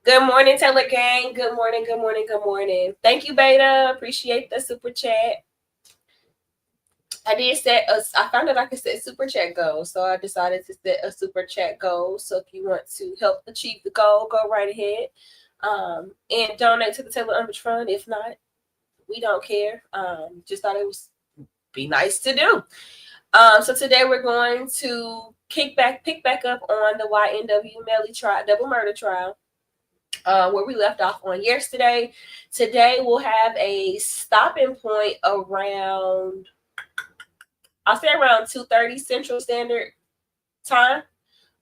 Good morning, Taylor Gang. Good morning, good morning, good morning. Thank you, Beta. Appreciate the super chat. I found out I could set super chat goals, so I decided to set a super chat goal. So if you want to help achieve the goal, go right ahead and donate to the Taylor Umbridge Fund. If not, we don't care. Just thought it was be nice to do. So today we're going to pick back up on the YNW Melly trial, double murder trial, where we left off on yesterday. Today we'll have a stopping point around, I'll say around 2:30 Central Standard Time.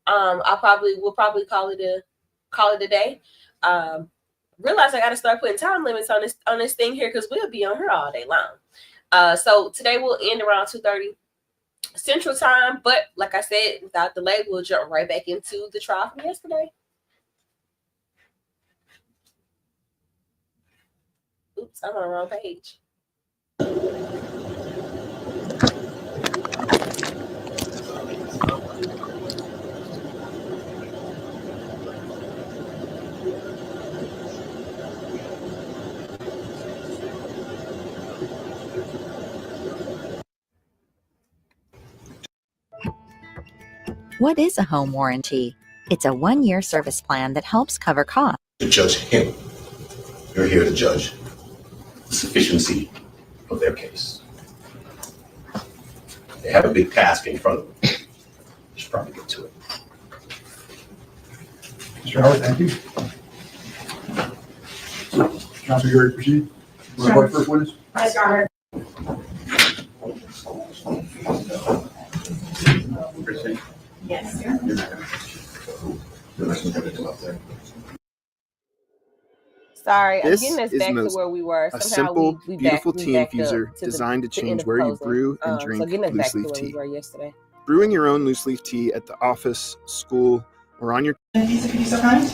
We'll probably call it a day. Realize I got to start putting time limits on this thing here because we'll be on here all day long. So today we'll end around 2:30 Central Time, but like I said, without delay, we'll jump right back into the trial from yesterday. Oops, I'm on the wrong page. What is a home warranty? It's a one-year service plan that helps cover costs. To judge him, you're here to judge the sufficiency of their case. They have a big task in front of them. You should probably get to it. Mr. Howard, thank you. Counsel, you ready to proceed? Want to call the first witness? Yes, Your Honor. Yes. Sorry, I'm This getting us is back to most- where we were. A Somehow simple, we beautiful backed tea up infuser to designed to the end change of where you closing. brew and drink so getting us back loose to leaf where we tea. were yesterday. Brewing your own loose leaf tea at the office, school, or on your If you so kind.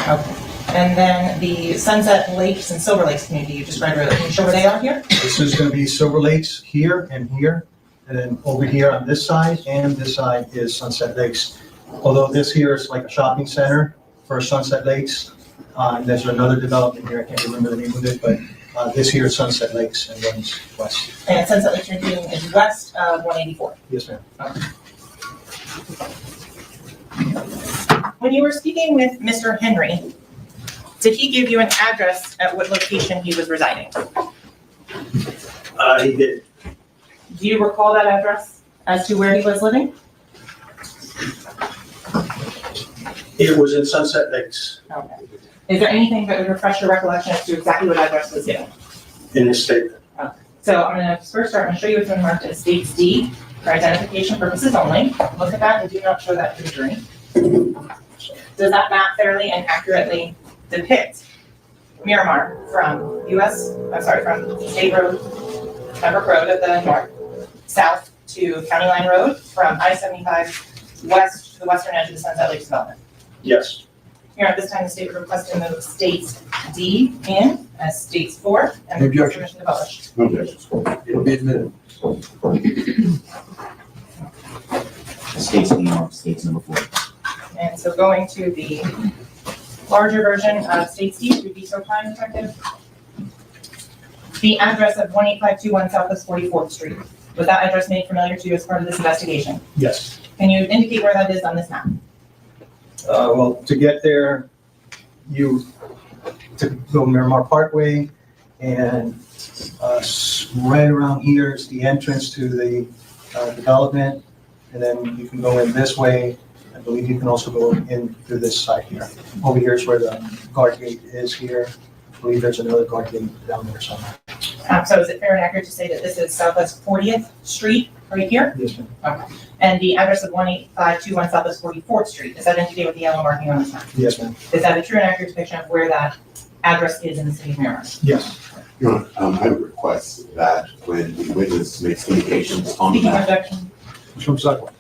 Okay. And then the Sunset Lakes and Silver Lakes community you just read earlier. Can you show where they are here? This is going to be Silver Lakes here, and then over here on this side, and this side is Sunset Lakes. Although this here is like a shopping center for Sunset Lakes. There's another development here, I can't remember the name of it, but this here is Sunset Lakes and runs west. And Sunset Lakes you're doing is west of 184. Yes, ma'am. When you were speaking with Mr. Henry, did he give you an address at what location he was residing? He did. Do you recall that address as to where he was living? It was in Sunset Lakes, Okay. Is there anything that would refresh your recollection as to exactly what address was given? in his statement. So I'm going to first start and show you what's been marked as States D for identification purposes only. Look at that and do not show that to the jury. Does that map fairly and accurately depict Miramar from State Road, Pembroke Road at the north, south to County Line Road, from I-75 west to the western edge of the Sunset Lakes development? Yes. Here at this time, the state would request to move States D in as States 4 and No request objection. permission to publish. No objection. It'll be admitted. States New York, states number 4. And so going to the larger version of States D, would be so kind, Detective. The address of 18521 Southwest 44th Street. Was that address made familiar to you as part of this investigation? Yes. Can you indicate where that is on this map? Well, to get there, you to go Miramar Parkway, and right around here is the entrance to the development, and then you can go in this way. I believe you can also go in through this side here. Over here is where the guard gate is here. I believe there's another guard gate down there somewhere. So is it fair and accurate to say that this is Southwest 40th Street right here? Yes, ma'am. Okay. And the address of 18521 Southwest 44th Street, is that indicated with the yellow marking on this map? Yes, ma'am. Is that a true and accurate depiction of where that address is in the city of Miramar? Yes. Your Honor, I would request that when the witness makes indications on Speaking that. objection. From sidewalk.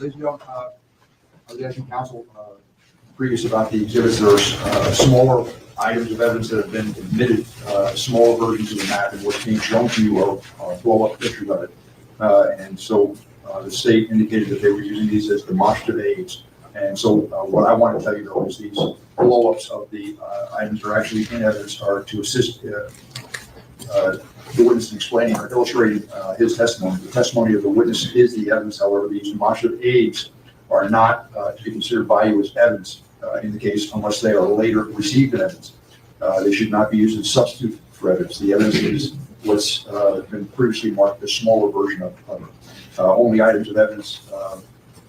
Ladies and gentlemen, I was asking counsel previous about the exhibits. There are smaller items of evidence that have been admitted, smaller versions of the map, and what's being shown to you are blow-up pictures of it. And so the state indicated that they were using these as demonstrative aids. And so what I want to tell you, though, is these blow-ups of the items that are actually in evidence are to assist the witness in explaining or illustrating his testimony. The testimony of the witness is the evidence. However, these demonstrative aids are not to be considered value as evidence in the case unless they are later received as evidence. They should not be used as substitute for evidence. The evidence is what's been previously marked the smaller version of it. Only items of evidence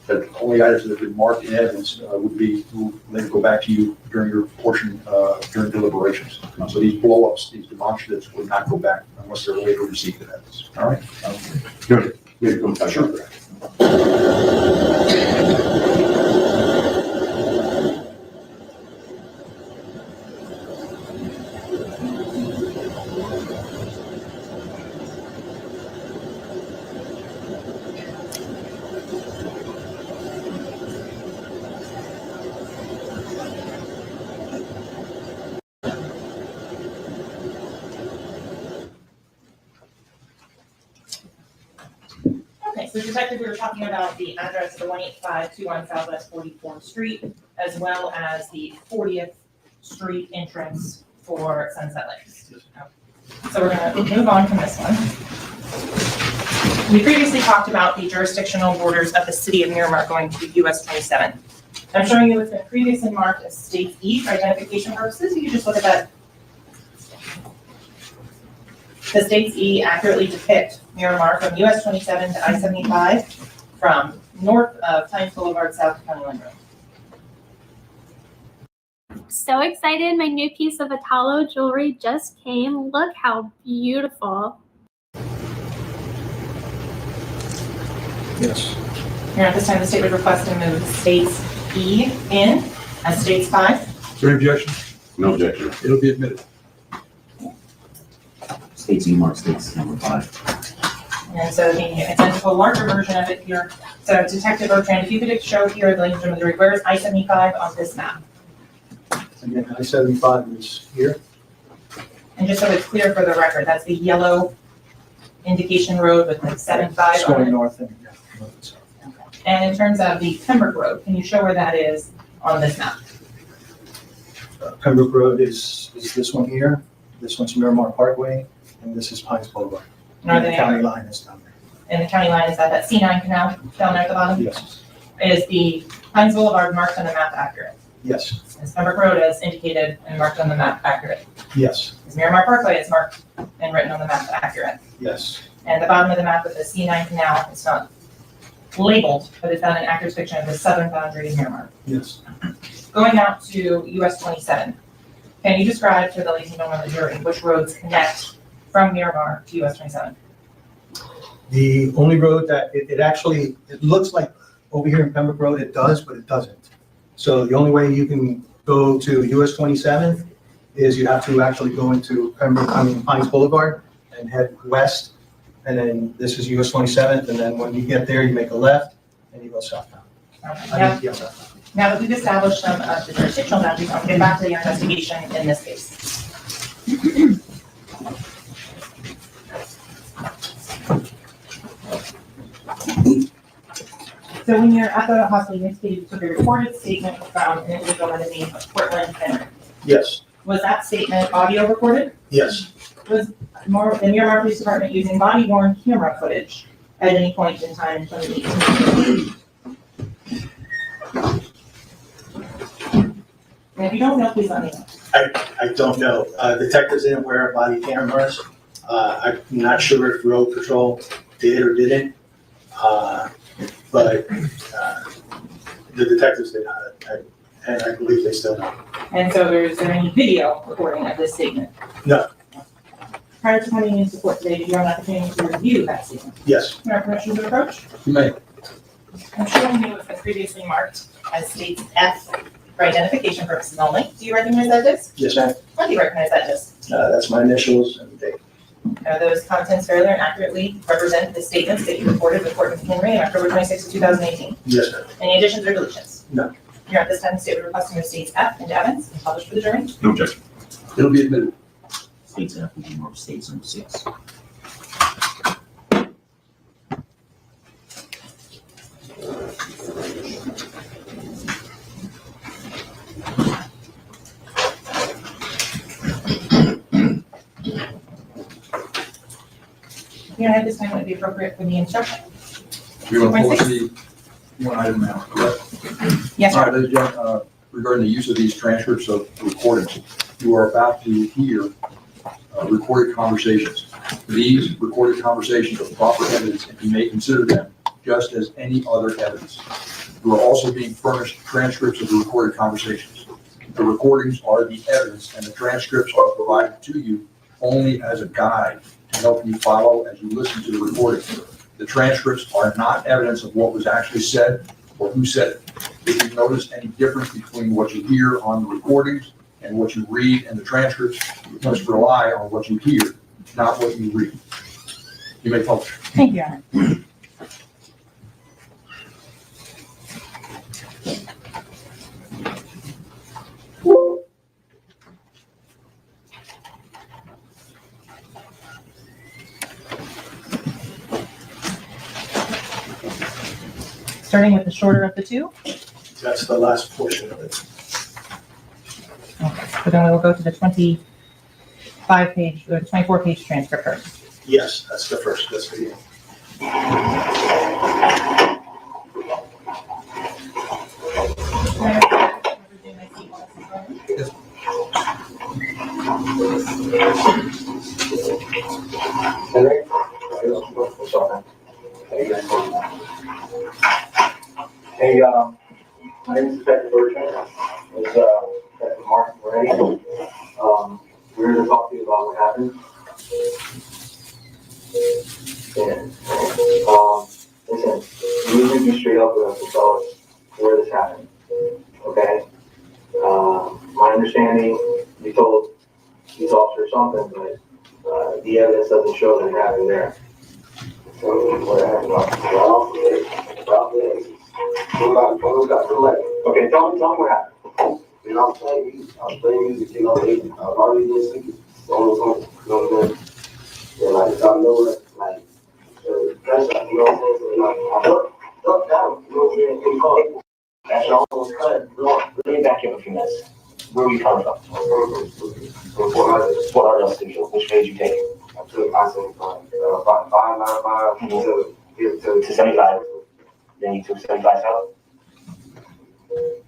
that have been marked in evidence will later go back to you during your portion during deliberations. So these blow-ups, these demonstratives, will not go back unless they're later received in evidence. All right? Good. Maybe come back. Sure. Okay, so Detective, we were talking about the address of the 18521 Southwest 44th Street, as well as the 40th Street entrance for Sunset Lakes. So we're gonna move on from this one. We previously talked about the jurisdictional borders of the city of Miramar going to US 27. I'm showing you what's been previously marked as State E for identification purposes. You can just look at that. The States E accurately depict Miramar from US 27 to I-75 from north of Times Boulevard, south to County Line Road. So excited, my new piece of Italo jewelry just came. Look how beautiful. Yes. Here at this time, the state would request to move States E in as States 5. Is there any objection? No objection. It'll be admitted. States E mark states number 5. And so the identical larger version of it here. So Detective Bertrand, if you could show here, ladies and gentlemen, where is I-75 on this map? Again, I-75 is here. And just so it's clear for the record, that's the yellow indication road with the 75 It's on going it. north and north and south. And in terms of the Pembroke Road, can you show where that is on this map? Pembroke Road is this one here. This one's Miramar Parkway, and this is Pines Boulevard. Northern And the county line is down there. And the county line is that C9 canal down there at the bottom? Yes. Is the Pines Boulevard marked on the map accurate? Yes. Is Pembroke Road as indicated and marked on the map accurate? Yes. Is Miramar Parkway is marked and written on the map accurate? Yes. And the bottom of the map with the C9 canal, it's not labeled, but it's got an accurate depiction of the southern boundary of Miramar. Yes. Going out to US 27, can you describe to the ladies and gentlemen of the jury which roads connect from Miramar to US 27? The only road that it looks like over here in Pembroke Road, it does, but it doesn't. So the only way you can go to US 27 is you have to actually go into Pines Boulevard and head west. And then this is US 27th. And then when you get there, you make a left and you go southbound. Now that we've established some of the jurisdictional boundaries, I'll get back to your investigation in this case. So when you're at the hospital, you indicated you took a recorded statement from an individual by the name of Portland Henry. Yes. Was that statement audio recorded? Yes. Was the Miramar Police Department using body-worn camera footage at any point in time in 2018? And if you don't know, please let me know. I don't know. Detectives didn't wear body cameras. I'm not sure if road patrol did or didn't. But the detectives did not, and I believe they still don't. And so is there any video recording of this statement? No. Prior to coming into court today, did you have an opportunity to review that statement? Yes. Can I have permission to approach? You may. I'm showing you what's been previously marked as states F for identification purposes only. Do you recognize that disc? Yes, ma'am. How do you recognize that disc? That's my initials and date. Are those contents fairly and accurately represent the statements that you reported with Court Henry on October 26, 2018? Yes, ma'am. Any additions or deletions? No. Here at this time, the state would request to move states F into evidence and publish for the jury. No objection. It'll be admitted. States F will be more of states number 6. Here at this time, it would be appropriate for the instruction. We want to pull the one item now, correct? Yes, All sir. right, ladies and gentlemen, regarding the use of these transcripts of recordings, you are about to hear recorded conversations. These recorded conversations are proper evidence, and you may consider them just as any other evidence. You are also being furnished transcripts of the recorded conversations. The recordings are the evidence, and the transcripts are provided to you only as a guide to help you follow as you listen to the recording. The transcripts are not evidence of what was actually said or who said it. If you notice any difference between what you hear on the recordings and what you read in the transcripts, you must rely on what you hear, not what you read. You may publish. Thank you, Your Honor. Starting with the shorter of the two. That's the last portion of it. Okay, so then we will go to the 25-page, or 24-page transcript first. Yes, that's the first, that's the beginning. Hey, my name is Detective Bertrand. It's Detective Mark Moretti. We're here to talk to you about what happened. Yeah. Listen, you need to be straight up with us and tell us where this happened. Okay? My understanding, you told these officers something, but the evidence doesn't show that it happened there. So, what happened? Okay, tell me what happened. You know, I was playing music, you know, I was already been sleeping. You know what I'm saying? And I just got nowhere, like, press up, you know what I'm saying? So, like, I looked down, you know what I'm saying? And called. That's almost cut. Let me back up a few minutes. Where were you coming from? What are those things? Which page you taking? I took, I said, 595 to 75. Then you took 75 south?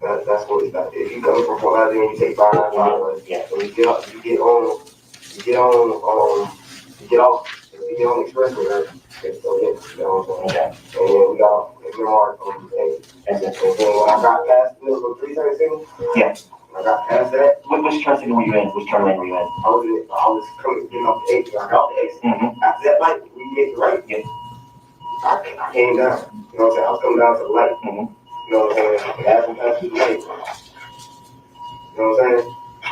That's what it's like. If you come from Fort Lauderdale, you take 595. Yeah. So you get off, you get off the expressway, right? So yeah, you know what I'm saying? Okay. And then we got a mark on the page. And then when I got past the 337, yeah. I got past that. Which turn signal were you in? Which turn lane were you in? I was coming, getting off the exit. I got the exit. Mm-hmm. After that light, we get the right. Yeah. I came down. You know what I'm saying? I was coming down to the light. Mm-hmm. You know what I'm saying? As I'm passing the light. You know what I'm saying?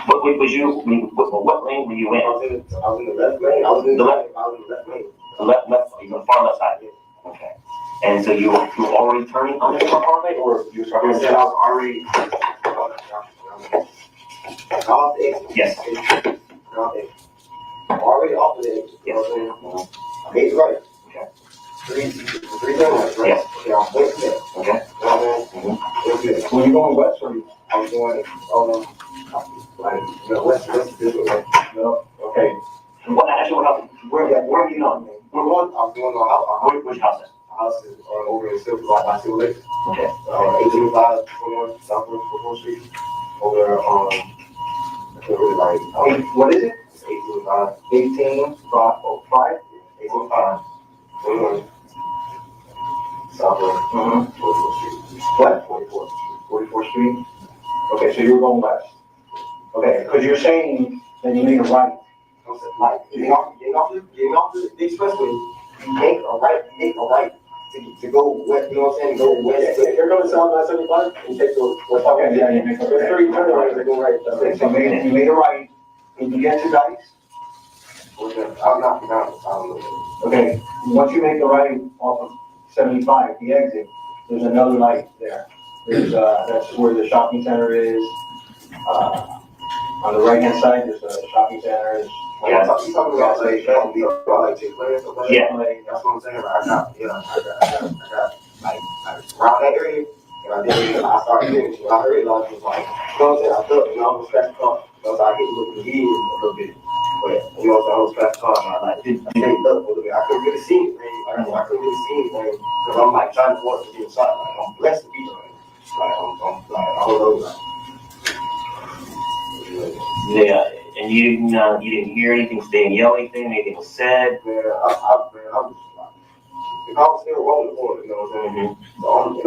What lane were you in? I was in the left lane. I was in the left lane. The left, you know, far left side. Yeah. Okay. And so you were already turning on the far lane, or you were starting? I said I was already. Off the exit. Yes. Off the exit. Already off the exit. You know what I'm saying? I made the right. Okay. Three times, right? Yes. Okay, I'm waiting there. Okay. You know what I'm saying? When you going west, or I was going, like, you know, west this way. No. Okay. What actually happened? Where are you going? I was going on which house? The house is over in Silver by Silver Lake. Okay. 1805 21 Southwest 4th Street. Over there, I can't really like, what is it? It's 1805. 1805. 1805. 21 Southwest 44th Street. What? 44th Street. Okay, so you're going west. Okay, because you're saying that you made a right. Like, getting off the expressway, you make a right to go west, you know what I'm saying? Go west. If you're going south on 75, you take the west. Okay, yeah, you make a 3 turnarounds that go right. Okay, so you made a right, and you get to Dice. I'm not down. Okay, once you make the right off of 75, the exit, there's another light there. There's, that's where the shopping center is. On the right-hand side, there's a shopping center. Yeah, you talking about like Chick-fil-A or something? Yeah. That's what I'm saying. I got like around that area. And I started getting it. I heard it, I was like, you know what I'm saying? I felt, I was scratching the car. So I hit with the head a little bit. But, you know what I'm saying? I was scratching the car and I shaped up a little bit. I couldn't really see anything. I couldn't really see anything. Because I'm like trying to watch the inside. Like, I'm blessed to be there. Like, I'm like, I don't know. Like, Yeah, and you didn't hear anything, they didn't yell anything was said. man, I'm just like, if I was still rolling for it, you know what I'm saying? So I'm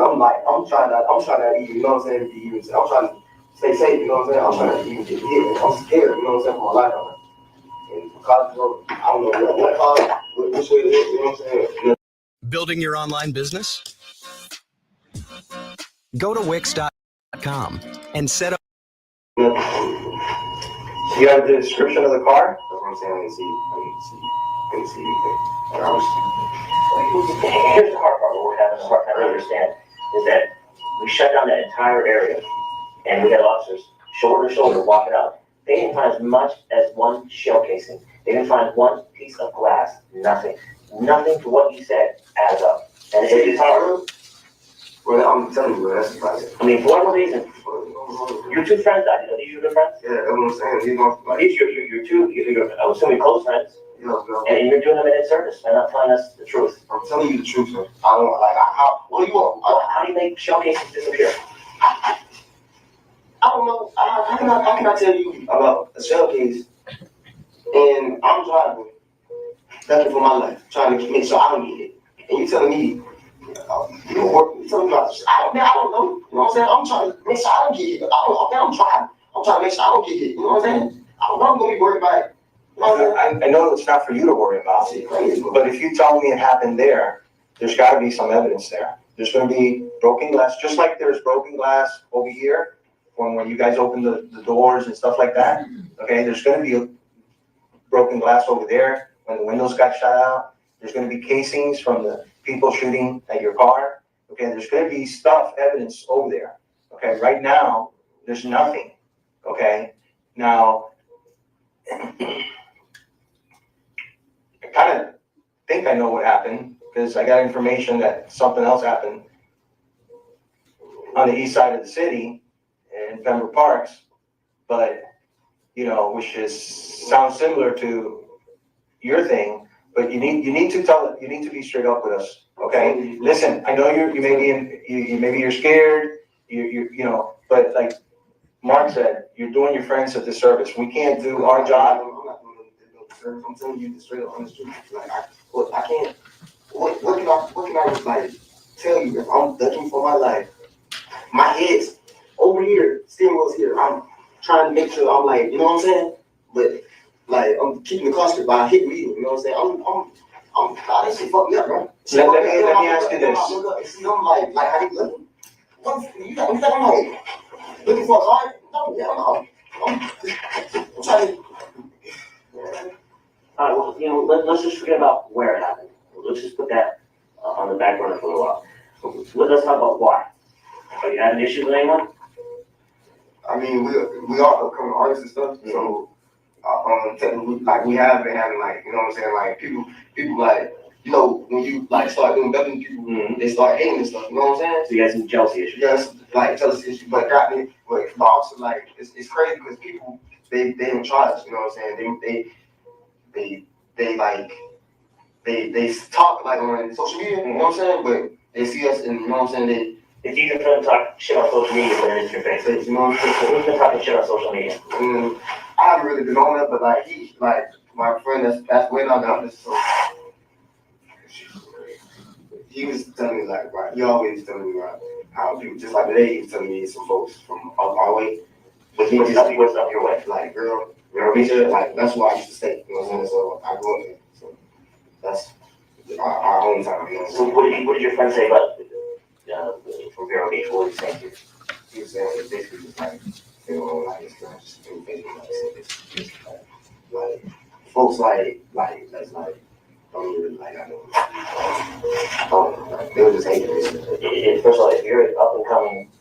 trying to even, you know what I'm saying, be even, I'm trying to stay safe, you know what I'm saying? I'm trying to even get hit, I'm scared, you know what I'm saying, for my life. And because, you know, I don't know what car, which way it is, you know what I'm saying? Building your online business? Go to Wix.com and set up. You have the description of the car? That's what I'm saying, I didn't see anything. And I was, Here's the hard part, what we're having a hard time to understand, is that we shut down that entire area, and we had officers shoulder to shoulder walking out. They didn't find as much as one shell casing. They didn't find one piece of glass, nothing. Nothing to what you said adds up. And it's hard. well, I'm telling you, that's surprising. I mean, for whatever reason, your two friends died. Are these your good friends? Yeah, that's what I'm saying. You know, like, These are your two, I would assume your close friends, you know, and you're doing them in service and not telling us the truth. I'm telling you the truth, man. I don't like. What do you want? How do you make shell casings disappear? I don't know. How can I tell you about a shell case? And I'm driving, looking for my life, trying to make sure I don't get it. And you telling me, you telling me about this? I don't know. You know what I'm saying? I'm trying to make sure I don't get hit. I'm trying to make sure I don't get hit. You know what I'm saying? I don't know. I'm gonna be worried about it. You know what I'm saying? I know it's not for you to worry about, but if you tell me it happened there's gotta be some evidence there. There's gonna be broken glass, just like there's broken glass over here from when you guys opened the doors and stuff like that. Okay, there's gonna be a broken glass over there when the windows got shot out. There's gonna be casings from the people shooting at your car. Okay, there's gonna be evidence over there. Okay, right now, there's nothing. Okay, now, I kind of think I know what happened because I got information that something else happened on the east side of the city in Pembroke Parks, but which sounds similar to your thing. But you need to be straight up with us. Okay, listen, I know you maybe you're scared, but like Mark said, you're doing your friends a disservice. We can't do our job. I'm telling you the straight up honest truth. Like I can't. What can I like tell you if I'm looking for my life? My head's over here, steering wheel's here. I'm trying to make sure I'm like, you know what I'm saying? But like I'm keeping the cluster by hitting me. You know what I'm saying? That shit fucked me up, bro. Let me ask you this. See, I'm like how you looking? You got me thinking like looking for a car? No, I'm trying to. All right, well, let's just forget about where it happened. Let's just put that on the back burner for a while. Let's talk about why. Are you having issues with anyone? I mean, we are upcoming artists and stuff, so technically, like we have been having like, you know what I'm saying, like people like, when you like start doing better than people, they start hating and stuff. You know what I'm saying? So you got some jealousy issues. Yes, like jealousy issues, but got me. But also like it's crazy because people they don't try us. You know what I'm saying? They talk like on social media. You know what I'm saying? But they see us and you know what I'm saying. If you can talk shit on social media, then it's your face. You know what I'm saying? So who's been talking shit on social media? I haven't really been on that, but like my friend that's waiting on the so he was telling me like, right, he always telling me right how people just like today he was telling me some folks from up our way. But he just what's up your way? Like girl, like that's why I used to stay. You know what I'm saying? So I grew up there. So that's our home time. You know. So what did your friend say about from Vero Beach? What did he say to you? He was saying it's basically just like like it's not just through Facebook, like folks that's like, don't even like, I don't know, like, they were just hating this. First of all, if you're up and coming,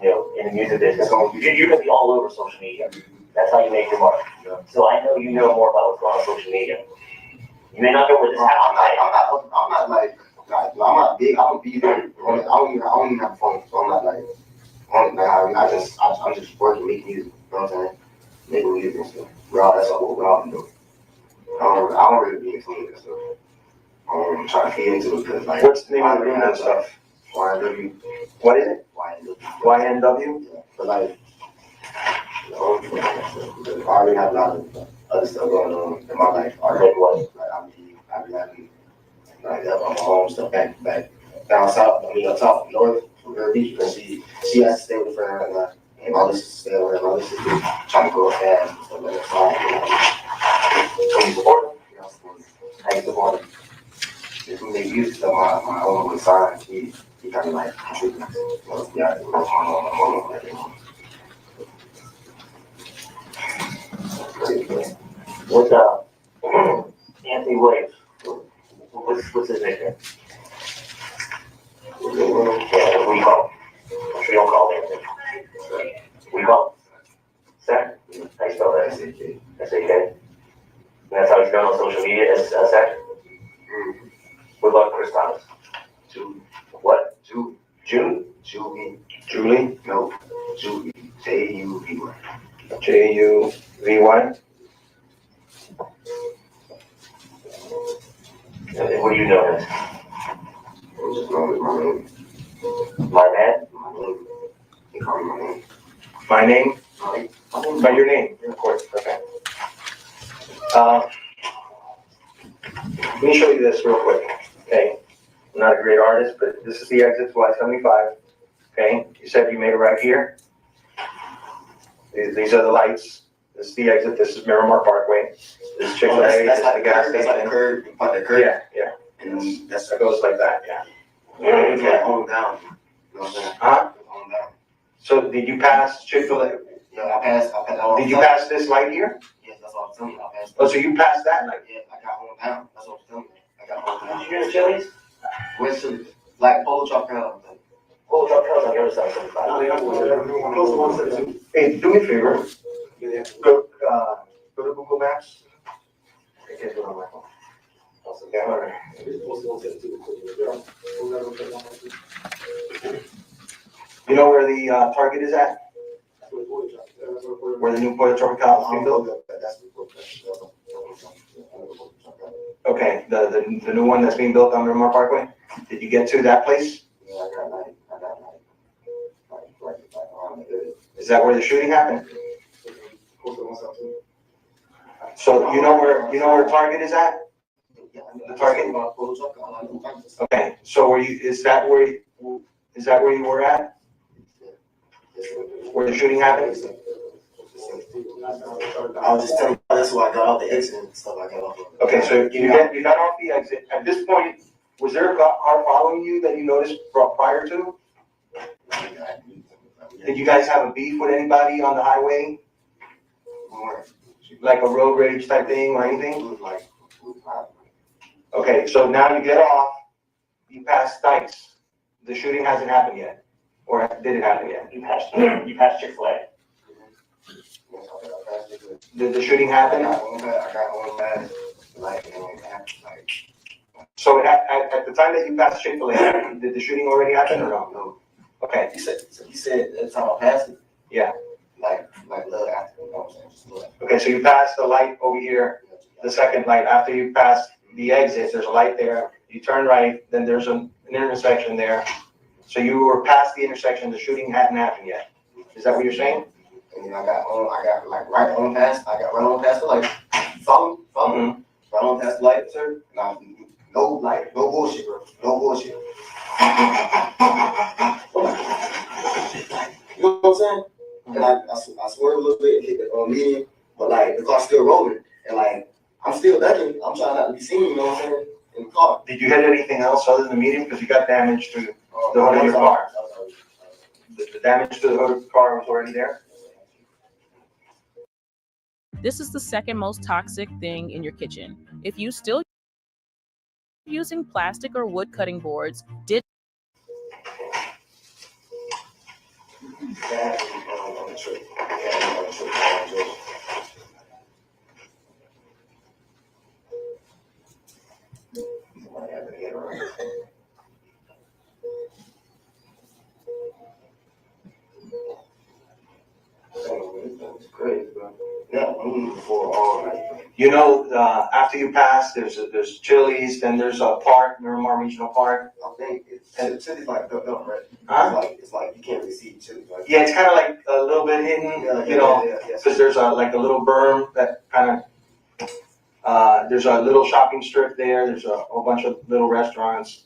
in the music business, you're gonna be all over social media. That's how you make your mark. So I know you know more about what's going on social media. You may not know where this happened. I'm not like, I'm not big. I'm a big. I don't even have a phone, so I'm not like. I'm just working, making music. You know what I'm saying? Making music and stuff. That's what we're all doing. I don't really be into it and stuff. I'm trying to feed into it because like. What's the name of the room and stuff? YNW. What is it? YNW? Yeah, but like, I already have a lot of other stuff going on in my life. I be having like my home stuff back down south. I mean up top north from her beach because she has to stay with her and my sister stay with her. My sister trying to go fast and stuff like that. So you support them? How you support them? If we make use of my own with signs, he kind of like contributes. Yeah, What's Anthony Williams? What's his nickname? Yeah, what do you call him? I'm sure you don't call him Anthony. What do you call him? Sack? How you spell that? S-A-K. S-A-K. And that's how he's known on social media as Sack? What about Chris Thomas? What? June? Julie? No. Julie. J-U-V-Y. J-U-V-Y? And what do you know as? I'm just known as my name. My man? My name. They call me my name. My name? Right. By your name, of course. Okay. Let me show you this real quick. Okay. I'm not a great artist, but this is the exit to Y-75. Okay. You said you made it right here. These are the lights. This is the exit. This is Miramar Parkway. This is Chick-fil-A. This is the gas station. That's like the curve. Yeah, yeah. And That goes like that, yeah. it's like on down. You know what I'm saying? Huh? On down. So did you pass Chick-fil-A? Yeah, I passed. Did you pass this light here? Yes, that's what I'm telling you. I passed. Oh, so you passed that light? Yeah, I got on down. That's what I'm telling you. I got on down. Did you hear the Chili's? Where's Chili's? Like Polo Truck House. Polo Truck House on the other side of 75. Hey, do me a favor. Go to Google Maps. I can't do it on my phone. You know where the Target is at? Where the new Pollo Tropical is being built? Okay, the new one that's being built on Miramar Parkway? Did you get to that place? Yeah, I got like around the area. Is that where the shooting happened? So you know where Target is at? The Target? Okay, so is that where you were at? Where the shooting happened? I was just telling you, that's why I got off the exit and stuff like that. Okay, so you got off the exit. At this point, was there a car following you that you noticed prior to? Did you guys have a beef with anybody on the highway? Like a road rage type thing or anything? Okay, so now you get off, you pass Dykes. The shooting hasn't happened yet. Or did it happen yet? You passed Chick-fil-A. Did the shooting happen? I got one last, So at the time that you passed Chick-fil-A, did the shooting already happen or no? No. Okay. He said at the time I passed it. Yeah. Like look after, you know what I'm saying? Just look. Okay, so you passed the light over here, the second light. After you pass the exit, there's a light there. You turn right, then there's an intersection there. So you were past the intersection, the shooting hadn't happened yet. Is that what you're saying? And then I got like right on past the light. Follow me. Mm-hmm. Right on past the light, sir. No bullshit, bro. No bullshit. You know what I'm saying? And I swerved a little bit, hit the median, but like the car's still rolling, and like I'm still ducking. I'm trying not to be seen. You know what I'm saying? In the car. Did you hit anything else other than the median? Because you got damage to the hood of your car. The damage to the hood of the car was already there. This is the second most toxic thing in your kitchen. If you still using plastic or wood cutting boards, You know, after you pass, there's Chili's, then there's a park, Miramar Regional Park. I think it's like the film, right? Huh? It's like you can't really see Chili. Like, Yeah, it's kind of like a little bit hidden, you know, because there's like a little berm that kind of, there's a little shopping strip there. There's a whole bunch of little restaurants.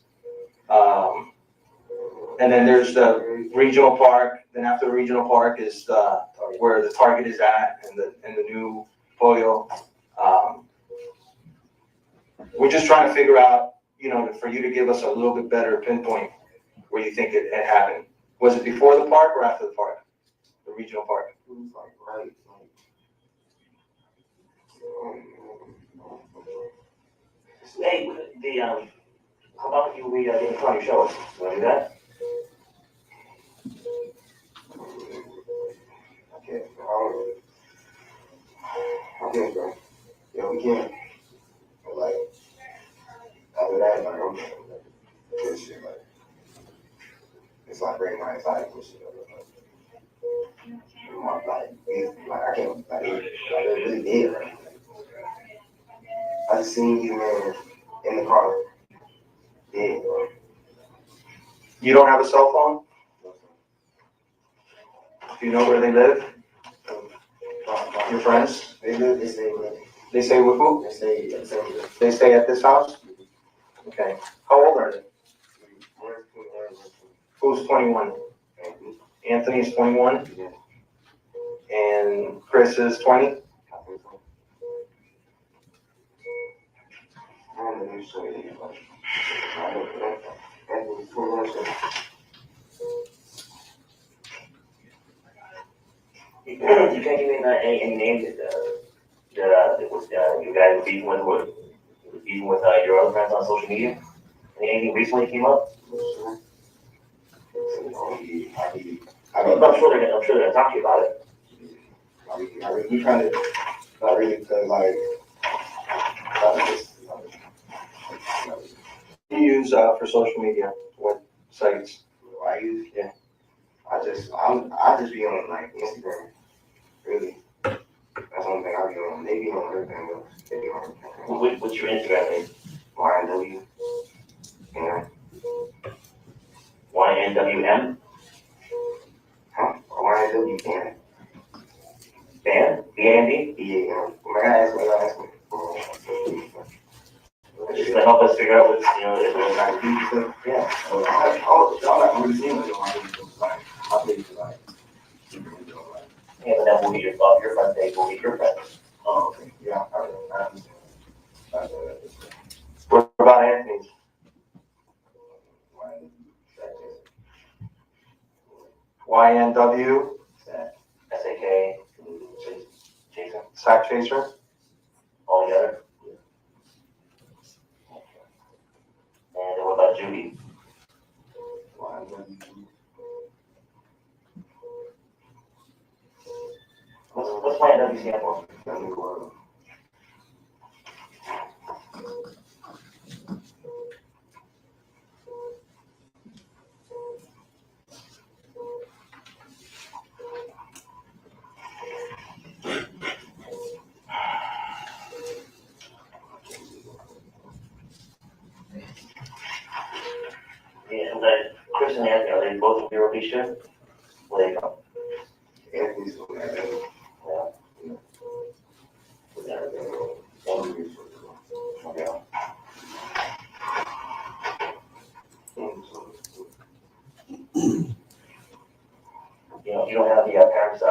And then there's the regional park. Then after the regional park is where the Target is at, and the new Pollo. We're just trying to figure out, you know, for you to give us a little bit better pinpoint where you think it had happened. Was it before the park or after the park? The regional park? it was like right. Hey, how about you read the front of your show us? You wanna do that? Okay, bro. Yeah, we can. But like, after that, like, I'm this shit, like, it's like bringing my anxiety and shit. Like, I can't, like, it really did, right? I just seen you, man, in the car. Yeah, bro. You don't have a cell phone? Do you know where they live? Your friends? They stay with me. They stay with who? They stay at this house? Okay. How old are they? Who's 21? Anthony's 21? And Chris is 20? You can't give me any names that was you guys were beefing with your other friends on social media? Anything recently came up? I'm sure they're gonna talk to you about it. We trying to, not really, because like, What do you use for social media? What sites? I use, Yeah. I just be on like Instagram, really. That's one thing I be on. They be on everything else. They be on everything. What's your Instagram name? YNW. Yeah. YNWM? Huh? YNW Band. Band? B-A-N-D? Yeah. My guy asked me. Just to help us figure out what's, you know, if there's Like, do stuff. yeah. I'm not really seeing it. Like, I think it's like, Yeah, but that will be your friend's page, will be your friends. oh, okay. Yeah, I understand. What about Anthony's? YNW? S-A-K, Jason, Sack Chaser? all together. And then what about Judy? What's YNW stand for? Yeah, but Chris and Anthony, are they both in Bureau B shift? Where they go? Anthony's from that. Yeah. Okay. You know, you don't have the parents,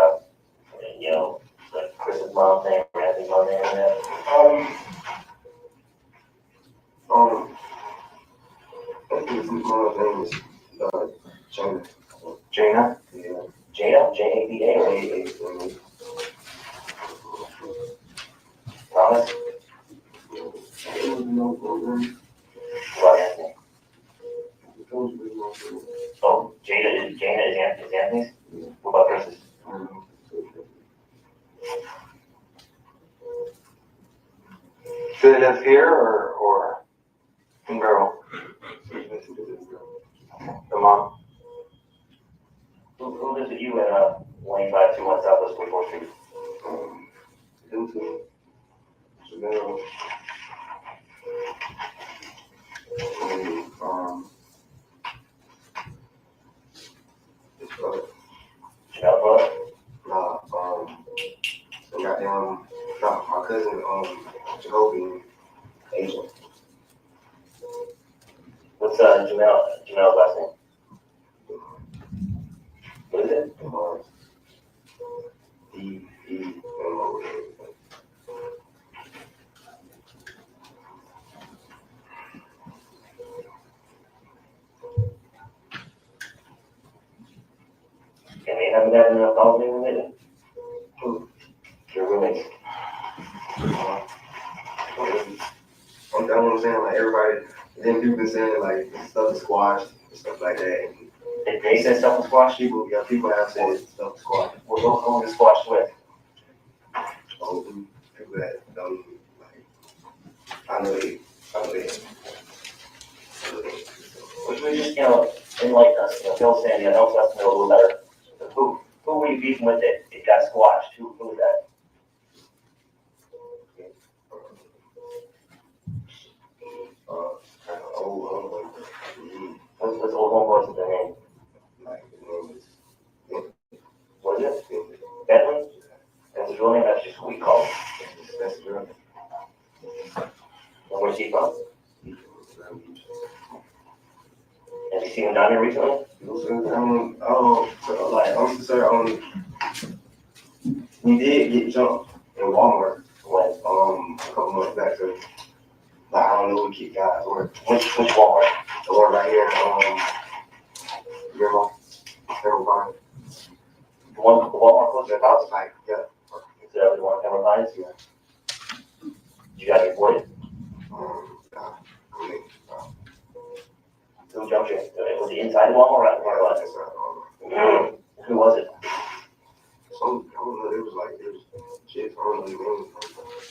you know, like Chris's mom's name or Anthony's mom's name in there? I think his mom's name is Jana. Jana? Yeah. Jada? J-A-D-A or A-A? What Anthony? Oh, Jada is Anthony's? What about Princess? Do they live here or in Barrel? The mom? Who lives with you at 18521 Southwest 44th Street? My cousin, Jacoby, Asian. What's Jamel's last name? What is it? And they haven't had enough calls in with it? Your roommates. I'm done what I'm saying, like everybody, then people been saying like stuff is squashed and stuff like that. And they said stuff was squashed? People have said stuff is squashed. What was it squashed with? Oh, people that don't like, I know they. Which we just, enlighten us, Bill saying, helps us know a little better. Who were you beefing with that it got squashed? Who was that? What's old homeboy's name? What is it? Bentley? That's his real name, that's just what we call him. That's the real name. And where's he from? Have you seen him down here recently? We did get jumped in Walmart. When? A couple months back. So, like, I don't know what kid guys were. Which Walmart? The one right here. Everybody. The Walmart close to your house? Like, yeah. Is that the one that reminds you? You got your boy? Who jumped you? Was he inside the Walmart or out the Walmart? Who was it? Some, I don't know, it was shit, I don't know.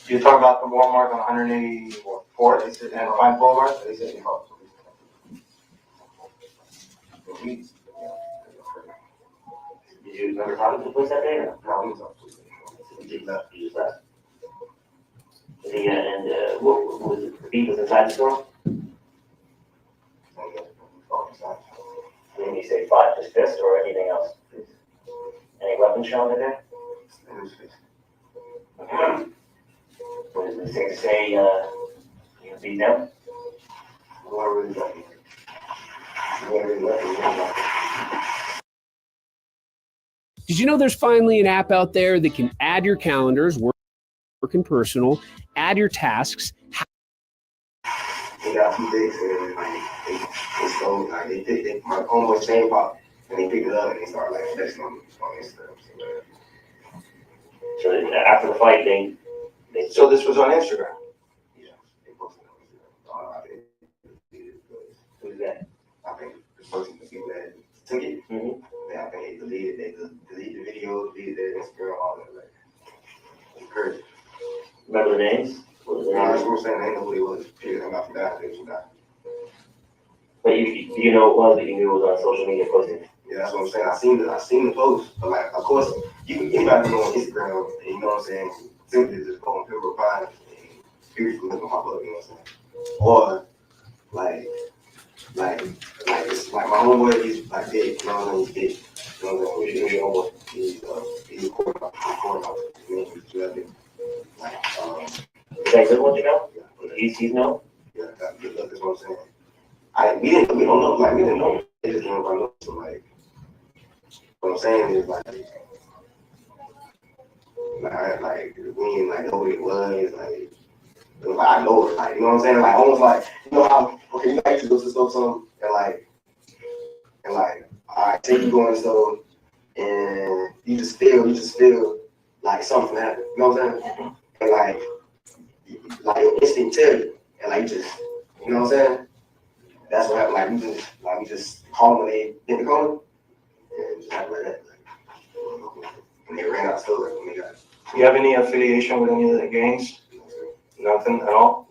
You talking about the Walmart on 184th and 5 Boulevard? They said they called police. Did you remember talking to the police that day or no? No, we was on police. You just left. What was it? The beef was inside the store? When you say fight, just fist or anything else? Any weapons shown in there? Was it safe to say you beat them? Did you know there's finally an app out there that can add your calendars, work and personal, add your tasks? They got 2 days and they stole, like they picked it, my homeboy's chain pop, and they picked it up and they started like flexing on Instagram. So after the fight, they So this was on Instagram? Yeah, they posted it on Instagram. Who's that? I think the person, the people that took it, I think they deleted the video, deleted their Instagram, all that. Like, it's crazy. Remember the names? What was the That's names? what I'm saying. I didn't know who it was. I forgot who that. But you know it was that you knew it was on social media posting. Yeah, that's what I'm saying. I seen the post, but like, of course, anybody can go on Instagram, and you know what I'm saying, simply just go on Pimple Pine and people can look at my book, you know what I'm saying? Or, it's like my homeboy, he's like big, you know what I'm saying, he's big. You know what I'm saying? Who's your homeboy? He's a quarterback. His name is Geographic. Is that good one, you know? He's no? Yeah, that's what I'm saying. We didn't know. They just didn't know. So, like, what I'm saying is, like, we didn't, like, know what it was, like, it was like, I know it, like, you know what I'm saying? Like, almost like, you know how, okay, you actually go to the store something, and like, all right, say you go in the store, and you just feel like something happened, you know what I'm saying? And like your instinct tell you, and like just, you know what I'm saying? That's what happened. We just call them when they get the call, and just act like that. When they ran out of store, when they got. Do you have any affiliation with any of the gangs? Nothing at all?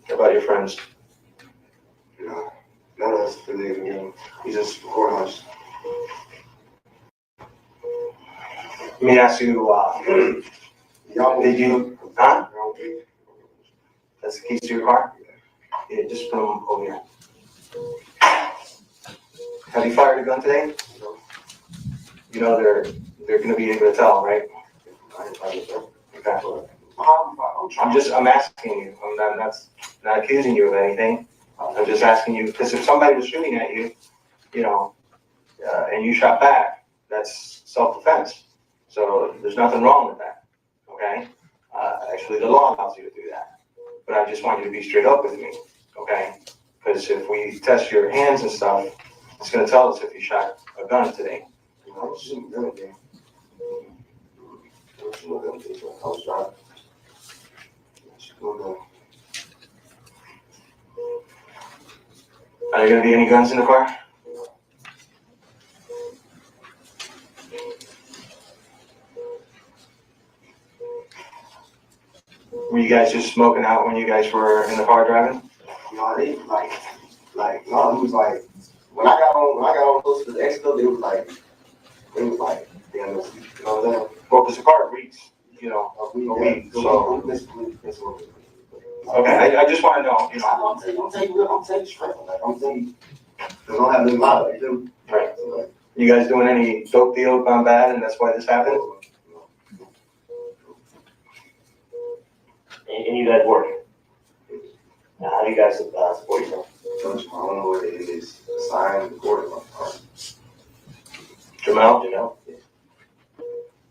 How about your friends? No, none of us affiliated with gangs. We just courthouse. Let me ask you, did you, huh? That's the keys to your car? Yeah, just put them over here. Have you fired a gun today? You know they're gonna be able to tell, right? Okay. I'm asking you. I'm not accusing you of anything. I'm just asking you, because if somebody was shooting at you, you know, and you shot back, that's self-defense. So there's nothing wrong with that, okay? Actually, the law allows you to do that. But I just want you to be straight up with me, okay? Because if we test your hands and stuff, it's gonna tell us if you shot a gun today. Are there gonna be any guns in the car? Were you guys just smoking out when you guys were in the car driving? No, they no, it was like when I got on close to the expo, it was like damn, you know what I'm saying? Well, because the car reeks, you know, a week, so. Okay, I just want to know, you know. I'm saying straight, like I'm saying, they don't have any lot like them. Right. You guys doing any dope deal gone bad, and that's why this happened? And you guys work. Now, how do you guys support yourself? I don't know what it is. Signed, recorded. Jamel? Yeah.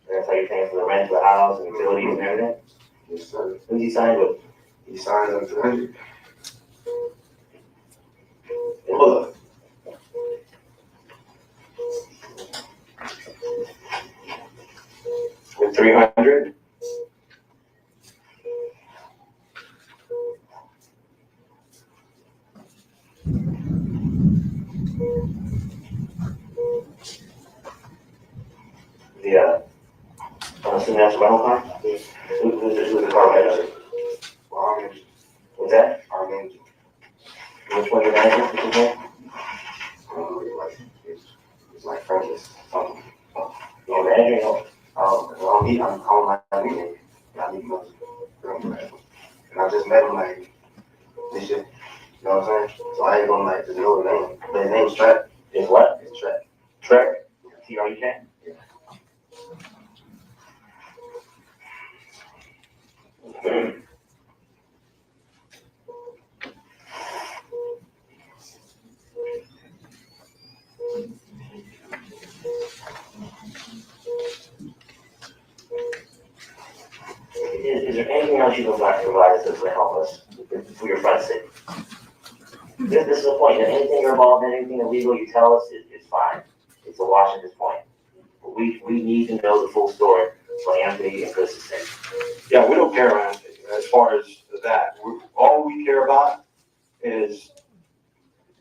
That's how you're paying for the rent for the house and utilities and everything? Yes, sir. Who's he signed with? He signed up 300. Look. With 300? I'm assuming that's a rental car? Who's the car manager? Well, our manager. What's that? Our manager. Which one's your manager? What's his name? It's like Francis. Your manager? I'm calling my name. I need to and I just met him like this year. You know what I'm saying? So I ain't gonna like just know the name. But his name's Trap. Is what? It's Trap. Trek? T-R-E-K? Yeah. Is there anything else you can provide us that will help us for your friend's sake? This is the point, that anything you're involved in, anything illegal you tell us, it's fine. It's a wash at this point. But we need to know the full story for Anthony and Chris's sake. Yeah, we don't care as far as that. All we care about is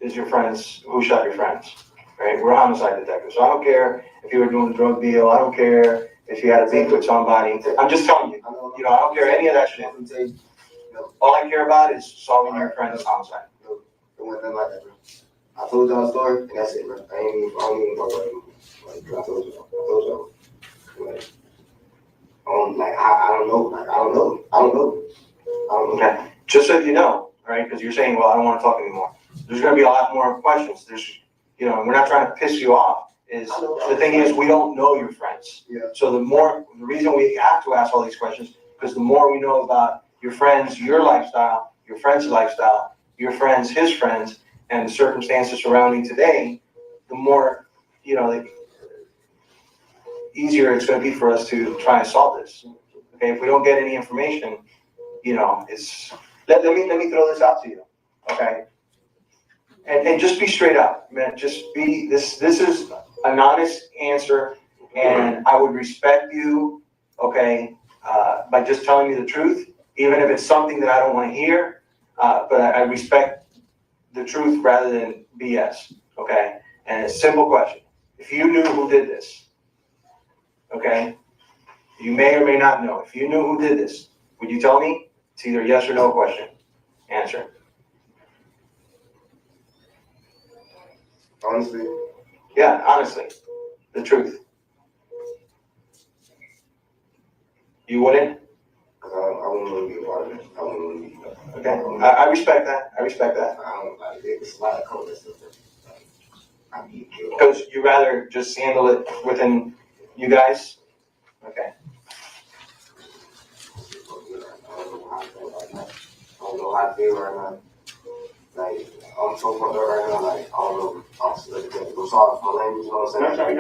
your friends, who shot your friends, right? We're homicide detectives. So I don't care if you were doing a drug deal. I don't care if you had a beef with somebody. I'm just telling you, you know, I don't care any of that shit. All I care about is solving your friend's homicide. It wasn't nothing like that, bro. I told y'all a story, and that's it, bro. I don't even talk about it. Like, I told y'all. Like, I don't know. Okay, just so you know, right? Because you're saying, well, I don't want to talk anymore. There's going to be a lot more questions. You know, we're not trying to piss you off. The thing is, we don't know your friends. Yeah. So the reason we have to ask all these questions, because the more we know about your friends, your lifestyle, your friend's lifestyle, your friends, his friends, and the circumstances surrounding today, the more, you know, the easier it's going to be for us to try and solve this. Okay, if we don't get any information, you know, let me throw this out to you. Okay, and just be straight up, man. Just be this is an honest answer, and I would respect you. Okay, by just telling me the truth, even if it's something that I don't want to hear. But I respect the truth rather than BS, okay? And a simple question. If you knew who did this, okay? You may or may not know. If you knew who did this, would you tell me? It's either yes or no question. Answer. Honestly? Yeah, honestly. The truth. You wouldn't? I wouldn't really be a part of it. I wouldn't really be. Okay. I respect that. I respect that. I don't like it. It's a lot of colors. Because you rather just handle it within you guys? Okay. I don't know how I feel right now. Like, I'm so fucked up right now. Like, I don't know. I'm sorry for my language, you know what I'm saying?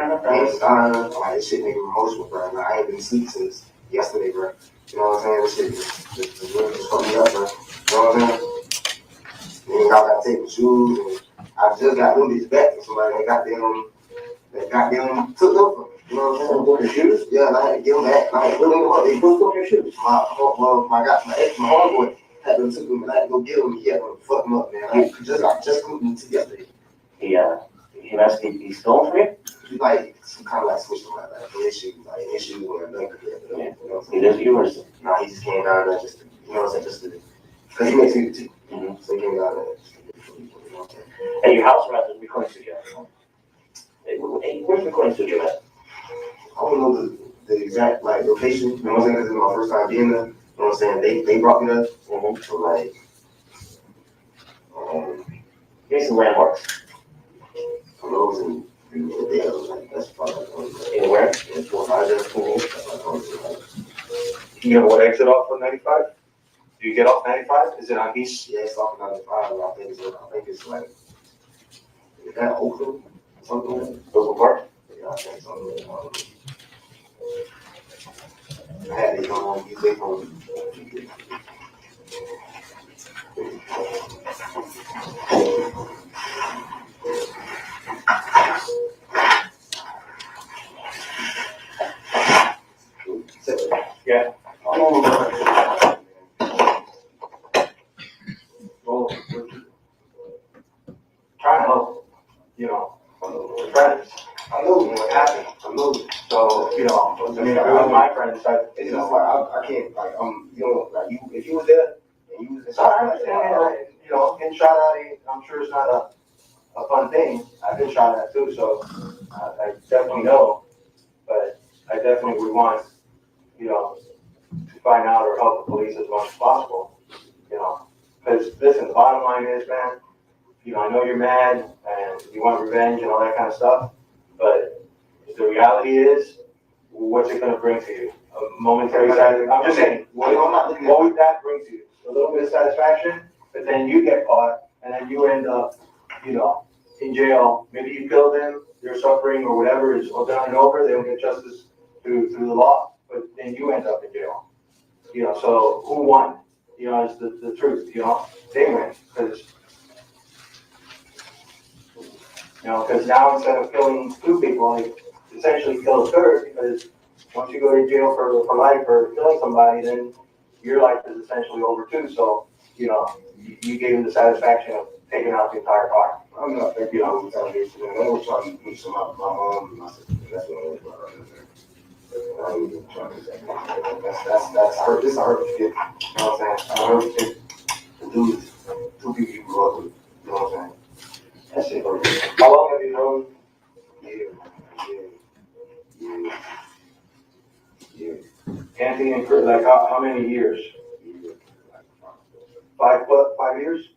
Like, this shit make me emotional, bro. Like, I ain't been asleep since yesterday, bro. You know what I'm saying? This shit just really just fucked me up, bro. You know what I'm saying? Then y'all gotta take the shoes, and I just got them bitches back from somebody that goddamn took them from me. You know what I'm saying? Took your shoes? Yeah, and I had to give them back. Like, really, what? They both took your shoes. My homeboy had them took them, and I had to go get them. He had to fuck them up, man. I just couldn't took yesterday. He must be stolen from you? He like some kind of like switched them like issues when I done it. Yeah. He lives with you or something? Nah, he just came down there just to, you know what I'm saying, just to, because he makes music too. So he came down there just to, you know what I'm saying. And your house around the recording studio? Hey, where's the recording studio at? I don't know the exact like location, you know what I'm saying, because it's my first time being there. You know what I'm saying? They brought me there. So like, give me some landmarks. I know it was in like, that's probably In where? In 4-5. You know what exit off of 95? Do you get off 95? Is it on East? Yeah, it's off of 95. I think it's like, is that Oakland? Something like that. Oakland Park? Yeah, I think something like that. I had to use it on. Yeah. Well, trying to help, you know, friends. I know what happened. I know. So, you know, I mean, with my friends, it's just like I can't like you know, like you if you was there and you was it's all right, you know, getting shot at, I'm sure it's not a fun thing. I've been shot at too, so I definitely know, but I definitely would want, you know, to find out or help the police as much as possible, you know, because listen, the bottom line is, man, you know, I know you're mad and you want revenge and all that kind of stuff, but the reality is, what's it going to bring to you? A momentary satisfaction? I'm just saying, what would that bring to you? A little bit of satisfaction, but then you get caught and then you end up, you know, in jail. Maybe you killed them, they're suffering or whatever is done and over, they don't get justice through the law, but then you end up in jail. You know, so who won? You know, it's the truth, you know, they win, because you know, because now instead of killing two people, they essentially kill a third, because once you go to jail for life for killing somebody, then your life is essentially over too. So, you know, you gave them the satisfaction of taking out the entire car. I'm not thinking I was retaliation. I was trying to meet some of my mom and my sister. That's what I was about. I was trying to say that's hurt. This hurt shit. You know what I'm saying? I hurt shit to do two people you grew up with. You know what I'm saying? That shit hurt. How long have you known? Yeah. Anthony and Chris, like how many years? 5 years?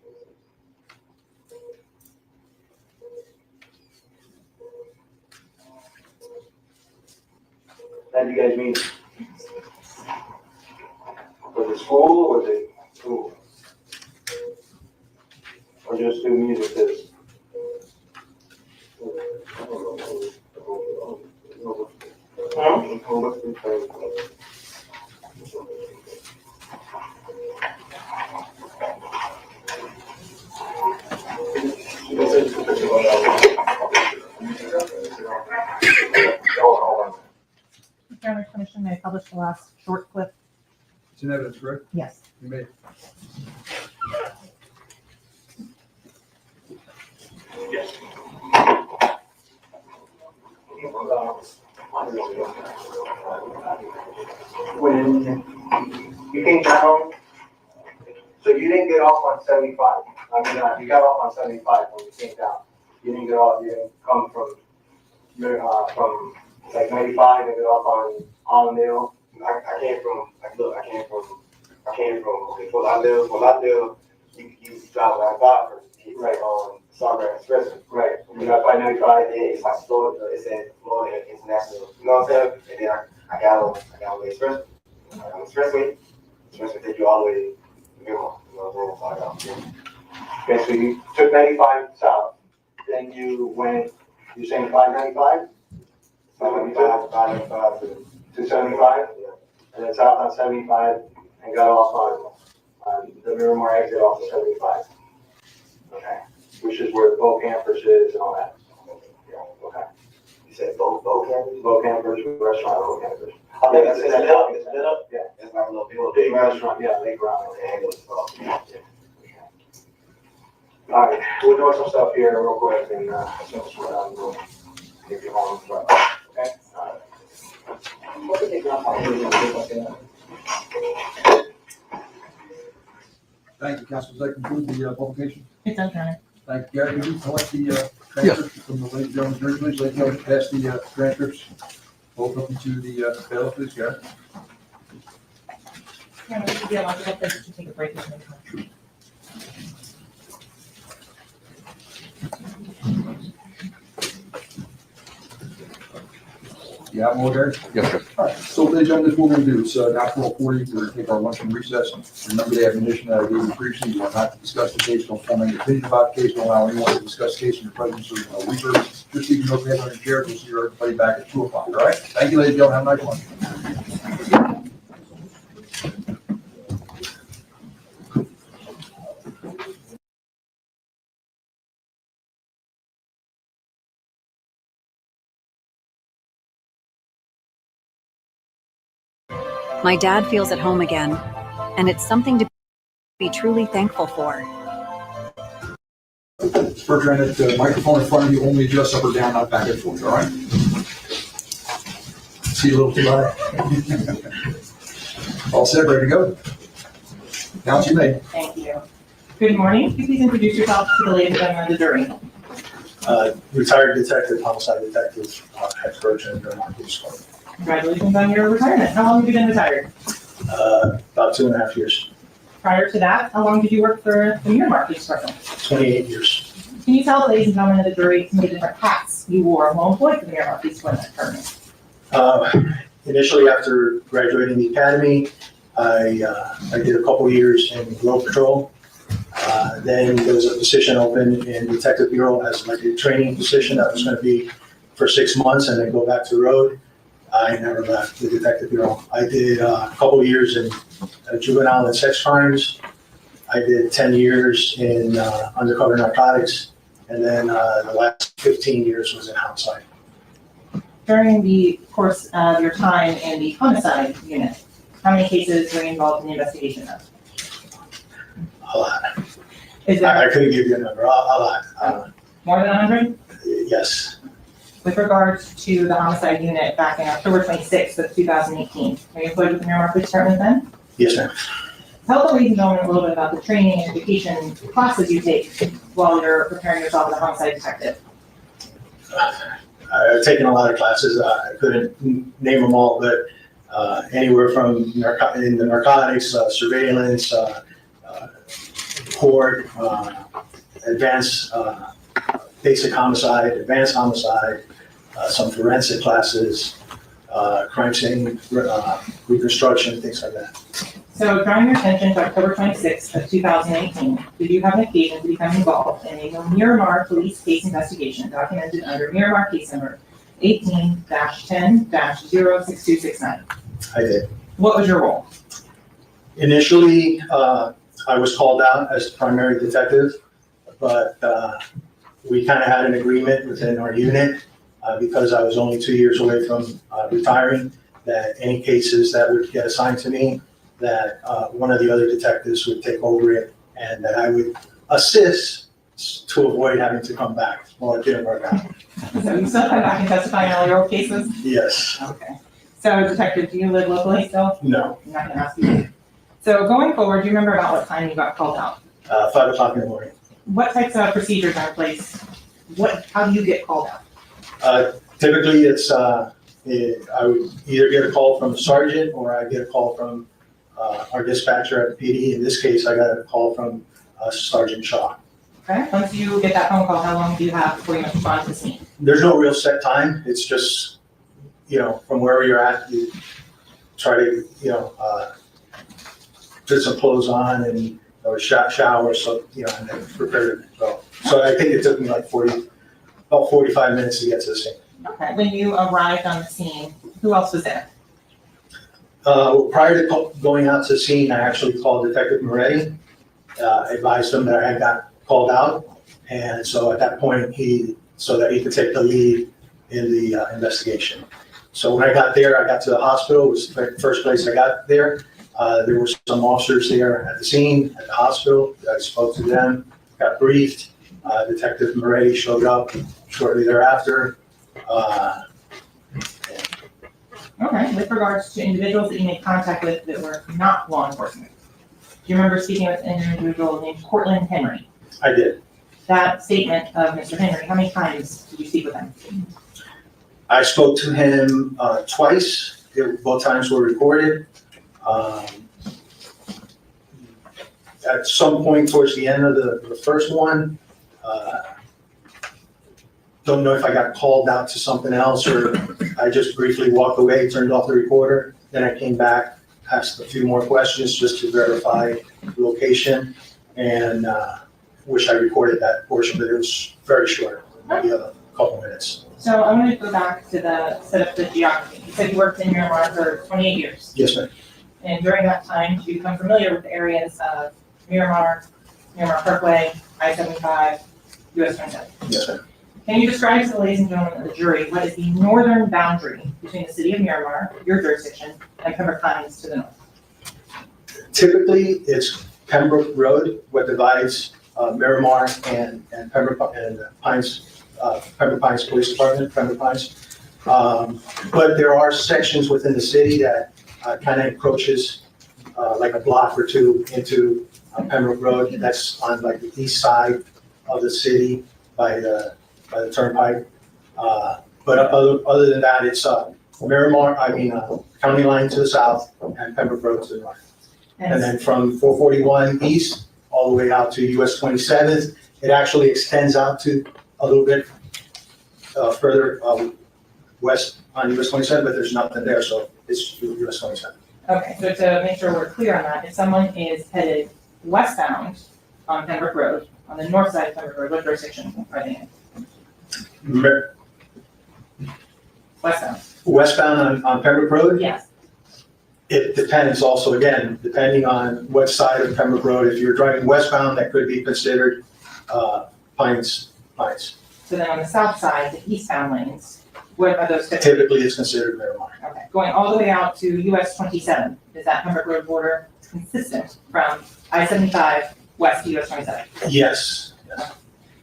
How did you guys meet? Was it school or was it school? Or just do music this? County Commission may publish the last short clip It's in evidence, correct? Yes. You may. Yes. When you came down, so you didn't get off on 75. I mean, you got off on 75 when you came down. You didn't get off, you didn't come from like 95 and get off on Mill. I came from, okay, well, I live, you drive like five first, right on Sawgrass Expressway. Right. You got by 95. It's like Florida, it said Florida International, you know what I'm saying? And then I got on the expressway. I got on the expressway take you all the way to Miramar, you know what I'm saying? So I got on there. Okay, so you took 95 south, then you went, you saying 595? 595 to 75? Yeah. And then south on 75 and got off on the Miramar exit off of 75. Okay, which is where the boat campers is and all that. Yeah. Okay. You said boat campers? Boat campers, restaurant, boat campers. I think it's lit up. It's lit up. Yeah. It's like a little Big restaurant, yeah, lake ground. All right, we're doing some stuff here real quick and as soon as we're done, we'll get you home. Okay? All right. Thank you, Council. Does that conclude the publication? It's done, Your Honor. Thank you, Gary. Can you collect the transcripts from the ladies and gentlemen jury, please? Ladies and gentlemen, pass the transcripts. Both of them to the bailiff, please, Gary. Yeah, we should be allowed to go there to take a break. Yeah, I'm all Gary? Yes, sir. All right, so ladies and gentlemen, this is what we're gonna do. It's now 12:40. We're gonna take our lunch and recess. Remember the admonition that I gave you previously. You are not to discuss the case. Don't form any opinion about the case. Don't allow anyone to discuss the case in the presence of research. Just leave your notepad on your chair. We'll see everybody back at 2 o'clock. All right? Thank you, ladies and gentlemen. Have a nice lunch. My dad feels at home again, and it's something to be truly thankful for. Bertrand, the microphone in front of you only adjusts up or down, not back and forth, all right? See you a little too high. All set, ready to go? Counsel, you may. Thank you. Good morning. Could you please introduce yourself to the ladies and gentlemen of the jury? Retired detective, homicide detective, head Bertrand, Miramar Police Department. Congratulations on your retirement. How long have you been retired? About 2.5 years, Prior to that, how long did you work for the Miramar Police Department? 28 years. Can you tell the ladies and gentlemen of the jury some of the different hats you wore while employed for the Miramar Police Department? Initially, after graduating the academy, I did a couple years in road patrol. Then there was a position open in Detective Bureau as like a training position that was going to be for 6 months and then go back to the road. I never left the Detective Bureau. I did a couple years in juvenile and sex crimes. I did 10 years in undercover narcotics. And then the last 15 years was in homicide. During the course of your time in the homicide unit, how many cases were you involved in the investigation of? A lot. Is there I couldn't give you a number. A lot. more than 100? Yes. With regards to the homicide unit back in October 26th of 2018, were you employed with the Miramar Police Department then? Yes, ma'am. Tell the ladies and gentlemen a little bit about the training and education classes you take while you're preparing yourself as a homicide detective. I've taken a lot of classes. I couldn't name them all, but anywhere from in the narcotics, surveillance, court, advanced, basic homicide, advanced homicide, some forensic classes, crime scene reconstruction, things like that. So drawing your attention to October 26th of 2018, did you have an occasion to become involved in a Miramar police case investigation documented under Miramar case number 18-10-06269? I did. What was your role? Initially, I was called out as the primary detective, but we kind of had an agreement within our unit because I was only 2 years away from retiring, that any cases that would get assigned to me, that one of the other detectives would take over it and that I would assist to avoid having to come back. Well, it didn't work out. So you still come back and testify in all your old cases? Yes. Okay. So Detective, do you live locally still? No. I'm not gonna ask you. So going forward, do you remember about what time you got called out? 5 o'clock in the morning. What types of procedures are in place? How do you get called out? Typically, it's I would either get a call from the sergeant or I get a call from our dispatcher at the PD. In this case, I got a call from Sergeant Shaw. Okay, once you get that phone call, how long do you have before you must respond to the scene? There's no real set time. It's just, from wherever you're at, you try to, put some clothes on and or shower, so and then prepare to go. So I think it took me like about 45 minutes to get to the scene. Okay, when you arrived on the scene, who else was there? Prior to going out to the scene, I actually called Detective Moretti, advised him that I had got called out, and so at that point, so that he could take the lead in the investigation. So when I got there, I got to the hospital. It was the first place I got there. There were some officers there at the scene, at the hospital. I spoke to them, got briefed. Detective Moretti showed up shortly thereafter. Okay, with regards to individuals that you made contact with that were not law enforcement, do you remember speaking with an individual named Cortland Henry? I did. That statement of Mr. Henry, how many times did you speak with him? I spoke to him twice. Both times were recorded. At some point towards the end of the first one, don't know if I got called out to something else or I just briefly walked away, turned off the recorder. Then I came back, asked a few more questions just to verify location, and wish I recorded that portion, but it was very short, maybe a couple minutes. So I want to go back to the set up the geography. You said you worked in Miramar for 28 years. Yes, ma'am. And during that time, you become familiar with the areas of Miramar Parkway, I-75, US 27. Yes, ma'am. Can you describe to the ladies and gentlemen of the jury what is the northern boundary between the city of Miramar, your jurisdiction, and Pembroke Pines to the north? Typically, it's Pembroke Road, what divides Miramar and Pembroke and Pines, Pembroke Pines Police Department, Pembroke Pines. But there are sections within the city that kind of encroaches like a block or two into Pembroke Road. That's on like the east side of the city by the turnpike. But other than that, it's Miramar, county line to the south and Pembroke Road to the north. And then from 441 east all the way out to US 27th, it actually extends out to a little bit further west on US 27, but there's nothing there, so it's US 27. Okay, so to make sure we're clear on that, if someone is headed westbound on Pembroke Road, on the north side of Pembroke Road, what jurisdiction are they in? Westbound. Westbound on Pembroke Road? Yes. It depends also, again, depending on what side of Pembroke Road. If you're driving westbound, that could be considered Pines. So then on the south side, the eastbound lanes, what are those? Typically, it's considered Miramar. Okay, going all the way out to US 27, is that Pembroke Road border consistent from I-75 west to US 27? Yes.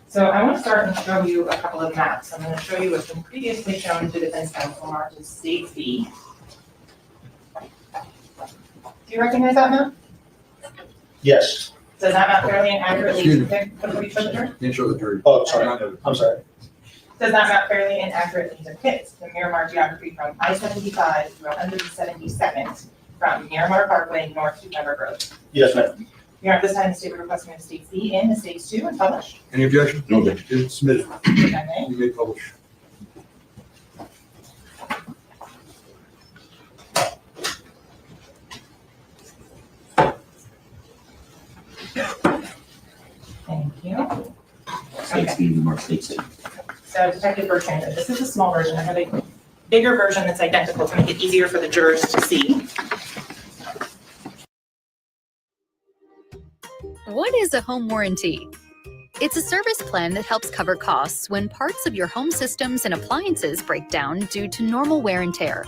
So I want to start and show you a couple of maps. I'm going to show you what's been previously shown to Defense Council marked as State B. Do you recognize that map? Yes. Does that map fairly and accurately depict the police jury? Intro the jury. Oh, sorry. I'm sorry. Does that map fairly and accurately depict the Miramar geography from I-75 to 172nd from Miramar Parkway north to Pembroke Road? Yes, ma'am. You're at this time, the state would request me to state C in the states 2 and publish. Any objection? No objection. It's submitted. Okay. You may publish. Thank you. States B, Mark States C. So Detective Bertrand, this is a small version. I have a bigger version that's identical to make it easier for the jurors to see. What is a home warranty? It's a service plan that helps cover costs when parts of your home systems and appliances break down due to normal wear and tear.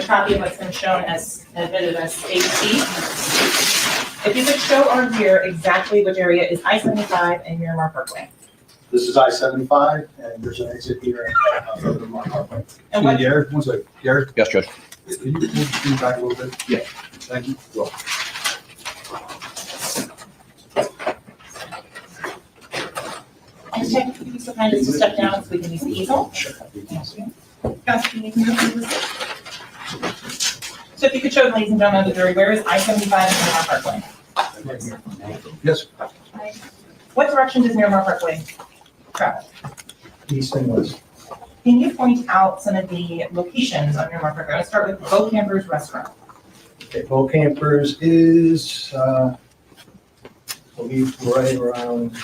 copy of what's been shown as admitted as state C. If you could show on here exactly which area is I-75 and Miramar Parkway. This is I-75, and there's an exit here from the Miramar Parkway. And what, Garrett, one second. Garrett, Yes, Judge. can you move the screen back a little bit? Yeah. Thank you. Well, and check if you could so kind as to step down so we can use the easel. Sure. Thank you. Council, can you move this? So if you could show, ladies and gentlemen of the jury, where is I-75 and Miramar Parkway? yes. What direction does Miramar Parkway travel? East and west. Can you point out some of the locations on Miramar Parkway? Let's start with Bo Camper's Restaurant. Okay, Bo Campers is, I believe, right around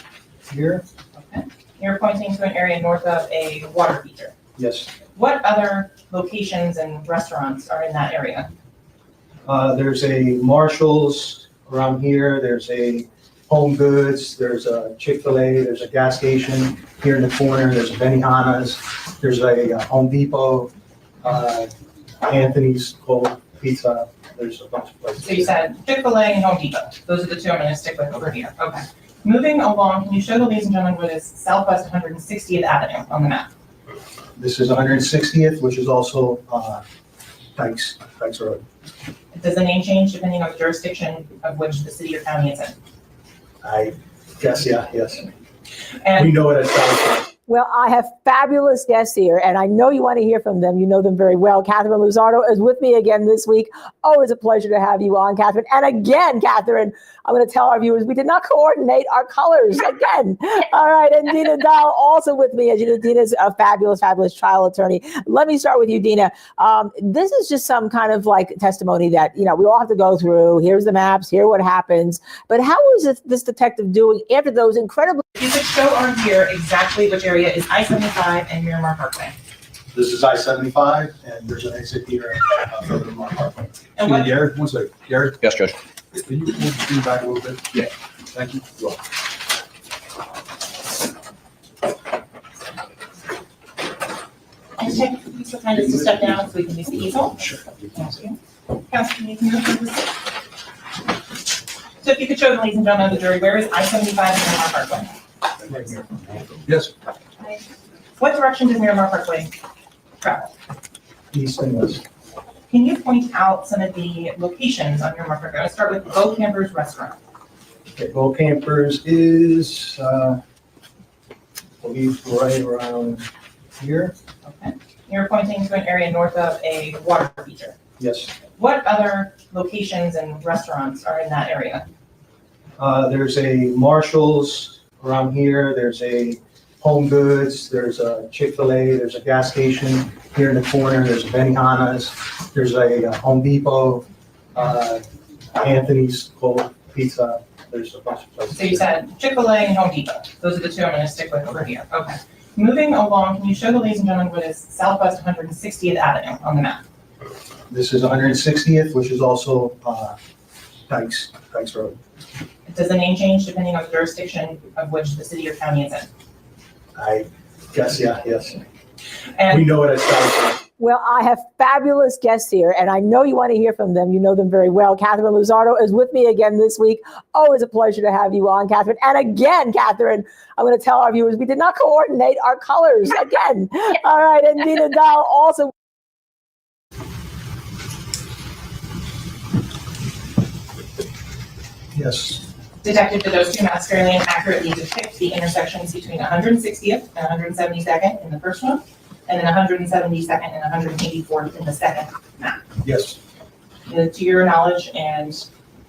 here. Okay. You're pointing to an area north of a water feature. Yes. What other locations and restaurants are in that area? There's a Marshall's around here. There's a Home Goods. There's a Chick-fil-A. There's a gas station here in the corner. There's a Benihana's. There's a Home Depot, Anthony's Cold Pizza. There's a bunch of places. So you said Chick-fil-A and Home Depot. Those are the two I'm going to stick with over here. Okay. Moving along, can you show the ladies and gentlemen what is Southwest 160th Avenue on the map? This is 160th, which is also Dykes Road. Does the name change depending on the jurisdiction of which the city or county is in? I guess, yeah, yes. And we know it as Dykes. Well, I have fabulous guests here, and I know you want to hear from them. You know them very well. Catherine Luzardo is with me again this week. Always a pleasure to have you on, Catherine. And again, Catherine, I'm going to tell our viewers we did not coordinate our colors again. All right, and Dina Dahl also with me. As you know, Dina's a fabulous, fabulous trial attorney. Let me start with you, Dina. This is just some kind of like testimony that, we all have to go through. Here's the maps. Here what happens. But how is this detective doing after those incredibly... If you could show on here exactly which area is I-75 and Miramar Parkway. This is I-75, and there's an exit here from the Miramar Parkway. And what, Garrett, one second. Garrett, Yes, Judge. can you move the screen back a little bit? Yeah. Thank you. Well, and check if you could so kind as to step down so we can use the easel. sure. Thank you. Council, can you move this? So if you could show the ladies and gentlemen of the jury, where is I-75 and Miramar Parkway? Yes. What direction does Miramar Parkway travel? East and west. Can you point out some of the locations on Miramar Parkway? Let's start with Bo Camper's Restaurant. Okay, Bo Campers is, I believe, right around here. Okay. You're pointing to an area north of a water feature. Yes. What other locations and restaurants are in that area? There's a Marshall's around here. There's a Home Goods. There's a Chick-fil-A. There's a gas station here in the corner. There's a Benihana's. There's a Home Depot, Anthony's Cold Pizza. There's a bunch of places. So you said Chick-fil-A and Home Depot. Those are the two I'm going to stick with over here. Okay. Moving along, can you show the ladies and gentlemen what is Southwest 160th Avenue on the map? This is 160th, which is also Dykes Road. Does the name change depending on the jurisdiction of which the city or county is in? I guess, yeah, yes. And we know it as Dykes. Well, I have fabulous guests here, and I know you want to hear from them. You know them very well. Catherine Luzardo is with me again this week. Always a pleasure to have you on, Catherine. And again, Catherine, I'm going to tell our viewers we did not coordinate our colors again. All right, and Dina Dahl also. Yes. Detective, do those two maps fairly and accurately depict the intersections between 160th and 172nd in the first one, and then 172nd and 184th in the second map? Yes. To your knowledge and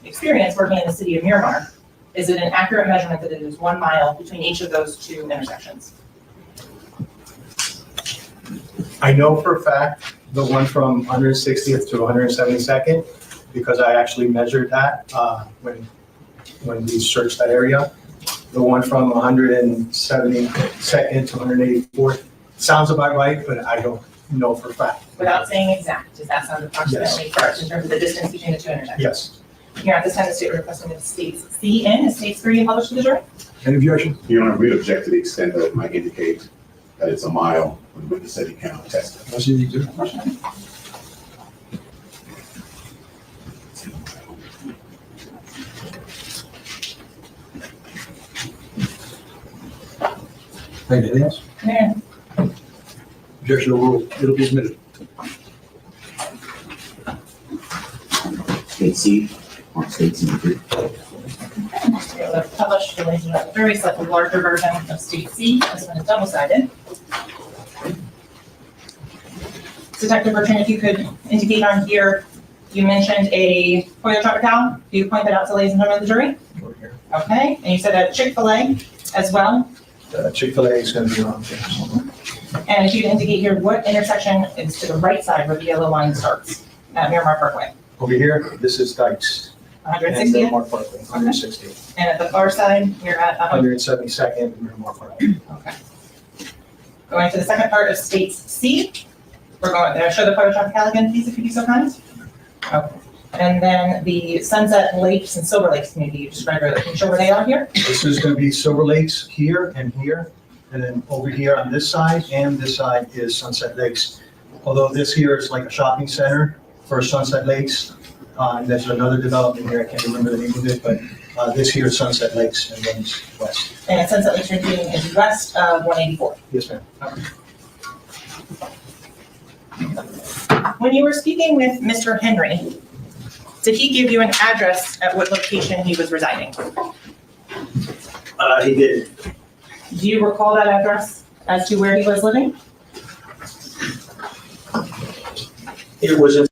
experience working in the city of Miramar, is it an accurate measurement that it is 1 mile between each of those two intersections? I know for a fact the one from 160th to 172nd, because I actually measured that when we searched that area. The one from 172nd to 184th sounds about right, but I don't know for a fact. Without saying exact, does that sound approximately correct in terms of the distance between the two intersections? Yes. Here at this time, the state requesting that states C in is states 3 and published to the jury. Any objection? Your Honor, we object to the extent that it might indicate that it's a mile when the witness said he cannot attest. I see you do. Anything else? Yeah. Objection overruled. It'll be admitted. State C on state number 3. The published release a very slightly larger version of state C. This one is double-sided. Detective Bertrand, if you could indicate on here, you mentioned a Pollo Tropical. Do you point that out to ladies and gentlemen of the jury? Over here. Okay, and you said a Chick-fil-A as well. Chick-fil-A is going to be on there. And if you can indicate here what intersection is to the right side where the yellow line starts at Miramar Parkway. Over here, this is Dykes. 160th? Miramar Parkway, 160. And at the far side, you're at 172nd Miramar Parkway. Okay. Going to the second part of state C. We're going to show the Pollo Tropical again, please, if you'd be so kind. Okay. And then the Sunset Lakes and Silver Lakes community, you described earlier. Can you show where they are here? This is going to be Silver Lakes here, and then over here on this side, and this side is Sunset Lakes. Although this here is like a shopping center for Sunset Lakes. And there's another development here, I can't remember the name of it, but this here is Sunset Lakes and then west. And Sunset Lakes you're doing is west of 184. Yes, ma'am. Okay. When you were speaking with Mr. Henry, did he give you an address at what location he was residing? He did. Do you recall that address as to where he was living? It was in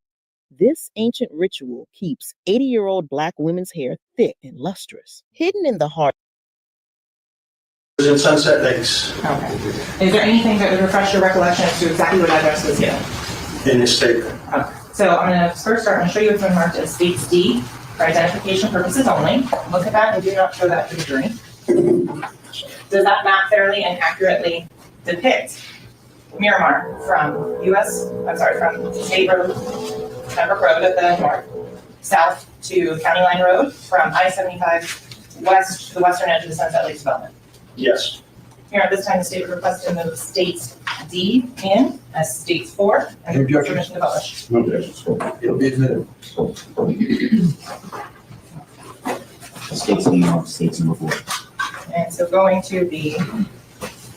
This ancient ritual keeps 80-year-old Black women's hair thick and lustrous, hidden in the heart. It was in Sunset Lakes. Okay. Is there anything that would refresh your recollection as to exactly what address was given? In his statement. Okay. So I'm going to first start and show you what's been marked as States D for identification purposes only. Look at that and do not show that to the jury. Does that map fairly and accurately depict Miramar from State Road, Pembroke Road at the north, south to County Line Road, from I-75 west to the western edge of the Sunset Lakes development? Yes. Here at this time, the state would request to move States D in as States 4 and Any objection? permission to publish. No objection. It'll be admitted. State C on state number 4. And so going to the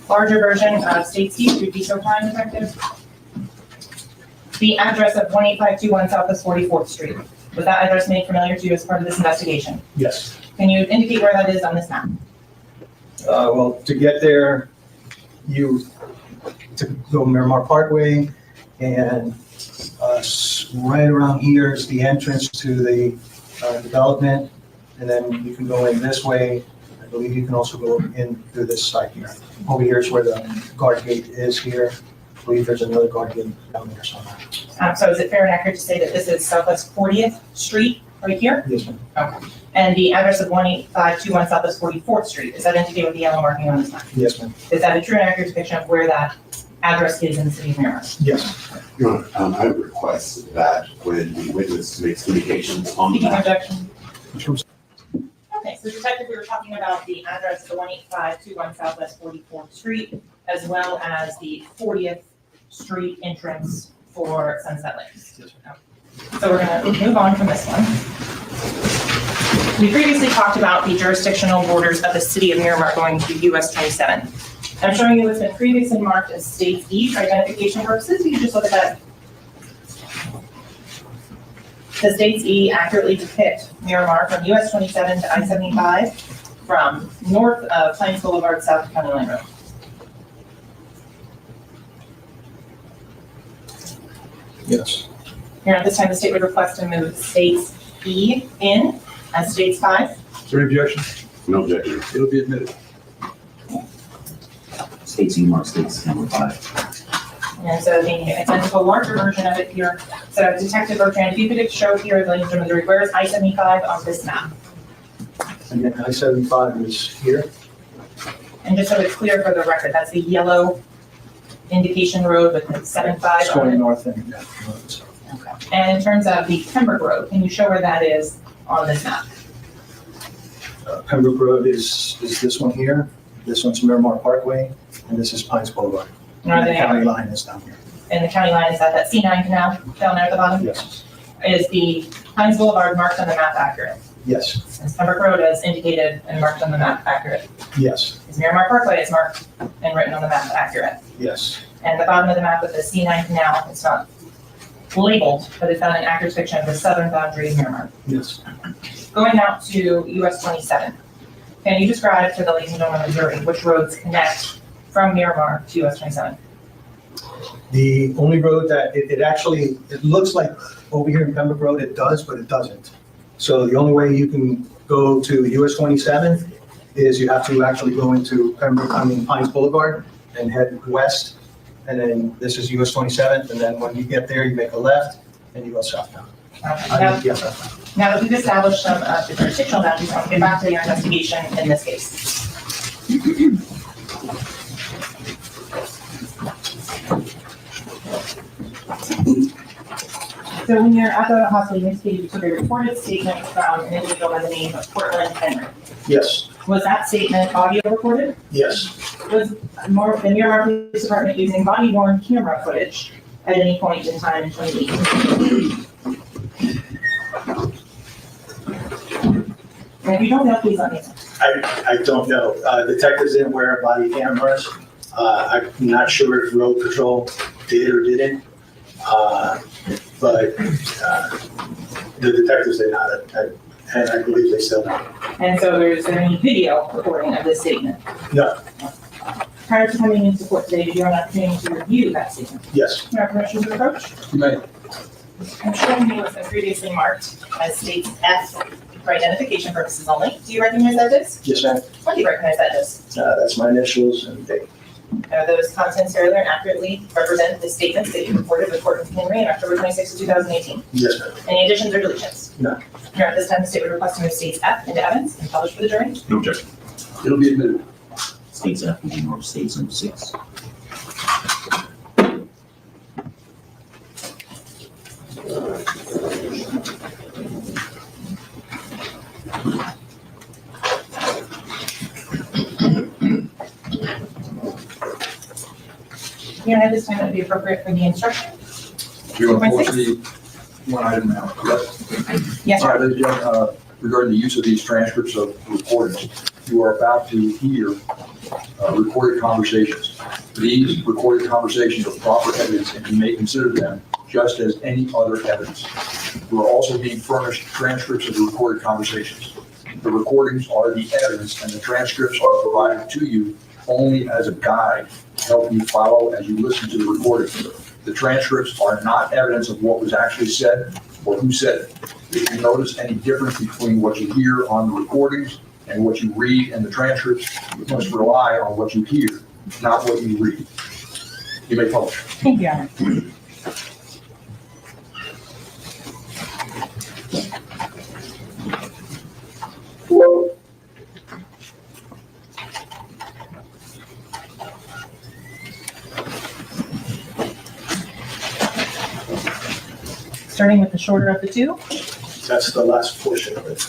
larger version of State C, if you'd be so kind, Detective. The address of 18521 Southwest 44th Street. Was that address made familiar to you as part of this investigation? Yes. Can you indicate where that is on this map? Well, to get there, you to go Miramar Parkway, and right around here is the entrance to the development, and then you can go in this way. I believe you can also go in through this side here. Over here is where the guard gate is here. I believe there's another guard gate down there somewhere. So is it fair and accurate to say that this is Southwest 40th Street right here? Yes, ma'am. Okay. And the address of 18521 Southwest 44th Street, is that indicated with the yellow marking on this map? Yes, ma'am. Is that a true and accurate depiction of where that address is in the city of Miramar? Yes. Your Honor, I would request that when the witness makes communications on Speaking that. objection. Okay, so Detective, we were talking about the address of the 18521 Southwest 44th Street, as well as the 40th Street entrance for Sunset Lakes. So we're going to move on from this one. We previously talked about the jurisdictional borders of the city of Miramar going to US 27. I'm showing you what's been previously marked as State E for identification purposes. You can just look at that. The States E accurately depict Miramar from US 27 to I-75 from north of Plains Boulevard south to County Line Road. Yes. Here at this time, the state would request to move States E in as States 5. Is there any objection? No objection. It'll be admitted. State C mark states number 5. And so the identical larger version of it here. So Detective Bertrand, if you could show here, ladies and gentlemen, where is I-75 on this map? Again, I-75 is here. And just so it's clear for the record, that's the yellow indication road with the 75 It's on going it. north and north. Okay. And in terms of the Pembroke Road, can you show where that is on this map? Pembroke Road is this one here. This one's Miramar Parkway, and this is Pines Boulevard. Are And the they- county line is down here. And the county line is at that C9 canal down there at the bottom? Yes. Is the Pines Boulevard marked on the map accurate? Yes, Is Pembroke Road as indicated and marked on the map accurate? yes, Is Miramar Parkway as marked and written on the map accurate? yes, And the bottom of the map with the C9 canal, it's not labeled, but it's found an accurate depiction of the southern boundary of Miramar. yes. Going out to US 27, can you describe to the ladies and gentlemen of the jury which roads connect from Miramar to US 27? The only road that it looks like over here in Pembroke Road, it does, but it doesn't. So the only way you can go to US 27 is you have to actually go into Pines Boulevard and head west. And then this is US 27. And then when you get there, you make a left and you go southbound. Yes. Now that we've established some of the jurisdictional boundaries, I'll get back to your investigation in this case. So when you're at the hospital, you indicated you took a recorded statement from an individual by the name of Portland Henry. Yes, Was that statement audio recorded? yes, Was the Miramar Police Department using body-worn camera footage at any point in time in 2018? And if you don't know, please let me know. I don't know. Detectives didn't wear body cameras. I'm not sure if road patrol did or didn't. But the detectives did not, and I believe they still don't. And so is there any video recording of this statement? No, Prior to coming into court today, did you have an opportunity to review that statement? yes, Do you have permission to approach? You may. I'm showing you what's been previously marked as states F for identification purposes only. Do you recognize that disc? yes, ma'am. What do you recognize that disc? That's my initials and date. Those contents fairly and accurately represent the statements that you reported with Portland Henry on October 26, 2018. Yes, ma'am. Any additions or deletions? No. Here at this time, the state would request to move states F into evidence and publish for the jury. No objection. It'll be admitted. States F, or states number 6. Here at this time, it would be appropriate for the instruction. You're going to force the one item now, yes? Yes, All sir. right, ladies and gentlemen, regarding the use of these transcripts of recordings, you are about to hear recorded conversations. These recorded conversations are proper evidence, and you may consider them just as any other evidence. You are also being furnished transcripts of the recorded conversations. The recordings are the evidence, and the transcripts are provided to you only as a guide to help you follow as you listen to the recording. The transcripts are not evidence of what was actually said or who said it. If you notice any difference between what you hear on the recordings and what you read in the transcripts, you must rely on what you hear, not what you read. You may publish. Thank you, Your Honor. Starting with the shorter of the two. That's the last portion of it.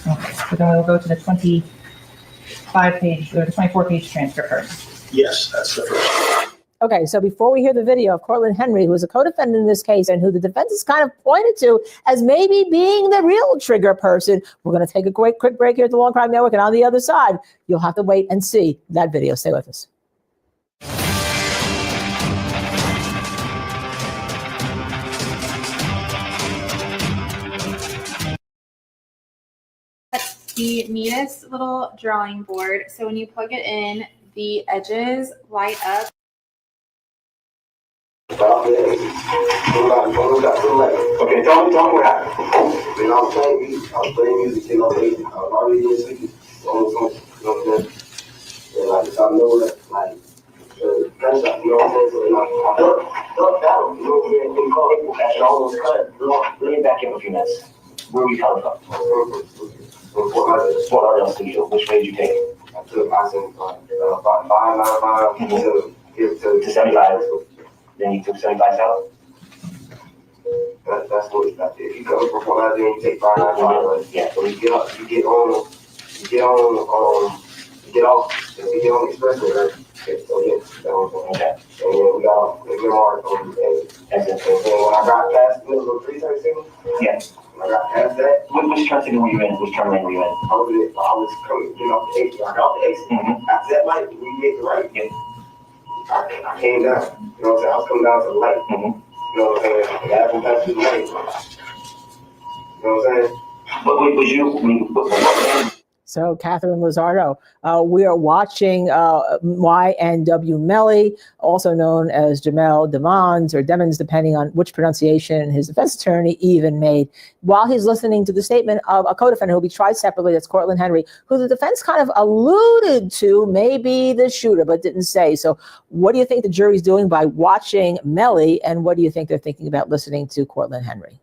Okay, so then we'll go to the 25-page, or the 24-page transcript first. Yes, that's the first. Okay, so before we hear the video of Cortland Henry, who is a co-defendant in this case and who the defense is kind of pointed to as maybe being the real trigger person, we're going to take a quick break here at the Long Crime Network, and on the other side, you'll have to wait and see that video. Stay with us. The neatest little drawing board. So when you plug it in, the edges light up. Okay, tell me what happened. When I was playing music, I was already doing sleepy. And I just, I know that, like, gunshot, you know what I'm saying? So, duck down, you know what I'm saying? They call it, that's almost cut. Let me back up a few minutes. Where are we coming from? Fort Lauderdale Studio. Which way did you take it? I took Austin, 5 miles to 75. Then you took 75 south? That's what it's about. If you come from Fort Lauderdale, you take 595. Yeah. So you get off, if you get on the expressway, right? So yeah, that was okay. And then we got off, we get marked on the edge. And then when I got past the middle of 337, yeah, I got past that. Which turn signal were you in? Which turn lane were you in? I was coming, off the exit. I got off the exit. After that light, we made the right. Yeah. I came down. You know what I'm saying? I was coming down to the light. You know what I'm saying? I haven't passed through the light. You know what I'm saying? But was you? So, Catherine Luzardo, we are watching YNW Melly, also known as Jamel Demons or Demons, depending on which pronunciation his defense attorney even made, while he's listening to the statement of a co-defendant who will be tried separately. That's Cortland Henry, who the defense kind of alluded to may be the shooter, but didn't say. So, what do you think the jury's doing by watching Melly, and what do you think they're thinking about listening to Cortland Henry?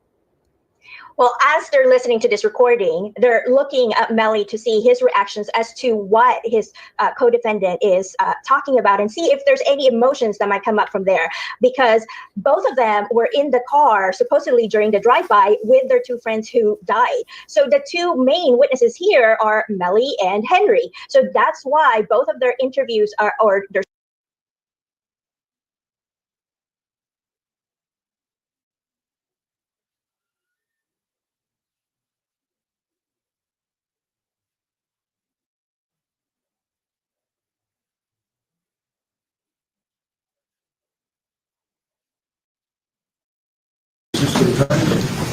Well, as they're listening to this recording, they're looking at Melly to see his reactions as to what his co-defendant is talking about and see if there's any emotions that might come up from there, because both of them were in the car supposedly during the drive-by with their two friends who died. So the two main witnesses here are Melly and Henry. So that's why both of their interviews are, or their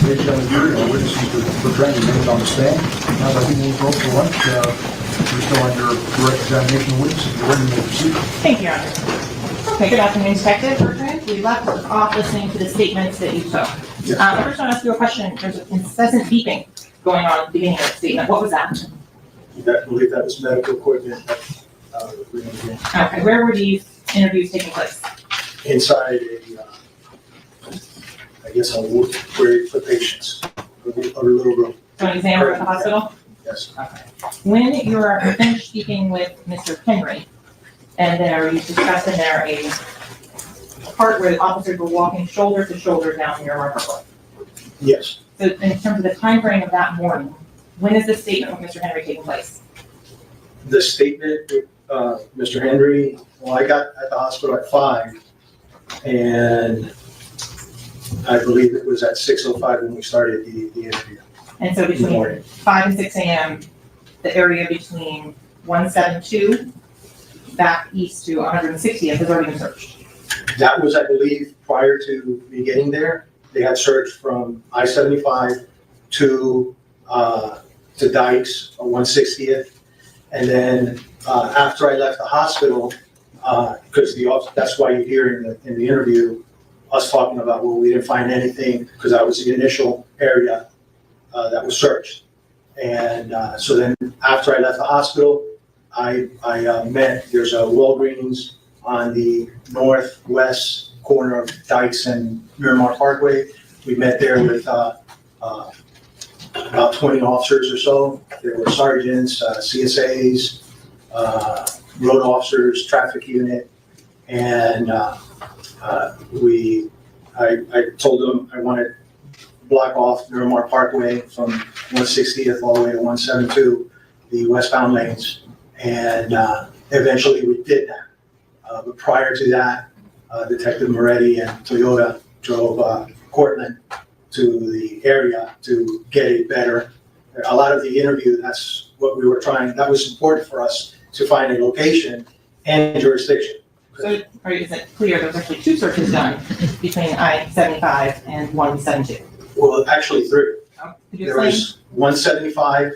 Ladies and gentlemen, witnesses for training names on the stand. Now that we will go for lunch, we're still under direct examination of witnesses. You're ready to proceed. Thank you, Your Honor. Okay, good afternoon, Detective Bertrand. We left off listening to the statements that you took. Yes. I first want to ask you a question. There's an incessant beeping going on at the beginning of the statement. What was that? I believe that was medical equipment. Okay, where were these interviews taking place? Inside I guess a ward for patients, or a little room. So an exam room at the hospital? Yes. Okay. When you were finished speaking with Mr. Henry, and there you discussed in there a part where the officers were walking shoulder to shoulder down your Marker. Yes. So in terms of the time frame of that morning, when is this statement with Mr. Henry taking place? The statement with Mr. Henry, well, I got at the hospital at 5, and I believe it was at 6:05 when we started the interview. And so between 5 and 6 a.m., the area between 172 back east to 160th has already been searched. That was, I believe, prior to me getting there. They had searched from I-75 to Dykes on 160th. And then after I left the hospital, because that's why you hear in the interview us talking about, well, we didn't find anything because that was the initial area that was searched. And so then after I left the hospital, I there's a Walgreens on the northwest corner of Dykes and Miramar Parkway. We met there with about 20 officers or so. There were sergeants, CSAs, road officers, traffic unit, and I told them I wanted to block off Miramar Parkway from 160th all the way to 172, the westbound lanes, and eventually we did that. But prior to that, Detective Moretti and Toyota drove Cortland to the area to get a better, a lot of the interview, that's what we were trying, that was important for us to find a location and jurisdiction. So is it clear there was actually 2 searches done between I-75 and 172? Well, actually 3. Could you There was 175,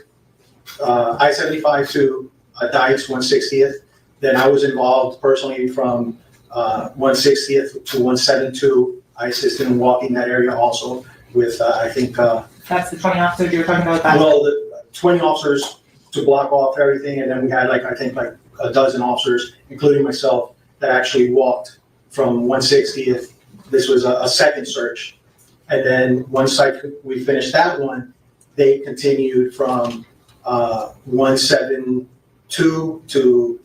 I-75 to Dykes 160th. Then I was involved personally from 160th to 172. I assisted in walking that area also with, I think. That's the 20 officers you were talking about? Well, the 20 officers to block off everything. And then we had I think a dozen officers, including myself, that actually walked from 160th. This was a second search. And then once we finished that one, they continued from 172 to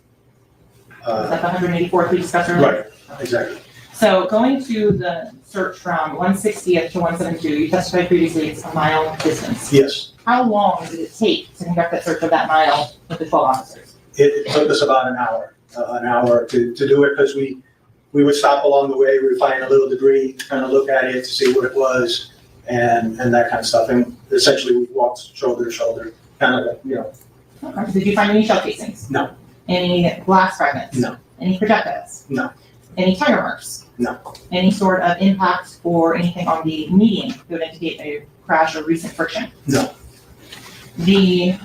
like 184th we discussed earlier? Right, exactly. So going to the search from 160th to 172, you testified previously it's a mile distance. Yes. How long did it take to conduct that search of that mile with the 12 officers? It took us about an hour to do it, because we would stop along the way, we would find a little debris, kind of look at it to see what it was, and that kind of stuff. And essentially we walked shoulder to shoulder, kind of like, Okay. Did you find any shell casings? No. Any glass fragments? No. Any projectiles? No. Any tire marks? No. Any sort of impact or anything on the median that would indicate a crash or recent friction? No. The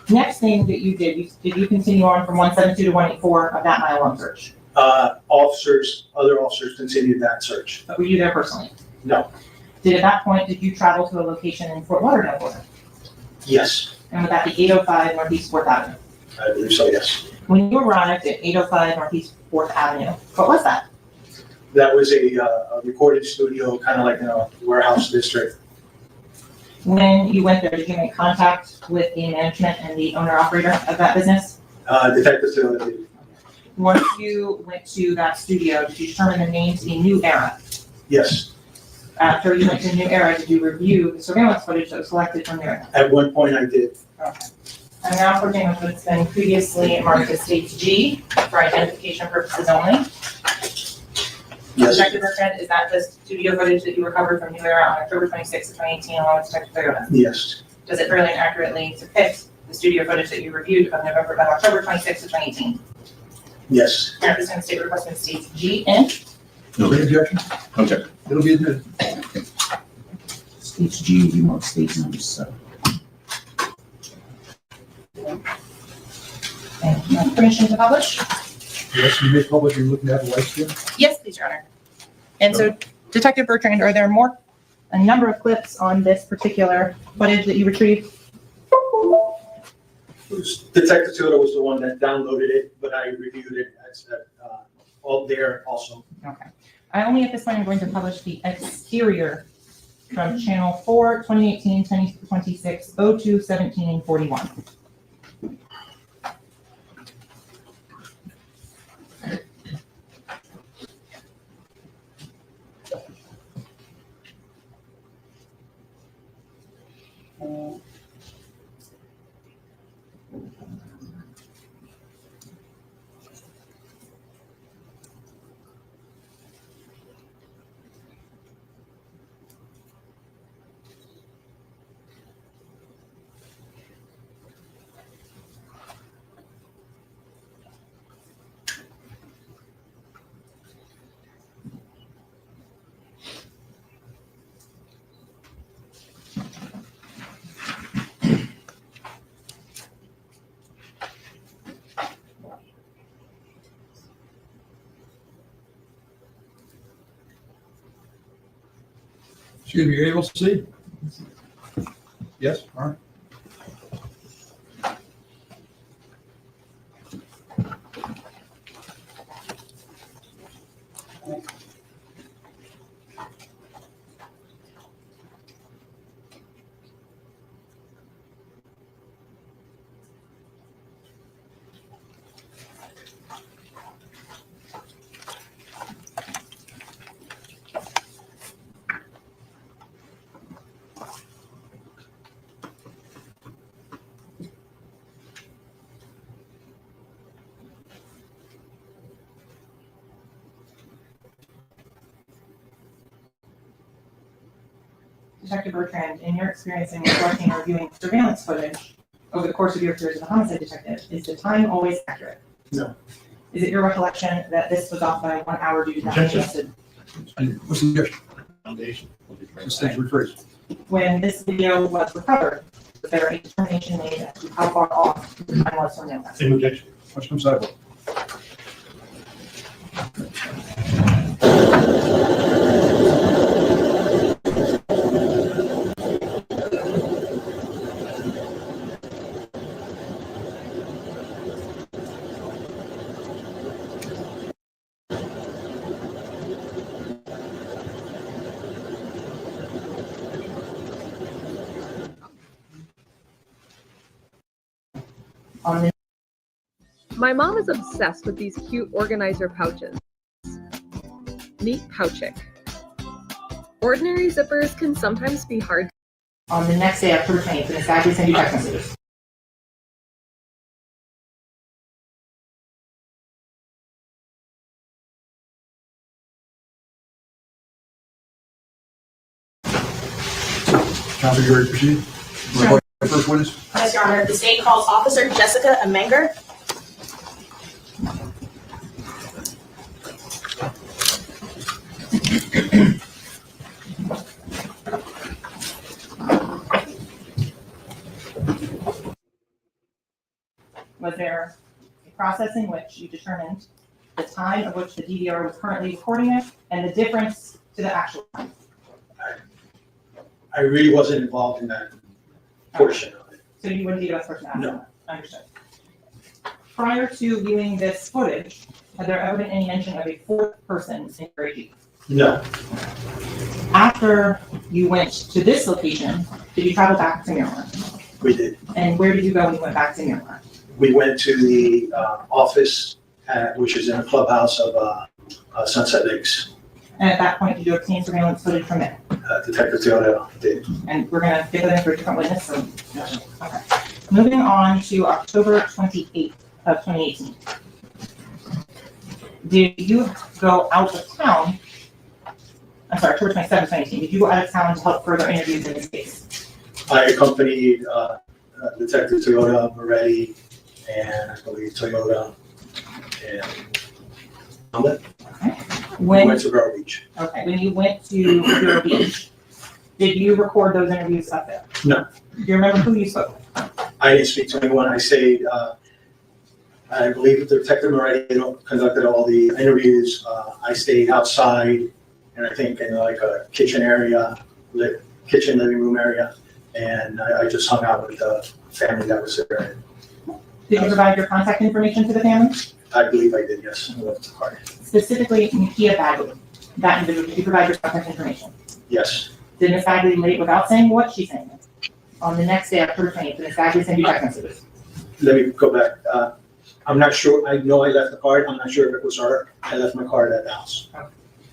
next thing that you did you continue on from 172 to 184 of that mile-long search? Other officers continued that search. But were you there personally? No. At that point, did you travel to a location in Fort Lauderdale, Florida? Yes. And would that be 805 Northeast 4th Avenue? I believe so, yes. When you arrived at 805 Northeast 4th Avenue, what was that? That was a recording studio, kind of like in a warehouse district. When you went there, did you make contact with the management and the owner-operator of that business? Detective Taylor did. Once you went to that studio, did you determine the name to be New Era? Yes. After you went to New Era, did you review the surveillance footage that was collected from New Era? At one point I did. Okay. I'm now forgetting what's been previously marked as stage G for identification purposes only. Yes. Detective Bertrand, is that the studio footage that you recovered from New Era on October 26, 2018, along with Detective Toyota? Yes. Does it fairly and accurately depict the studio footage that you reviewed of October 26, 2018? Yes. Representative State Requestment States G in. No objection? Okay. It'll be admitted. States G, you want states number 7. And you have permission to publish? Yes, you may publish, you're looking at the light skin? Yes, please, Your Honor. And so, Detective Bertrand, are there a number of clips on this particular footage that you retrieved? Detective Taylor was the one that downloaded it, but I reviewed it all there also. Okay. I only at this point am going to publish the exterior from channel 4, 2018, 2026, 02, 17, and 41. Excuse me, you're able to see? Yes, all right. Detective Bertrand, in your experience in collecting or reviewing surveillance footage over the course of your career as a homicide detective, is the time always accurate? No. Is it your recollection that this was off by 1 hour due to not adjusted? What's the objection? Foundation. Sustained, rephrase. When this video was recovered, was there a determination made as to how far off the time was from the event? Same objection. Question from sidewalk. My mom is obsessed with these cute organizer pouches. Meet Pouchic. Ordinary zippers can sometimes be hard. On the next day after training, Ms. Aggie send you text messages. Counsel, you ready to proceed? Sure. First witness? Yes, Your Honor. The state calls Officer Jessica Amenger. Was there a process in which you determined the time of which the DVR was currently recording it and the difference to the actual time? I really wasn't involved in that portion of it. So you wouldn't be the best person to ask No. that? Understood. Prior to viewing this footage, had there ever been any mention of a fourth person in your AG? No, After you went to this location, did you travel back to Miramar? we did. And where did you go when you went back to Miramar? We went to the office, which is in a clubhouse of Sunset Lakes. And at that point, did you obtain surveillance footage from there? Detective Teodoro did. And we're gonna get that in for a different witness, so, okay. Moving on to October 28th of 2018. Did you go out of town? I'm sorry, October 27th, 2018. Did you go out of town to help further interviews in this case? I accompanied Detective Toyota, Moretti, and I believe Toyota, and Honda. We went to Vero Beach. Okay, when you went to Vero Beach, did you record those interviews up there? No, Do you remember who you spoke with? I didn't speak to anyone. I stayed, I believe Detective Moretti conducted all the interviews. I stayed outside, and I think in like a kitchen area, kitchen living room area, and I just hung out with the family that was there. Did you provide your contact information to the family? I believe I did, yes. I went to the party. Specifically, Nakia Bagley, that individual, did you provide your contact information? Yes, Did Ms. Bagley late without saying what she's saying? On the next day, October 20th, did Ms. Bagley send you text messages? let me go back. I'm not sure. I know I left the card. I'm not sure if it was her. I left my card at the house.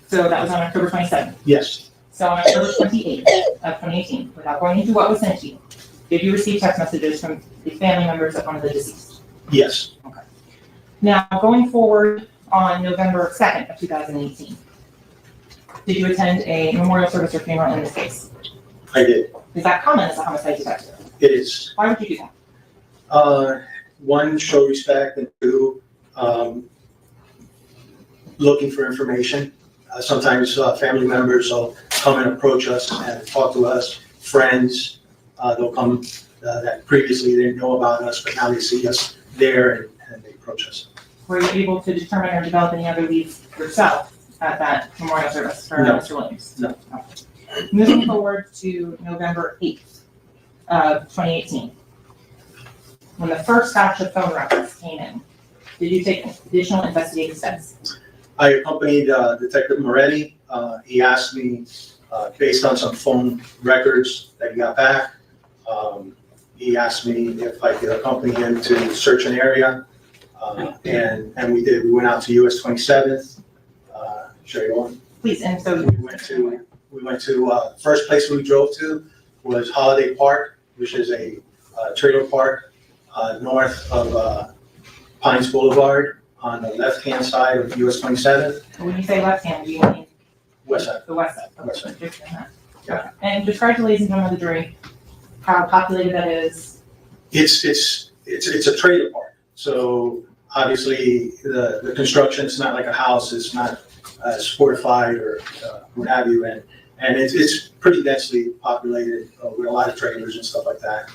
So that was on October 27th. Yes, So on October 28th of 2018, without going into what was sent to you, did you receive text messages from the family members of one of the deceased? yes, Now, going forward on November 2nd of 2018, did you attend a memorial service or funeral in this case? I did. Is that common as a homicide detective? It is. Why would you do that? One, show respect, and two, looking for information. Sometimes family members will come and approach us and talk to us. Friends, they'll come that previously they didn't know about us, but now they see us there and they approach us. Were you able to determine or develop any other leads yourself at that memorial service for No. Mr. Williams? No. Okay. Moving forward to November 8th of 2018, when the first batch of phone records came in, did you take additional investigative steps? I accompanied Detective Moretti. He asked me, based on some phone records that he got back, he asked me if I could accompany him to search an area, and we did. We went out to US 27th. Show you one. Please, and so we went to first place we drove to was Holiday Park, which is a trailer park north of Pines Boulevard on the left-hand side of US 27th. when you say left hand, do you mean West side. the west side? Okay, West side. just in that. Okay. And describe to ladies and gentlemen of the jury how populated that is. It's a trailer park. So obviously the construction's not like a house. It's not fortified or what have you. And it's pretty densely populated with a lot of trailers and stuff like that.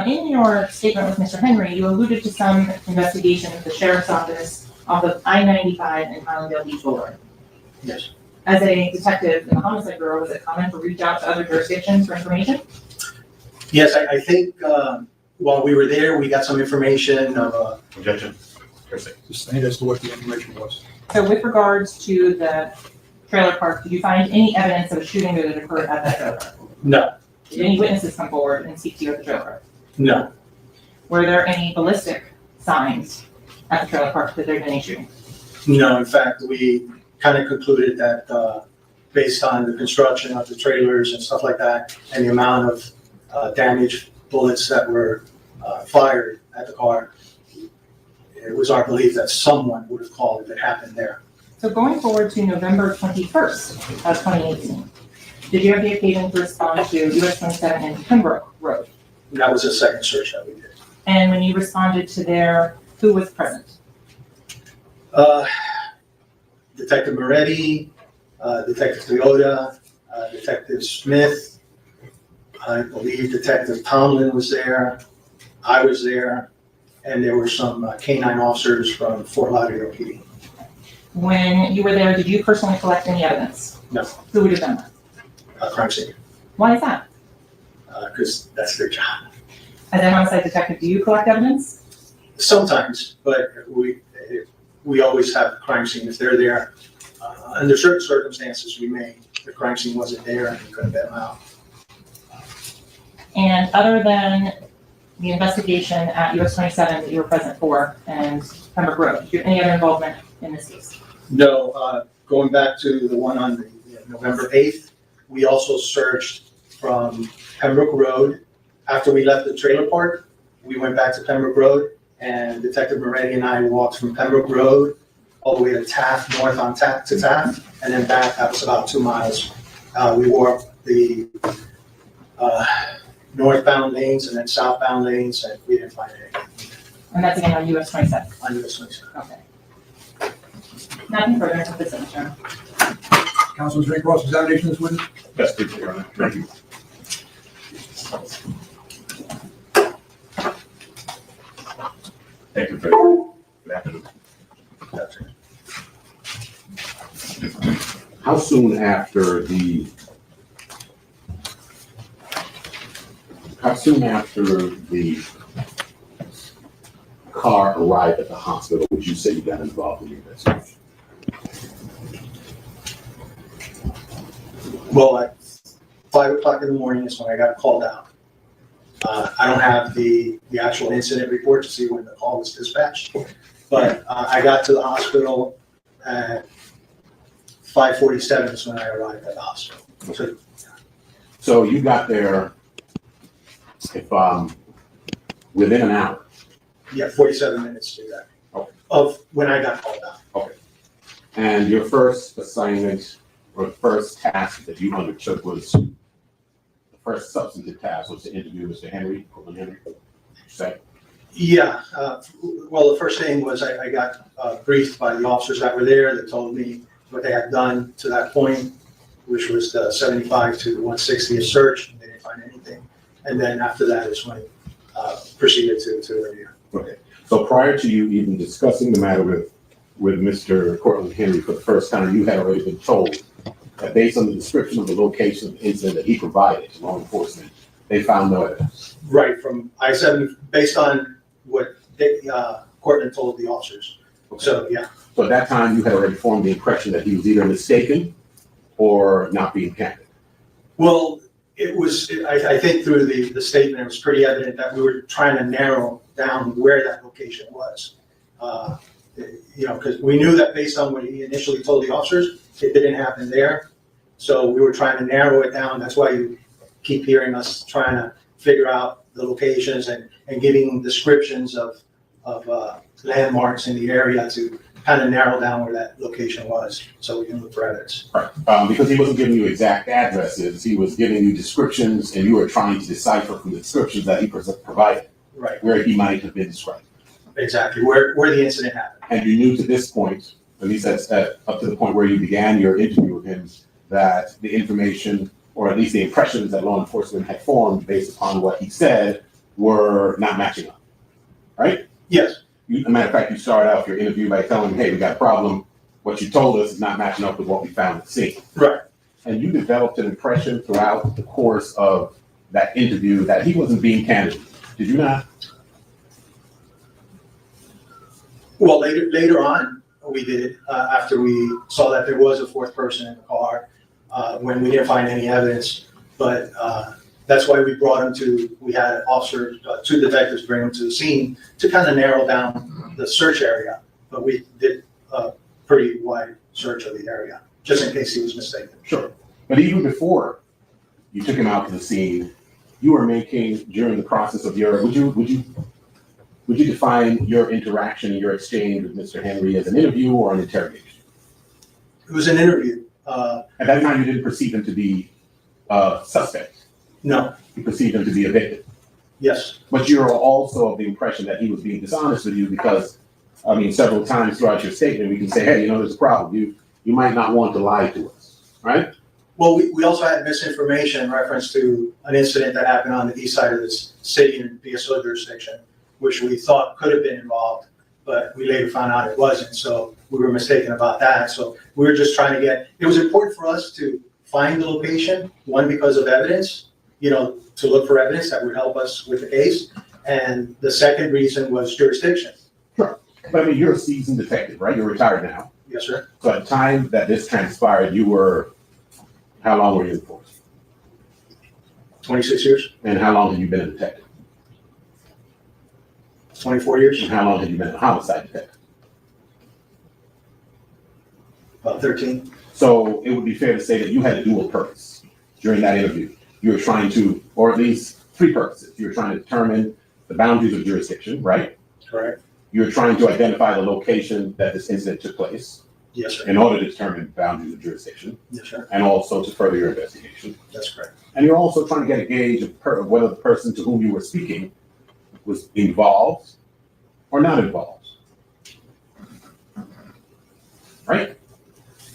In your statement with Mr. Henry, you alluded to some investigation of the sheriff's office off of I-95 and Highlandale Beach Boulevard. Yes. As a detective in the homicide bureau, was it common to reach out to other jurisdictions for information? Yes, I think while we were there, we got some information of Objection. Just saying as to what the information was. So with regards to the trailer park, did you find any evidence of a shooting that had occurred at that trailer park? No, Did any witnesses come forward and speak to you at the trailer park? no, Were there any ballistic signs at the trailer park that there had been any shooting? no. In fact, we kind of concluded that based on the construction of the trailers and stuff like that, and the amount of damaged bullets that were fired at the car, it was our belief that someone would have called if it happened there. So going forward to November 21st of 2018, Did you have the occasion to respond to US 27 and Pembroke Road? That was a second search that we did. And when you responded to there, who was present? Detective Moretti, Detective Toyota, Detective Smith, I believe Detective Tomlin was there, I was there, and there were some canine officers from Fort Lauderdale PD. When you were there, did you personally collect any evidence? No. Who would have done that? Crime scene, Why is that? because that's their job. As a homicide detective, do you collect evidence? Sometimes, but we always have the crime scene. If they're there, under certain circumstances, the crime scene wasn't there and we couldn't get them out. And other than the investigation at US 27 that you were present for and Pembroke Road, did you have any other involvement in this case? No, going back to the one on the November 8th, we also searched from Pembroke Road. After we left the trailer park, we went back to Pembroke Road, and Detective Moretti and I walked from Pembroke Road all the way to Taft, north on Taft to Taft, and then back. That was about 2 miles. We walked the northbound lanes and then southbound lanes, and we didn't find anything. And that's again on US 27? On US 27. Okay. Nothing further at this time. Counsel, is there any cross-examination of this witness? Yes, please, Your Honor. Thank you. Thank you very much. Good afternoon. How soon after the car arrived at the hospital would you say you got involved in the investigation? Well, at 5 o'clock in the morning is when I got called out. I don't have the actual incident report to see when the call was dispatched, but I got to the hospital at 5:47 is when I arrived at the hospital. So you got there, if within an hour? Yeah, 47 minutes to that. Okay. Of when I got called out. Okay. And your first assignment or first task that you undertook was, the first substantive task was to interview Mr. Henry, Cortland Henry, say? Yeah, well, the first thing was I got briefed by the officers that were there that told me what they had done to that point, which was the 75 to 160th search. They didn't find anything. And then after that is when proceeded to review. Okay. So prior to you even discussing the matter with Mr. Cortland Henry for the first time, you had already been told that based on the description of the location of the incident that he provided to law enforcement, they found no evidence. Right, from I-70, based on what Cortland told the officers. Okay. So, yeah. So at that time, you had already formed the impression that he was either mistaken or not being candid. Well, it was, I think through the statement, it was pretty evident that we were trying to narrow down where that location was. Because we knew that based on what he initially told the officers, it didn't happen there. So we were trying to narrow it down. That's why you keep hearing us trying to figure out the locations and giving descriptions of landmarks in the area to kind of narrow down where that location was so we can look for evidence. Right. Because he wasn't giving you exact addresses, he was giving you descriptions, and you were trying to decipher from the descriptions that he provided, right, where he might have been described. Exactly, where the incident happened. And you knew to this point, at least up to the point where you began your interview with him, that the information, or at least the impressions that law enforcement had formed based upon what he said, were not matching up, right? Yes. As a matter of fact, you started off your interview by telling him, hey, we got a problem. What you told us is not matching up with what we found at the scene. Right. And you developed an impression throughout the course of that interview that he wasn't being candid. Did you not? Well, later on, we did, after we saw that there was a fourth person in the car, when we didn't find any evidence. But that's why we brought him we had officers, 2 detectives bring him to the scene to kind of narrow down the search area. But we did a pretty wide search of the area, just in case he was mistaken. Sure. But even before you took him out to the scene, you were making, during the process of your, would you define your interaction, your exchange with Mr. Henry as an interview or an interrogation? It was an interview. At that time, you didn't perceive him to be a suspect? No. You perceived him to be a victim? Yes. But you're also of the impression that he was being dishonest with you because, I mean, several times throughout your statement, we can say, hey, you know, there's a problem. You might not want to lie to us, right? Well, we also had misinformation in reference to an incident that happened on the east side of this city in BSO jurisdiction, which we thought could have been involved, but we later found out it wasn't. So we were mistaken about that. So we were just trying to get, it was important for us to find the location, one, because of evidence, you know, to look for evidence that would help us with the case. And the second reason was jurisdiction. Sure. But I mean, you're a seasoned detective, right? You're retired now. Yes, sir. So at the time that this transpired, you were, how long were you in the force? 26 years. And how long have you been a detective? 24 years. And how long have you been a homicide detective? About 13. So it would be fair to say that you had a dual purpose during that interview. You were trying to, or at least three purposes. You were trying to determine the boundaries of jurisdiction, right? Correct. You were trying to identify the location that this incident took place. Yes, sir. In order to determine boundaries of jurisdiction. Yes, sir. And also to further your investigation. That's correct. And you're also trying to get a gauge of whether the person to whom you were speaking was involved or not involved. Right?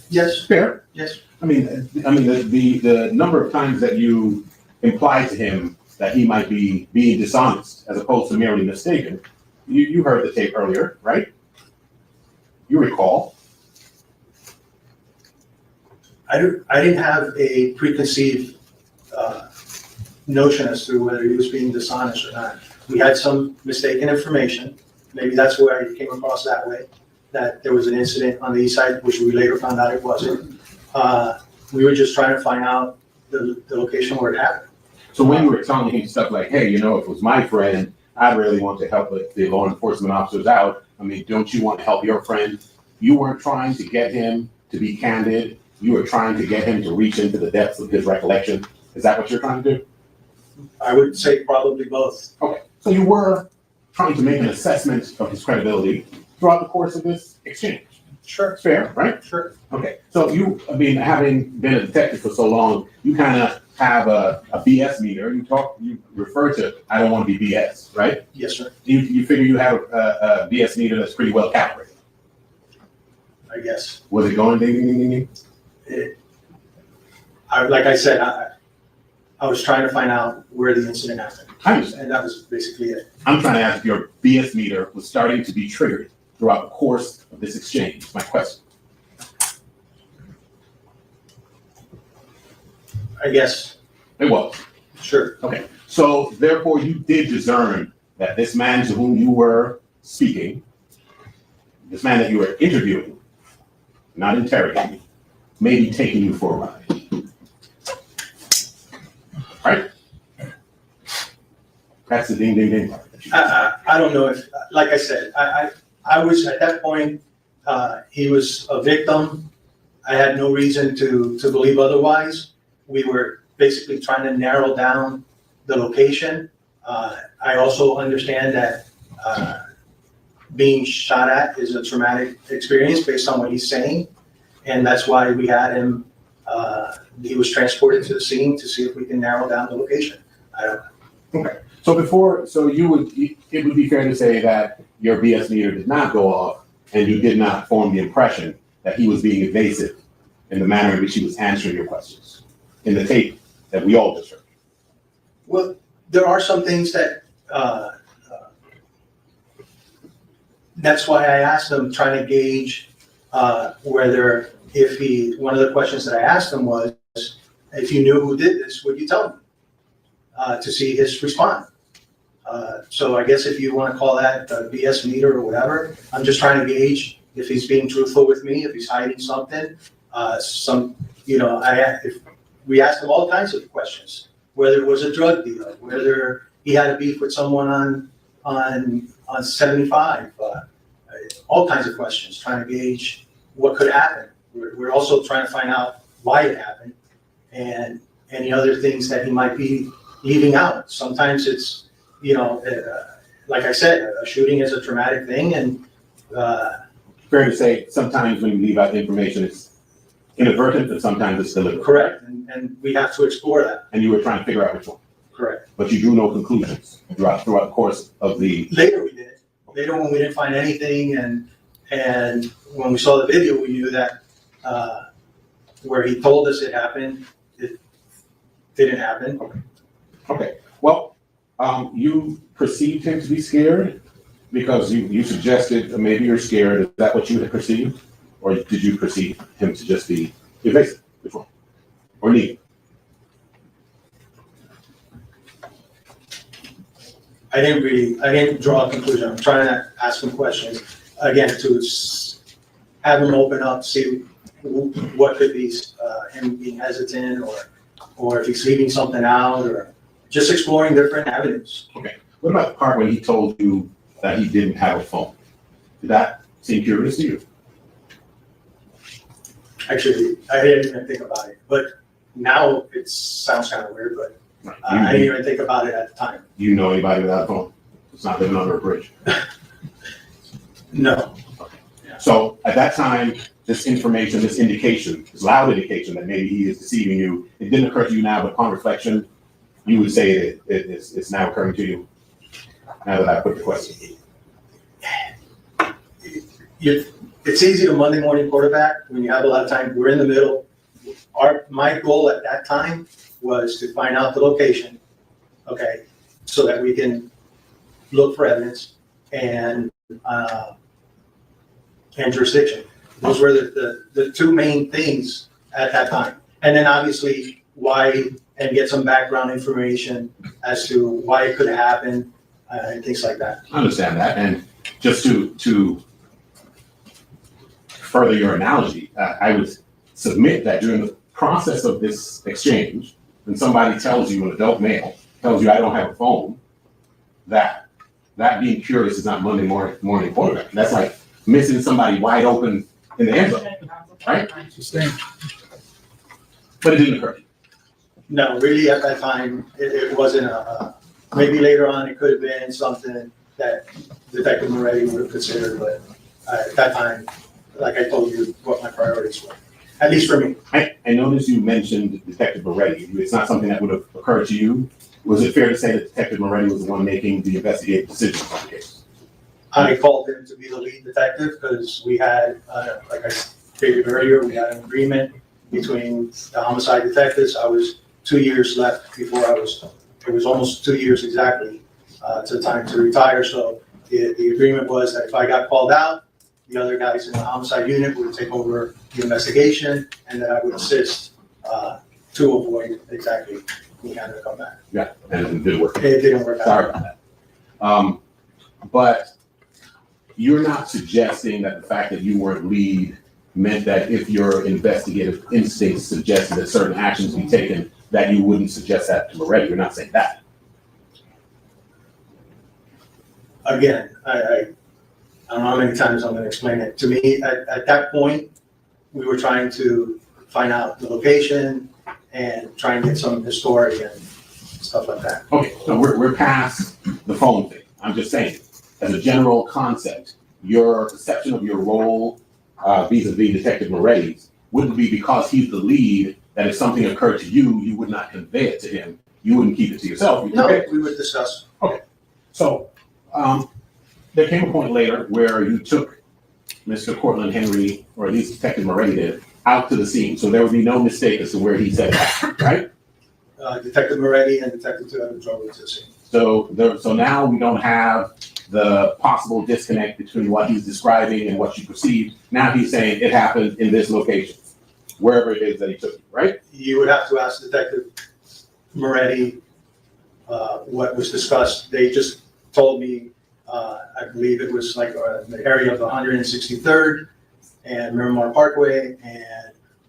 Yes. Fair. Yes. I mean, the number of times that you implied to him that he might be being dishonest as opposed to merely mistaken. You heard the tape earlier, right? You recall. I didn't have a preconceived notion as to whether he was being dishonest or not. We had some mistaken information. Maybe that's where it came across that way, that there was an incident on the east side, which we later found out it wasn't. We were just trying to find out the location where it happened. So when you were telling him stuff like, hey, you know, if it was my friend, I'd really want to help the law enforcement officers out. I mean, don't you want to help your friend? You weren't trying to get him to be candid. You were trying to get him to reach into the depths of his recollection. Is that what you're trying to do? I would say probably both. Okay. So you were trying to make an assessment of his credibility throughout the course of this exchange. Sure. Fair, right? Sure. Okay. So you, I mean, having been a detective for so long, you kind of have a BS meter. You refer to, I don't want to be BS, right? Yes, sir. You figure you have a BS meter that's pretty well calibrated. I guess. Was it going ding, ding, ding, ding? Like I said, I was trying to find out where the incident happened. I understand. And that was basically it. I'm trying to ask if your BS meter was starting to be triggered throughout the course of this exchange. My question. I guess. It was. Sure. Okay. So therefore you did discern that this man to whom you were speaking, this man that you were interviewing, not interrogating, may be taking you for a ride. Right? That's the ding, ding, ding. I don't know if, like I said, I was at that point, he was a victim. I had no reason to believe otherwise. We were basically trying to narrow down the location. I also understand that being shot at is a traumatic experience based on what he's saying. And that's why we had him, he was transported to the scene to see if we can narrow down the location. Okay. So it would be fair to say that your BS meter did not go off and you did not form the impression that he was being evasive in the manner in which he was answering your questions in the tape that we all just heard. Well, there are some things that, that's why I asked him, trying to gauge whether one of the questions that I asked him was, if you knew who did this, would you tell me? To see his response. So I guess if you want to call that a BS meter or whatever, I'm just trying to gauge if he's being truthful with me, if he's hiding something. If we asked him all kinds of questions, whether it was a drug deal, whether he had a beef with someone on 75, all kinds of questions, trying to gauge what could happen. We're also trying to find out why it happened and any other things that he might be leaving out. Sometimes it's, like I said, a shooting is a traumatic thing, and fair to say sometimes when you leave out information, it's inadvertent and sometimes it's deliberate. Correct, and we have to explore that. And you were trying to figure out which one. Correct. But you drew no conclusions throughout the course of the. Later we did. Later when we didn't find anything, and when we saw the video, we knew that where he told us it happened, it didn't happen. Okay. Well, you perceived him to be scared because you suggested maybe you're scared. Is that what you had perceived? Or did you perceive him to just be evasive? Which one? Or neither? I didn't draw a conclusion. I'm trying to ask him questions, again, to have him open up, see what could be him being hesitant, or if he's leaving something out, or just exploring different avenues. Okay. What about the part when he told you that he didn't have a phone? Did that seem curious to you? Actually, I didn't even think about it, but now it sounds kind of weird, but I didn't even think about it at the time. You know anybody without a phone? It's not living under a bridge. No. So at that time, this information, this indication, this loud indication that maybe he is deceiving you, it didn't occur to you now, but upon reflection, you would say that it's now occurring to you, now that I put the question. It's easy to Monday morning quarterback when you have a lot of time. We're in the middle. My goal at that time was to find out the location, okay, so that we can look for evidence and jurisdiction. Those were the two main things at that time. And then obviously why, and get some background information as to why it could have happened and things like that. I understand that. And just to further your analogy, I would submit that during the process of this exchange, when somebody tells you, an adult male tells you I don't have a phone, that being curious is not Monday morning quarterback. That's like missing somebody wide open in the end zone, right? But it didn't occur to you. No, really at that time, it wasn't maybe later on it could have been something that Detective Moretti would have considered, but at that time, like I told you, what my priorities were, at least for me. I noticed you mentioned Detective Moretti. It's not something that would have occurred to you. Was it fair to say that Detective Moretti was the one making the investigative decisions on the case? I called him to be the lead detective because we had, like I stated earlier, we had an agreement between the homicide detectives. I was 2 years left before it was almost 2 years exactly to the time to retire. So the agreement was that if I got called out, the other guys in the homicide unit would take over the investigation, and that I would assist to avoid exactly me having to come back. Yeah, and it didn't work. It didn't work out. Sorry about that. But you're not suggesting that the fact that you weren't lead meant that if your investigative instincts suggested that certain actions be taken, that you wouldn't suggest that to Moretti. You're not saying that. Again, I don't know how many times I'm going to explain it. To me, at that point, we were trying to find out the location and try and get some historic and stuff like that. Okay, so we're past the phone thing. I'm just saying, as a general concept, your perception of your role vis-a-vis Detective Moretti's wouldn't be because he's the lead, that if something occurred to you, you would not convey it to him. You wouldn't keep it to yourself. No, we would discuss. Okay, so there came a point later where you took Mr. Cortland Henry, or at least Detective Moretti did, out to the scene. So there would be no mistake as to where he said that, right? Detective Moretti and Detective Tuano drove to the scene. So now we don't have the possible disconnect between what he's describing and what you perceive. Now he's saying it happened in this location, wherever it is that he took you, right? You would have to ask Detective Moretti what was discussed. They just told me, I believe it was like the area of 163rd and Miramar Parkway,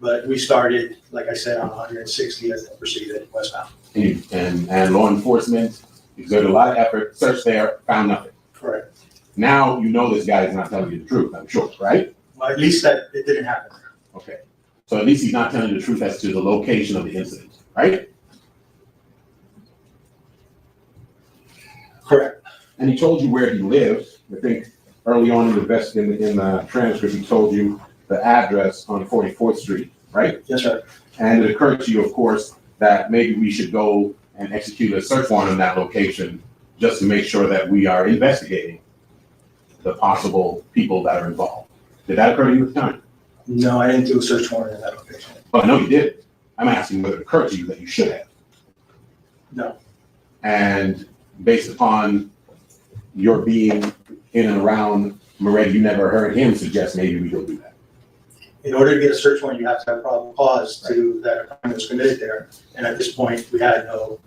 but we started, like I said, on 160th and proceeded westbound. And law enforcement exerted a lot of effort, searched there, found nothing. Correct. Now you know this guy is not telling you the truth, I'm sure, right? Well, at least that it didn't happen. Okay. So at least he's not telling you the truth as to the location of the incident, right? Correct. And he told you where he lived. I think early on in the transcript, he told you the address on 44th Street. right? Yes, sir. And it occurred to you, of course, that maybe we should go and execute a search warrant in that location just to make sure that we are investigating the possible people that are involved. Did that occur to you at the time? No, I didn't do a search warrant in that location. Oh, I know you did. I'm asking whether it occurred to you that you should have. No. And based upon your being in and around Moretti, you never heard him suggest maybe we go do that. In order to get a search warrant, you have to have probable cause to that a crime was committed there. And at this point, we had no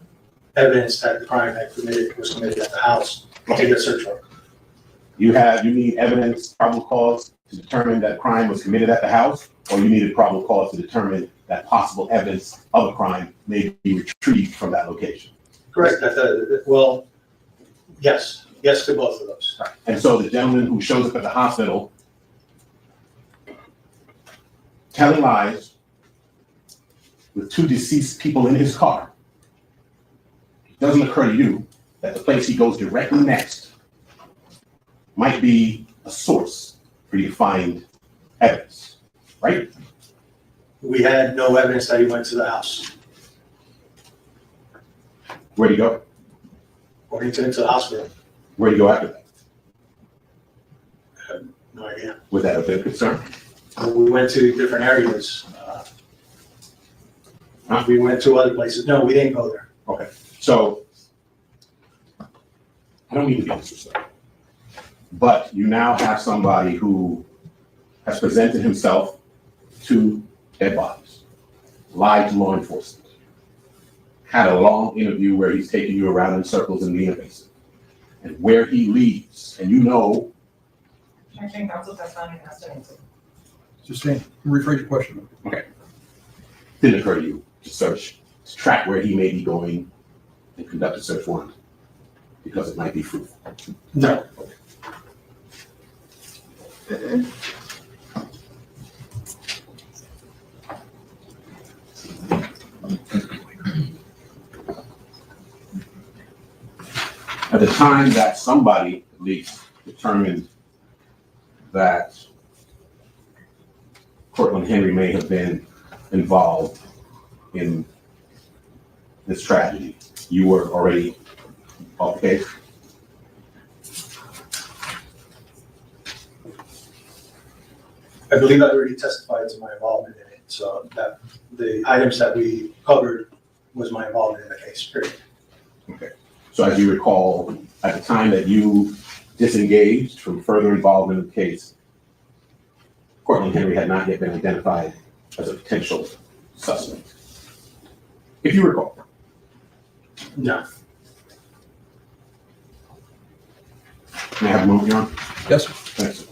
evidence that the crime was committed at the house to get a search warrant. You need evidence, probable cause to determine that crime was committed at the house, or you needed probable cause to determine that possible evidence of a crime may be retrieved from that location. Correct. Well, yes. Yes to both of those. Right. And so the gentleman who shows up at the hospital telling lies with two deceased people in his car, it doesn't occur to you that the place he goes directly next might be a source for you to find evidence, right? We had no evidence that he went to the house. Where'd he go? Or he took him to the hospital. Where'd he go after that? I have no idea. Was that a bit of concern? We went to different areas. We went to other places. No, we didn't go there. Okay. So I don't mean to be disrespectful, but you now have somebody who has presented himself to dead bodies, lied to law enforcement, had a long interview where he's taking you around in circles and being evasive. And where he leaves, and you know. Actually, counsel testimony has to answer. Just saying, rephrase your question. Okay. Didn't occur to you to search, to track where he may be going and conduct a search warrant because it might be fruitful? No. At the time that somebody at least determined that Cortland Henry may have been involved in this tragedy, you were already off the case? I believe I already testified to my involvement in it. So that the items that we covered was my involvement in the case, period. Okay. So as you recall, at the time that you disengaged from further involvement in the case, Cortland Henry had not yet been identified as a potential suspect. If you recall. No. May I have a moment, Your Honor? Yes, sir. Thanks.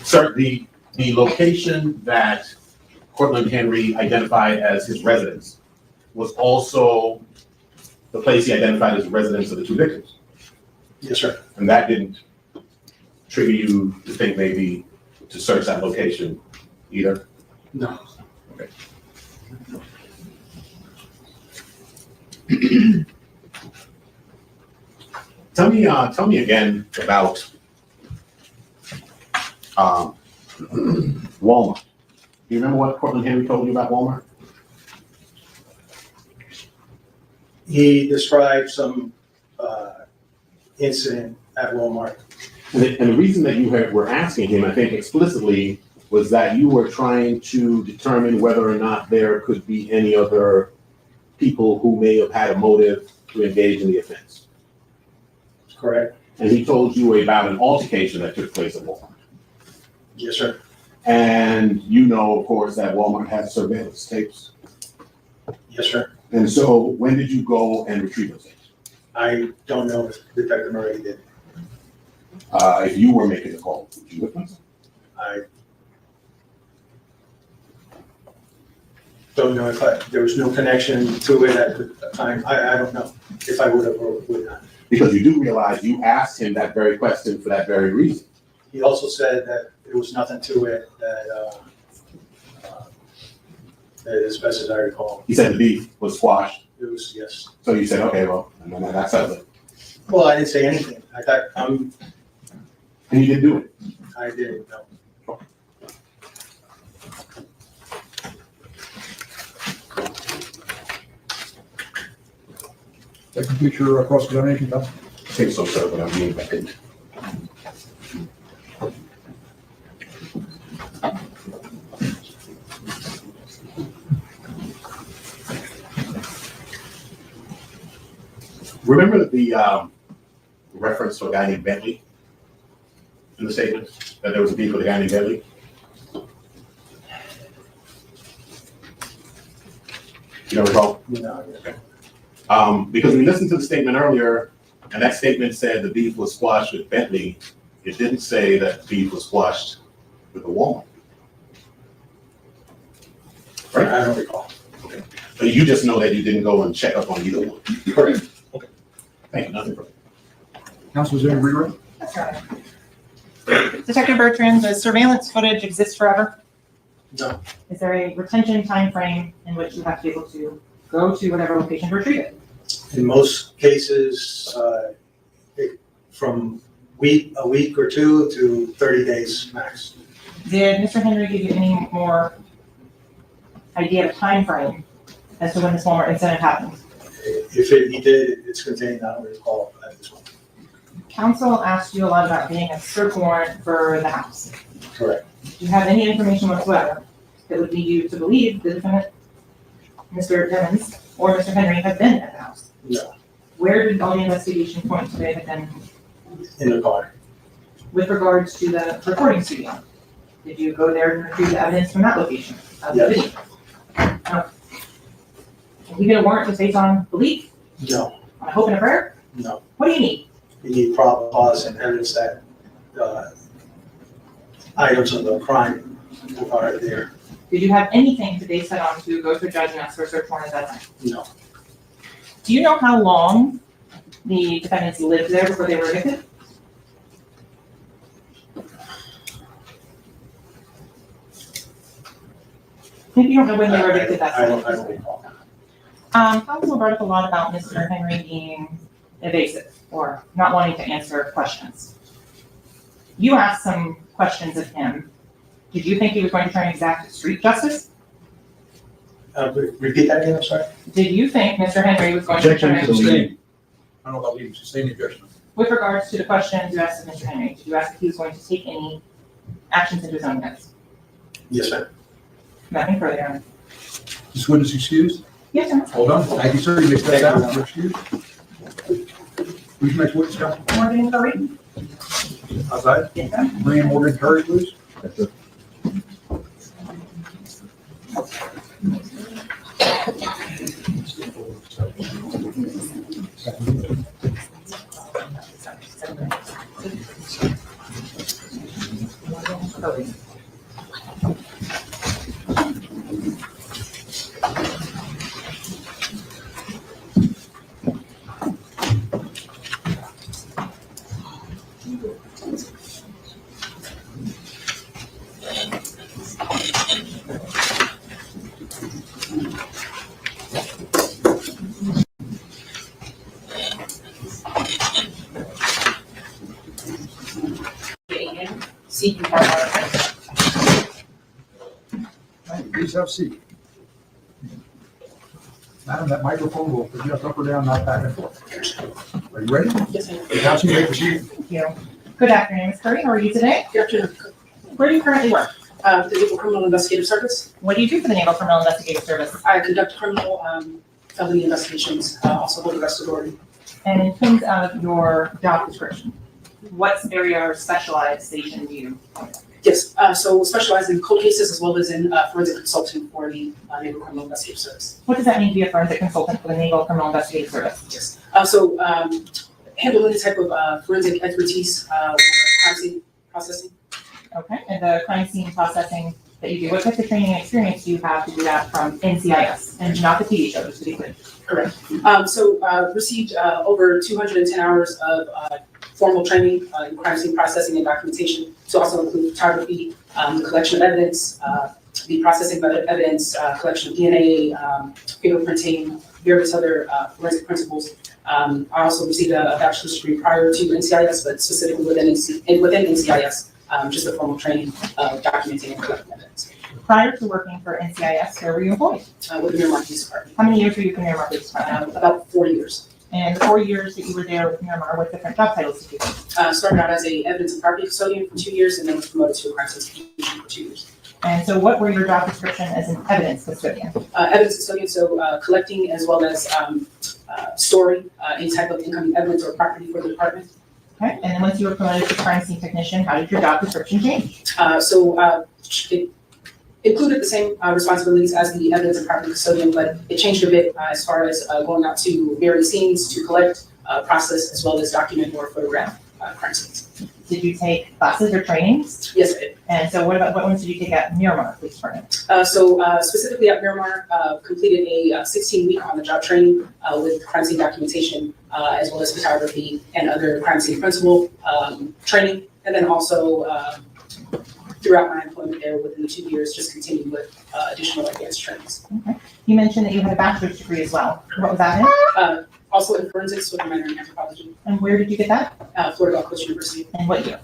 Sir, the location that Cortland Henry identified as his residence was also the place he identified as the residence of the two victims. Yes, sir. And that didn't trigger you to think maybe to search that location either? No. Okay. Tell me again about Walmart. Do you remember what Cortland Henry told you about Walmart? He described some incident at Walmart. And the reason that you were asking him, I think explicitly, was that you were trying to determine whether or not there could be any other people who may have had a motive to engage in the offense. Correct. And he told you about an altercation that took place at Walmart. Yes, sir. And you know, of course, that Walmart has surveillance tapes. Yes, sir. And so when did you go and retrieve those tapes? I don't know if Detective Murray did. If you were making the call, would you witness? I don't know if there was no connection to it at the time. I don't know if I would have or would not. Because you do realize you asked him that very question for that very reason. He also said that there was nothing to it, that as best as I recall. He said the beef was squashed. It was, yes. So you said, okay, well, and then that settles it. Well, I didn't say anything. I thought, And you didn't do it. I didn't know. That completes your cross-examination, Counsel? I think so, sir, but I'm being vetted. Remember the reference to a guy named Bentley in the statement? That there was a beef with a guy named Bentley? You don't recall? No. Okay. Because we listened to the statement earlier, and that statement said the beef was squashed with Bentley. It didn't say that the beef was squashed with a woman. Right? I don't recall. Okay. But you just know that you didn't go and check up on either one. Correct. Okay. Thank you. Nothing further. Counsel, is there any redirect? That's right. Detective Bertrand, does surveillance footage exist forever? No. Is there a retention time frame in which you have to be able to go to whatever location to retrieve it? In most cases, from a week or two to 30 days max. Did Mr. Henry give you any more idea of time frame as to when this Walmart incident happened? If he did, it's contained, I don't recall at this point. Counsel asked you a lot about getting a search warrant for the house. Correct. Do you have any information whatsoever that would lead you to believe the defendant, Mr. Evans, or Mr. Henry have been at the house? No. Where did all the investigation point to they have been? In the car. With regards to the recording studio, did you go there and retrieve the evidence from that location of the video? No. Can you get a warrant just based on belief? No. On a hope and a prayer? No. What do you need? You need probable cause and evidence that items of the crime are there. Did you have anything to base that on to go to a judge and ask for a search warrant at that time? No. Do you know how long the defendants lived there before they were evicted? Maybe you don't know when they were evicted, that's I don't recall. Counsel brought up a lot about Mr. Henry being evasive or not wanting to answer questions. You asked some questions of him. Did you think he was going to try and exact street justice? Repeat that again, I'm sorry? Did you think Mr. Henry was going to try and... I don't know about leaving, sustain the objection. With regards to the questions you asked of Mr. Henry, did you ask if he was going to take any actions into his own hands? Yes, ma'am. Nothing further, Your Honor. This witness excused? Yes, sir. Hold on. Thank you, sir. You may step down. You're excused. Who's next witness, Counsel? Morgan Curry? Outside? Yes, sir. Bring in Morgan Curry, please. Please have a seat. Madam, that microphone will adjust up or down, not back and forth. Are you ready? Yes, sir. Counsel, you may proceed. Thank you. Good afternoon, Ms. Curry. How are you today? Good afternoon. Where do you currently work? The Naval Criminal Investigative Service. What do you do for the Naval Criminal Investigative Service? I conduct criminal felony investigations, also hold arrest authority. And in terms of your job description, what area or specialization do you? Yes, so specialize in cold cases as well as in forensic consulting for the Naval Criminal Investigative Service. What does that mean to be a forensic consultant for the Naval Criminal Investigative Service? Yes. So handle any type of forensic expertise, crime scene processing. Okay, and the crime scene processing that you do, what type of training and experience do you have to do that from NCIS and not the TV show, just to be clear? Correct. Received over 210 hours of formal training in crime scene processing and documentation, to also include photography, the collection of evidence, the processing of evidence, collection of DNA, fingerprinting, various other forensic principles. I also received a bachelor's degree prior to NCIS, but specifically within NCIS, just a formal training of documenting and collecting evidence. Prior to working for NCIS, where were you employed? With the Miramar Police Department. How many years were you with the Miramar Police Department? About 4 years. And the 4 years that you were there with Miramar, what different job titles did you have? Started out as a evidence and property custodian for 2 years, and then was promoted to a crime scene technician for 2 years. And so what were your job description as an evidence custodian? Evidence custodian, so collecting as well as storing any type of incoming evidence or property for the department. Okay, and then once you were promoted to crime scene technician, how did your job description change? It included the same responsibilities as the evidence and property custodian, but it changed a bit as far as going out to various scenes to collect, process, as well as document or photograph crime scenes. Did you take classes or trainings? Yes, I did. And so what ones did you take at Miramar Police Department? Specifically at Miramar, completed a 16-week on-the-job training with crime scene documentation, as well as photography and other crime scene principle training. And then also throughout my employment there within the 2 years, just continued with additional advanced trainings. Okay. You mentioned that you had a bachelor's degree as well. What was that in? Also in forensics with a minor in anthropology. And where did you get that? Florida Gulf Coast University. And what year?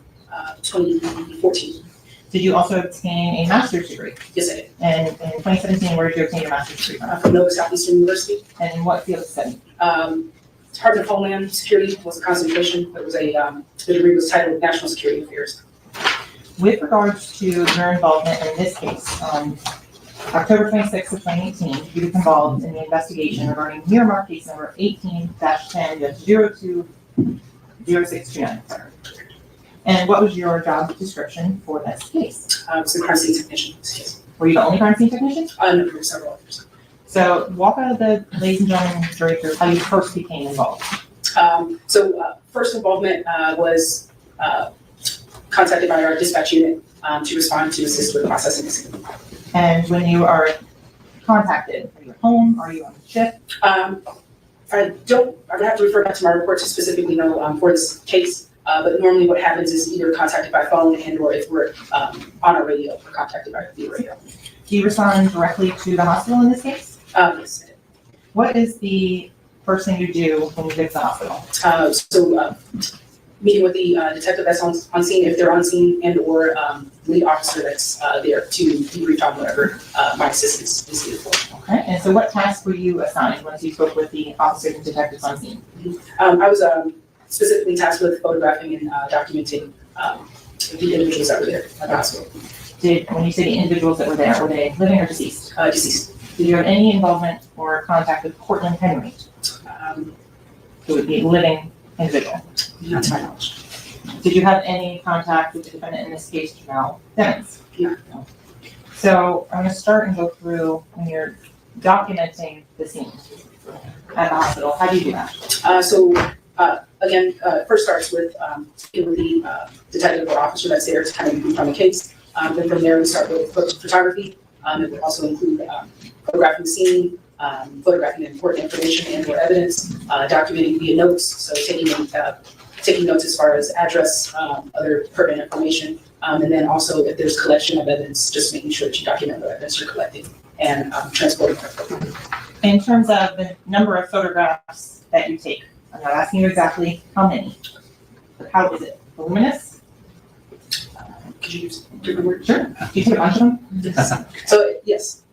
2014. Did you also obtain a master's degree? Yes, I did. And in 2017, where did you obtain your master's degree from? From Nova Southeastern University. And in what field of study? Department of Homeland Security was a concentration. It was the degree was titled National Security Affairs. With regards to your involvement in this case, on October 26th of 2018, you was involved in the investigation regarding Miramar case number 18-10-02-069. And what was your job description for this case? I was a crime scene technician. Were you the only crime scene technician? No, there were several others. So walk out of the, ladies and gentlemen, jury through how you first became involved. First involvement was contacted by our dispatch unit to respond to assist with processing the scene. And when you are contacted, are you at home? Are you on shift? I would have to refer back to my report to specifically know for this case. But normally what happens is either contacted by phone and or if we're on a radio, we're contacted by the radio. Do you respond directly to the hospital in this case? Yes, I did. What is the first thing you do when you get to the hospital? Meeting with the detective that's on scene, if they're on scene, and or lead officer that's there to debrief on whatever my assistance is needed for. Okay, and so what tasks were you assigned once you spoke with the officers and detectives on scene? I was specifically tasked with photographing and documenting the individuals that were there at the hospital. When you say the individuals that were there, were they living or deceased? Deceased. Did you have any involvement or contact with Cortland Henry? Who would be a living individual? Not to my knowledge. Did you have any contact with the defendant in this case, Jamel Simmons? No. So I'm going to start and go through when you're documenting the scene at the hospital. How do you do that? First starts with speaking with the detective or officer that's there to kind of debrief on the case. Then from there we start with photography. It would also include photographing the scene, photographing important information and or evidence, documenting via notes, so taking notes as far as address, other pertinent information, and then also if there's collection of evidence, just making sure that you document the evidence you're collecting and transporting it. In terms of the number of photographs that you take, I'm not asking you exactly how many, but how is it? Voluminous? Could you use different words? Sure. Do you take a bunch of them? Yes. Yes.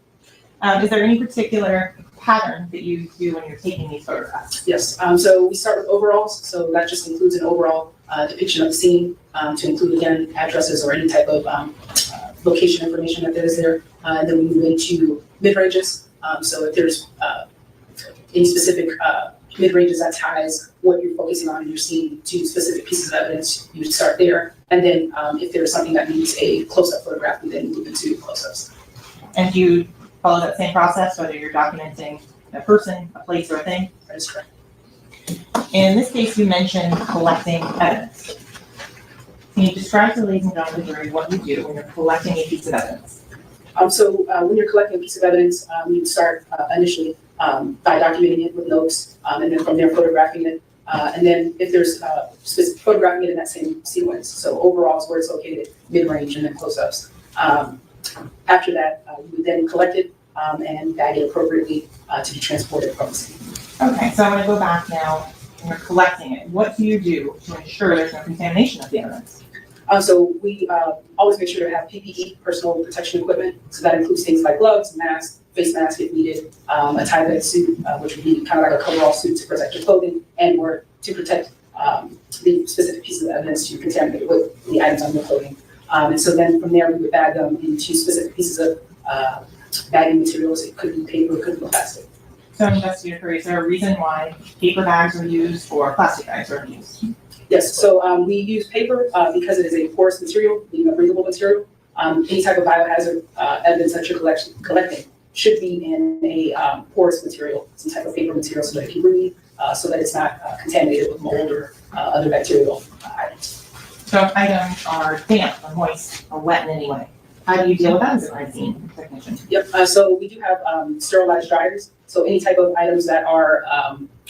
Is there any particular pattern that you do when you're taking these photographs? Yes. So we start with overalls. So that just includes an overall depiction of the scene to include, again, addresses or any type of location information that is there. And then we move into mid-ranges. So if there's any specific mid-ranges that ties what you're focusing on in your scene to specific pieces of evidence, you would start there. And then if there's something that needs a close-up photograph, we then move into close-ups. And do you follow that same process, whether you're documenting a person, a place, or a thing? That is correct. In this case, you mentioned collecting evidence. Can you describe to the ladies and gentlemen of the jury what you do when you're collecting a piece of evidence? When you're collecting a piece of evidence, you start initially by documenting it with notes, and then from there photographing it. And then if there's photographing it in that same sequence. So overall is where it's located, mid-range, and then close-ups. After that, you would then collect it and bag it appropriately to be transported from the scene. Okay, so I'm gonna go back now, and you're collecting it. What do you do to ensure there's no contamination of the evidence? So we always make sure to have PPE, personal protection equipment. So that includes things like gloves, masks, face mask if needed, a tie-dye suit, which would be kind of like a coverall suit to protect your clothing, and or to protect the specific pieces of evidence you contaminate with the items on your clothing. And so then from there, we would bag them into specific pieces of bagging materials. It could be paper, it could be plastic. So investigator, is there a reason why paper bags are used or plastic bags are used? Yes, so we use paper because it is a porous material, being a breathable material. Any type of biohazard evidence that you're collecting should be in a porous material, some type of paper material so that it can breathe, so that it's not contaminated with mold or other bacterial items. So if items are damp or moist or wet in any way, how do you deal with that as a crime scene technician? Yep, so we do have sterilized dryers. So any type of items that are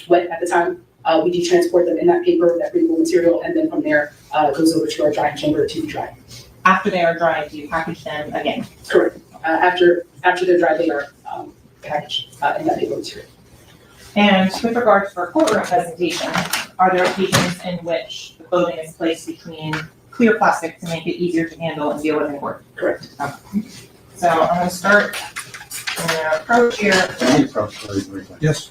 wet at the time, we do transport them in that paper, that breathable material, and then from there, it goes over to our drying chamber to be dried. After they are dried, do you package them again? Correct. After they're dried, they are packaged in that paper material. And with regards to our courtroom presentation, are there occasions in which the clothing is placed between clear plastic to make it easier to handle and deal with in work? Correct. Okay. So I'm going to start an approach here. Yes.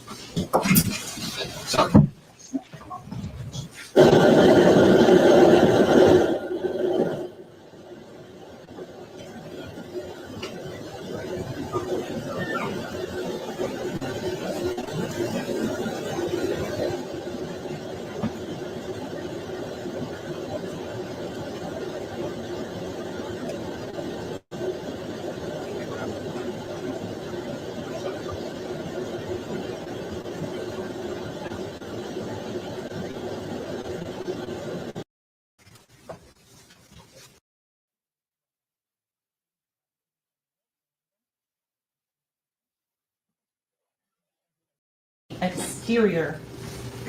Exterior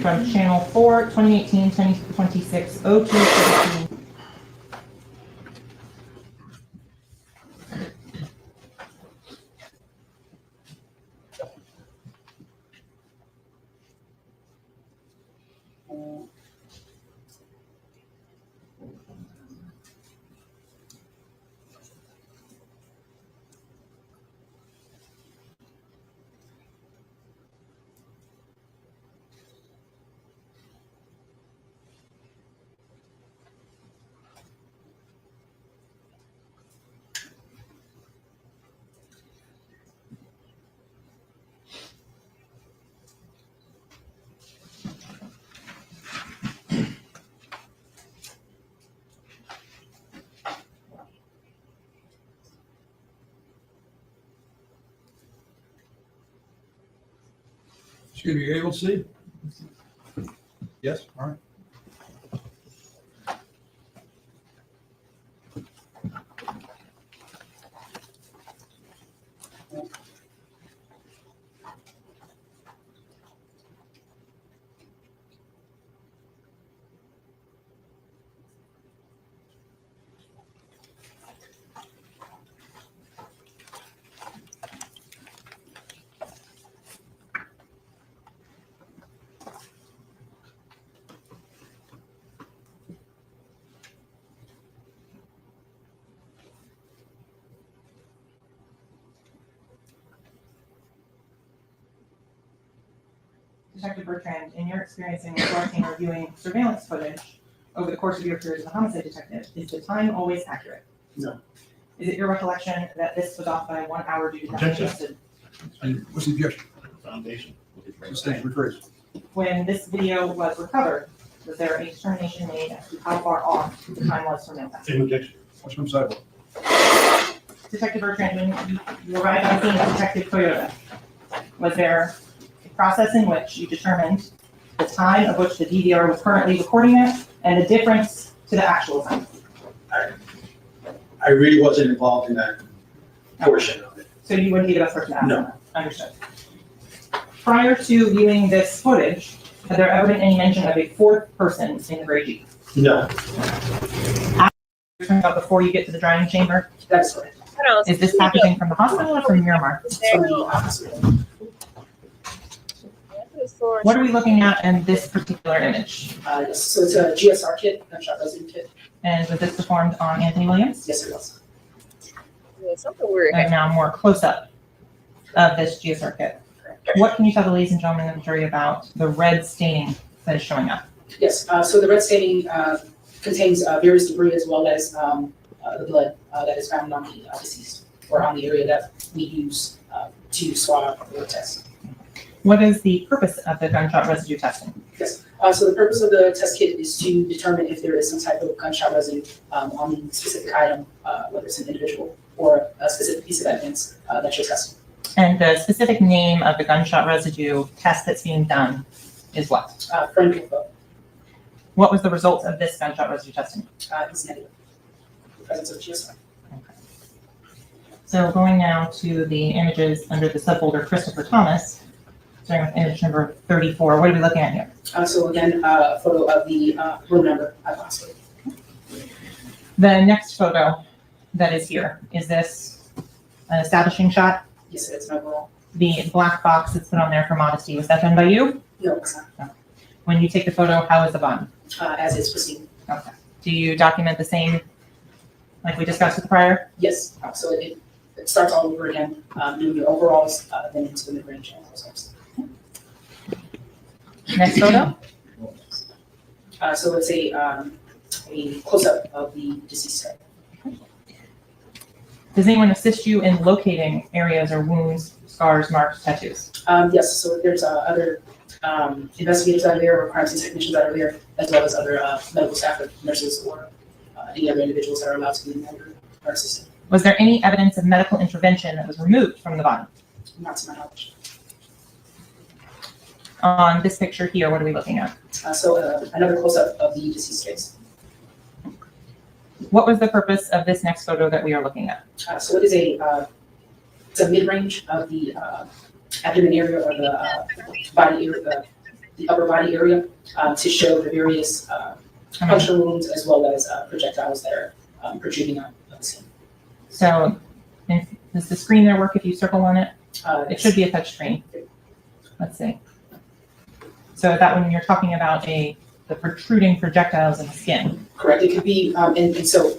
from channel 4, 2018, 2026, 0217. Excuse me, you're able to see? Yes, all right. Detective Bertrand, in your experience in collecting or viewing surveillance footage over the course of your career as a homicide detective, is the time always accurate? No. Is it your recollection that this was off by 1 hour due to time adjusted? What's the objection? Foundation. Sustain rephrase. When this video was recovered, was there a determination made as to how far off the time was from impact? Same objection. Watch from sidewalk. Detective Bertrand, when you arrived on scene as Detective Toyota, was there a process in which you determined the time of which the DVR was currently recording it and the difference to the actual time? I really wasn't involved in that portion of it. So you wouldn't be the best person to ask? No. That? Understood. Prior to viewing this footage, had there ever been any mention of a fourth person in the gray Jeep? No. After, before you get to the drying chamber? That's correct. Is this packaging from the hospital or from Miramar? From the hospital. What are we looking at in this particular image? Yes, so it's a GSR kit, gunshot residue kit. And was this performed on Anthony Williams? Yes, it was. Yeah, something weird. And now more close up of this GSR kit. What can you tell the ladies and gentlemen of the jury about the red staining that is showing up? Yes, so the red staining contains various debris as well as the blood that is found on the deceased or on the area that we use to swab or test. What is the purpose of the gunshot residue testing? Yes, so the purpose of the test kit is to determine if there is some type of gunshot residue on the specific item, whether it's an individual or a specific piece of evidence that you're testing. And the specific name of the gunshot residue test that's being done is what? Friend info. What was the result of this gunshot residue testing? It's negative. The presence of GSR. So going now to the images under the subfolder Christopher Thomas, starting with image number 34, what are we looking at here? So again, a photo of the room number at the hospital. The next photo that is here, is this an establishing shot? Yes, it's an overall. The black box that's put on there for modesty, was that done by you? No, it's not. No. When you take the photo, how is the body? As is proceeding. Okay. Do you document the same, like we discussed with the prior? Yes, so it starts all over again, doing the overalls, then into the mid-range and close-ups. Next photo? So it's a close-up of the deceased head. Does anyone assist you in locating areas or wounds, scars, marks, tattoos? Yes, so there's other investigators out there or crime scene technicians out there, as well as other medical staff, like nurses or any other individuals that are allowed to be in our system. Was there any evidence of medical intervention that was removed from the body? Not to my knowledge. On this picture here, what are we looking at? So another close-up of the deceased face. What was the purpose of this next photo that we are looking at? So it is it's a mid-range of the abdomen area or the body area, the upper body area, to show the various puncture wounds as well as projectiles that are protruding out of the skin. So does the screen there work if you circle on it? It should be a touch screen. Let's see. So that when you're talking about the protruding projectiles in the skin. Correct. It could be, and so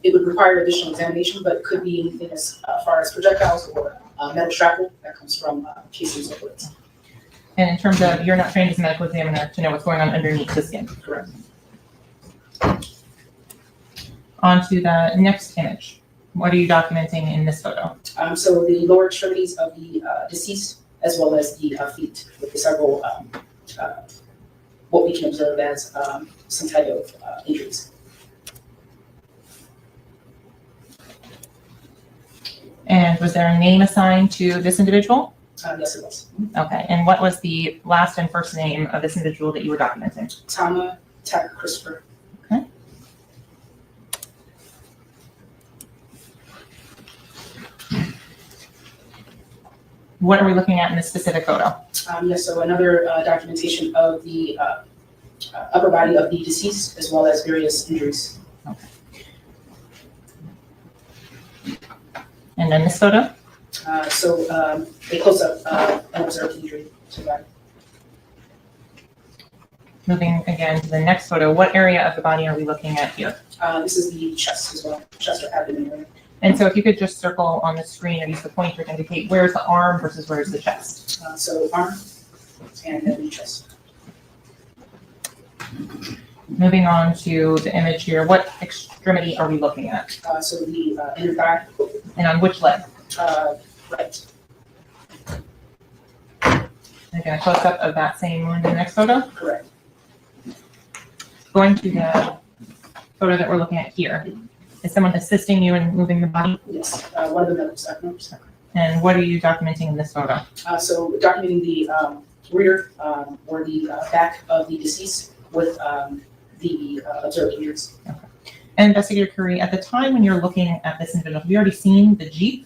it would require additional examination, but it could be anything as far as projectiles or metal shrapnel that comes from casings or bullets. And in terms of, you're not trained as a medical examiner to know what's going on underneath the skin. Correct. On to the next image. What are you documenting in this photo? So the lower extremities of the deceased, as well as the feet, with the several what we can observe as some type of injuries. And was there a name assigned to this individual? Yes, it was. Okay, and what was the last and first name of this individual that you were documenting? Tama Tack Christopher. Okay. What are we looking at in this specific photo? Yes, so another documentation of the upper body of the deceased, as well as various injuries. Okay. And then this photo? So a close-up an observed injury to the body. Moving again to the next photo, what area of the body are we looking at here? This is the chest as well, chest or abdomen area. And so if you could just circle on the screen or use the pointer to indicate where's the arm versus where's the chest. So arm and then the chest. Moving on to the image here, what extremity are we looking at? So the inner thigh. And on which leg? Right. And again, a close-up of that same wound in the next photo? Correct. Going to the photo that we're looking at here. Is someone assisting you in moving the body? Yes, one of the medical staff members. And what are you documenting in this photo? So documenting the rear or the back of the deceased with the observed injuries. Okay. And Investigator Curry, at the time when you're looking at this individual, have you already seen the Jeep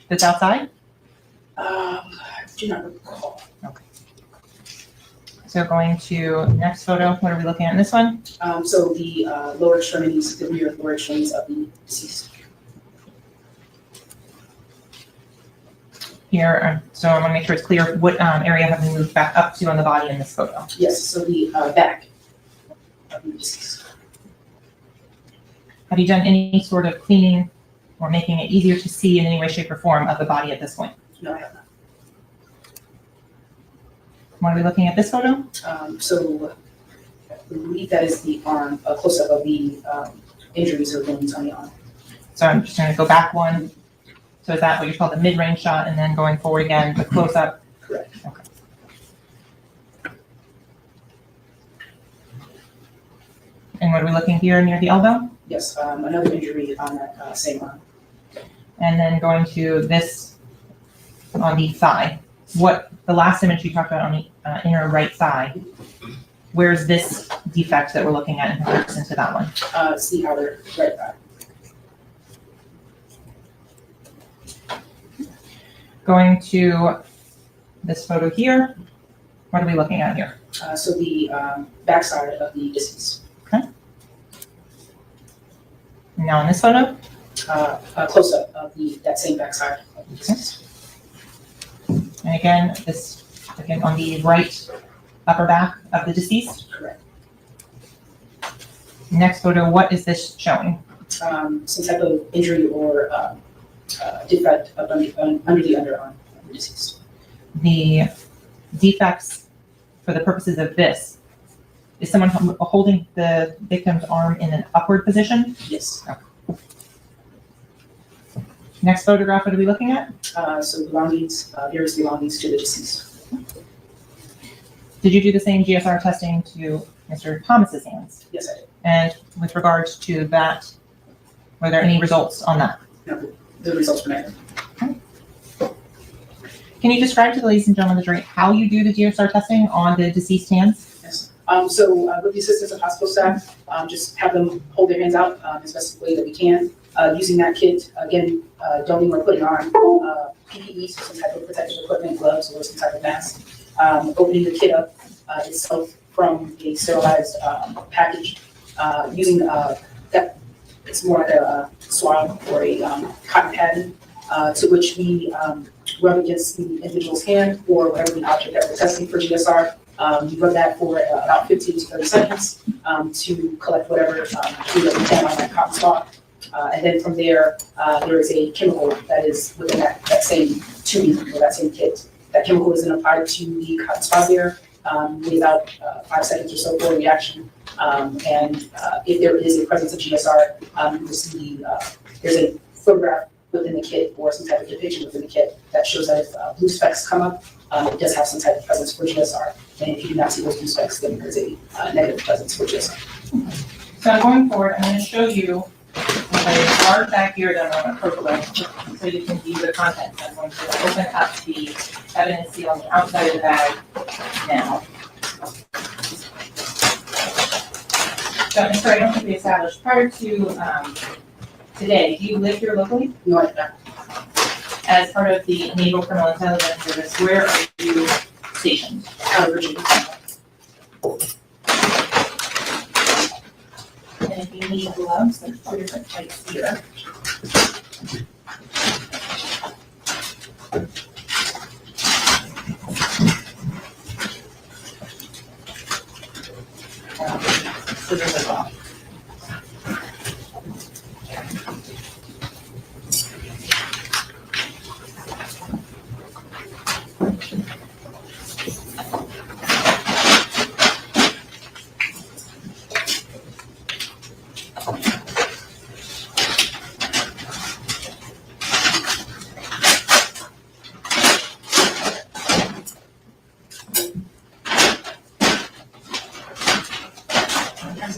that's outside? I do not recall. Okay. So going to next photo, what are we looking at in this one? So the lower extremities, the rear lower extremities of the deceased. here, so I want to make sure it's clear, what area have we moved back up to on the body in this photo? Yes, so the back of the deceased. Have you done any sort of cleaning or making it easier to see in any way, shape, or form of the body at this point? No, I have not. What are we looking at this photo? So I believe that is the arm, a close-up of the injuries or wounds on the arm. So I'm just going to go back one. So is that what you call the mid-range shot, and then going forward again, the close-up? Correct. Okay. And what are we looking here near the elbow? Yes, another injury on that same arm. And then going to this on the thigh. What the last image you talked about on the inner right thigh, where's this defect that we're looking at in comparison to that one? It's the outer right thigh. Going to this photo here, what are we looking at here? So the backside of the deceased. Okay. Now in this photo? A close-up of that same backside of the deceased. And again, this again on the right upper back of the deceased. Correct. Next photo, what is this showing? Some type of injury or defect under the underarm of the deceased. The defects for the purposes of this, is someone holding the victim's arm in an upward position? Yes. Okay. Next photograph, what are we looking at? So belongings, various belongings to the deceased. Did you do the same GSR testing to Mr. Thomas's hands? Yes, I did. And with regards to that, were there any results on that? No, the results were negative. Can you describe to the ladies and gentlemen of the jury how you do the GSR testing on the deceased hands? Yes. So with the assistance of hospital staff, just have them hold their hands out as best the way that we can. Using that kit, again, don't even putting on PPE, so some type of protective equipment, gloves, or some type of mask. Opening the kit up itself from a sterilized package, using that, it's more like a swab or a cotton padding, to which we rub against the individual's hand or whatever the object that we're testing for GSR. We rub that for about 15 to 30 seconds to collect whatever fluid that we can on that cotton swab. And then from there, there is a chemical that is within that same tubing or that same kit. That chemical is then applied to the cotton swab there, with about 5 seconds or so for a reaction. And if there is a presence of GSR, you will see there's a photograph within the kit or some type of depiction within the kit that shows that if blue specks come up, it does have some type of presence for GSR. And if you do not see those blue specks, then there's a negative presence for GSR. So going forward, I'm going to show you a large bag here that I'm going to percolate so you can view the contents. I'm going to open up the evidence seal on the outside of the bag now. So, Mr. I don't think we established prior to today, do you live here locally? No, I don't. As part of the Naval Criminal Intelligence Service, where are you stationed? Virginia. And if you need gloves, there's 2 different types here. Scissors as well.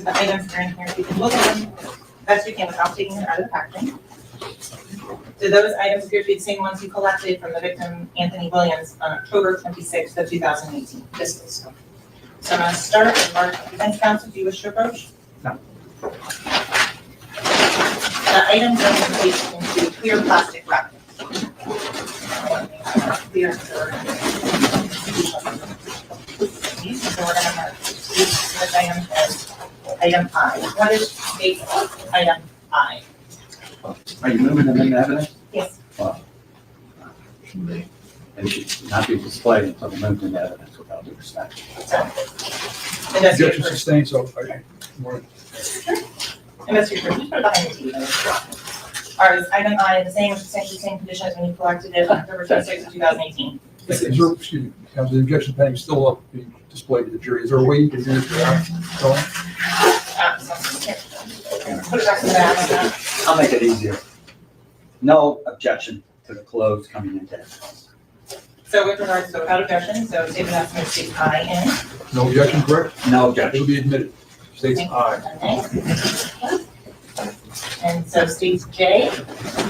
The items that are in here, you can look at them best you can without taking them out of the packaging. So those items appear to be the same ones you collected from the victim, Anthony Williams, on October 26th of 2018. Yes, please. So I'm going to start with Mark, defense counsel, do you wish to approach? No. The items are placed into clear plastic wrapping. Clear. So we're going to mark this item as item I. What is state item I? Are you moving them into evidence? Yes. and should not be displayed in supplemental evidence without due respect. Objection sustained, so, Investigator, just put it behind the TV. Are is item I the same, substantially same condition as when you collected it on October 26th of 2018? is there, excuse me, counsel, the objection pending still up being displayed to the jury. Is there a way you can do this without going? Put it back to the back. I'll make it easier. No objection to the close coming into evidence. So with regards to without objection, so statement estimate states I in. No objection, correct? No objection. It'll be admitted. States aye. And so states J.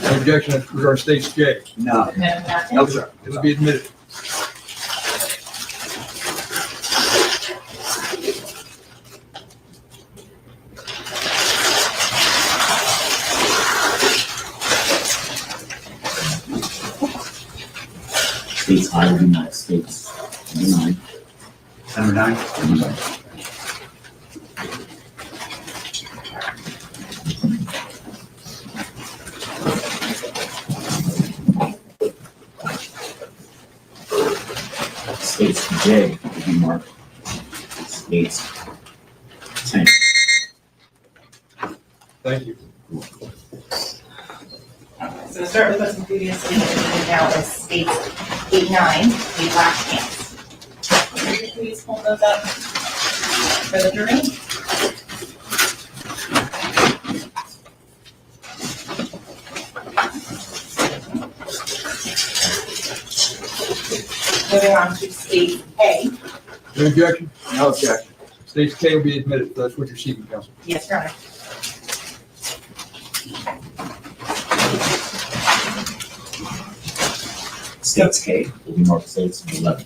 No objection regarding states J. No. No, sir. It'll be admitted. States I will be not states. Number 9. Number 9. States J will be marked states 10. Thank you. So to start with what's been previously indicated now is states 8, 9, the black pants. Can you please hold those up for the jury? Moving on to state A. No objection? No objection. States K will be admitted. That's what you're seeking, counsel. Yes, Your Honor. States K will be marked states 11.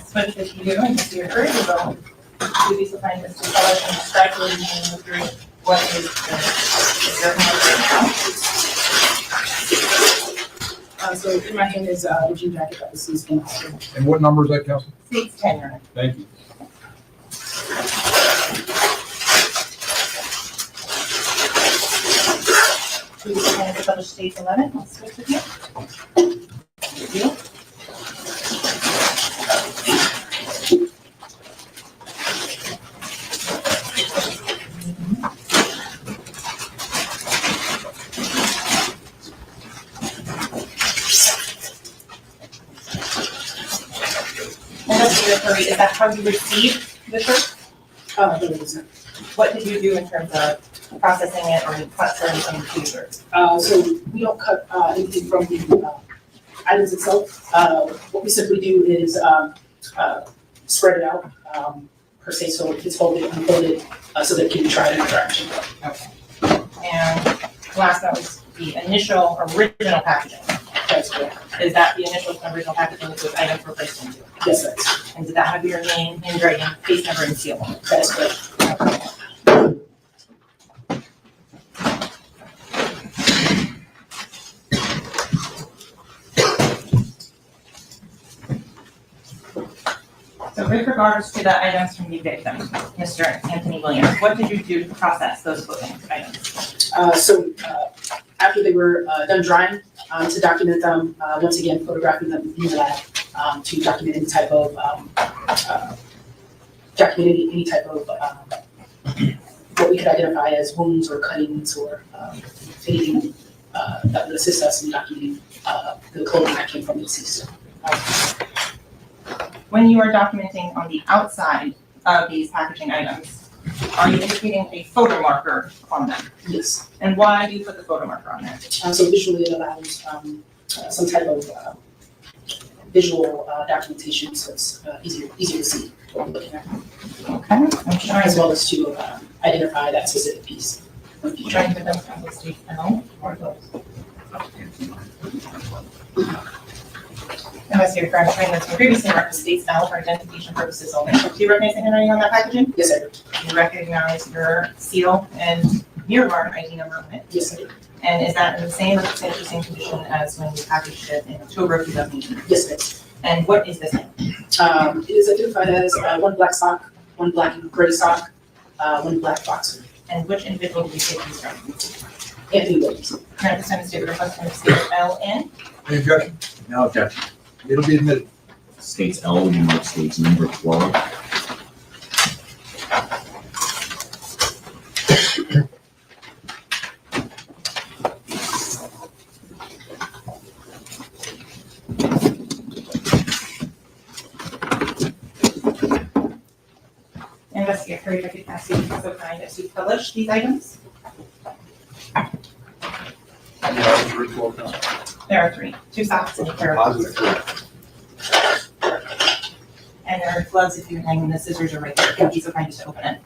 Switch this to you and to your jury. We will do these assignments to color and describe the reason in the jury what is your right now. So in my hand is the jean jacket that was seized in the hospital. And what number is that, counsel? States 10, Your Honor. Thank you. Please assign to publish states 11. I'll switch with you. Thank you. Is that how you received the shirt? No, it wasn't. What did you do in terms of processing it or cut certain from the shirt? So we don't cut anything from the items itself. What we simply do is spread it out per se, so it's folded and unfolded so that it can be tried in other action. Okay. And last, that was the initial original packaging. That's correct. Is that the initial original packaging with items were placed into? Yes, that's. And did that have your name, handwriting, case number, and seal? That's correct. So with regards to the items from the victim, Mr. Anthony Williams, what did you do to process those clothing items? After they were done drying, to document them, once again, photographing them in the lab, to document any type of, what we could identify as wounds or cuttings or anything that would assist us in documenting the clothing that came from the deceased. When you are documenting on the outside of these packaging items, are you indicating a photo marker on them? Yes. And why do you put the photo marker on there? So visually it allows some type of visual documentation, so it's easier to see what I'm looking at. Okay. I'm trying as well as to identify that specific piece. Trying to them from the state now or those. Unless you're trying to previously marked the state's L for identification purposes only. Do you recognize the handwriting on that packaging? Yes, I do. Do you recognize your seal and your mark ID number on it? Yes, I do. And is that in the same or substantially same condition as when you packaged it in October of 2018? Yes, it is. And what is this name? It is identified as one black sock, one black and gray sock, one black boxer. And which individual did you take these from? Anthony Williams. Can I understand the state request from state LN? Any objection? No objection. It'll be admitted. States L will be marked states number 12. Investigator Curry, if I could ask you to be so kind as to publish these items. There are three, 2 socks and a pair of Positive boots. three. And there are gloves if you're hanging, the scissors are right there. If you'd be so kind as to open it.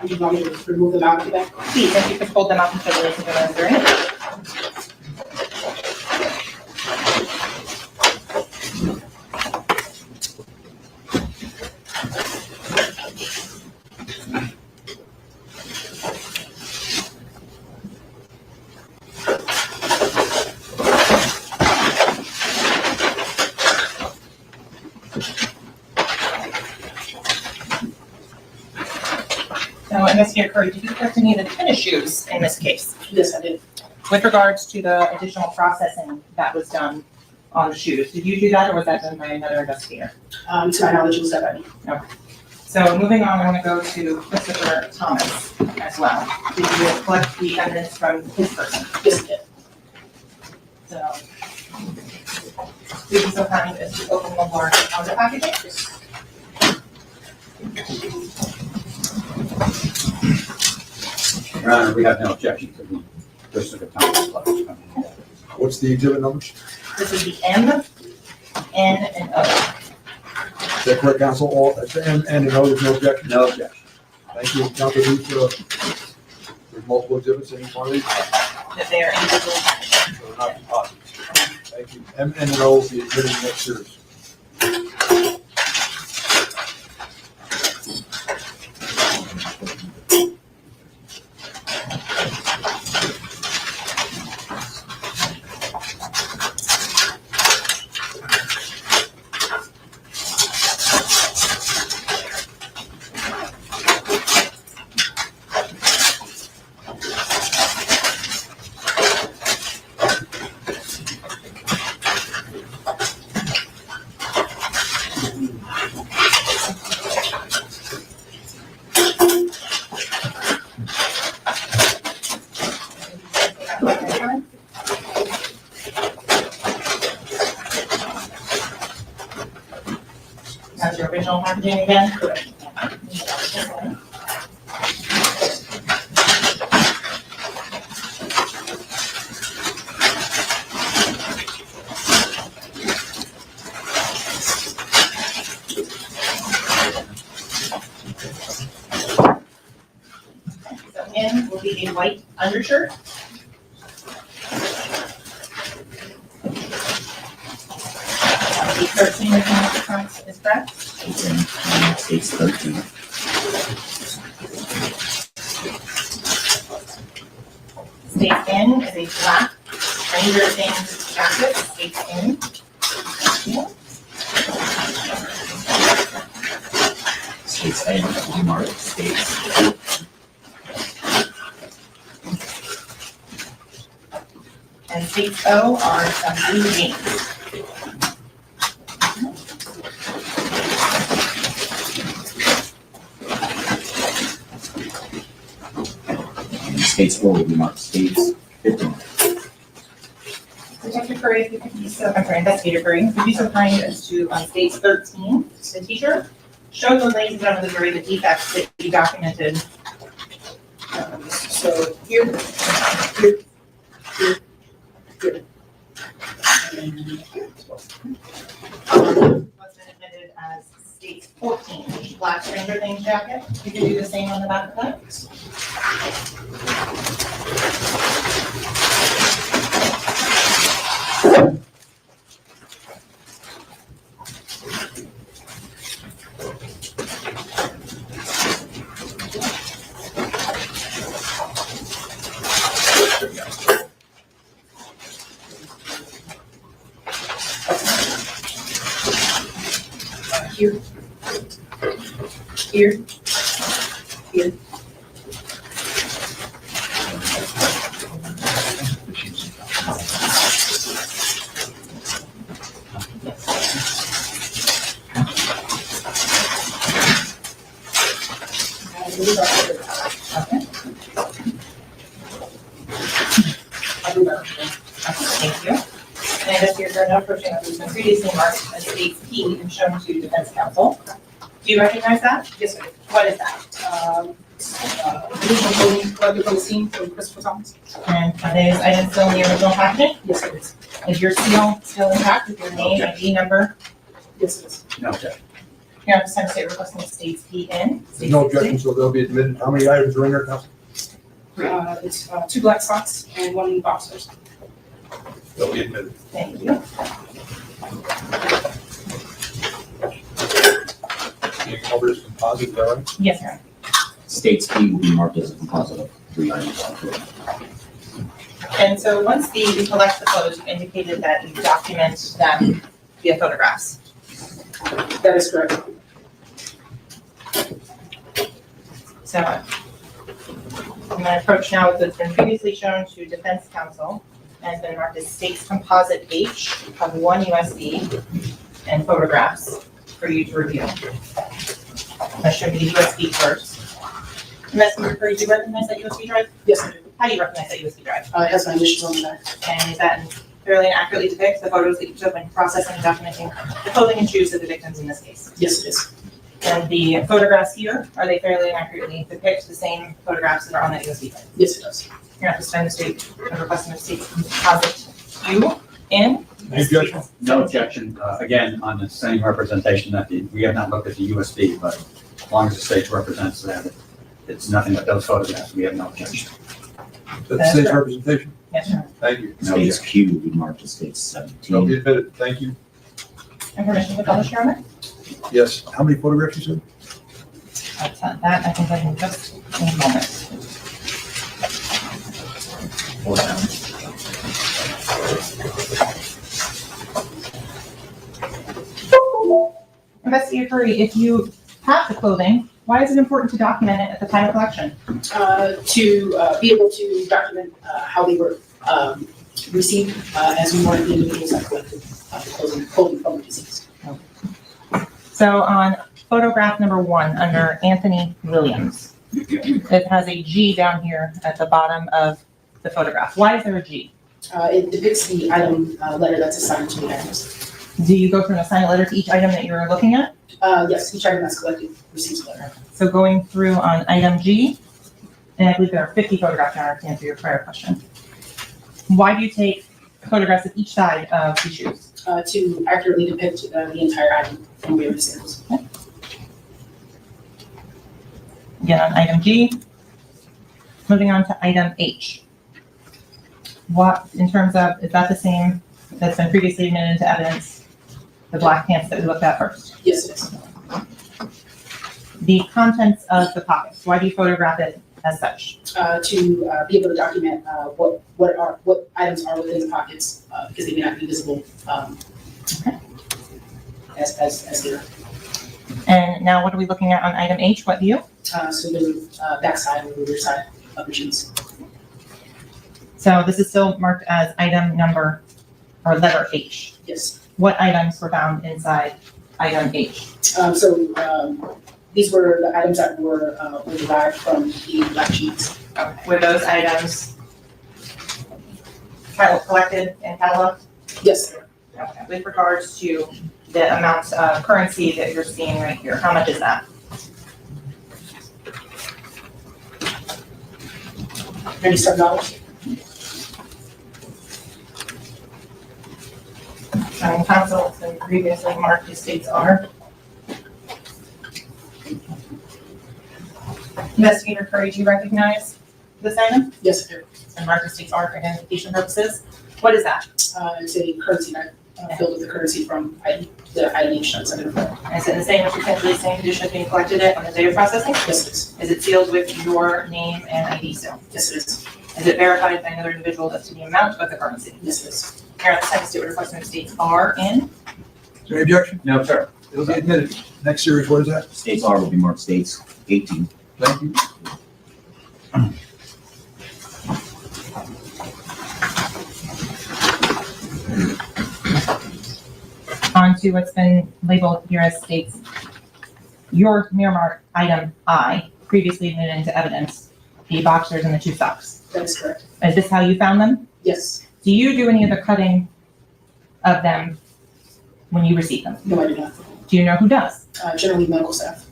Do you want me to remove them out of the bag? Please, if you could hold them up and show the ladies and gentlemen during it. Now, Investigator Curry, did you collect any of the tennis shoes in this case? Yes, I did. With regards to the additional processing that was done on the shoes, did you do that or was that done by another investigator? To my knowledge, it was done by me. Okay. So moving on, I want to go to Christopher Thomas as well. Did you collect the evidence from his person? Yes, I did. So, please be so kind as to open the large powder packaging. Your Honor, we have no objection to the Christopher Thomas collection. What's the exhibit numbers? This is the M, N, and O. Is that correct, counsel? All, and no, there's no objection? No objection. Thank you. Counsel, there's multiple exhibits in each one of these? That they are individual. So they're not positive. Thank you. M, N, and O will be admitted in the next series. That's your original packaging again? Correct. So in will be a white undershirt. The 13 written at the front is correct. States 13. States in is a black Stranger Things jacket, states in. States N will be marked states. And states O are some blue jeans. States O will be marked states 15. Curry, if you could be so, I'm sorry, Investigator Curry, if you'd be so kind as to, on page 13, the teacher, show the ladies and gentlemen of the jury the defects that you documented. So here, here, here, here. Wasn't admitted as state 14, black Stranger Things jacket. You can do the same on the back of that. Here, here, here. Thank you. And Investigator now approaching up, who's been previously marked as state P and shown to defense counsel. Do you recognize that? Yes, sir. What is that? Additional clothing collected from the scene from Christopher Thomas. And are those items still in the original packaging? Yes, it is. Is your seal still intact with your name, ID number? Yes, it is. No objection. Here, I'm just going to say requesting states P in. There's no objection, so they'll be admitted. How many items are in there, Counsel? It's 2 black socks and 1 boxers. They'll be admitted. Thank you. Being covered as composite, is that right? Yes, sir. States P will be marked as a composite of 3 items. And so once you collect the photos, you indicated that you document them via photographs. That is correct. So I'm going to approach now with what's been previously shown to defense counsel and has been marked as states composite H of 1 USB and photographs for you to review. I'll show you the USB first. Investigator Curry, do you recognize that USB drive? Yes, I do. How do you recognize that USB drive? It has my initials on the back. And is that fairly and accurately depicts the photos that you took when processing and documenting the clothing and shoes of the victims in this case? Yes, it is. And the photographs here, are they fairly and accurately depict the same photographs that are on that USB drive? Yes, it does. You're not to spend the state of requesting a state composite Q in. Any objection? No objection. Again, on the same representation that we have not looked at the USB, but as long as the state represents that, it's nothing but those photographs. We have no objection. Is that the state's representation? Yes, sir. Thank you. States Q will be marked as states 17. They'll be admitted. Thank you. And permission to publish, Your Honor? Yes. How many photographs you said? That's not that. I think I can just in a moment. Investigator Curry, if you have the clothing, why is it important to document it at the time of collection? To be able to document how they were received as we wanted the individuals that collected clothing from the deceased. So on photograph number 1 under Anthony Williams, it has a G down here at the bottom of the photograph. Why is there a G? It depicts the item letter that's assigned to the items. Do you go through and assign a letter to each item that you're looking at? Yes, each item that's collected receives a letter. So going through on item G, and I believe there are 50 photographs now to answer your prior question. Why do you take photographs of each side of the shoes? To accurately depict the entire item from various samples. Okay. Again, on item G, moving on to item H. What, in terms of, is that the same that's been previously admitted into evidence, the black pants that we looked at first? Yes, it is. The contents of the pockets, why do you photograph it as such? To be able to document what items are within the pockets because they may not be visible as they're. And now what are we looking at on item H? What view? So the back side or the rear side of the jeans. So this is still marked as item number or letter H. Yes. What items were found inside item H? These were the items that were derived from the black jeans. Were those items collected and cataloged? Yes. Okay. With regards to the amount of currency that you're seeing right here, how much is that? $97. Council has been previously marked as states R. Investigator Curry, do you recognize this item? Yes, I do. And marked as states R for identification purposes. What is that? It's a currency note filled with the currency from the ID insurance identifier. And is it the same, potentially the same condition as being collected it on the day of processing? Yes, it is. Is it sealed with your name and ID still? Yes, it is. Is it verified by another individual as to the amount of the currency? Yes, it is. Here at the second state would request the states R in. Is there any objection? No, sir. It'll be admitted. Next series, what is that? States R will be marked states 18. Thank you. On to what's been labeled here as states your Miramar item I previously admitted into evidence, the boxers and the 2 socks. That is correct. Is this how you found them? Yes. Do you do any of the cutting of them when you receive them? No, I do not. Do you know who does? Generally medical staff.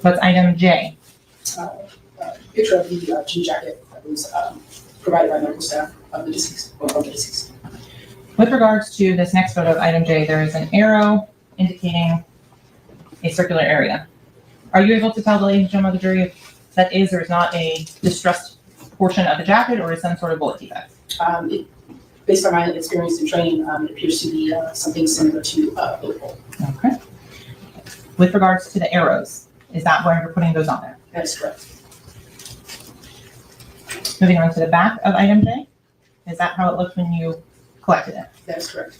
What's item J? Picture of the jean jacket that was provided by medical staff of the deceased, or of the deceased. With regards to this next photo of item J, there is an arrow indicating a circular area. Are you able to tell the ladies and gentlemen of the jury if that is or is not a distressed portion of the jacket or is some sort of bullet defect? Based on my experience in training, it appears to be something similar to a bullet hole. Okay. With regards to the arrows, is that where you're putting those on there? That is correct. Moving on to the back of item J, is that how it looked when you collected it? That is correct.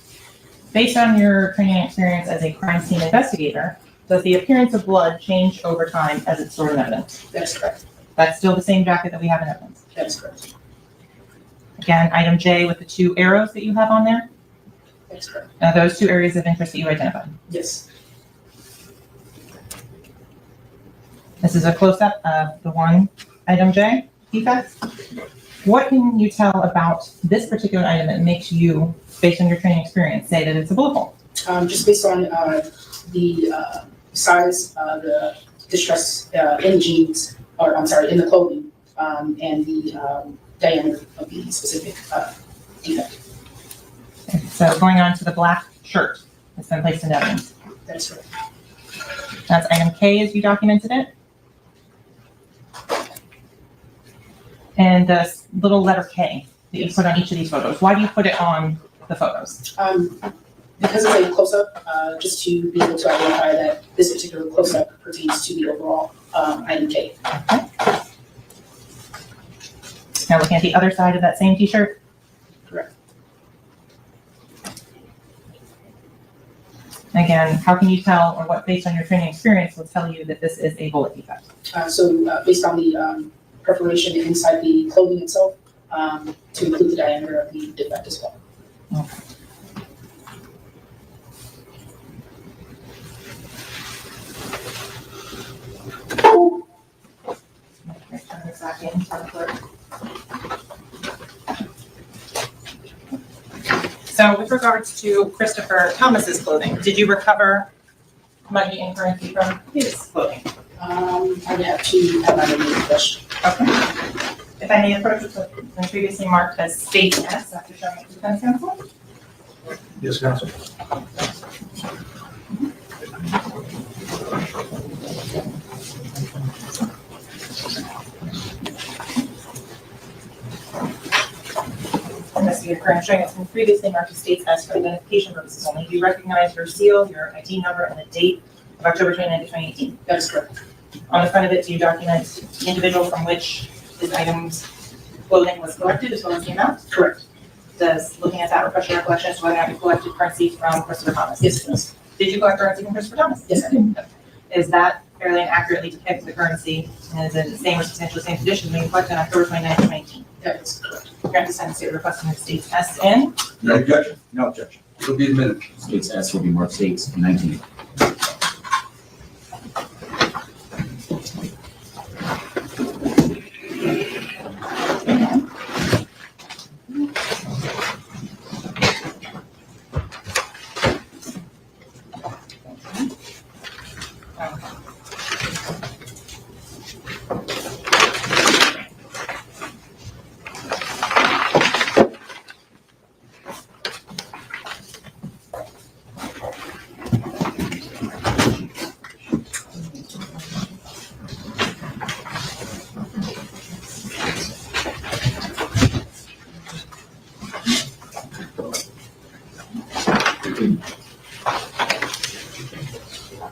Based on your training and experience as a crime scene investigator, does the appearance of blood change over time as it's stored in evidence? That is correct. That's still the same jacket that we have in evidence? That is correct. Again, item J with the 2 arrows that you have on there, That is correct. are those 2 areas of interest that you identified? Yes. This is a close-up of the one item J defect. What can you tell about this particular item that makes you, based on your training experience, say that it's a bullet hole? Just based on the size, the distress in the jeans, or I'm sorry, in the clothing, and the diameter of the specific defect. So going on to the black shirt that's been placed in evidence. That is correct. That's item K as you documented it. And the little letter K that you put on each of these photos. Why do you put it on the photos? Because it's a close-up, just to be able to identify that this particular close-up pertains to the overall item K. Okay. Now looking at the other side of that same t-shirt. Correct. Again, how can you tell, or what based on your training experience will tell you that this is a bullet defect? Based on the perforation inside the clothing itself, to include the diameter of the defect as well. Okay. Turn this back in, so with regards to Christopher Thomas's clothing, did you recover money and currency from his clothing? I would have to have my name question. Okay. If I may approach what's been previously marked as state S after showing it to the defense counsel. Yes, counsel. Investigative crime showing it's been previously marked as state's S for identification purposes only. Do you recognize your seal, your ID number, and the date of October 29, 2018? That is correct. On the front of it, do you document the individual from which his item's clothing was collected as well as the amount? Correct. Does looking at that refresh your recollection as to whether or not you collected currency from Christopher Thomas? Yes, it does. Did you collect currency from Christopher Thomas? Yes, I did. Is that fairly and accurately depict the currency and is in the same or substantially same condition being collected on October 29, 2018? That is correct. Grant the Senate state requesting the state's S in. No objection. No objection. It'll be admitted. States S will be marked states 19. So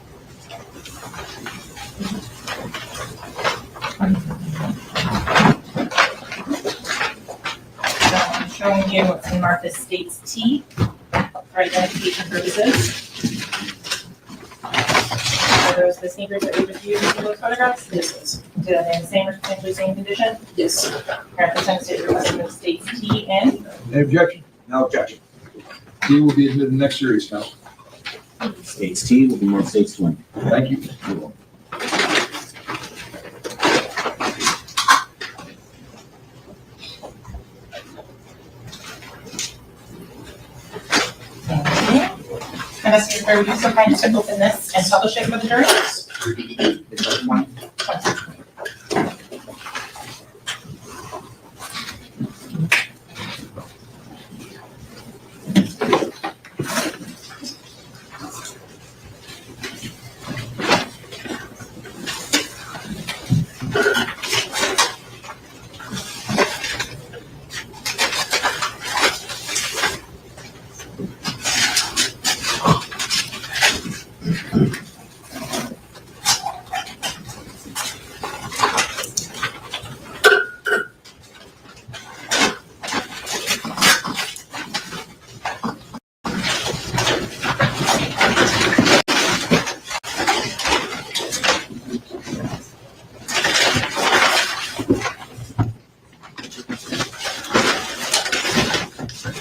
I'm showing you what's been marked as States T for identification purposes. Are those the sneakers that we reviewed in those photographs? Yes. Do they in the same, essentially same condition? Yes. Representative requesting those States T in. Any objection? No objection. T will be admitted next series, Council. States T will be more States 20. Thank you. Investigator, would you so kind as to open this and publish it for the jury?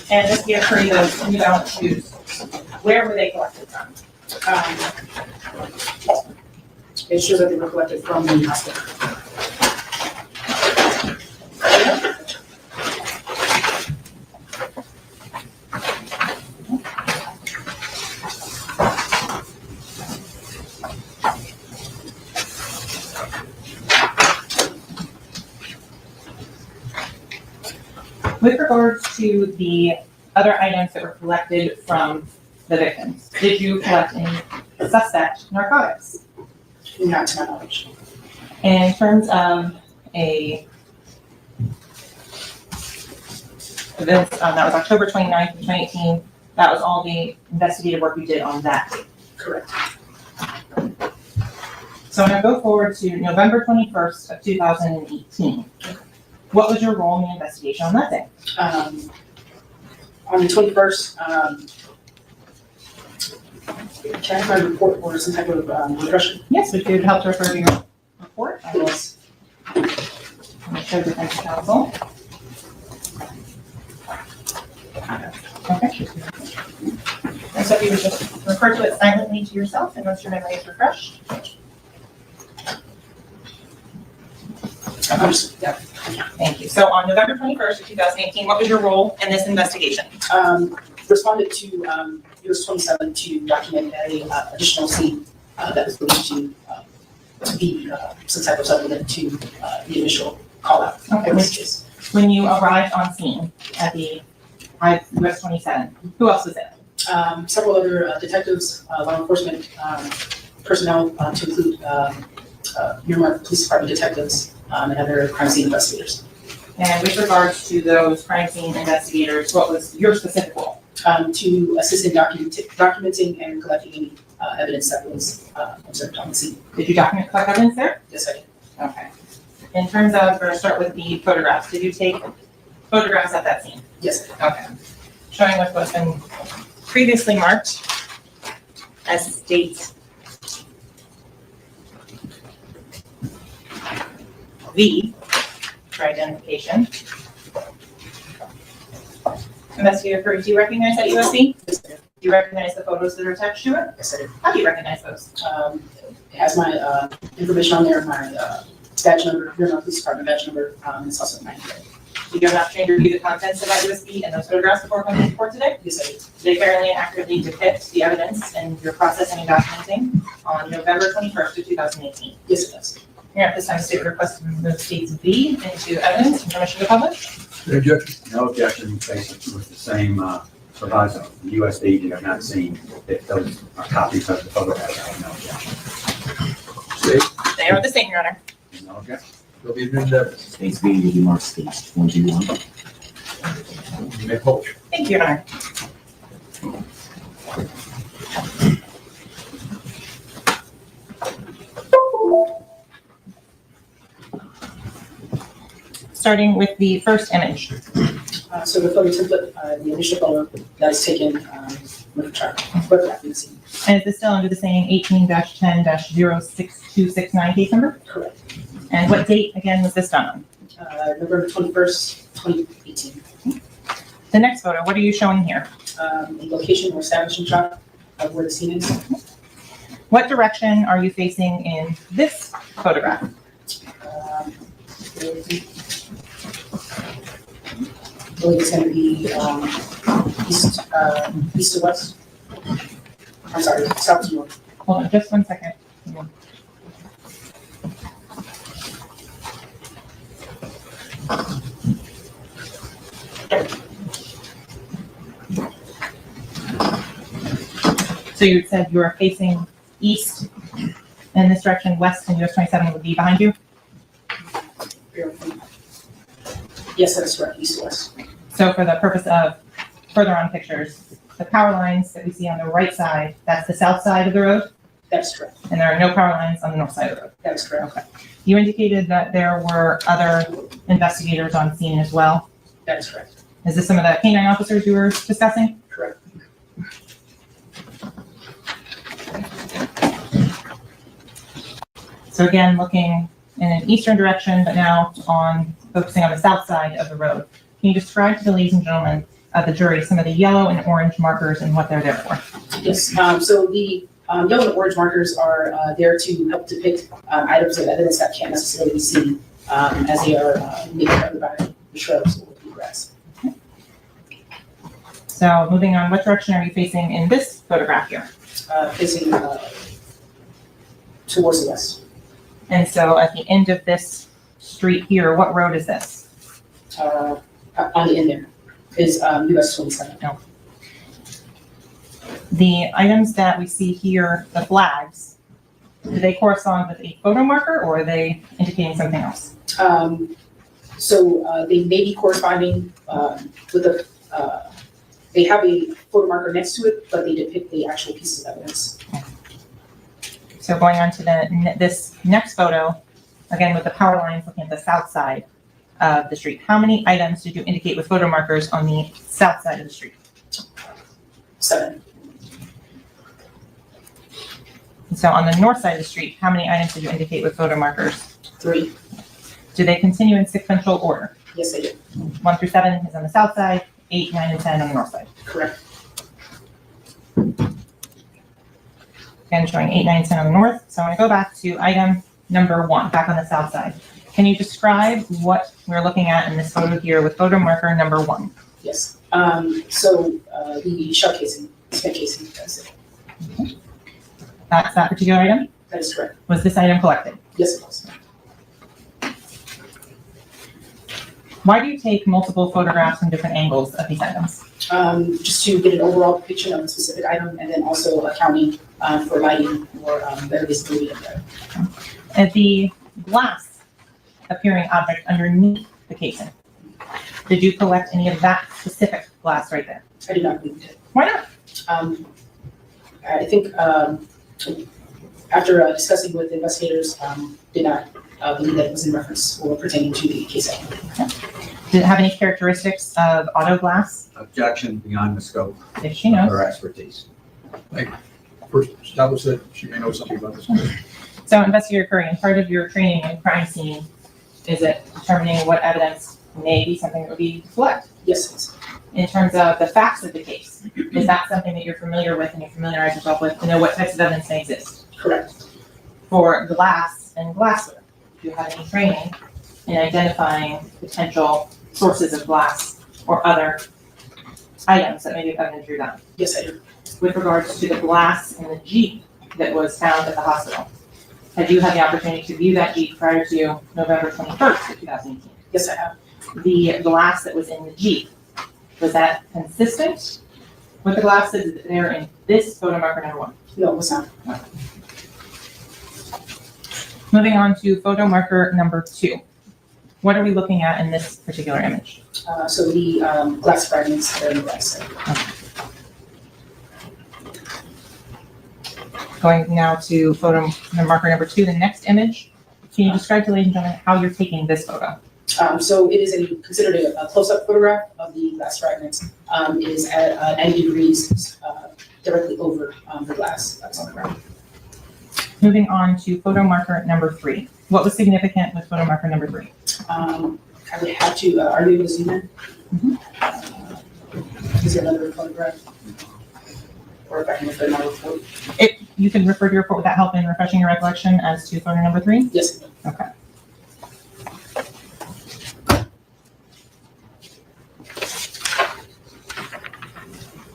And just give her those New Balance shoes. Where were they collected from? It shows that they were collected from the hospital. With regards to the other items that were collected from the victims, did you collect any suspect narcotics? Not to my knowledge. And in terms of a event, that was October 29th, 2018, that was all the investigative work we did on that date. Correct. So I'm gonna go forward to November 21st of 2018. What was your role in the investigation on that day? On the 21st, can I have my report or some type of refresher? Yes, if you would help to refer to your report. Yes. I'm gonna show defense counsel. Okay. And so if you would just refer to it silently to yourself and once your memory is refreshed. Yeah. Thank you. So on November 21st of 2018, what was your role in this investigation? Responded to US 27 to document a additional scene that was believed to be some type of supplement to the initial call out. Okay. When you arrived on scene at the US 27, who else was there? Several other detectives, law enforcement personnel, to include Miramar Police Department detectives and other crime scene investigators. And with regards to those crime scene investigators, what was your specific role? To assist in documenting and collecting any evidence that was observed on the scene. Did you document collect evidence there? Yes, I did. Okay. In terms of, we're gonna start with the photographs. Did you take photographs at that scene? Yes. Okay. Showing what's been previously marked as State V for identification. Investigator, do you recognize that USV? Yes, I did. Do you recognize the photos that are attached to it? Yes, I did. How do you recognize those? It has my information on there, my badge number, Miramar Police Department badge number, and it's also my. Did you have an opportunity to review the contents of that USB and those photographs before coming to court today? Yes, I did. Did they fairly and accurately depict the evidence and your processing and documenting on November 21st of 2018? Yes, it does. Here at this time, state request from the states V into evidence and permission to publish. Any objection? No objection, basically with the same proviso. The USB, you have not seen if those are copies of the photographs. I have no objection. State. They are the same, Your Honor. No objection. They'll be admitted evidence. States B will be marked States 21. You may publish. Thank you, Your Honor. starting with the first image. So the photo template, the initial photo that is taken with photographing the scene. And is this still under the same 18-10-06269 case number? Correct. And what date, again, was this done on? November 21st, 2018. The next photo, what are you showing here? A location or establishing shot of where the scene is. What direction are you facing in this photograph? I believe it's going to be east to west. I'm sorry, south to north. Hold on, just 1 second. So you said you were facing east in this direction, west, and US 27 would be behind you? Yes, that is correct, east to west. So for the purpose of further on pictures, the power lines that we see on the right side, that's the south side of the road? That's correct. And there are no power lines on the north side of the road? That is correct. Okay. You indicated that there were other investigators on scene as well? That is correct. Is this some of the canine officers you were discussing? Correct. So again, looking in an eastern direction, but now focusing on the south side of the road. Can you describe to the ladies and gentlemen of the jury some of the yellow and orange markers and what they're there for? Yes, so the yellow and orange markers are there to help depict items of evidence that can't necessarily be seen as they are made covered by the shrubs or the grass. So moving on, what direction are you facing in this photograph here? Facing towards the west. And so at the end of this street here, what road is this? On the end there is US 27. No. The items that we see here, the flags, do they correspond with a photo marker or are they indicating something else? So they may be corresponding with a, they have a photo marker next to it, but they depict the actual pieces of evidence. So going on to this next photo, again with the power lines looking at the south side of the street. How many items did you indicate with photo markers on the south side of the street? 7. And so on the north side of the street, how many items did you indicate with photo markers? 3. Do they continue in sequential order? Yes, they do. 1 through 7 is on the south side, 8, 9, and 10 on the north side. Correct. Again, showing 8, 9, 10 on the north. So I'm going to go back to item number 1, back on the south side. Can you describe what we're looking at in this photo here with photo marker number 1? Yes. So the shell casing, spent casing, that's it. Okay. That's that particular item? That is correct. Was this item collected? Yes, it was. Why do you take multiple photographs from different angles of these items? Just to get an overall picture of a specific item and then also accounting for lighting or better visibility of that. And the glass appearing object underneath the casing, did you collect any of that specific glass right there? I did not believe it. Why not? I think after discussing with investigators, did not believe that it was in reference or pertaining to the case. Okay. Did it have any characteristics of auto glass? Objection beyond the scope If she knows. of her expertise. First, establish that she may know something about this. So, Investigator Curry, and part of your training in crime scene, is it determining what evidence may be something that would be to collect? Yes, please. In terms of the facts of the case, is that something that you're familiar with and you familiarize yourself with to know what types of evidence may exist? Correct. For glass and glassware, do you have any training in identifying potential sources of glass or other items that may be evidence you're done? Yes, I do. With regards to the glass in the Jeep that was found at the hospital, had you had the opportunity to view that Jeep prior to November 21st of 2018? Yes, I have. The glass that was in the Jeep, was that consistent with the glass that is there in this photo marker number 1? No, it was not. No. Moving on to photo marker number 2. What are we looking at in this particular image? So the glass fragments that are in the glass side. Going now to photo marker number 2, the next image. Can you describe to ladies and gentlemen how you're taking this photo? So it is considered a close-up photograph of the glass fragments. It is at 90 degrees directly over the glass that's on the ground. Moving on to photo marker number 3. What was significant with photo marker number 3? I would have to, are you able to zoom in? Is there another photograph? Or if I can refer to my report? You can refer to your report. Would that help in refreshing your recollection as to photo number 3? Yes. Okay.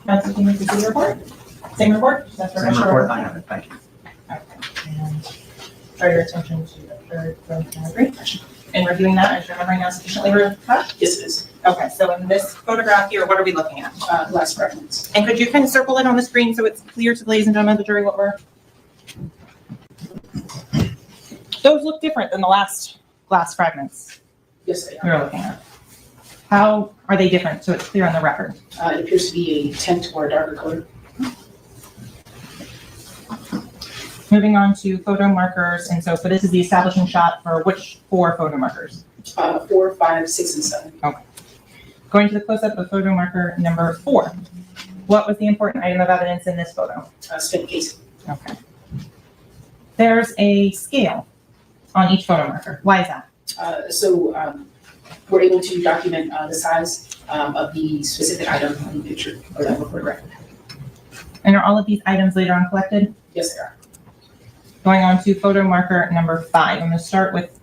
Council, can you see the report? Same report? That's Same report, I have it, thank you. And draw your attention to the third photo number 3. And reviewing that, is your memory now sufficiently refreshed? Yes, it is. Okay, so in this photograph here, what are we looking at? Glass fragments. And could you kind of circle it on the screen so it's clear to the ladies and gentlemen of the jury what we're... Those look different than the last glass fragments Yes, they we are. were looking at. How are they different so it's clear on the record? It appears to be a tint or a darker color. Moving on to photo markers, and so this is the establishing shot for which 4 photo markers? 4, 5, 6, and 7. Okay. Going to the close-up of photo marker number 4. What was the important item of evidence in this photo? Spent casing. Okay. There's a scale on each photo marker. Why is that? So we're able to document the size of the specific item in the picture or that we're photographing. And are all of these items later on collected? Yes, they are. Going on to photo marker number 5. I'm going to start with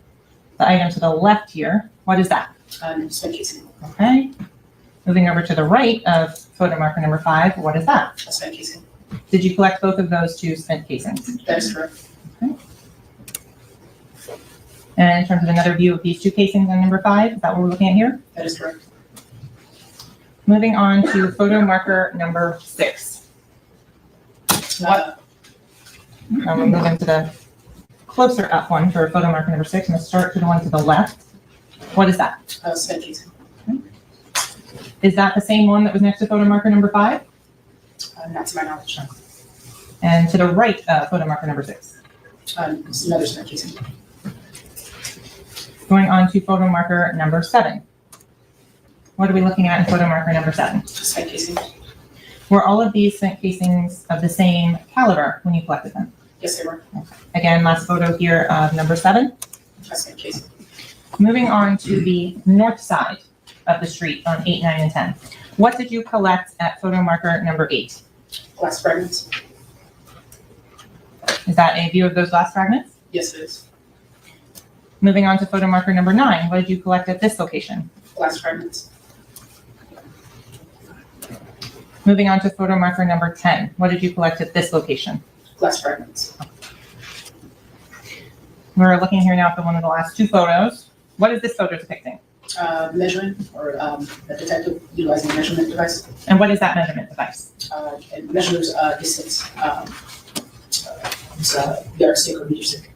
the item to the left here. What is that? Spent casing. Okay. Moving over to the right of photo marker number 5. What is that? Spent casing. Did you collect both of those 2 spent casings? That is correct. Okay. And in terms of another view of these 2 casings on number 5, is that what we're looking at here? That is correct. Moving on to photo marker number 6. What? I'm going to move into the closer up one for photo marker number 6. I'm going to start to the one to the left. What is that? Spent casing. Okay. Is that the same one that was next to photo marker number 5? Not to my knowledge. And to the right of photo marker number 6? It's another spent casing. Going on to photo marker number 7. What are we looking at in photo marker number 7? Spent casing. Were all of these spent casings of the same caliber when you collected them? Yes, they were. Okay. Again, last photo here of number 7. Spent casing. Moving on to the north side of the street on 8, 9, and 10. What did you collect at photo marker number 8? Glass fragments. Is that a view of those glass fragments? Yes, it is. Moving on to photo marker number 9. What did you collect at this location? Glass fragments. Moving on to photo marker number 10. What did you collect at this location? Glass fragments. We're looking here now at one of the last 2 photos. What is this photo depicting? Measuring or a detective utilizing a measurement device. And what is that measurement device? It measures distance. It's a yardstick or meter stick.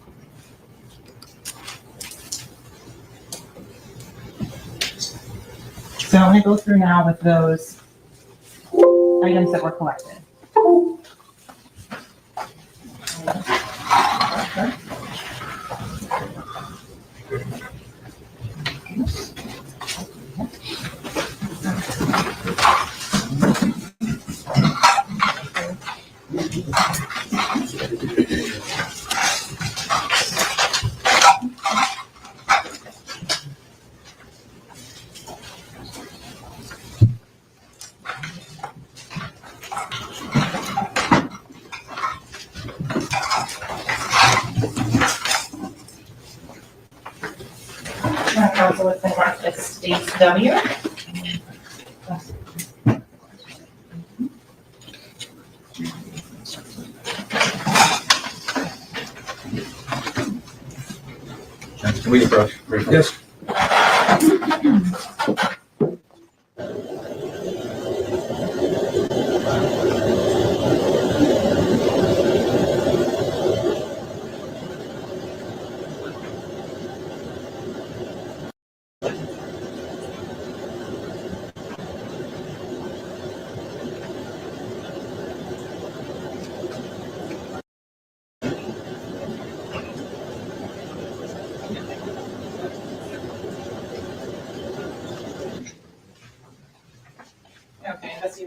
So I'm going to go through now with those items that were collected. Council has been marked as States W. Can we approach? Yes.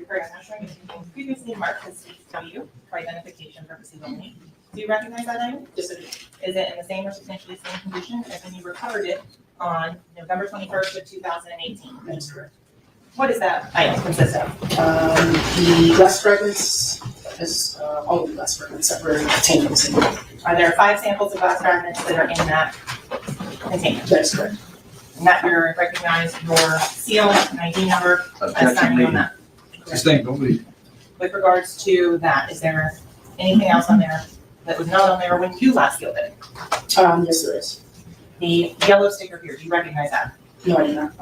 Curry, I'm not showing you anything previously marked as W for identification purposes only. Do you recognize that item? Yes, I do. Is it in the same or substantially same condition as when you recovered it on November 21st of 2018? That's correct. What does that item consist of? The glass fragments, is all of the glass fragments that were contained in the single. Are there 5 samples of glass fragments that are in that container? That's correct. And that you recognize your seal and ID number as signing on that. Sustained, don't leave. With regards to that, is there anything else on there that was not on there when you last sealed it? Yes, there is. The yellow sticker here, do you recognize that? No, I do not.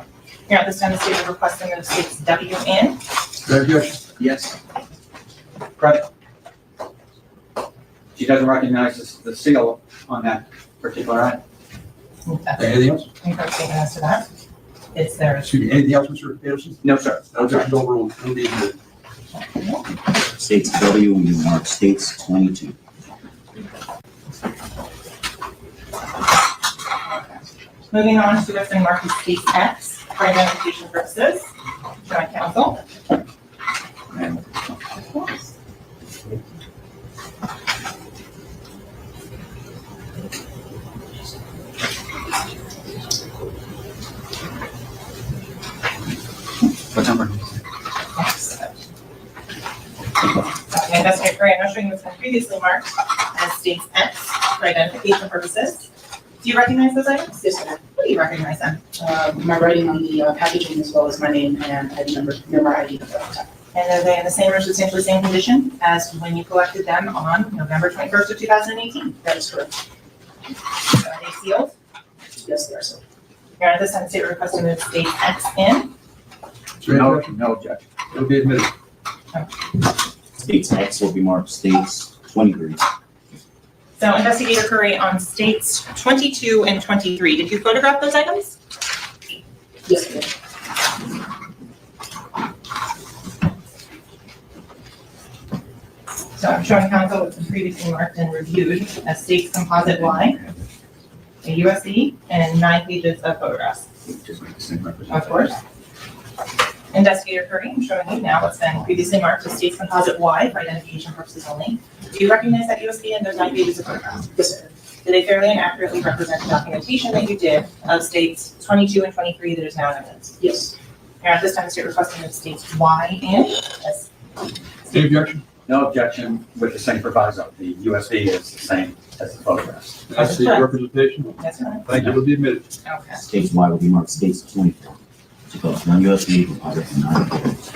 Here at this time, the state is requesting that it states W in. Objection. Yes. Credit. She doesn't recognize the seal on that particular item. Anything else? Incorrect statement as to that. It's there. Excuse me, anything else, Mr. Anderson? No, sir. No objection overruled. No need to. States W, you mark states 22. Moving on to what's been marked as states X for identification purposes. Joint counsel. What number? Investigator Curry, I'm not showing what's been previously marked as states X for identification purposes. Do you recognize those items? Yes, I do. What do you recognize them? My writing on the packaging as well as my name and ID number, member ID number on top. And are they in the same or substantially same condition as when you collected them on November 21st of 2018? That is correct. Are they sealed? Yes, they are sealed. Here at this time, state requesting that states X in. No, no objection. It'll be admitted. States X will be marked states 23. So Investigator Curry, on states 22 and 23, did you photograph those items? Yes, I did. So I'm showing counsel what's been previously marked and reviewed as states composite Y, a USD, and 9 pages of photographs. Just make the same Of representation. course. Investigator Curry, I'm showing you now what's been previously marked as states composite Y for identification purposes only. Do you recognize that USD and those 9 pages of photographs? Yes, sir. Do they fairly and accurately represent the documentation that you did of states 22 and 23 that is now in evidence? Yes. Here at this time, the state requesting that states Y in. Yes. Any objection? No objection with the same proviso. The USB is the same as the photographs. That's the representation. That's right. Thank you. It'll be admitted. Okay. States Y will be marked states 24. To go one USB composite and 9 pages.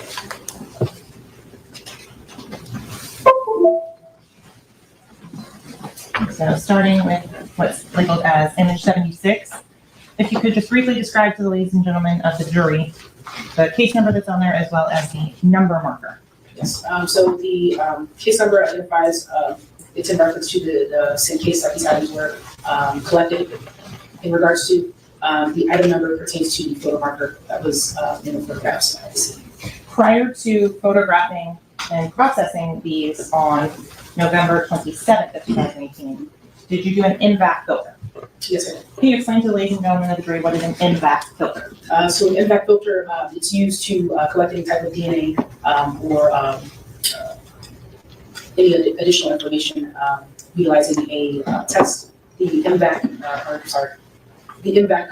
So starting with what's labeled as image 76, if you could just briefly describe to the ladies and gentlemen of the jury the case number that's on there as well as the number marker. Yes. So the case number identifies, it's in reference to the same case that these items were collected. In regards to the item number pertains to the photo marker that was in the photographs. Prior to photographing and processing these on November 27th of 2018, did you do an in-vac filter? Yes, I did. Can you explain to the ladies and gentlemen of the jury what is an in-vac filter? So an in-vac filter, it's used to collect any type of DNA or any additional information utilizing a test. The in-vac, the in-vac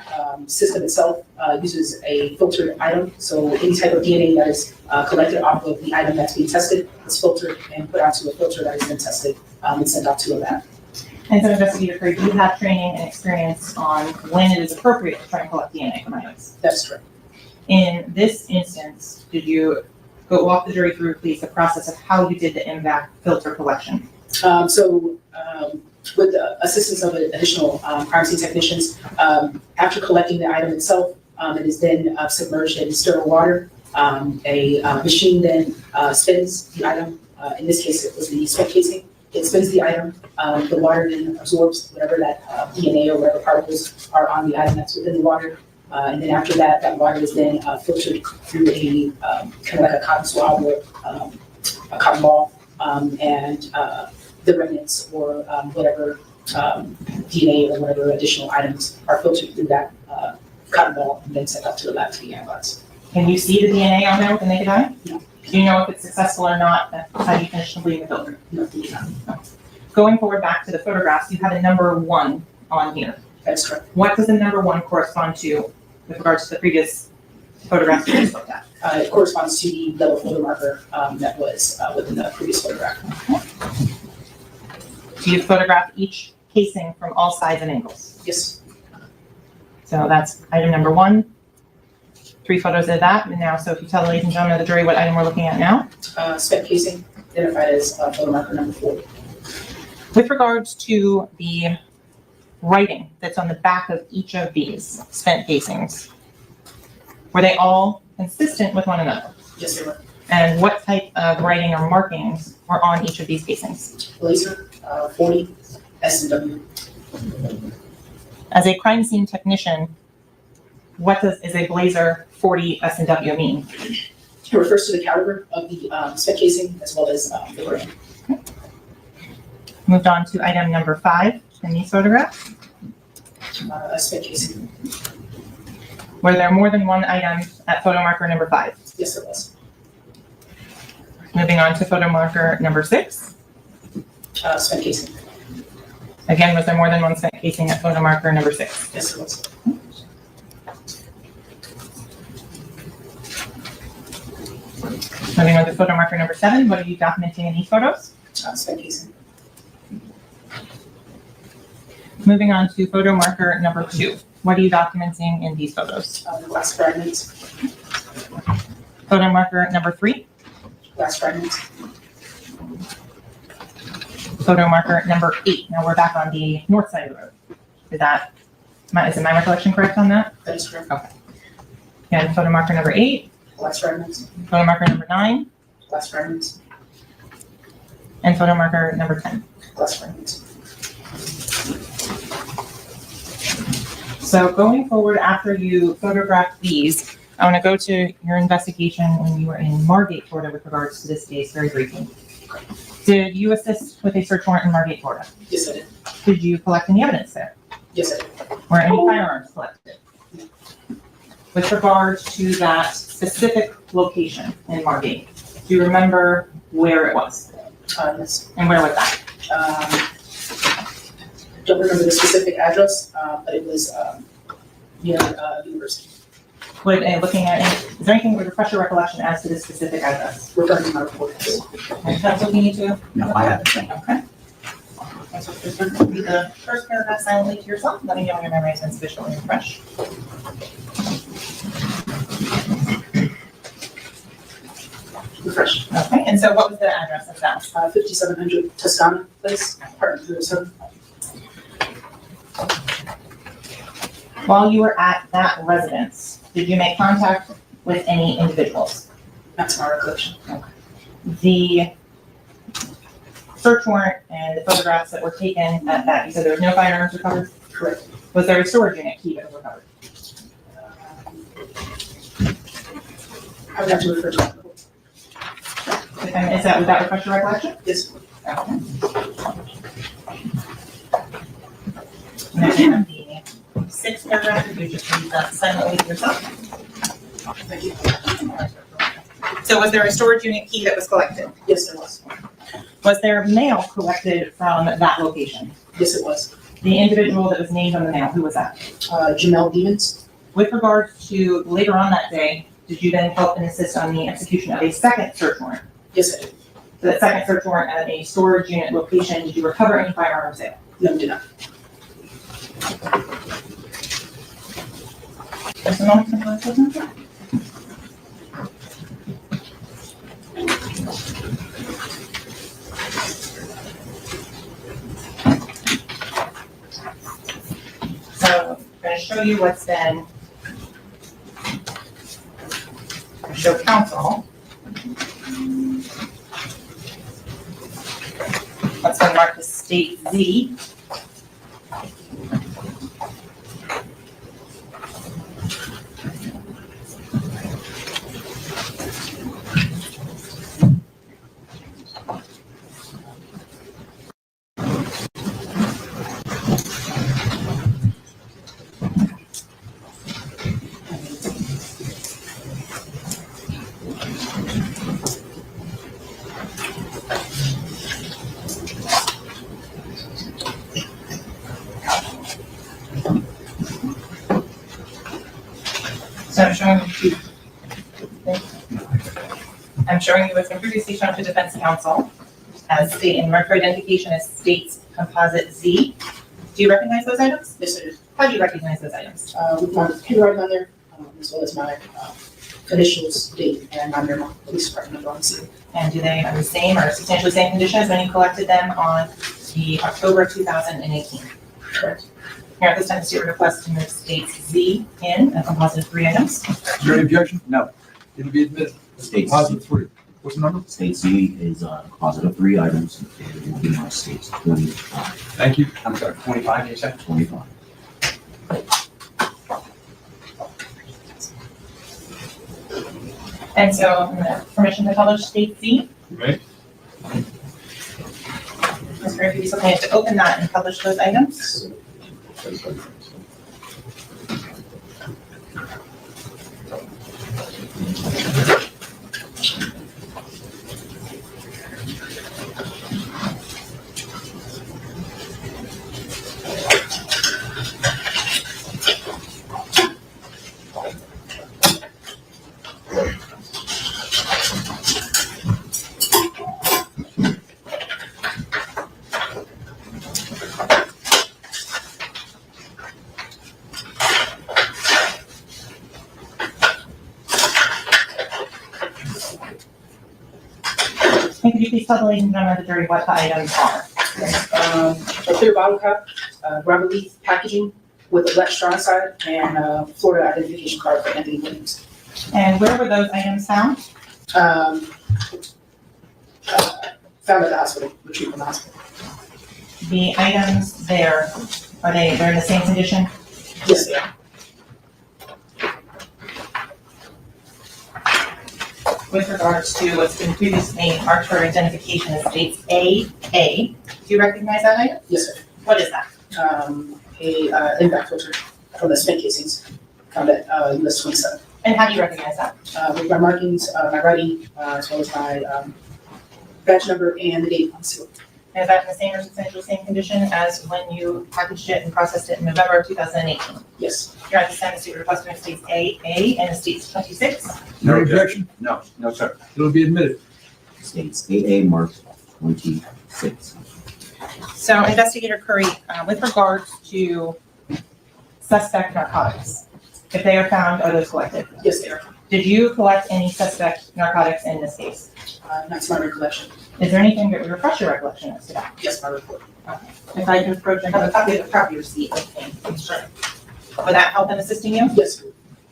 system itself uses a filtered item. So any type of DNA that is collected off of the item that's being tested is filtered and put onto a filter that is then tested and sent out to a lab. And so, Investigator Curry, do you have training and experience on when it is appropriate to try and collect DNA from items? That's correct. In this instance, did you walk the jury through, please, the process of how you did the in-vac filter collection? With the assistance of additional crime scene technicians, after collecting the item itself, it is then submerged in sterile water. A machine then spins the item. In this case, it was the sweat casing. It spins the item. The water then absorbs whatever that DNA or whatever particles are on the item that's within the water. And then after that, that water is then filtered through a kind of like a cotton swab or a cotton ball, and the remnants or whatever DNA or whatever additional items are filtered through that cotton ball and then sent out to the lab to be analyzed. Can you see the DNA on there with the naked eye? No. Do you know if it's successful or not? How do you finish completing the filter? No. Going forward back to the photographs, you have a number 1 on here. That's correct. What does the number 1 correspond to with regards to the previous photographs you just looked at? It corresponds to the level photo marker that was within the previous photograph. Do you photograph each casing from all sides and angles? Yes. So that's item number 1. 3 photos of that. And now, so if you tell the ladies and gentlemen of the jury what item we're looking at now. Spec casing, identified as photo marker number 4. With regards to the writing that's on the back of each of these spent casings, were they all consistent with one another? Yes, they were. And what type of writing or markings were on each of these casings? Blazer, 40, S&W. As a crime scene technician, what is a Blazer 40 S&W mean? It refers to the caliber of the spec casing as well as the brand. Moved on to item number 5 in these photographs. Spec casing. Were there more than one item at photo marker number 5? Yes, there was. Moving on to photo marker number 6. Spec casing. Again, was there more than one spent casing at photo marker number 6? Yes, there was. Moving on to photo marker number 7, what are you documenting in these photos? Spec casing. Moving on to photo marker number 2, what are you documenting in these photos? The glass fragments. Photo marker number 3. Glass fragments. Photo marker number 8. Now we're back on the north side of the road. Is my recollection correct on that? That is correct. Okay. And photo marker number 8. Glass fragments. Photo marker number 9. Glass fragments. And photo marker number 10. Glass fragments. So going forward, after you photograph these, I want to go to your investigation when you were in Margate, Florida, with regards to this case very briefly. Did you assist with a search warrant in Margate, Florida? Yes, I did. Did you collect any evidence there? Yes, I did. Were any firearms collected? With regards to that specific location in Margate, do you remember where it was? Yes. And where was that? Don't remember the specific address, but it was near university. Would, looking at it, is there anything that would refresh your recollection as to this specific address? Regarding my report. And that's what we need to? No, I haven't. Okay. So just read the first paragraph silently to yourself. Let me know when your memory has been sufficiently refreshed. Refresh. Okay, and so what was the address of that? 5700 Toscana Place, apartment 07. While you were at that residence, did you make contact with any individuals? That's my recollection. Okay. The search warrant and the photographs that were taken at that, you said there was no firearms recovered? Correct. Was there a storage unit key that was recovered? I would have to refer to that. And would that refresh your recollection? Yes. Okay. And then the 6th paragraph, if you just read that silently to yourself. Thank you. So was there a storage unit key that was collected? Yes, there was. Was there mail collected from that location? Yes, it was. The individual that was named on the mail, who was that? Jamel Demons. With regards to later on that day, did you then help and assist on the execution of a second search warrant? Yes, I did. So that second search warrant at a storage unit location, did you recover any firearms there? No, I did not. Just a moment, please. So I'm going to show you what's been, show counsel. What's been marked as state Z. I'm showing you what's been previously shown to defense counsel as state and marker identification as state's composite Z. Do you recognize those items? Yes, I do. How do you recognize those items? With my handwriting on there, as well as my initials, date, and my Miramar Police Department number on the seal. And do they have the same or substantially same condition as when you collected them on the October 2018? Correct. Here at this time, the state requests to move state's Z in a composite of 3 items. Is there any objection? No. It'll be admitted. States. Positive 3. What's the number? State Z is positive 3 items, and it will be on states 25. Thank you. I'm sorry, 25, you said? 25. And so, permission to publish state Z. Right. Mr. Murphy, you okay to open that and publish those items? And could you please tell the ladies and gentlemen of the jury what the items are? A clear bottle cap, rubber leaf packaging with a black straw inside, and Florida identification card for Anthony Williams. And where were those items found? Found at the hospital, retrieved from the hospital. The items there, they're in the same condition? Yes, they are. With regards to what's been previously marked for identification as states AA, do you recognize that item? Yes, sir. What is that? A impact filter from the spent casings found at US 27. And how do you recognize that? With my markings, my writing, as well as my batch number and the date on the seal. And is that in the same or substantially same condition as when you packaged it and processed it in November of 2018? Yes. You're at the time the state requesting states AA and states 26. No objection? No, no, sir. It'll be admitted. States AA marked 26. So Investigator Curry, with regards to suspect narcotics, if they are found, are those collected? Yes, they are. Did you collect any suspect narcotics in this case? Not to my recollection. Is there anything that would refresh your recollection as to that? Yes, my report. Okay. If I can approach and have a copy of the property receipt, sure. Would that help in assisting you? Yes.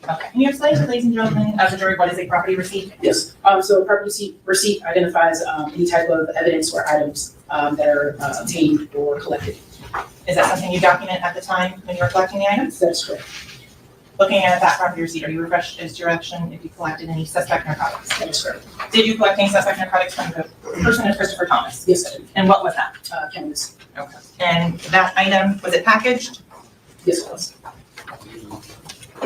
Okay. Can you explain to the ladies and gentlemen of the jury what is a property receipt? Yes. So a property receipt identifies any type of evidence or items that are obtained or collected. Is that something you document at the time when you were collecting the items? That is correct. Looking at that property receipt, are you refreshed as direction if you collected any suspect narcotics? That is correct. Did you collect any suspect narcotics from the person of Christopher Thomas? Yes, I did. And what was that? Cannabis. Okay. And that item, was it packaged? Yes, it was.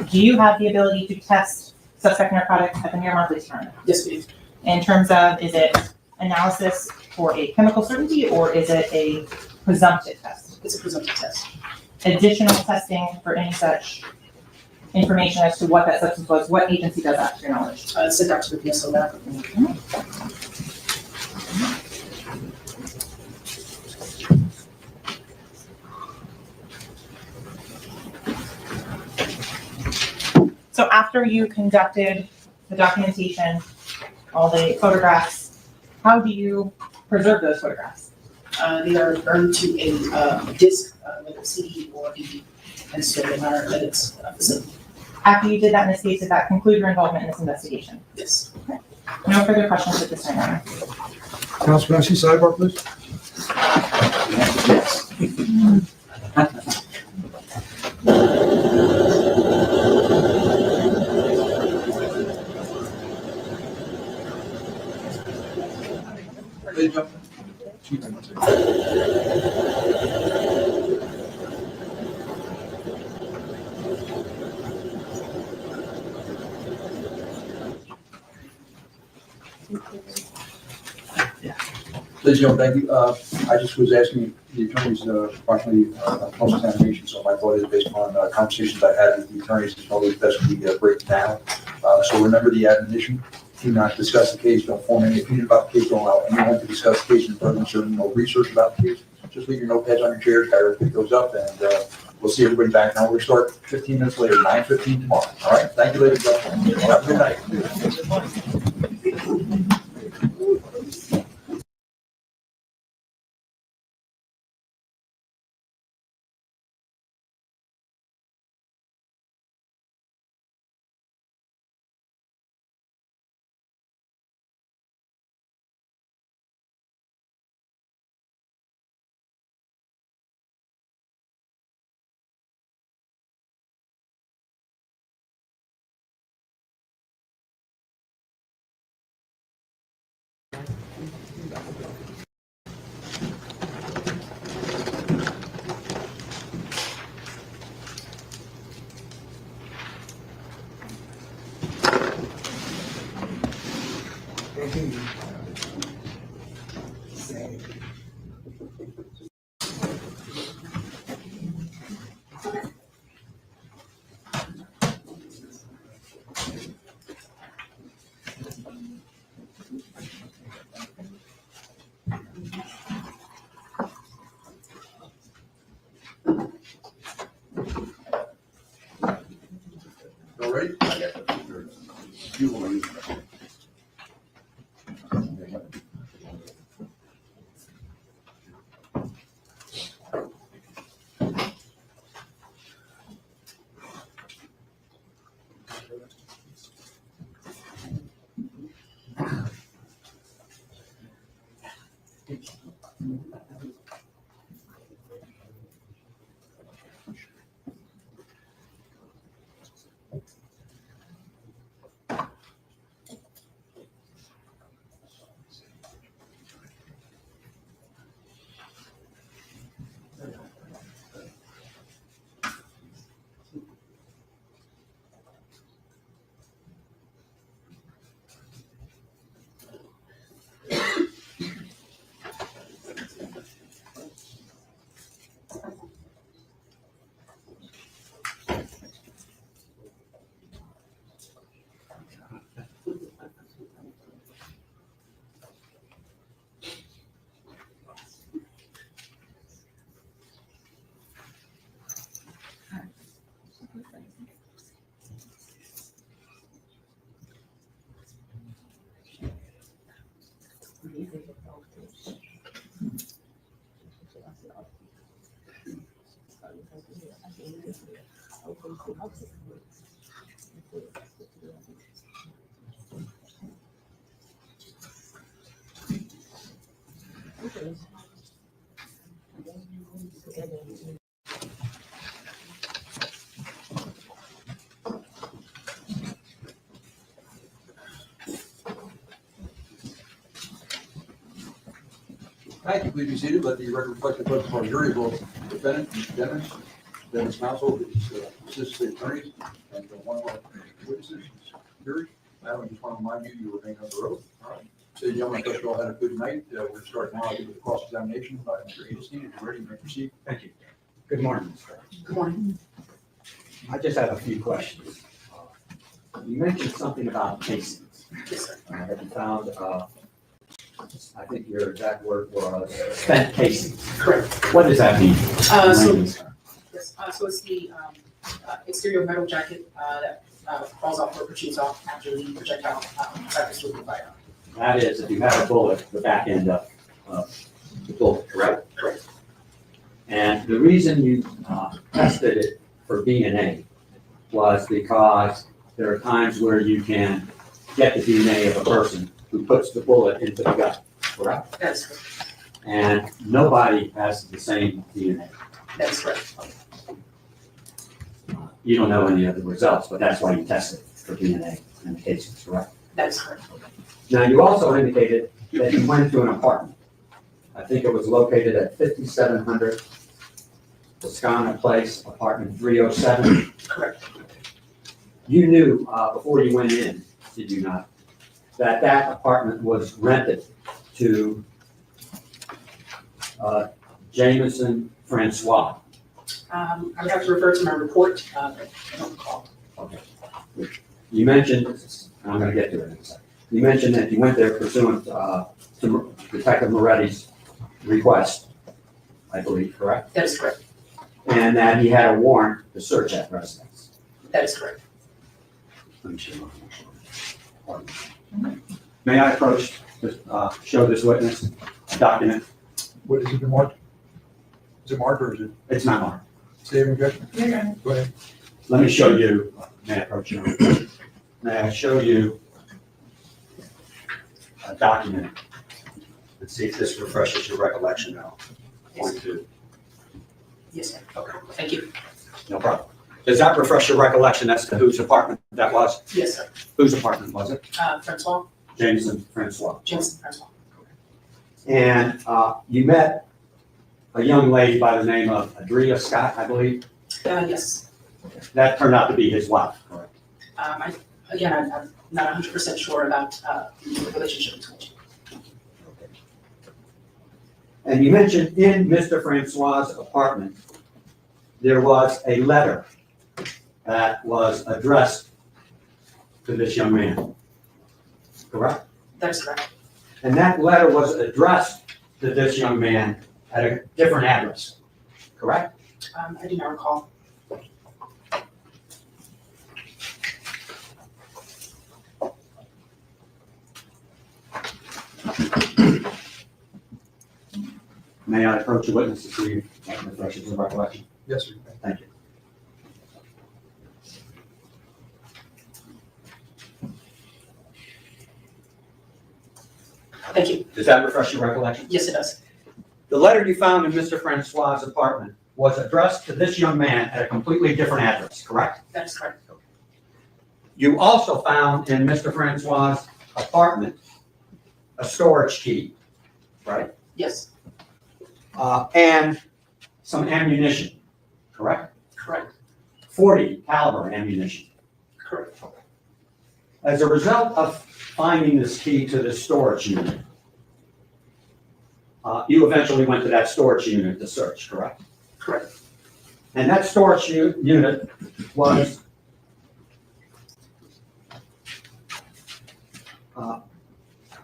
Do you have the ability to test suspect narcotics at the Miramar Police Department? Yes, we do. In terms of, is it analysis for a chemical certainty or is it a presumptive test? It's a presumptive test. Additional testing for any such information as to what that substance was, what agency does that to your knowledge? It's sent out to the PSO lab. So after you conducted the documentation, all the photographs, how do you preserve those photographs? They are burned to a disc, like a CD or a DVD, and stored in our edits facility. After you did that in this case, did that conclude your involvement in this investigation? Yes. Okay. No further questions at this time, Your Honor. Counsel, can I see sidebar, please? Ladies and gentlemen. Ladies and gentlemen, thank you. I just was asking the attorneys, approximately, cross-examination, so my thought is based upon conversations I had with the attorneys, it's probably best we break it down. So remember the admonition, do not discuss the case, don't form any opinion about the case, don't allow anyone to discuss the case in presence of no research about the case. Just leave your notepads on your chairs, Tyler, pick those up, and we'll see everybody back. Now we'll start 15 minutes later, 9:15 tomorrow. All right, thank you, ladies and gentlemen. Have a good night. All right. You will use it. Thank you. Please be seated. Let the record reflect the presence of our jury, as well as the defendant, Mr. Dennis, Dennis counsel, his assistant attorneys, and one of our witnesses, jury. Madam, I just want to remind you, you remain under oath. All right. So, gentlemen, first of all, had a good night. We're going to start now with the cross-examination by Mr. Adelstein. If you're ready, you may proceed. Thank you. Good morning, Mr. Good morning. I just have a few questions. You mentioned something about casings. Yes, sir. That you found, I think your exact word was spent casings. Correct. What does that mean? So it's the exterior metal jacket that falls off or protrudes off after the projectile cycles through the firearm. That is, if you have a bullet, the back end of the bullet, correct? Correct. And the reason you tested it for DNA was because there are times where you can get the DNA of a person who puts the bullet into the gun, correct? That's correct. And nobody has the same DNA. That's correct. You don't know any of the results, but that's why you tested for DNA in the cases, correct? That's correct. Now, you also indicated that you went to an apartment. I think it was located at 5700 Toscana Place, apartment 307. Correct. You knew before you went in, did you not, that that apartment was rented to Jameson Francois. I would have to refer to my report, but I don't recall. Okay. You mentioned, and I'm gonna get to it in a second. You mentioned that you went there pursuant to Detective Moretti's request, I believe, correct? That is correct. And that he had a warrant to search that residence. That is correct. Let me May I approach, show this witness a document? What is it marked? Is it marked or is it? It's not marked. Saving judgment? Yeah. Go ahead. Let me show you, may I approach you? May I show you a document? Let's see if this refreshes your recollection now. Point two. Yes, sir. Okay. Thank you. No problem. Does that refresh your recollection as to whose apartment that was? Yes, sir. Whose apartment was it? Francois. Jameson Francois. Jameson Francois. And you met a young lady by the name of Adria Scott, I believe. Yes. That turned out to be his wife, correct? I'm not 100% sure about the relationship between you. And you mentioned in Mr. Francois' apartment, there was a letter that was addressed to this young man, correct? That is correct. And that letter was addressed to this young man at a different address, correct? I do not recall. May I approach the witness to see if that refreshes your recollection? Yes, sir. Thank you. Thank you. Does that refresh your recollection? Yes, it does. The letter you found in Mr. Francois' apartment was addressed to this young man at a completely different address, correct? That is correct. You also found in Mr. Francois' apartment a storage key, right? Yes. And some ammunition, correct? Correct. .40 caliber ammunition. Correct. As a result of finding this key to the storage unit, you eventually went to that storage unit to search, correct? Correct. And that storage unit was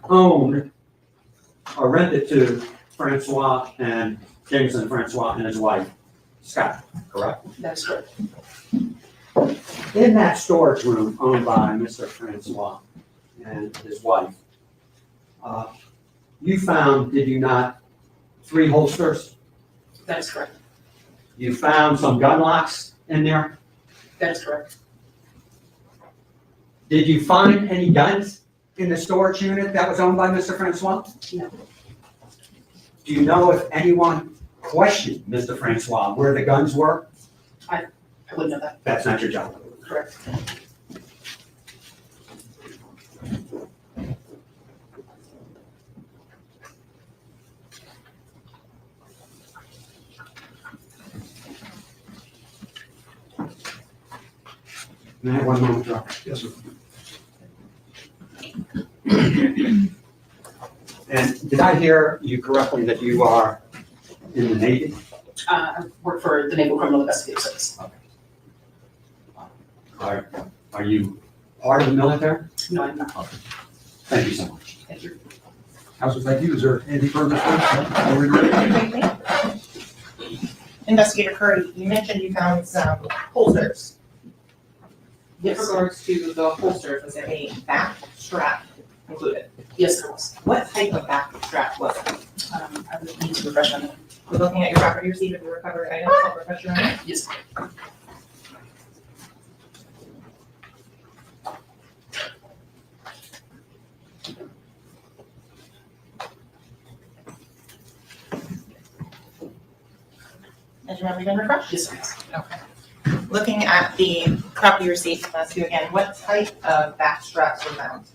owned or rented to Francois and Jameson Francois and his wife, Scott, correct? That is correct. In that storage room owned by Mr. Francois and his wife, you found, did you not, 3 holsters? That is correct. You found some gun locks in there? That is correct. Did you find any guns in the storage unit that was owned by Mr. Francois? No. Do you know if anyone questioned Mr. Francois where the guns were? I wouldn't know that. That's not your job. Correct. May I have 1 moment, John? Yes, sir. And did I hear you correctly that you are in the Navy? I work for the Naval Criminal Investigative Service. Are you part of the military? No, I'm not. Thank you so much. Thank you. Counsel, thank you. Is there anything further? Are we ready? Investigator Curry, you mentioned you found some holsters. Yes. With regards to the holsters, was there a back strap included? Yes, there was. What type of back strap was it? I would need to refresh on that. We're looking at your property receipt of the recovered items, I'll refresh your memory. Yes. Has your memory been refreshed? Yes, yes. Okay. Looking at the property receipt, ask you again, what type of back straps were found?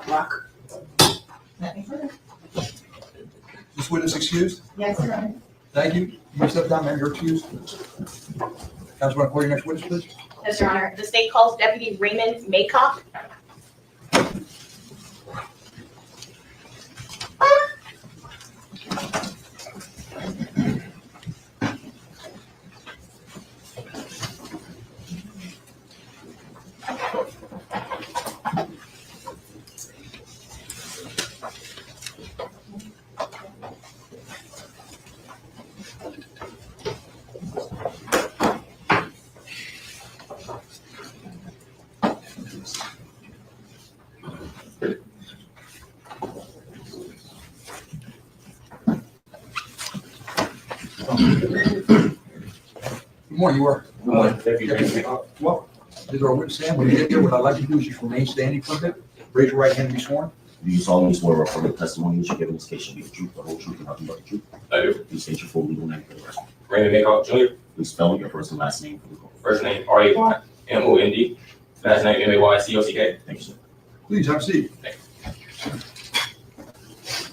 Block. Nothing further. This witness excused? Yes, Your Honor. Thank you. You may step down, ma'am. You're excused. Counsel, want to call your next witness, please? Yes, Your Honor. The state calls Deputy Raymond Maycock. Good morning, you are. Good morning. Deputy Raymond Maycock. Well, this is our witness stand. When you get there, what I'd like you to do is just remain standing for a bit. Raise your right hand and be sworn. Do you solemnly swear or affirm the testimony that you give in this case shall be the truth, the whole truth, and nothing but the truth? I do. Please state your full legal name for the record. Raymond Maycock Jr. Please spell your first and last name for the record. First name RAYMOND. Last name MAYCOCK. Thank you, sir. Please have a seat.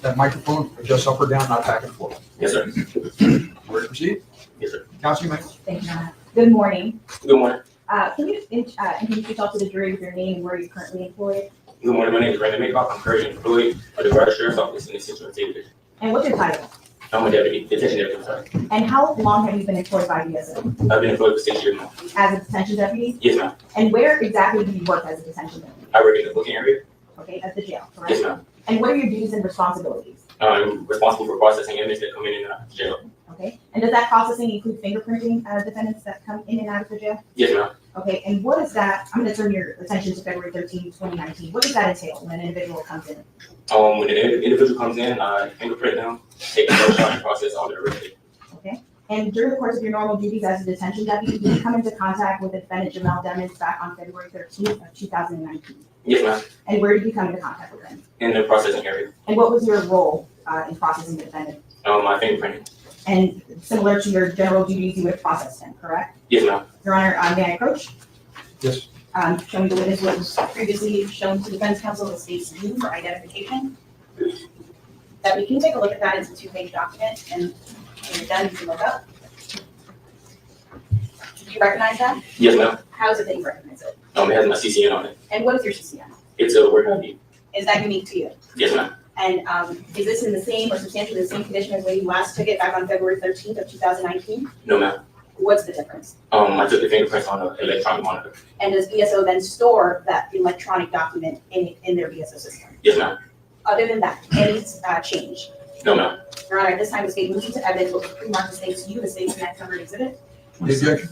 That microphone, adjust up or down, not back and forth. Yes, sir. Ready to proceed? Yes, sir. Counsel, you may. Thank you, Your Honor. Good morning. Good morning. Can you introduce yourself to the jury with your name and where you're currently employed? Good morning. My name is Raymond Maycock. I'm currently employed for the Garda Sheriff's Office in the Central and State Division. And what's your title? I'm a deputy, detention deputy, sorry. And how long have you been employed by DSO? I've been employed for 6 years now. As a detention deputy? Yes, ma'am. And where exactly do you work as a detention deputy? I work in the booking area. Okay, at the jail, correct? Yes, ma'am. And what are your duties and responsibilities? I'm responsible for processing inmates that come in and out of jail. Okay, and does that processing include fingerprinting defendants that come in and out of the jail? Yes, ma'am. Okay, and what is that? I'm going to turn your attention to February 13, 2019. What does that entail when an individual comes in? When an individual comes in, I fingerprint them, take a first shot, and process all their records. Okay, and during the course of your normal duties as a detention deputy, did you come into contact with the defendant Jamel Demons back on February 13th of 2019? Yes, ma'am. And where did you come into contact with him? In the processing area. And what was your role in processing the defendant? My fingerprinting. And similar to your general duties, you would have processed him, correct? Yes, ma'am. Your Honor, may I approach? Yes. Showing the witness what was previously shown to defense counsel the state's need for identification. That we can take a look at that. It's a two-page document, and when you're done, you can look up. Do you recognize that? Yes, ma'am. How is it that you recognize it? It has my CCN on it. And what is your CCN? It's a work ID. Is that unique to you? Yes, ma'am. And is this in the same or substantially the same condition as when you last took it back on February 13th of 2019? No, ma'am. What's the difference? I took the fingerprints on an electronic monitor. And does BSO then store that electronic document in their BSO system? Yes, ma'am. Other than that, any change? No, ma'am. Your Honor, at this time, the state moves to evidence what was pre-marked the state to you, the state's next covered exhibit. Any objection?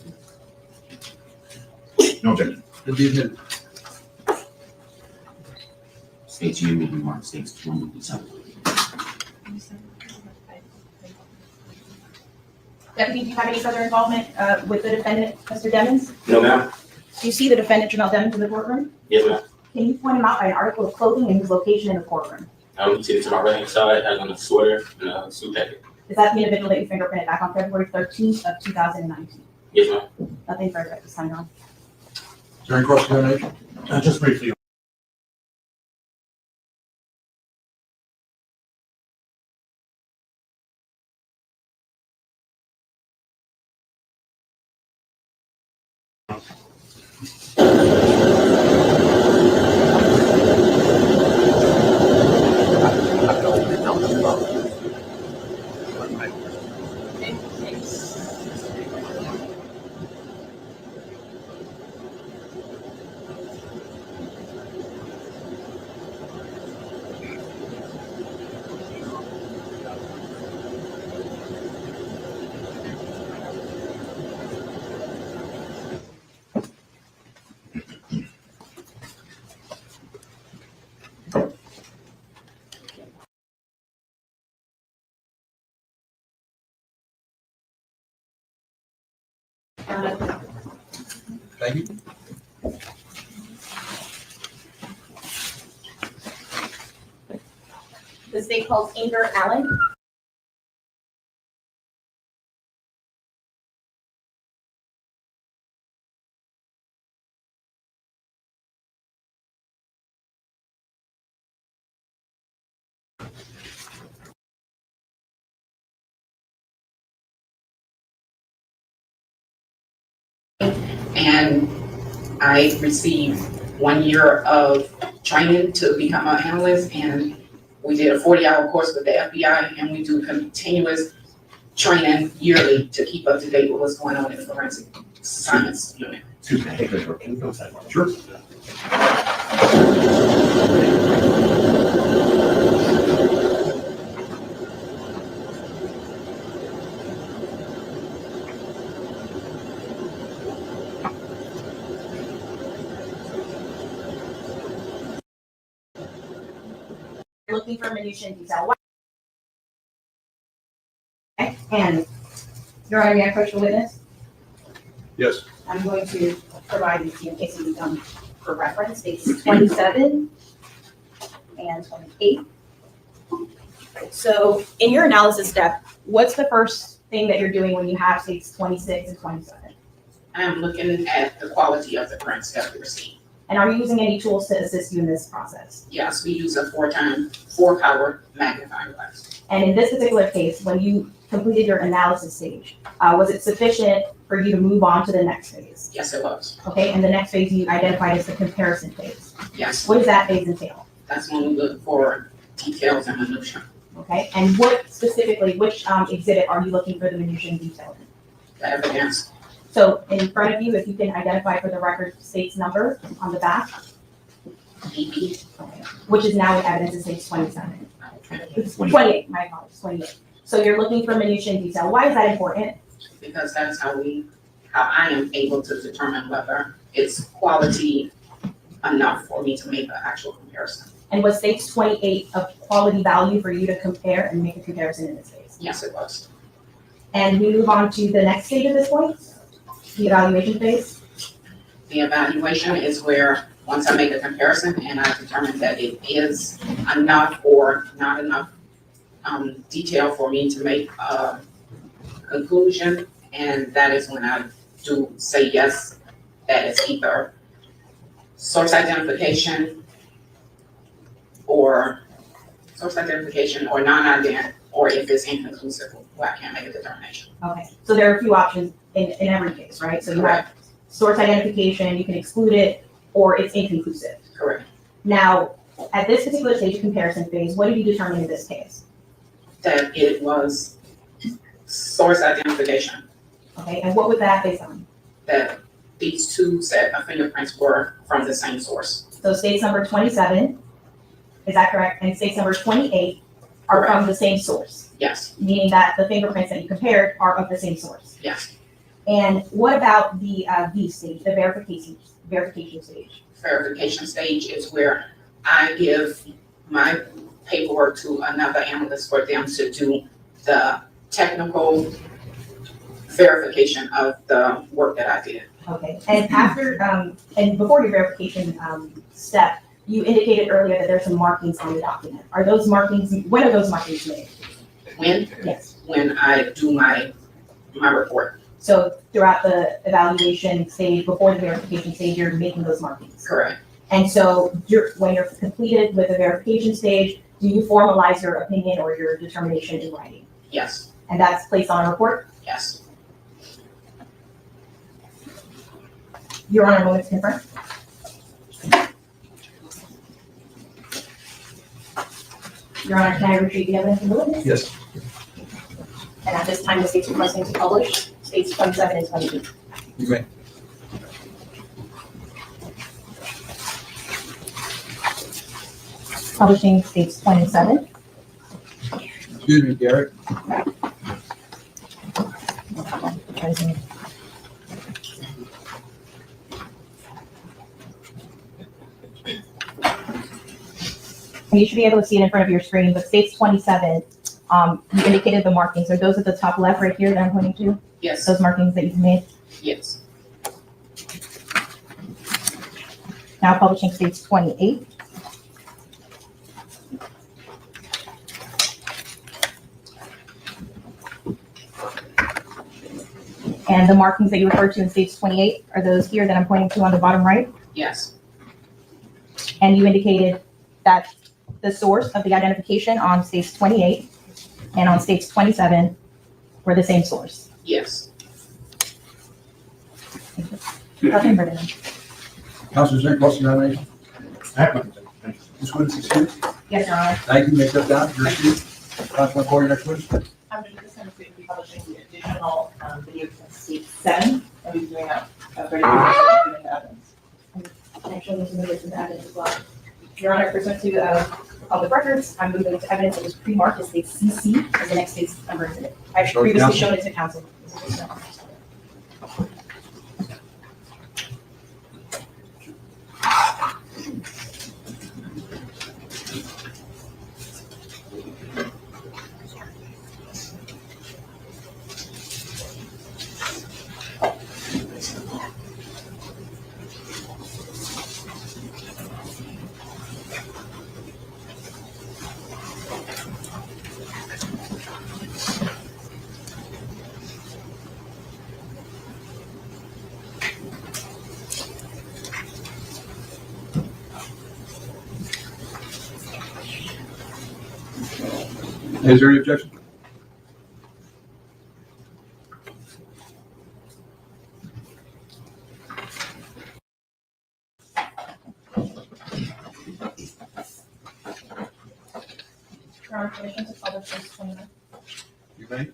No objection. To be admitted. States you will be marked states 27. Deputy, do you have any further involvement with the defendant, Mr. Demons? No, ma'am. Do you see the defendant, Jamel Demons, in the courtroom? Yes, ma'am. Can you point him out by an article of clothing and his location in the courtroom? You see it to my right hand side, has on a sweater and a suit jacket. Is that the individual that you fingerprinted back on February 13th of 2019? Yes, ma'am. Nothing further at this time, Your Honor. Is there any cross-examination? Just briefly. Thank you. The state calls Inger Allen. And I received 1 year of training to become an analyst, and we did a 40-hour course with the FBI, and we do continuous training yearly to keep up to date with what's going on in the forensic science unit. Excuse me, can you go inside? Sure. Looking for minutiae and detail. Okay, and Your Honor, may I approach the witness? Yes. I'm going to provide these in case you become for reference, states 27 and 28. So in your analysis step, what's the first thing that you're doing when you have states 26 and 27? I'm looking at the quality of the prints that we receive. And are you using any tools to assist you in this process? Yes, we use a 4-power magnifying glass. And in this particular case, when you completed your analysis stage, was it sufficient for you to move on to the next phase? Yes, it was. Okay, and the next phase you identified as the comparison phase. Yes. What does that phase entail? That's when we look for details and minutia. Okay, and what specifically, which exhibit are you looking for the minutia and detail in? The evidence. So in front of you, if you can identify for the record state's number on the back, DB. which is now in evidence in states 27. 28, my apologies, 28. So you're looking for minutia and detail. Why is that important? Because that's how I am able to determine whether it's quality enough for me to make an actual comparison. And was states 28 of quality value for you to compare and make a comparison in this case? Yes, it was. And we move on to the next stage at this point, the evaluation phase. The evaluation is where, once I make a comparison and I determine that it is enough or not enough detail for me to make a conclusion, and that is when I do say yes, that is either source identification or non-ident, or if it's inconclusive, well, I can't make a determination. Okay, so there are a few options in every case, right? So you have source identification, you can exclude it, or it's inconclusive. Correct. Now, at this particular stage of comparison phase, what did you determine in this case? That it was source identification, Okay, and what was that based on? that these two set of fingerprints were from the same source. So states number 27, is that correct? And states number 28 are from the same source, Yes, meaning that the fingerprints that you compared are of the same source. yes. And what about the V stage, the verification stage? Verification stage is where I give my paperwork to another analyst for them to do the technical verification of the work that I did. Okay, and after, and before your verification step, you indicated earlier that there's some markings on the document. Are those markings, when are those markings made? When? Yes. When I do my report. So throughout the evaluation stage, before the verification stage, you're making those markings. Correct. And so when you're completed with the verification stage, do you formalize your opinion or your determination in writing? Yes, And that's placed on a report? yes. Your Honor, moment to confirm. Your Honor, can I retrieve the evidence from the witness? Yes. And at this time, the state's requesting to publish states 27 and 28. You may. Publishing states 27. Excuse me, Garrett. And you should be able to see it in front of your screen, but states 27, you indicated the markings. Are those at the top left right here that I'm pointing to? Yes. Those markings that you've made? Yes. Now publishing states 28. And the markings that you referred to in states 28 are those here that I'm pointing to on the bottom right? Yes. And you indicated that the source of the identification on states 28 and on states 27 were the same source. Yes. Nothing further. Councilor, is there any cross-examination? Ms. Witness, excuse? Yes, Your Honor. Thank you, make that down, your seat. Councilman Corey, next witness. I'm just going to be publishing the additional video from state 7, and we're doing a very doing the evidence. Actually, there's some of the evidence as well. Your Honor, pursuant to public records, I'm moving to evidence that was pre-marked as state CC as the next state's number exhibit. I've previously shown it to council. Is there any objection? Your Honor, permission to publish this 29. You may.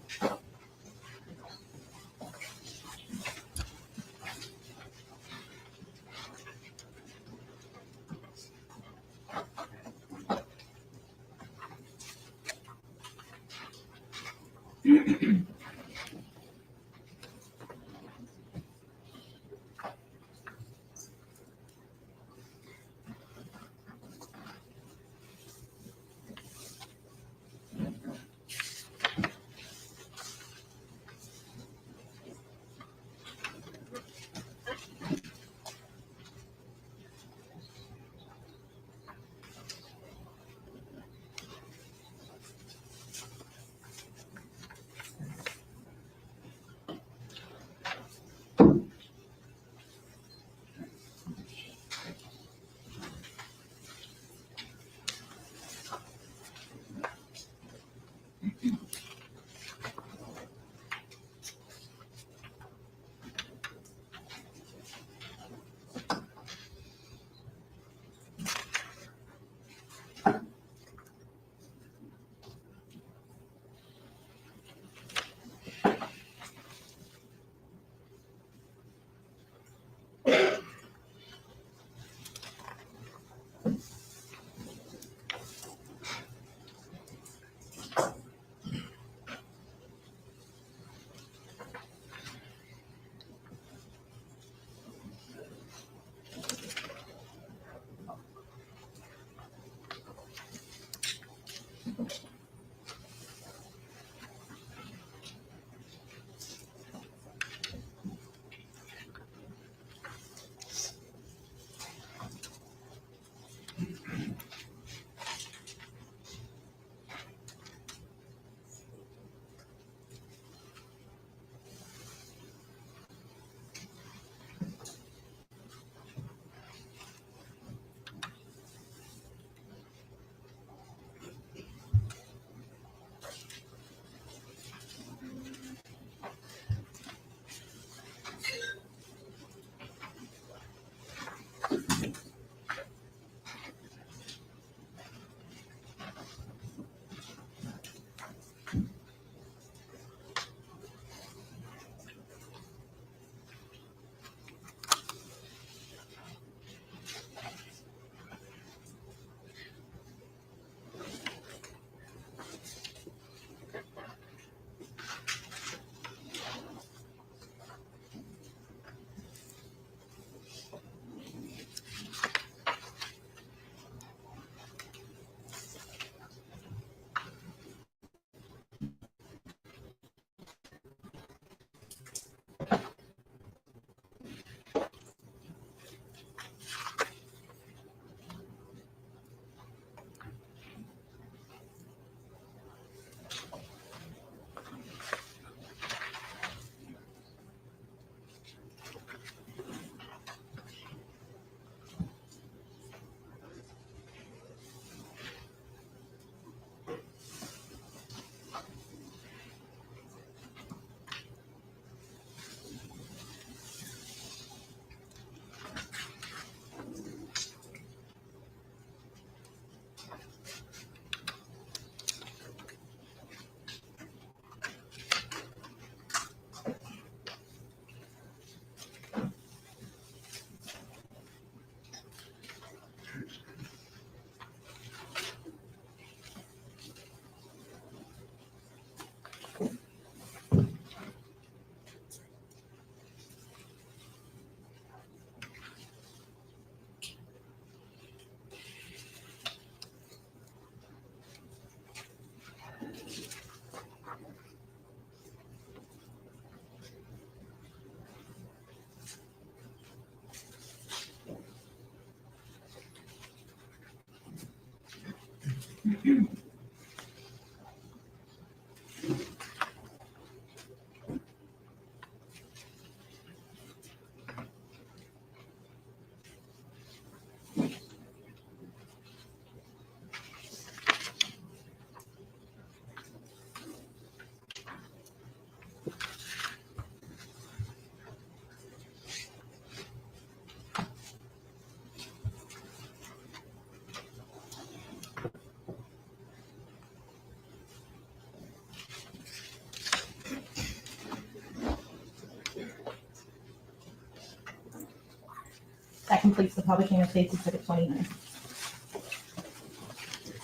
That completes the publishing of State's Exhibit 29.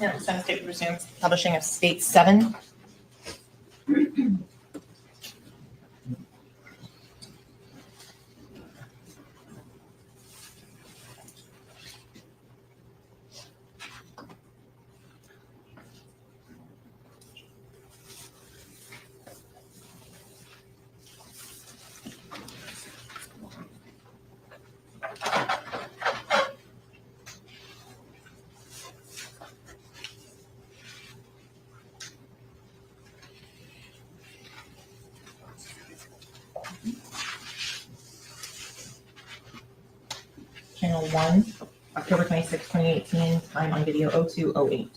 Now, Senate State resumes publishing of State 7. Channel 1, October 26, 2018, time on video 0208.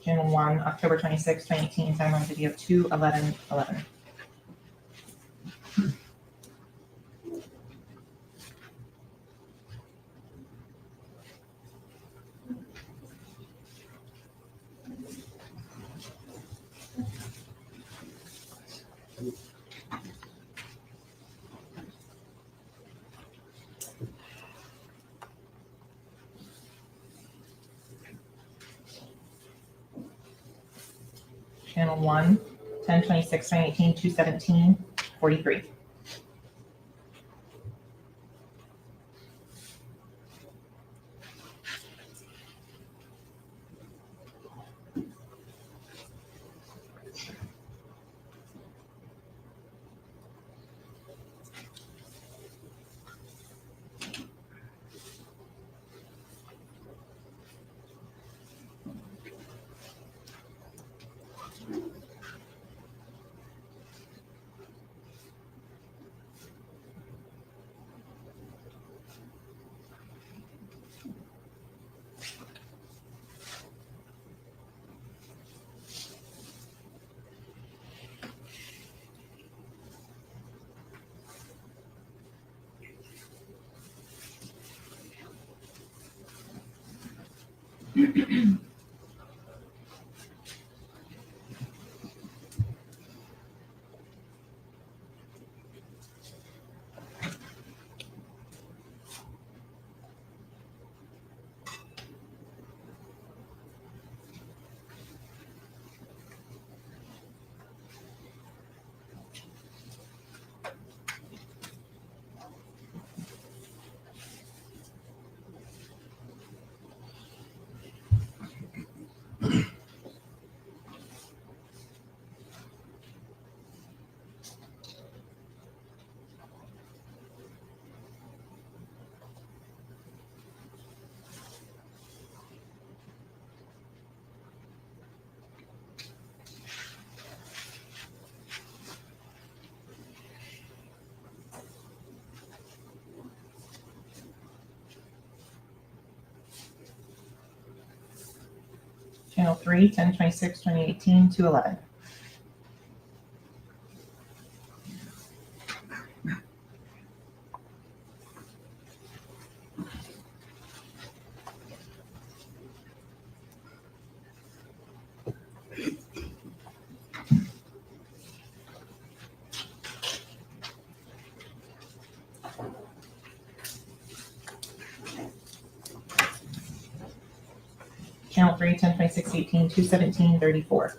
Channel 1, October 26, 2018, time on video 21111. Channel 1, 10/26, 2018, 217, 43. Channel 3, 10/26, 2018, 211. Channel 3, 10/26, 18, 217, 34.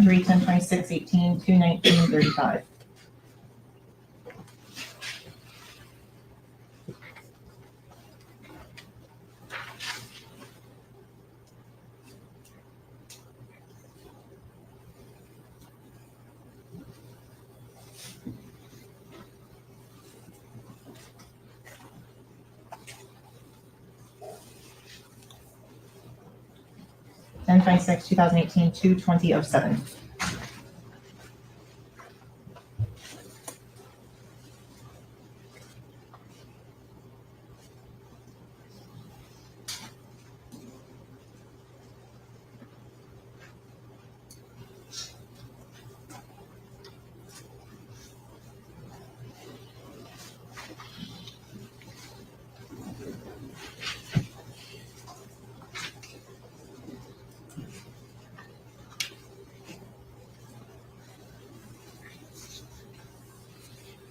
10-3, 10-26, 18, 2-19, 35. Ten 26, 2018, 2-2007.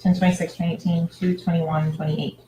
Ten 26, 2018, 2-21, 28.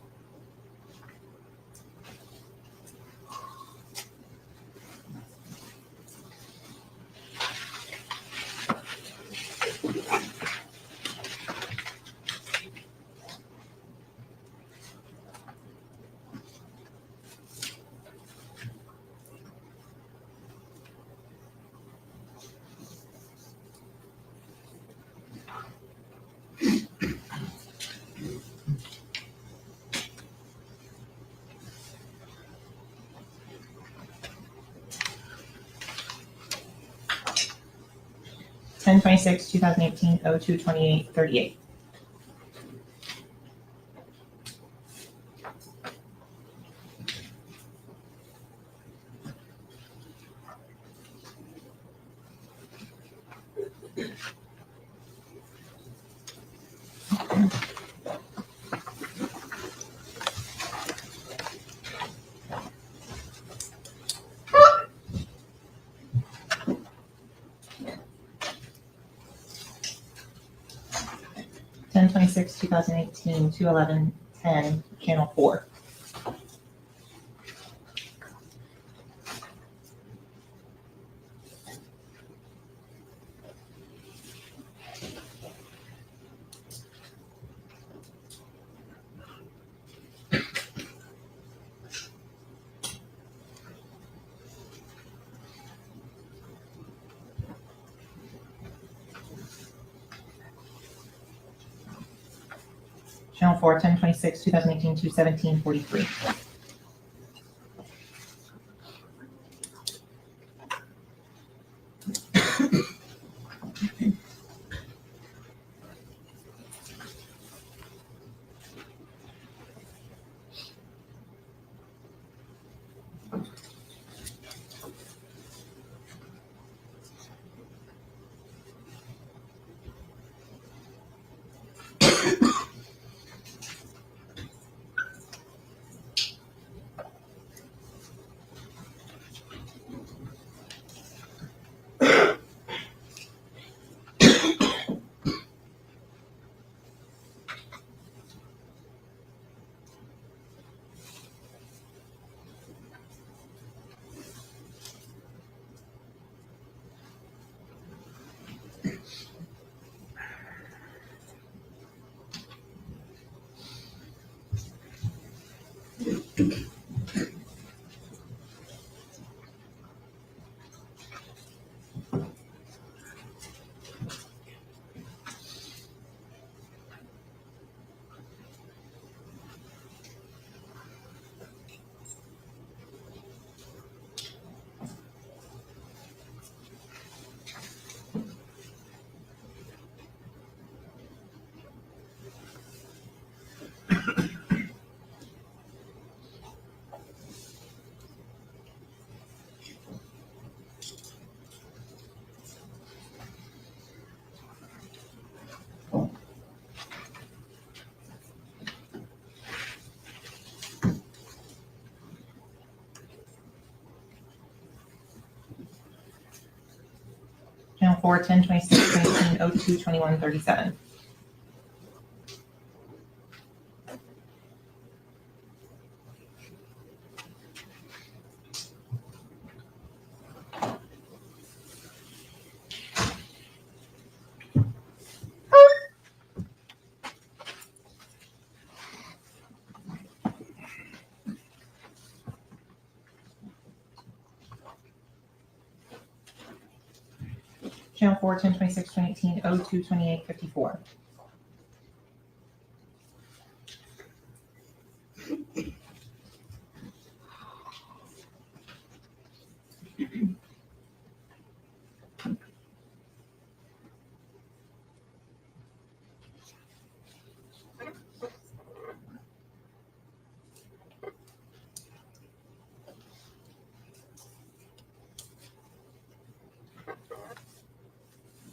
Ten 26, 2018, 02, 28, 38. Ten 26, 2018, 2-11, 10, channel 4. Channel 4, 10 26, 2018, 217, 43. Channel 4, 10 26, 2018, 02, 21, 37. Channel 4, 1026, 2018, 02, 28, 54.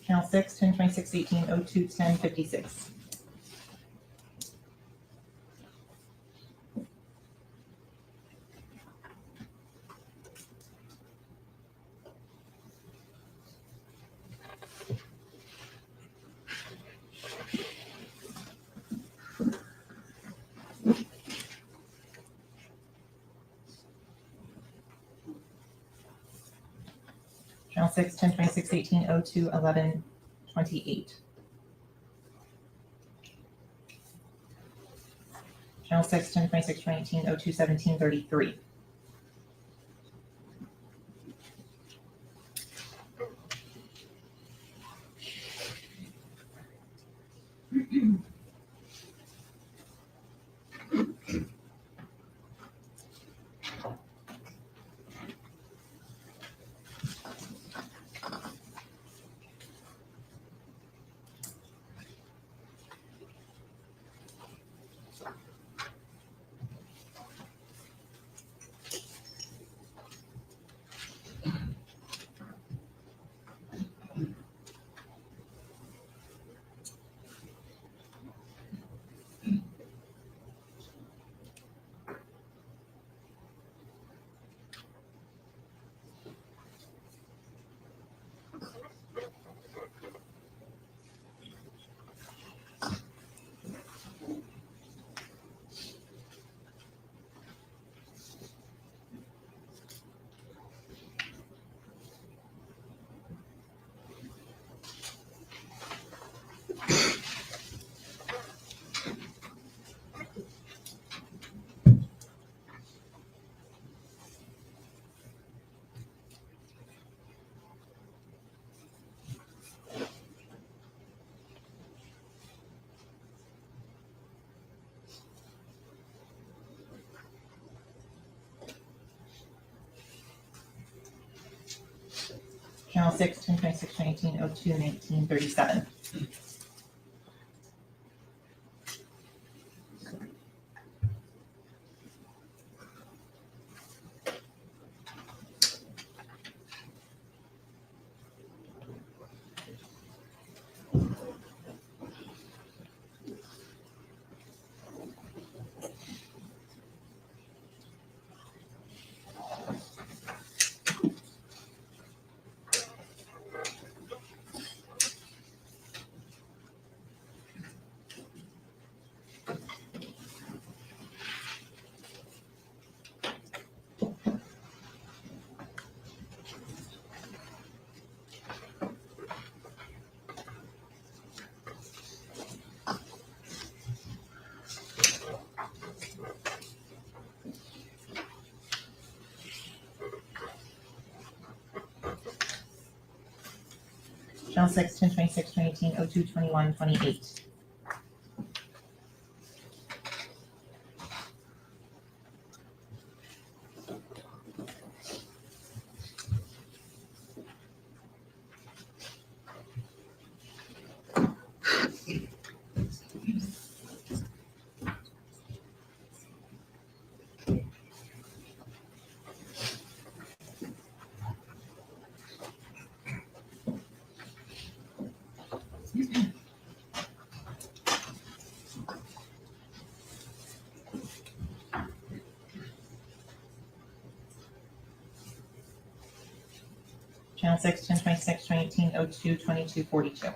Channel 6, 1026, 18, 02, 10, 56. Channel 6, 1026, 18, 02, 11, 28. Channel 6, 1026, 2018, 02, 17, 33. Channel 6, 1026, 2018, 02, 19, 37. Channel 6, 1026, 2018, 02, 21, 28. Channel 6, 1026, 2018, 02, 22, 42.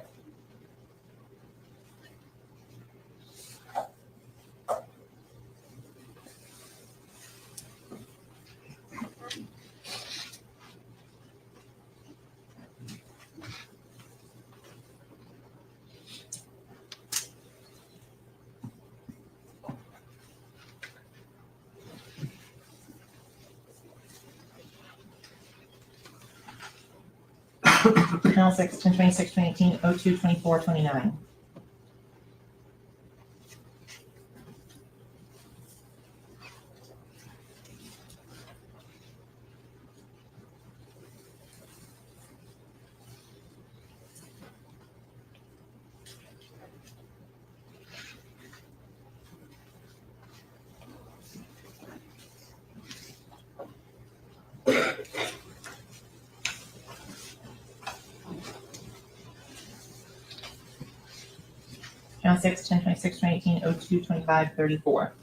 Channel 6, 1026, 2018, 02, 24, 29. Channel 6, 1026, 2018, 02, 25, 34.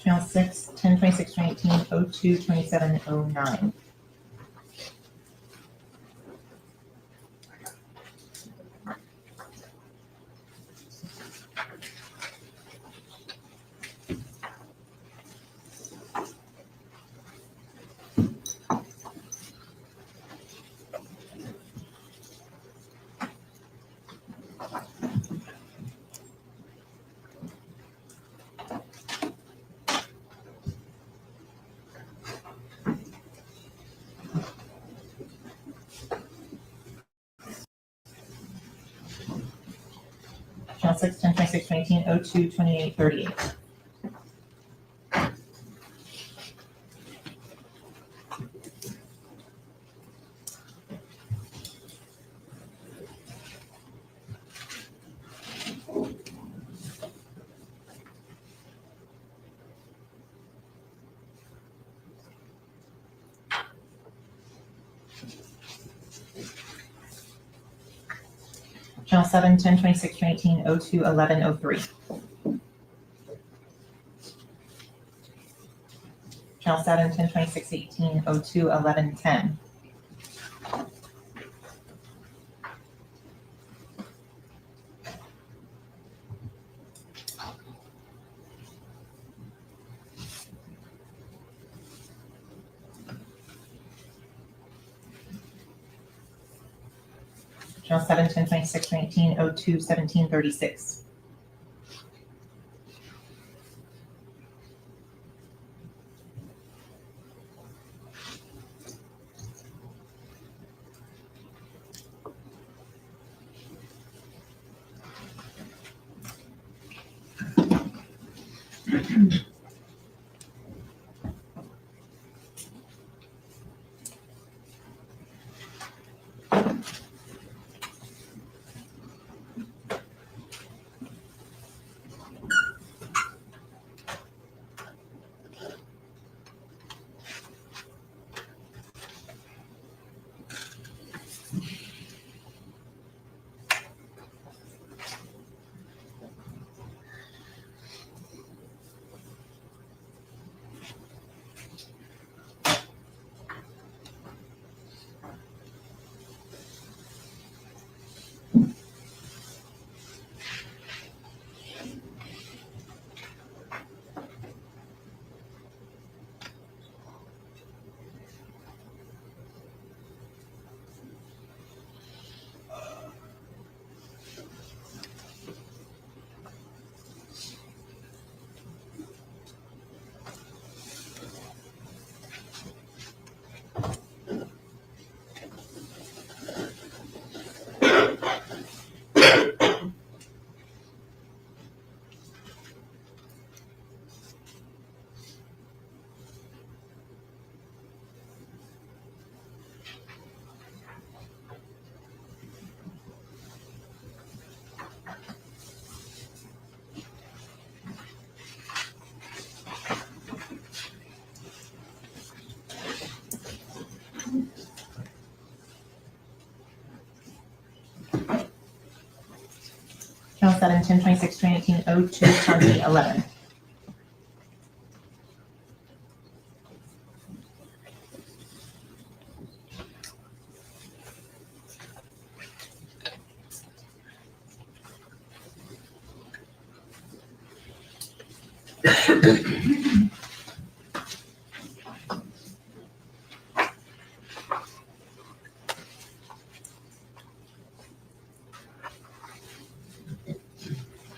Channel 6, 1026, 2018, 02, 27, 09. Channel 6, 1026, 2018, 02, 28, 38. Channel 7, 1026, 2018, 02, 11, 03. Channel 7, 1026, 18, 02, 11, 10. Channel 7, 1026, 2018, 02, 17, 36. 10/26/2018, 02/2011.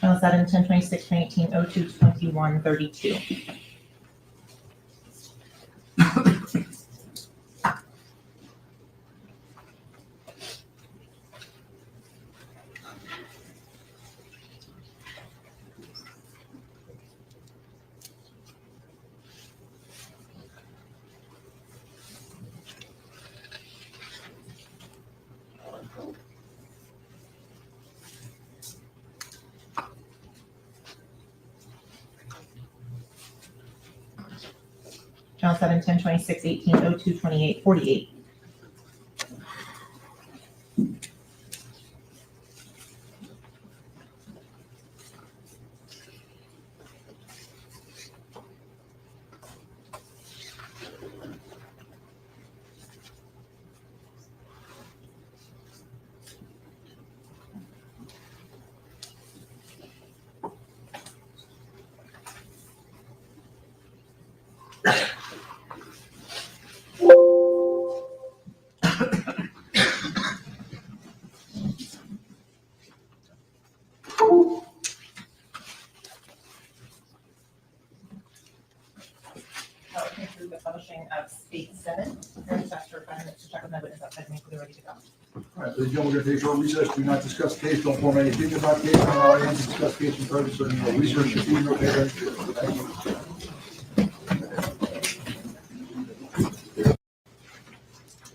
Channel 7, 10/26/2018, 02/21/32. Channel 7, 10/26/18, 02/28/48. That would conclude the publishing of State 7. Very fast for 5 minutes to check with my witness outside to make sure they're ready to go. All right, ladies and gentlemen, we're going to take a short recess. Do not discuss the case. Don't form any opinion about the case. Don't allow anyone to discuss the case in presence of any research. Should be no paper. Thank you.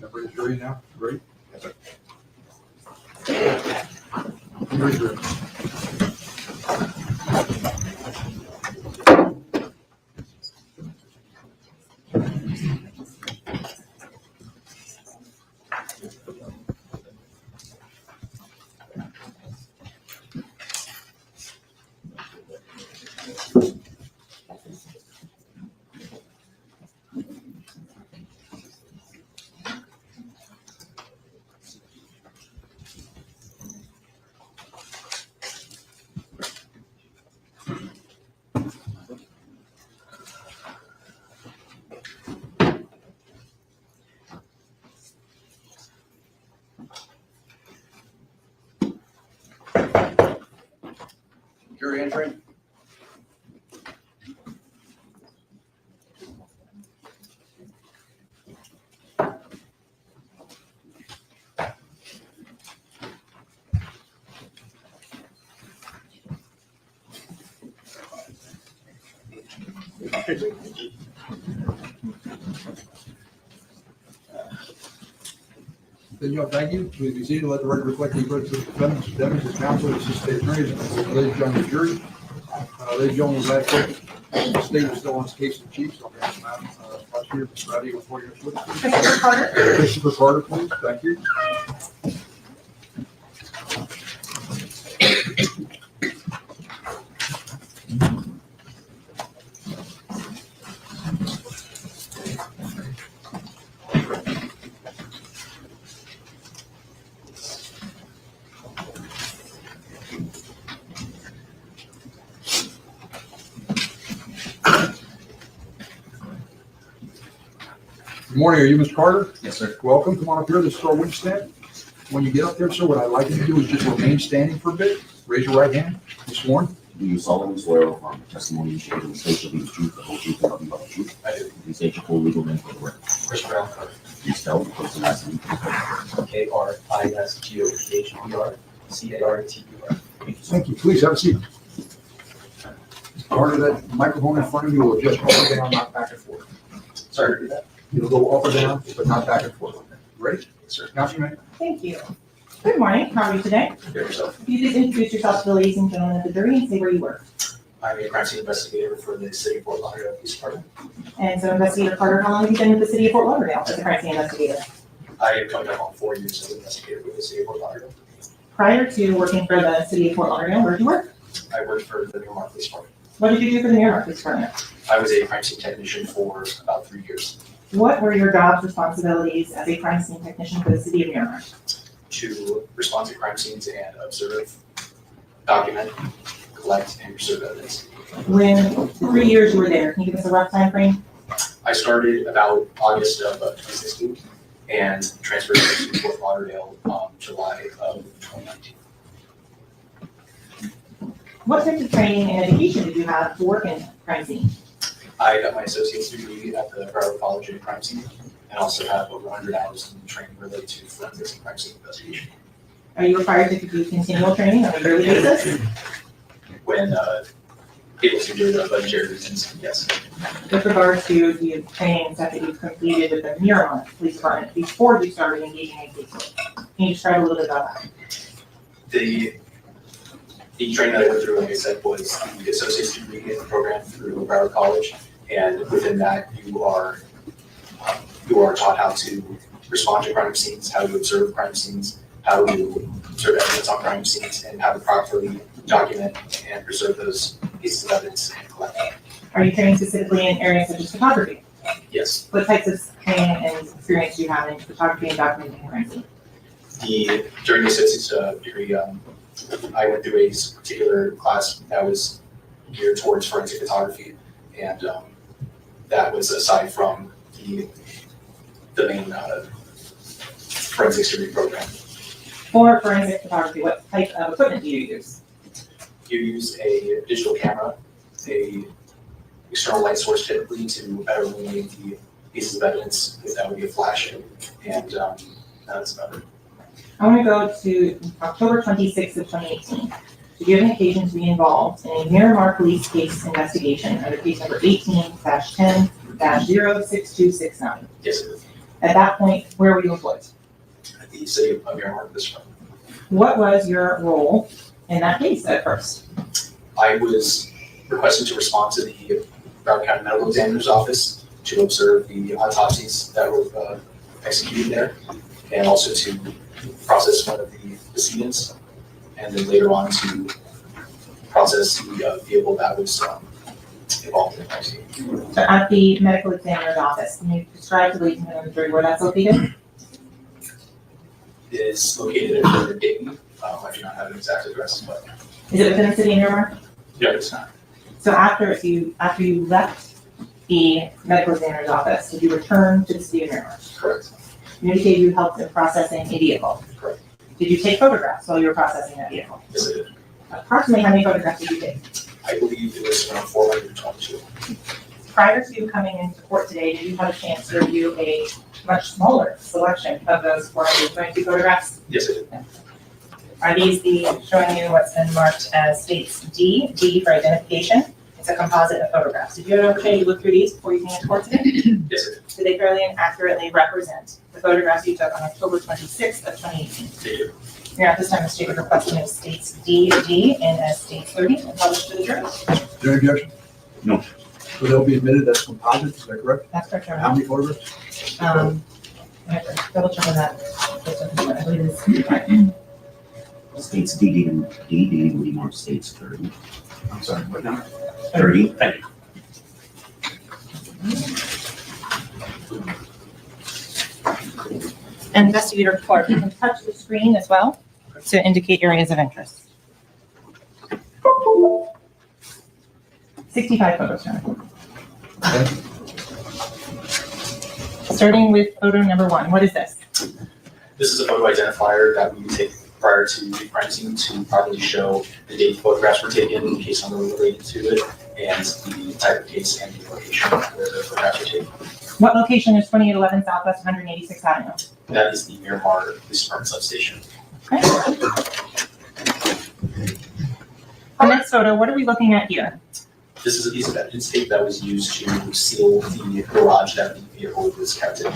Everybody's ready now? Ready? Yes, sir. Everybody's ready. Jury entering. Thank you. Please be seated. Let the record reflect the approach of the defendants, Devon's counsel, assistant state attorneys, and ladies and gentlemen, the jury. Ladies and gentlemen, we're glad the state is still on its case in chief. So I'm going to ask prosecutor ready before you. Christopher Carter. Christopher Carter, please. Thank you. Good morning. Are you Mr. Carter? Yes, sir. Welcome. Come on up here. This is our witness stand. When you get up there, sir, what I'd like you to do is just remain standing for a bit. Raise your right hand. You sworn? Do you solemnly swear or affirm the testimony you share in the state shall be the truth, the whole truth, and nothing but the truth? I do. You state your full legal name for the record. Chris Brown Carter. Please spell the first and last name. KRISGOHBR Thank you. Please have a seat. Mr. Carter, that microphone in front of you will just go up and down, not back and forth. Sorry to do that. It'll go up or down, but not back and forth. Ready? Yes, sir. Councilman? Thank you. Good morning. How are you today? Get yourself. Could you please introduce yourself to the ladies and gentlemen of the jury and say where you work? I'm a crime scene investigator for the City of Fort Lauderdale Police Department. And so Investigator Carter, how long have you been with the City of Fort Lauderdale as a crime scene investigator? I am coming up on 4 years as an investigator with the City of Fort Lauderdale. Prior to working for the City of Fort Lauderdale, where did you work? I worked for the Miramar Police Department. What did you do for the Miramar Police Department? I was a crime scene technician for about 3 years What were your jobs responsibilities as a crime scene technician for the city of Miramar? to respond to crime scenes and observe, document, collect, and preserve evidence. When the 3 years you were there, can you give us a rough time frame? I started about August of 2016 and transferred to Fort Lauderdale July of 2019. What types of training and education did you have to work in crime scene? I got my associate's degree at the Broward College in crime scene and also have over 100 hours in training related to forensics and crime scene investigation. Are you required to do continual training on a yearly basis? When able to do the budgetary reasons, yes. With regard to the training that you've completed with the Miramar Police Department before you started engaging in casework, can you describe a little bit about that? The training that I went through, like I said, was the associate's degree in the program through Broward College, and within that, you are taught how to respond to crime scenes, how to observe crime scenes, how to observe evidence on crime scenes, and how to properly document and preserve those pieces of evidence and collect them. Are you trained specifically in areas such as photography? Yes. What types of training and experience do you have in photography and documenting crime scene? During the associate's degree, I went through a particular class that was geared towards forensic photography, and that was aside from the main forensics degree program. For forensic photography, what type of equipment do you use? You use a digital camera, a external light source typically to better illuminate the pieces of evidence. That would be a flash, and that's about it. I want to go to October 26th of 2018. Did you have an occasion to be involved in a Miramar police case investigation under case number 18-10-06269? Yes, it is. At that point, where were you employed? At the city of Miramar Police Department. What was your role in that case at first? I was requested to respond to the Broward County Medical Examiner's Office to observe the autopsies that were executed there, and also to process one of the decedents, and then later on to process the vehicle that was involved in the accident. So at the medical examiner's office, can you describe to ladies and gentlemen of the jury where that's located? It is located in Dayton. I do not have an exact address, but Is it within the city of Miramar? no, it's not. So after you left the medical examiner's office, did you return to the city of Miramar? Correct. You indicated you helped in processing a vehicle. Correct. Did you take photographs while you were processing that vehicle? Yes, I did. Approximately how many photographs did you take? I believe it was around 422. Prior to coming into court today, did you have a chance to review a much smaller selection of those 422 photographs? Yes, I did. Are these showing you what's been marked as states D for identification? It's a composite of photographs. Did you have an opportunity to look through these before you came into court today? Yes, I did. Do they fairly and accurately represent the photographs you took on October 26th of 2018? They do. Here at this time, the state is requesting of states D and as states 30 and published to the jury. Is there any objection? No. So they'll be admitted as composites, is that correct? That's correct, Your How Honor. many photographs? I have to double check on that. I believe it's States D, Miramar States 30. I'm sorry, what number? 30. Thank you. Investigator Clark, you can touch the screen as well to indicate areas of interest. 65 photos, Your Honor. Starting with photo number 1, what is this? This is a photo identifier that we take prior to the crime scene to properly show the date photographs were taken, the case number related to it, and the type of case and the location where the photographs were taken. What location is 2811 Southwest 186th Avenue? That is the Miramar Police Department substation. Okay. The next photo, what are we looking at here? This is a piece of evidence tape that was used to seal the garage that the vehicle was kept in.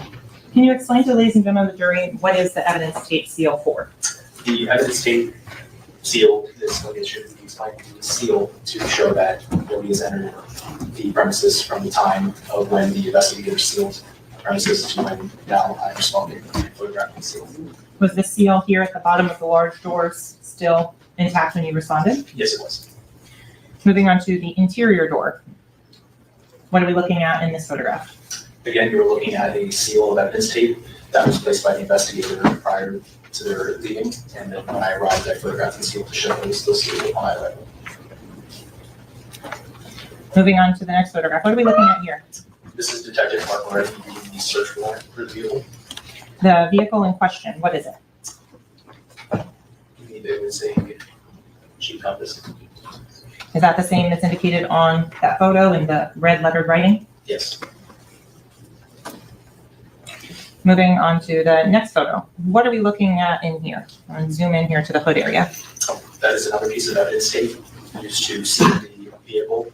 Can you explain to the ladies and gentlemen of the jury what is the evidence tape seal for? The evidence tape seal is what it should be explained to seal to show that nobody has entered the premises from the time of when the investigator sealed the premises to when now I'm responding to photographing the seal. Was the seal here at the bottom of the large doors still intact when you responded? Yes, it was. Moving on to the interior door. What are we looking at in this photograph? Again, you're looking at a seal of evidence tape that was placed by the investigator prior to their leaving, and then when I arrived, I photographed the seal to show that it was still sealed on my arrival. Moving on to the next photograph. What are we looking at here? This is Detective Mark Moretti reading the search warrant for the vehicle. The vehicle in question, what is it? It was a Jeep Compass. Is that the same that's indicated on that photo in the red lettered writing? Yes. Moving on to the next photo. What are we looking at in here? I'm going to zoom in here to the hood area. That is another piece of evidence tape used to seal the vehicle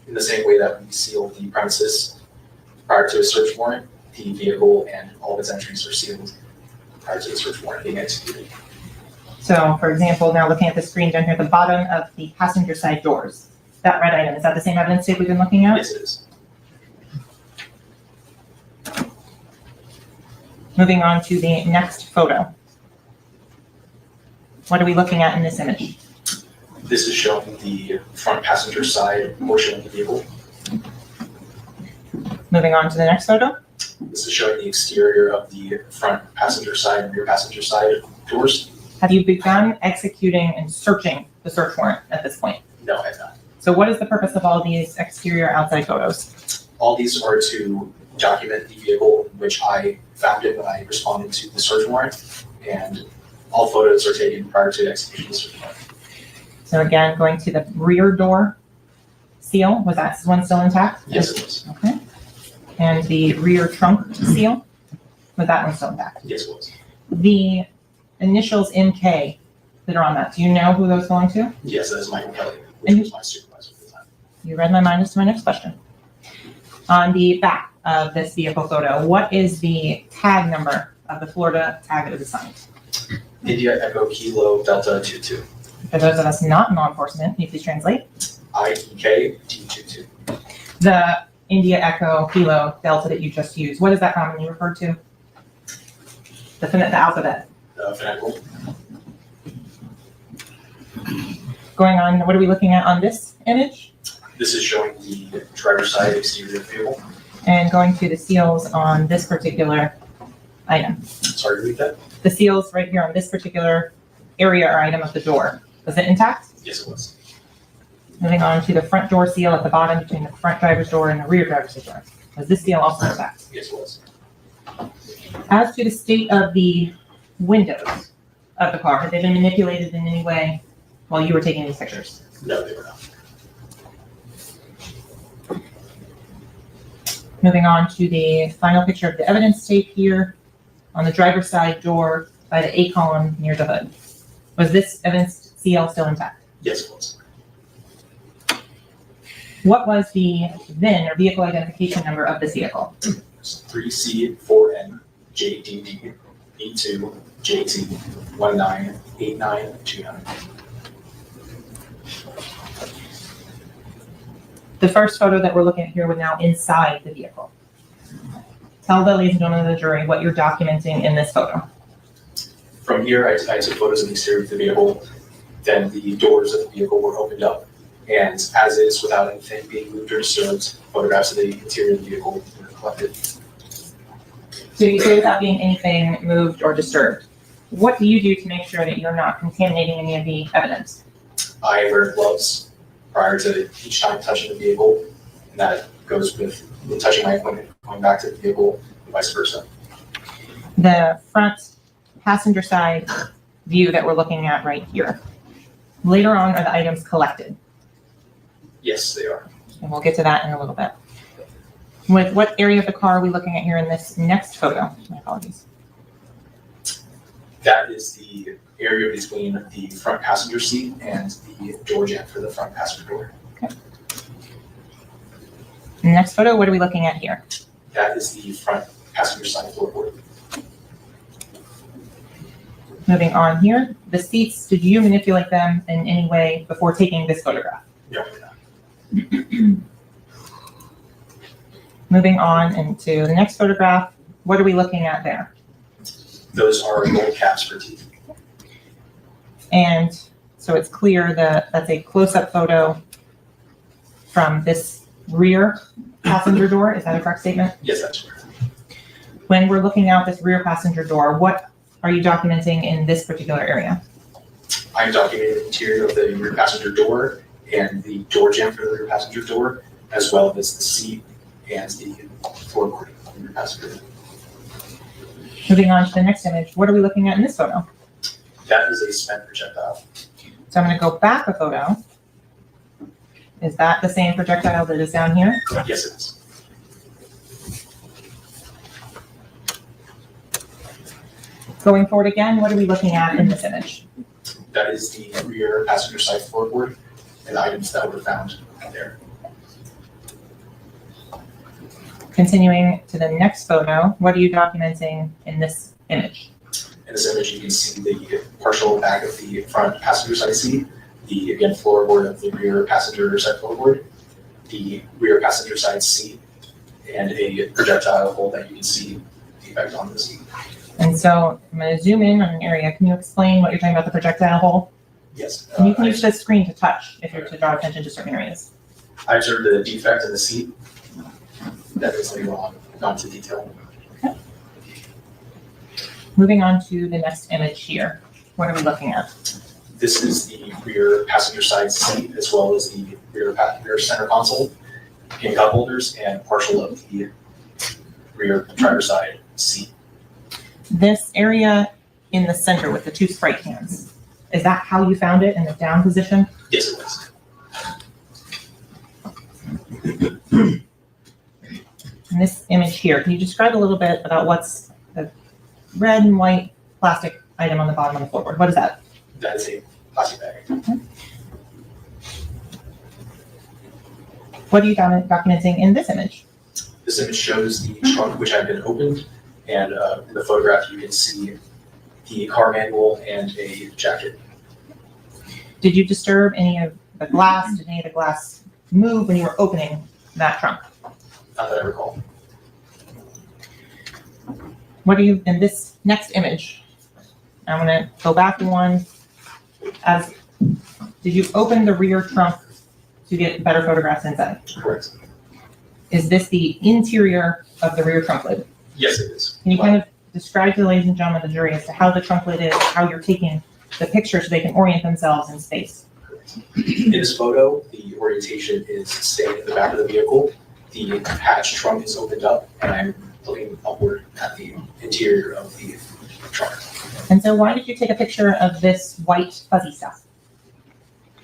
in the same way that we sealed the premises prior to a search warrant. The vehicle and all of its entries are sealed prior to the search warrant being executed. So, for example, now looking at the screen down here at the bottom of the passenger side doors, that red item, is that the same evidence tape we've been looking at? Yes, it is. Moving on to the next photo. What are we looking at in this image? This is showing the front passenger side portion of the vehicle. Moving on to the next photo. This is showing the exterior of the front passenger side and rear passenger side doors. Have you begun executing and searching the search warrant at this point? No, I have not. So what is the purpose of all these exterior outside photos? All these are to document the vehicle in which I found it when I responded to the search warrant, and all photos are taken prior to execution of the search warrant. So again, going to the rear door seal, was that one still intact? Yes, it was. Okay. And the rear trunk seal, was that one still intact? Yes, it was. The initials MK that are on that, do you know who those belong to? Yes, that is Michael Kelly, which was my supervisor at the time. You read my mind as to my next question. On the back of this vehicle photo, what is the tag number of the Florida tag that was assigned? India Echo Kilo Delta 22. For those of us not in law enforcement, can you please translate? IEK D22. The India Echo Kilo Delta that you just used, what is that commonly referred to? The alphabet. Financial. Going on, what are we looking at on this image? This is showing the driver's side exterior of the vehicle. And going to the seals on this particular item. Sorry, repeat that? The seals right here on this particular area or item of the door. Was it intact? Yes, it was. Moving on to the front door seal at the bottom between the front driver's door and the rear driver's door. Was this seal also intact? Yes, it was. As to the state of the windows of the car, have they been manipulated in any way while you were taking these pictures? No, they were not. Moving on to the final picture of the evidence tape here on the driver's side door by the A column near the hood. Was this evidence seal still intact? Yes, it was. What was the VIN or vehicle identification number of this vehicle? 3C4NJDD E2JT198929. The first photo that we're looking at here was now inside the vehicle. Tell the ladies and gentlemen of the jury what you're documenting in this photo. From here, I took photos of the exterior of the vehicle. Then the doors of the vehicle were opened up. And as is, without anything being moved or disturbed, photographs of the interior of the vehicle were collected. So you say without being anything moved or disturbed. What do you do to make sure that you're not contaminating any of the evidence? I wear gloves prior to each time touching the vehicle, and that goes with touching my equipment, going back to the vehicle, and vice versa. The front passenger side view that we're looking at right here. Later on are the items collected. Yes, they are. And we'll get to that in a little bit. With what area of the car are we looking at here in this next photo? My apologies. That is the area between the front passenger seat and the door jamb for the front passenger door. Okay. Next photo, what are we looking at here? That is the front passenger side floorboard. Moving on here, the seats, did you manipulate them in any way before taking this photograph? No, we're not. Moving on into the next photograph, what are we looking at there? Those are gold caps for teeth. And So it's clear that that's a close-up photo from this rear passenger door. Is that a correct statement? Yes, that's correct. When we're looking out this rear passenger door, what are you documenting in this particular area? I'm documenting the interior of the rear passenger door and the door jamb for the rear passenger door, as well as the seat and the floorboard of the rear passenger door. Moving on to the next image, what are we looking at in this photo? That is a spent projectile. So I'm going to go back a photo. Is that the same projectile that is down here? Yes, it is. Going forward again, what are we looking at in this image? That is the rear passenger side floorboard and items that were found there. Continuing to the next photo, what are you documenting in this image? In this image, you can see the partial back of the front passenger side seat, the, again, floorboard of the rear passenger side floorboard, the rear passenger side seat, and a projectile hole that you can see the effect on the seat. And so I'm going to zoom in on an area. Can you explain what you're talking about the projectile hole? Yes. And you can use the screen to touch if you're to draw attention to certain areas. I observed the defect in the seat. That is later on gone into detail. Okay. Moving on to the next image here. What are we looking at? This is the rear passenger side seat, as well as the rear center console, pin cup holders, and partial of the rear driver's side seat. This area in the center with the two Sprite cans, is that how you found it in the down position? Yes, it was. In this image here, can you describe a little bit about what's the red and white plastic item on the bottom of the floorboard? What is that? That is a plastic bag. Okay. What are you documenting in this image? This image shows the trunk which had been opened, and in the photograph you can see the car manual and a jacket. Did you disturb any of the glass? Did any of the glass move when you were opening that trunk? Not that I recall. What are you, in this next image, I'm gonna go back to one. Did you open the rear trunk to get better photographs inside? Correct. Is this the interior of the rear trunk lid? Yes, it is. Can you kind of describe to the ladies and gentlemen of the jury as to how the trunk lid is, how you're taking the picture so they can orient themselves in space? In this photo, the orientation is staying in the back of the vehicle. The hatch trunk is opened up, and I'm looking upward at the interior of the trunk. And so why did you take a picture of this white fuzzy stuff?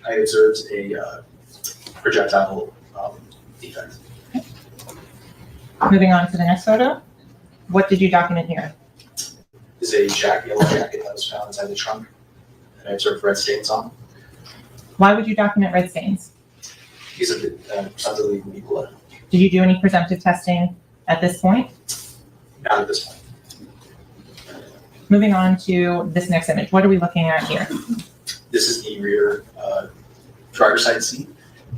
I observed a projectile defect. Moving on to the next photo, what did you document here? This is a yellow jacket that was found inside the trunk, and I observed red stains on. Why would you document red stains? These are presumptively would be blood. Did you do any presumptive testing at this point? Not at this point. Moving on to this next image, what are we looking at here? This is the rear driver's side seat.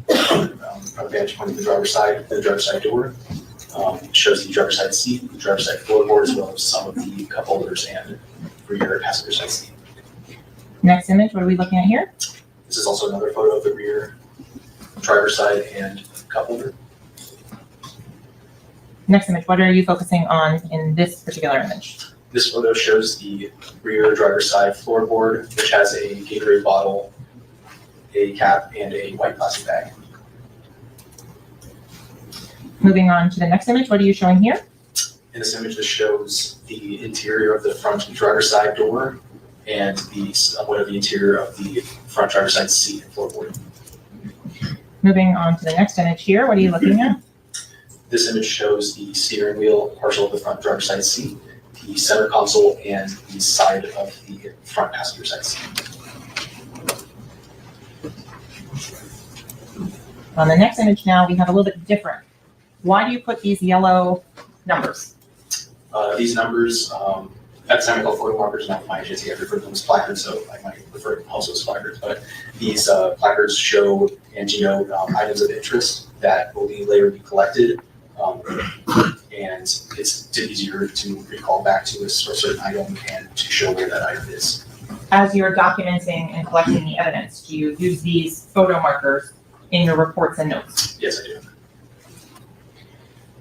From the vantage point of the driver's side door. Shows the driver's side seat, the driver's side floorboard, as well as some of the cup holders and rear passenger side seat. Next image, what are we looking at here? This is also another photo of the rear driver's side and cup holder. Next image, what are you focusing on in this particular image? This photo shows the rear driver's side floorboard, which has a Gatorade bottle, a cap, and a white plastic bag. Moving on to the next image, what are you showing here? In this image, this shows the interior of the front driver's side door and somewhat of the interior of the front driver's side seat and floorboard. Moving on to the next image here, what are you looking at? This image shows the steering wheel, partial of the front driver's side seat, the center console, and the side of the front passenger side seat. On the next image now, we have a little bit different. Why do you put these yellow numbers? These numbers, at the time I call photo markers, not my agency, I refer to them as placards, so I might refer to them also as placards, but these placards show and denote items of interest that will later be collected, and it's easier to recall back to a certain item and to show where that item is. As you're documenting and collecting the evidence, do you use these photo markers in your reports and notes? Yes, I do.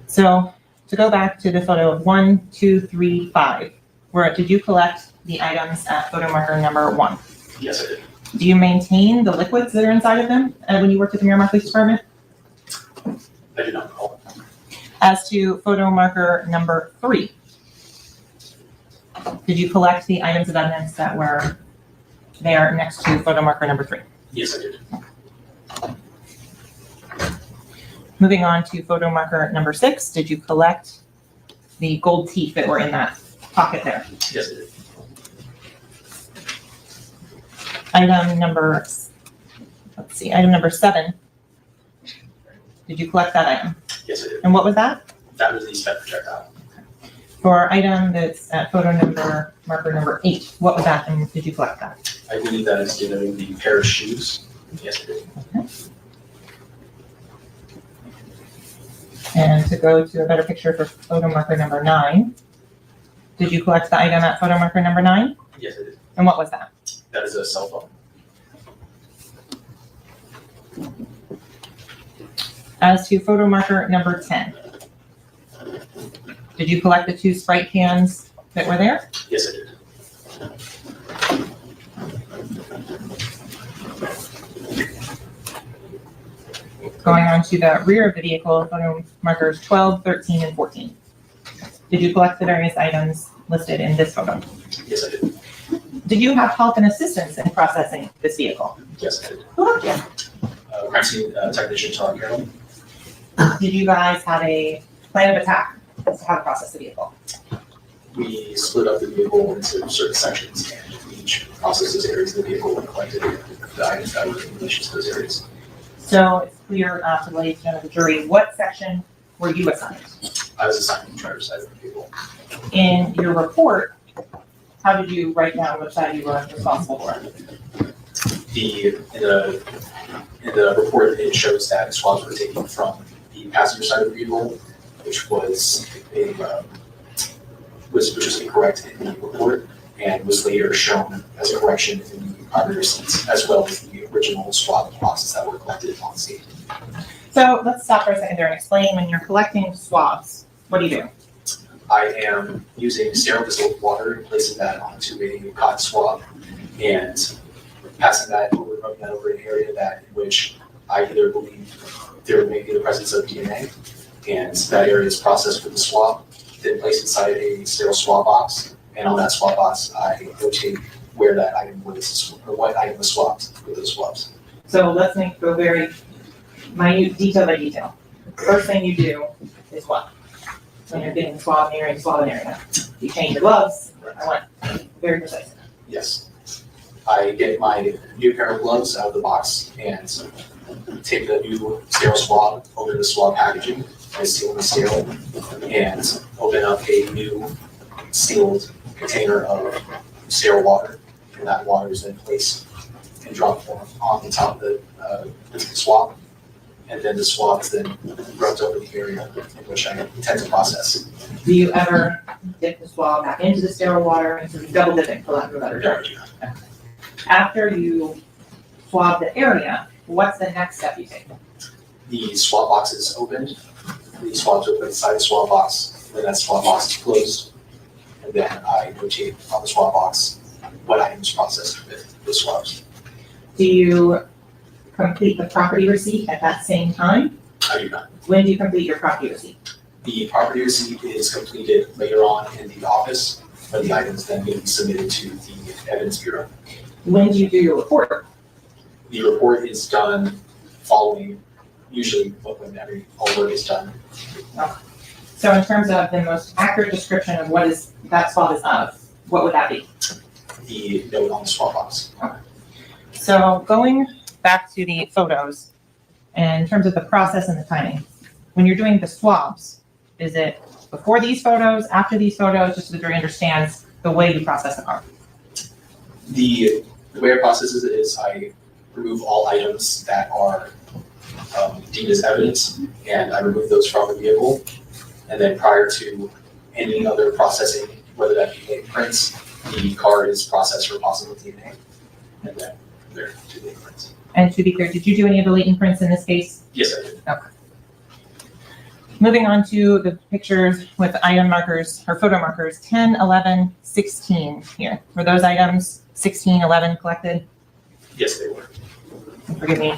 So to go back to the photo of 1, 2, 3, 5, where did you collect the items at photo marker number 1? Yes, I did. Do you maintain the liquids that are inside of them when you worked at the Miramar Police Department? I do not recall. As to photo marker number 3, did you collect the items of evidence that were there next to photo marker number 3? Yes, I did. Moving on to photo marker number 6, did you collect the gold teeth that were in that pocket there? Yes, I did. Item number 7, did you collect that item? Yes, I did. And what was that? That was the spec projectile. For item that's at photo marker number 8, what was that and did you collect that? I believe that is denoting the pair of shoes. Yes, I did. Okay. And to go to a better picture for photo marker number 9, did you collect the item at photo marker number 9? Yes, I did. And what was that? That is a cell phone. As to photo marker number 10, did you collect the 2 Sprite cans that were there? Yes, I did. Going on to the rear of the vehicle, photo markers 12, 13, and 14. Did you collect the various items listed in this photo? Yes, I did. Did you have help and assistance in processing this vehicle? Yes, I did. Who helped you? Crime scene technician Tom Carroll. Did you guys have a plan of attack as to how to process the vehicle? We split up the vehicle into certain sections, and each processed those areas of the vehicle and collected the items that were in relation to those areas. So it's clear to the ladies and the jury, what section were you assigned? I was assigned to the driver's side of the vehicle. In your report, how did you write down which side you were responsible for? In the report, it shows that swabs were taken from the passenger side of the vehicle, which was incorrect in the report, and was later shown as a correction in the primary receipts, as well as the original swab boxes that were collected on scene. So let's stop for a second there and explain, when you're collecting swabs, what do you do? I am using sterile distilled water and placing that onto a cotton swab and passing that over, rubbing that over an area in which I either believe there may be the presence of DNA, and that area is processed with the swab, then placed inside a sterile swab box, and on that swab box, I notate where that item was, or what item was swabbed with those swabs. So let's go very minute, detail by detail. First thing you do is what? When you're getting swabbed area, swab an area. You change your gloves. I want very precise. Yes. I get my new pair of gloves out of the box and take the new sterile swab, open the swab packaging, and seal the sterile, and open up a new sealed container of sterile water, and that water is then placed in drop form on the top of the swab, and then the swab is then rubbed over the area in which I intend to process. Do you ever dip the swab back into the sterile water and sort of double dip it, for lack of a better term? After you swab the area, what's the next step you take? The swab box is opened, the swabs are put inside the swab box, and then that swab box is closed, and then I notate on the swab box what items processed with the swabs. Do you complete the property receipt at that same time? I do not. When do you complete your property receipt? The property receipt is completed later on in the office, when the items then may be submitted to the evidence bureau. When do you do your report? The report is done following, usually when all work is done. Okay. So in terms of the most accurate description of what is that swab is of, what would that be? The note on the swab box. Okay. So going back to the photos, and in terms of the process and the timing, when you're doing the swabs, is it before these photos, after these photos, just so the jury understands the way you process the car? The way I process it is I remove all items that are deemed as evidence, and I remove those from the vehicle. And then prior to any other processing, whether that be prints the car is processed for possible DNA, and then there to the imprints. And to be clear, did you do any of the latent prints in this case? Yes, I did. Okay. Moving on to the pictures with item markers or photo markers 10, 11, 16 here. Were those items 16, 11 collected? Yes, they were. Forgive me.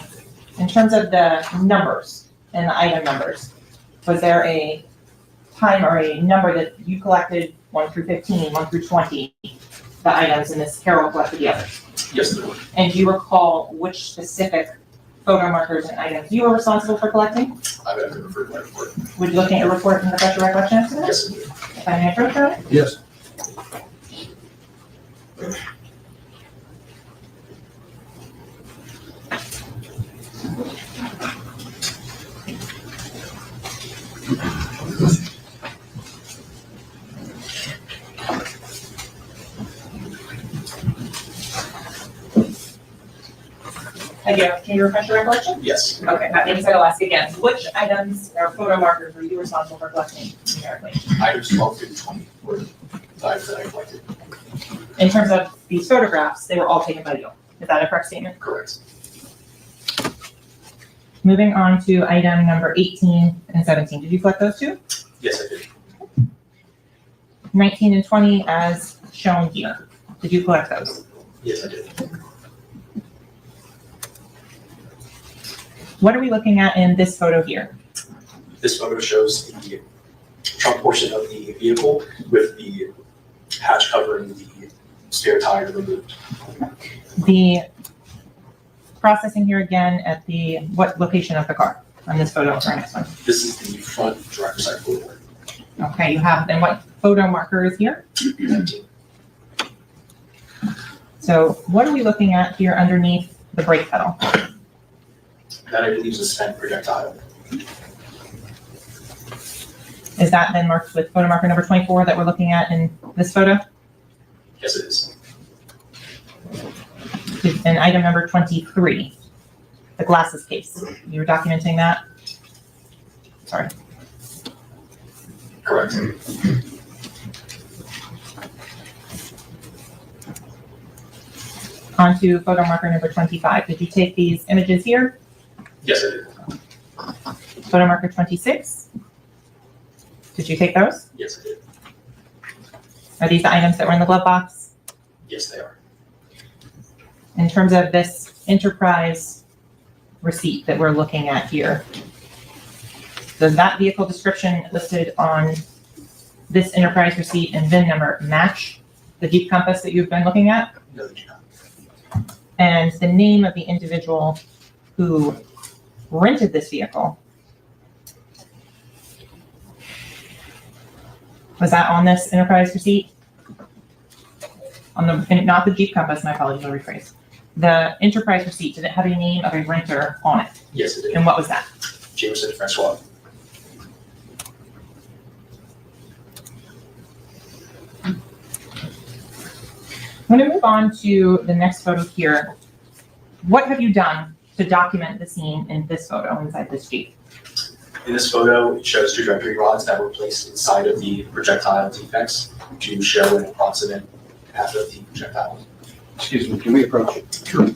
In terms of the numbers and the item numbers, was there a time or a number that you collected 1 through 15, 1 through 20, the items, and Ms. Carroll collected the others? Yes, there were. And do you recall which specific photo markers and items you were responsible for collecting? I would have to refer to my report. Would you look at your report and refresh your recollection as to that? Yes, I do. If I may approach that? Yes. Can you refresh your recollection? Yes. Okay, that being said, I'll ask again. Which items or photo markers were you responsible for collecting numerically? Items 12 through 20 were the items that I collected. In terms of these photographs, they were all taken by you. Is that a correct statement? Correct. Moving on to item number 18 and 17. Did you collect those two? Yes, I did. 19 and 20 as shown here. Did you collect those? Yes, I did. What are we looking at in this photo here? This photo shows the trunk portion of the vehicle with the hatch covering the spare tire removed. The processing here again at the, what location of the car on this photo or next one? This is the front driver's side floor. Okay, you have, then what photo marker is here? 19. So what are we looking at here underneath the brake pedal? That I believe is a spent projectile. Is that then marked with photo marker number 24 that we're looking at in this photo? Yes, it is. And item number 23, the glasses case. You were documenting that? Sorry. Correct. On to photo marker number 25. Did you take these images here? Yes, I did. Photo marker 26. Did you take those? Yes, I did. Are these the items that were in the glove box? Yes, they are. In terms of this enterprise receipt that we're looking at here, does that vehicle description listed on this enterprise receipt and VIN number match the Jeep Compass that you've been looking at? No, they do not. And the name of the individual who rented this vehicle, was that on this enterprise receipt? On the, not the Jeep Compass, my apologies, I'll rephrase. The enterprise receipt, did it have a name of a renter on it? Yes, it did. And what was that? Jameson Francois. I'm going to move on to the next photo here. What have you done to document the scene in this photo inside this Jeep? In this photo, it shows trajectory rods that were placed inside of the projectile defects to show an approximate path of the projectile. Excuse me, can we approach it? Sure.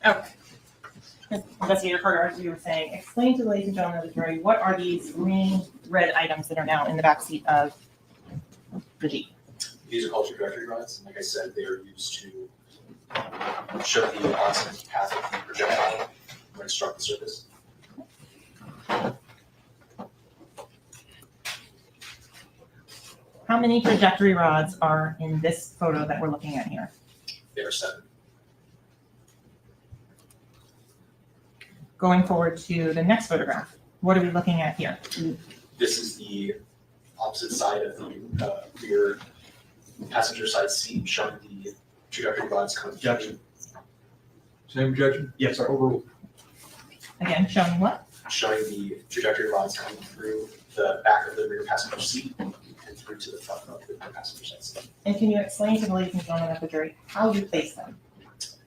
Okay. Investigator Carter, as you were saying, explain to the ladies and gentlemen of the jury, what are these green, red items that are now in the backseat of the Jeep? These are called trajectory rods, and like I said, they are used to show the approximate path of the projectile when it struck the surface. How many trajectory rods are in this photo that we're looking at here? There are 7. Going forward to the next photograph, What are we looking at here? This is the opposite side of the rear passenger side seat, showing the trajectory rods coming. Objection. Same objection? Yes, sir. Overruled. Again, showing what? Showing the trajectory rods coming through the back of the rear passenger seat and through to the front of the rear passenger side seat. And can you explain to the ladies and gentlemen of the jury how you place them?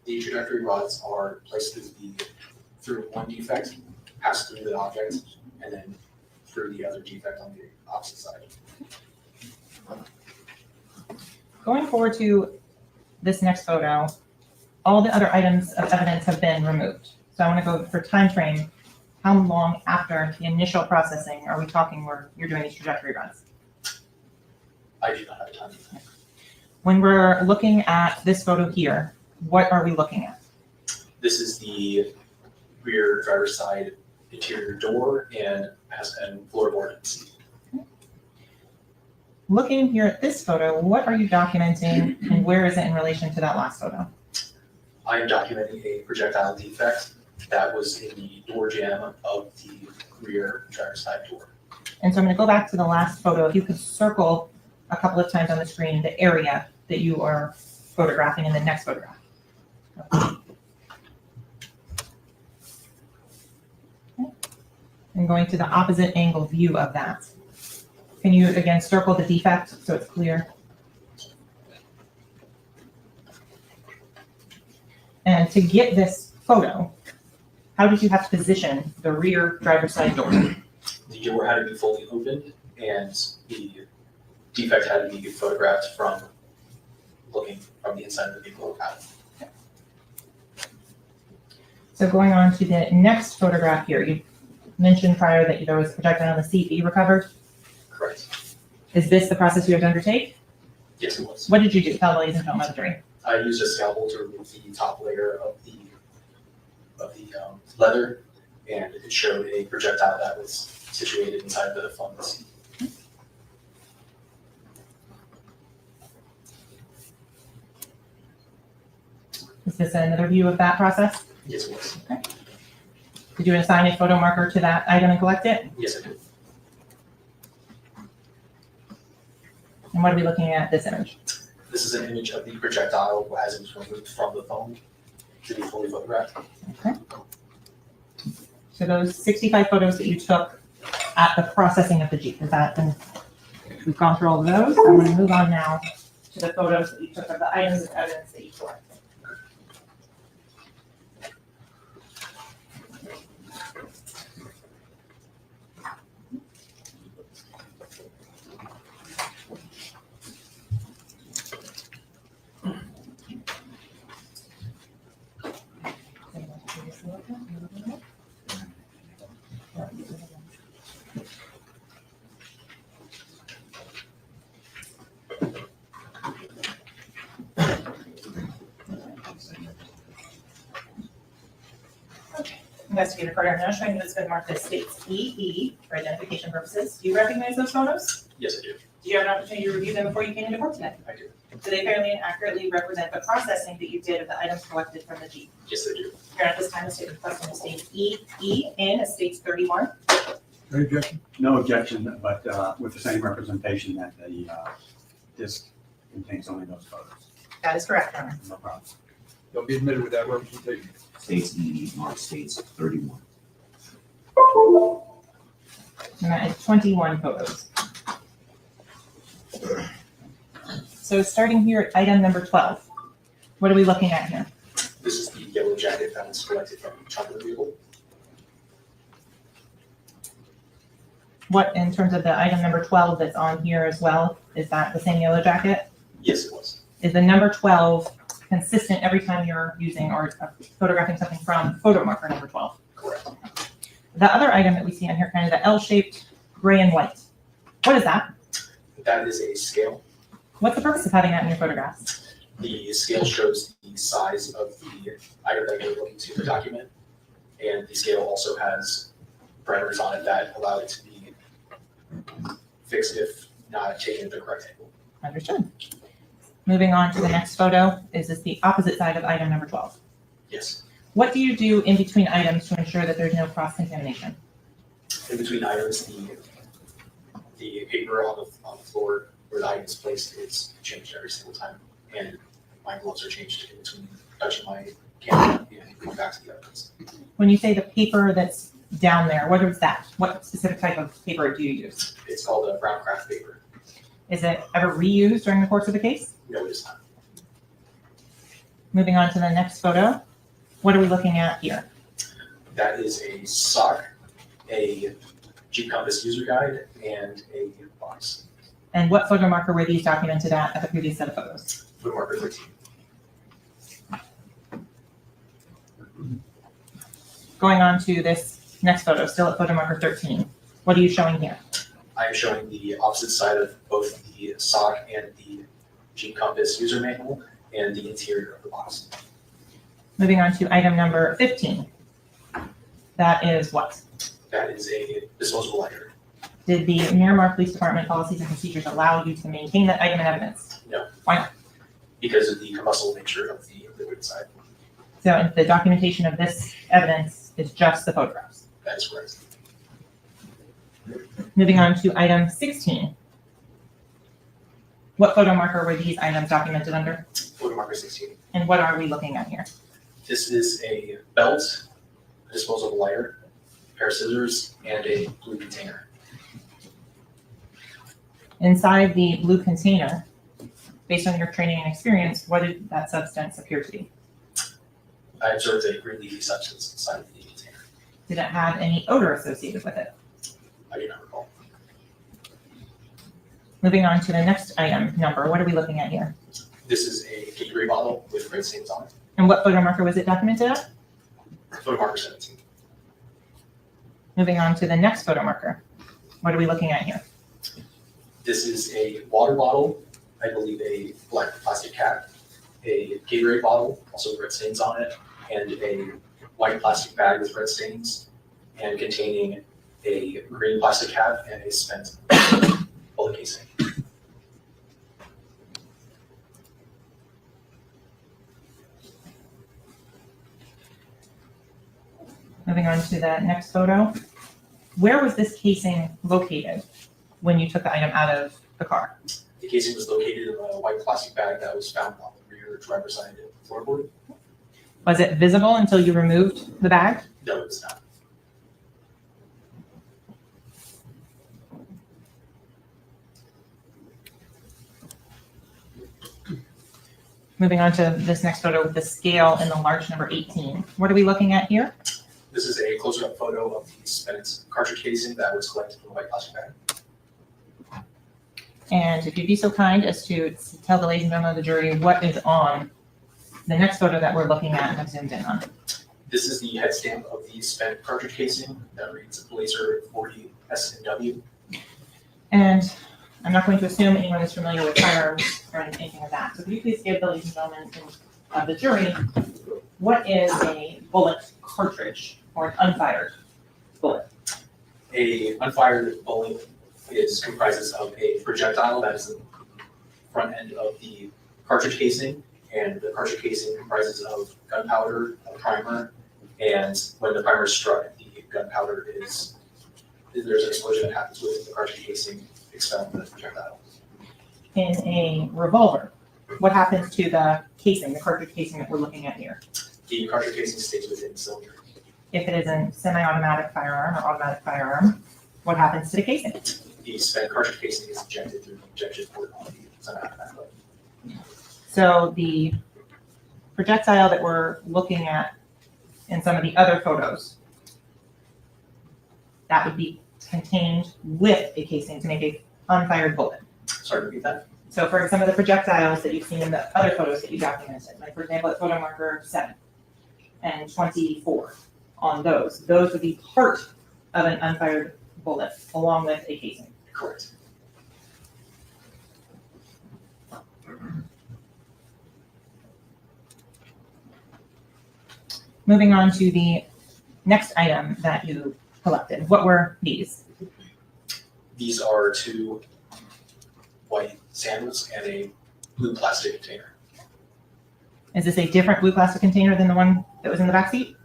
The trajectory rods are placed through one defect, pass through the object, and then through the other defect on the opposite side. Going forward to this next photo, all the other items of evidence have been removed. So I want to go for time frame. How long after the initial processing are we talking where you're doing these trajectory runs? I do not have time. When we're looking at this photo here, what are we looking at? This is the rear driver's side interior door and floorboard seat. Looking here at this photo, what are you documenting and where is it in relation to that last photo? I am documenting a projectile defect that was in the door jamb of the rear driver's side door. And so I'm going to go back to the last photo. If you could circle a couple of times on the screen the area that you are photographing in the next photograph. Okay. And going to the opposite angle view of that. Can you again circle the defect so it's clear? And to get this photo, how did you have to position the rear driver's side door? The door had to be fully opened and the defect had to be photographed from looking from the inside of the vehicle out. So going on to the next photograph here, you mentioned prior that there was a projectile on the seat that you recovered. Correct. Is this the process you have to undertake? Yes, it was. What did you do? Tell the ladies and gentlemen of the jury. I used a scalpel to remove the top layer of the leather, and it showed a projectile that was situated inside the front of the seat. Is this another view of that process? Yes, it was. Okay. Did you assign a photo marker to that item and collect it? Yes, I did. And what are we looking at this image? This is an image of the projectile as it was removed from the phone to be fully photographed. Okay. So those 65 photos that you took at the processing of the Jeep, is that, and we've gone through all of those. I'm going to move on now to the photos that you took of the items of evidence that you collected. Investigative Carter, I'm now showing you what's been marked as states EE for identification purposes. Do you recognize those photos? Yes, I do. Do you have an opportunity to review them before you came into court today? I do. Do they fairly and accurately represent the processing that you did of the items collected from the Jeep? Yes, I do. Here at this time, the state requesting the states EE in as states 31. Any objection? No objection, but with the same representation that the disc contains only those photos. That is correct, Your Honor. No problem. They'll be admitted with that representation. States EE, mark states 31. And that is 21 photos. So starting here at item number 12, what are we looking at here? This is the yellow jacket that was collected from the trunk of the vehicle. What, in terms of the item number 12 that's on here as well, is that the same yellow jacket? Yes, it was. Is the number 12 consistent every time you're using or photographing something from photo marker number 12? Correct. The other item that we see on here, kind of the L-shaped gray and white. What is that? That is a scale. What's the purpose of having that in your photographs? The scale shows the size of the item that you're looking to document, and the scale also has parameters on it that allow it to be fixed if not taken at the correct angle. Understood. Moving on to the next photo, is this the opposite side of item number 12? Yes. What do you do in between items to ensure that there's no cross-contamination? In between items, the paper on the floor where the item is placed is changed every single time. And my gloves are changed in between touching my camera and going back to the items. When you say the paper that's down there, what is that? What specific type of paper do you use? It's called a brown craft paper. Is it ever reused during the course of the case? No, it is not. Moving on to the next photo. What are we looking at here? That is a sock, a Jeep Compass user guide, and a box. And what photo marker were these documented at the previous set of photos? Photo marker 13. Going on to this next photo, still at photo marker 13. What are you showing here? I am showing the opposite side of both the sock and the Jeep Compass user manual and the interior of the box. Moving on to item number 15. That is what? That is a disposable lighter. Did the Miramar Police Department policies and procedures allow you to maintain that item in evidence? No. Why not? Because of the combustible nature of the liquid inside. So the documentation of this evidence is just the photographs. That is correct. Moving on to item 16. What photo marker were these items documented under? Photo marker 16. And what are we looking at here? This is a belt, a disposable lighter, a pair of scissors, and a blue container. Inside the blue container, based on your training and experience, what did that substance appear to be? I observed a green leafy substance inside of the container. Did it have any odor associated with it? I do not recall. Moving on to the next item number, what are we looking at here? This is a Gatorade bottle with red stains on it. And what photo marker was it documented at? Photo marker 17. Moving on to the next photo marker. What are we looking at here? This is a water bottle, I believe a black plastic cap, a Gatorade bottle, also with red stains on it, and a white plastic bag with red stains, and containing a green plastic cap and a spent bullet casing. Moving on to the next photo. Where was this casing located when you took the item out of the car? The casing was located in a white plastic bag that was found on the rear driver's side floorboard. Was it visible until you removed the bag? No, it's not. Moving on to this next photo with the scale and the large number 18. What are we looking at here? This is a closer-up photo of the spent cartridge casing that was collected from the white plastic bag. And if you'd be so kind as to tell the ladies and gentlemen of the jury what is on the next photo that we're looking at and have zoomed in on. This is the head stamp of the spent cartridge casing that reads Blazer 40 SNW. And I'm not going to assume anyone is familiar with firearms or anything of that. So could you please give the ladies and gentlemen of the jury what is a bullet cartridge or an unfired bullet? A unfired bullet comprises of a projectile that is the front end of the cartridge casing, and the cartridge casing comprises of gunpowder, a primer, and when the primer is struck, the gunpowder there's an explosion that happens with the cartridge casing expelling the projectile. In a revolver, what happens to the casing, the cartridge casing that we're looking at here? The cartridge casing stays within the cylinder. If it is a semi-automatic firearm or automatic firearm, what happens to the casing? The spent cartridge casing is ejected through the ejection port on the semi-automatic weapon. So the projectile that we're looking at in some of the other photos, that would be contained with a casing to make a unfired bullet. Sorry to repeat that. So for some of the projectiles that you've seen in the other photos that you documented, like for example at photo marker 7 and 24, on those would be part of an unfired bullet along with a casing. Correct. Moving on to the next item that you collected. What were these? These are 2 white sandals and a blue plastic container. Is this a different blue plastic container than the one that was in the back seat?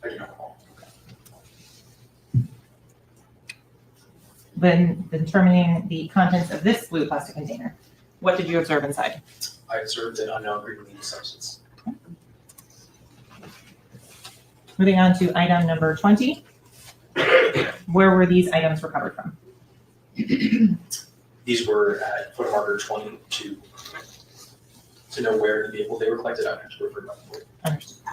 I do not recall. When determining the contents of this blue plastic container, what did you observe inside? I observed an unknown green substance. Moving on to item number 20. Where were these items recovered from? These were at photo marker 22. To know where in the vehicle they were collected, I would have to refer to that. Understood.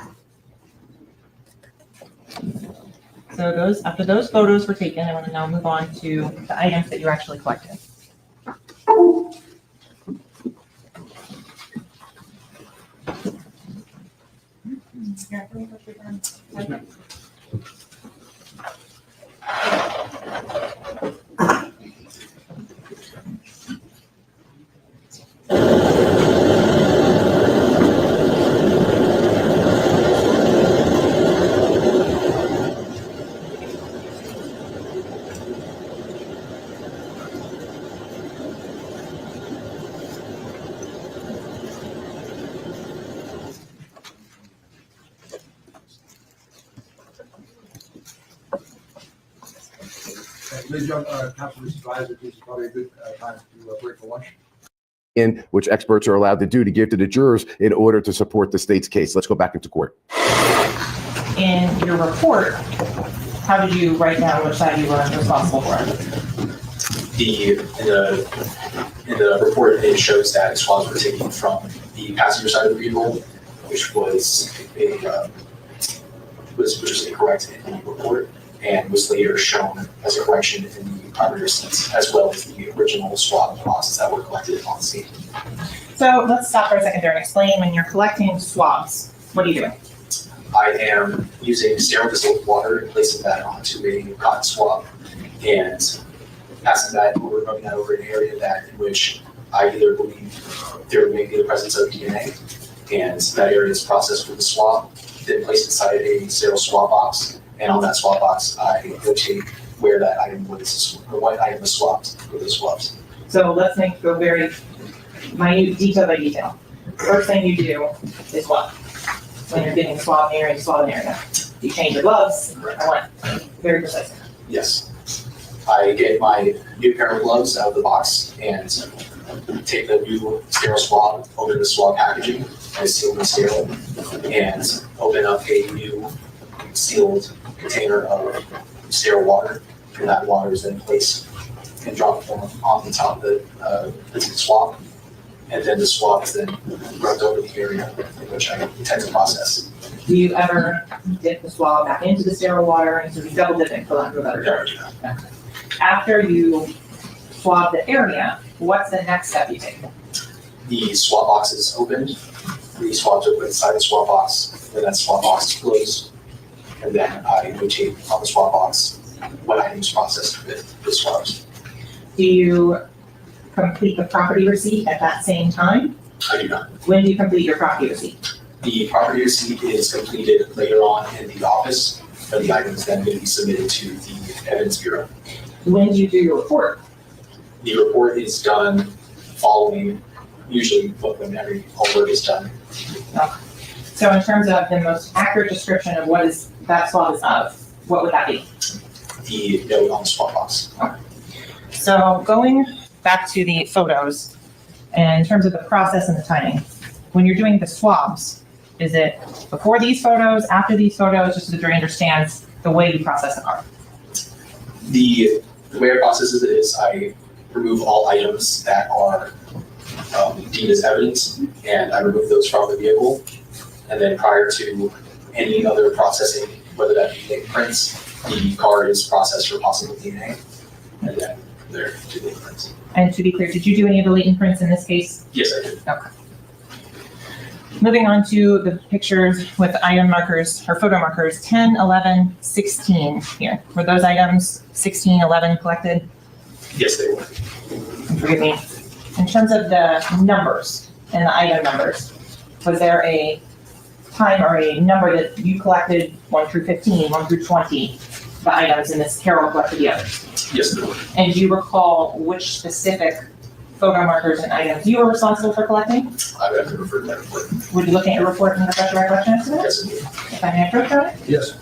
So after those photos were taken, I want to now move on to the items that you actually collected. Ladies and gentlemen, Council is advised that this is probably a good time to break for lunch. In which experts are allowed to do to give to the jurors in order to support the state's case. Let's go back into court. In your report, how did you write down which side you were responsible for? In the report, it shows that swabs were taken from the passenger side of the vehicle, which was incorrect in the report, and was later shown as a correction in the primary receipts, as well as the original swab boxes that were collected on scene. So let's stop for a second there and explain when you're collecting swabs, what are you doing? I am using sterile distilled water and placing that onto a cotton swab and passing that over, rubbing that over an area in which I either believe there may be the presence of DNA, and that area is processed with the swab, then placed inside a sterile swab box. And on that swab box, I notate where that item was, or what item was swabbed with the swabs. So let's go very minute, detail by detail. First thing you do is what? When you're getting swab area, swab area. You change your gloves. I want very precise. Yes. I get my new pair of gloves out of the box and take the new sterile swab, open the swab packaging, and seal and sterile, and open up a new sealed container of sterile water, and that water is then placed in drop form on the top of the swab, and then the swab is then rubbed over the area in which I intend to process. Do you ever dip the swab back into the sterile water and sort of double dipping for lack of a better term? After you swab the area, what's the next step you take? The swab box is opened, the swabs are put inside the swab box, then that swab box is closed, and then I notate on the swab box what items processed with the swabs. Do you complete the property receipt at that same time? I do not. When do you complete your property receipt? The property receipt is completed later on in the office, but the item is then going to be submitted to the Evidence Bureau. When do you do your report? The report is done following, usually when every all work is done. Okay. So in terms of the most accurate description of what is that swab is of, what would that be? The note on the swab box. Okay. So going back to the photos, and in terms of the process and the timing, when you're doing the swabs, is it before these photos, after these photos, just so the jury understands the way you process the car? The way I process it is I remove all items that are deemed as evidence, and I remove those from the vehicle. And then prior to any other processing, whether that be fingerprints, the car is processed for possible DNA, and then there to the prints. And to be clear, did you do any of the latent prints in this case? Yes, I did. Okay. Moving on to the pictures with item markers or photo markers 10, 11, 16 here. Were those items 16, 11 collected? Yes, they were. Forgive me. In terms of the numbers and the item numbers, was there a time or a number that you collected 1 through 15, 1 through 20, the items in this Carol collected the others? Yes, there were. And do you recall which specific photo markers and items you were responsible for collecting? I would have to refer to that report. Would you look at your report and refresh your recollection as to that? Yes, indeed. If I may approach on it? Yes.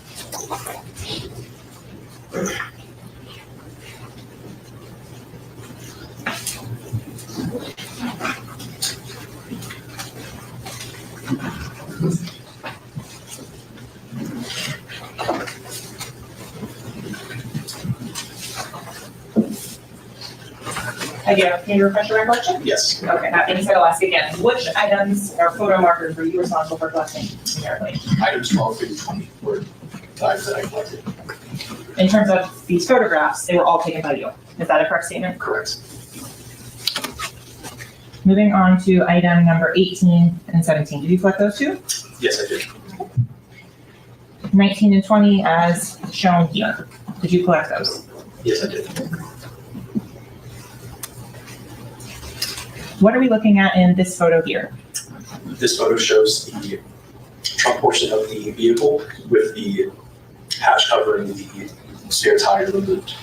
Again, can you refresh your recollection? Yes. Okay, that being said, I'll ask again, which items or photo markers were you responsible for collecting numerically? Items 12 through 20 were the items that I collected. In terms of these photographs, they were all taken by you. Is that a correct statement? Correct. Moving on to item number 18 and 17. Did you collect those two? Yes, I did. 19 and 20 as shown here. Did you collect those? Yes, I did. What are we looking at in this photo here? This photo shows the trunk portion of the vehicle with the hatch covering the spare tire removed.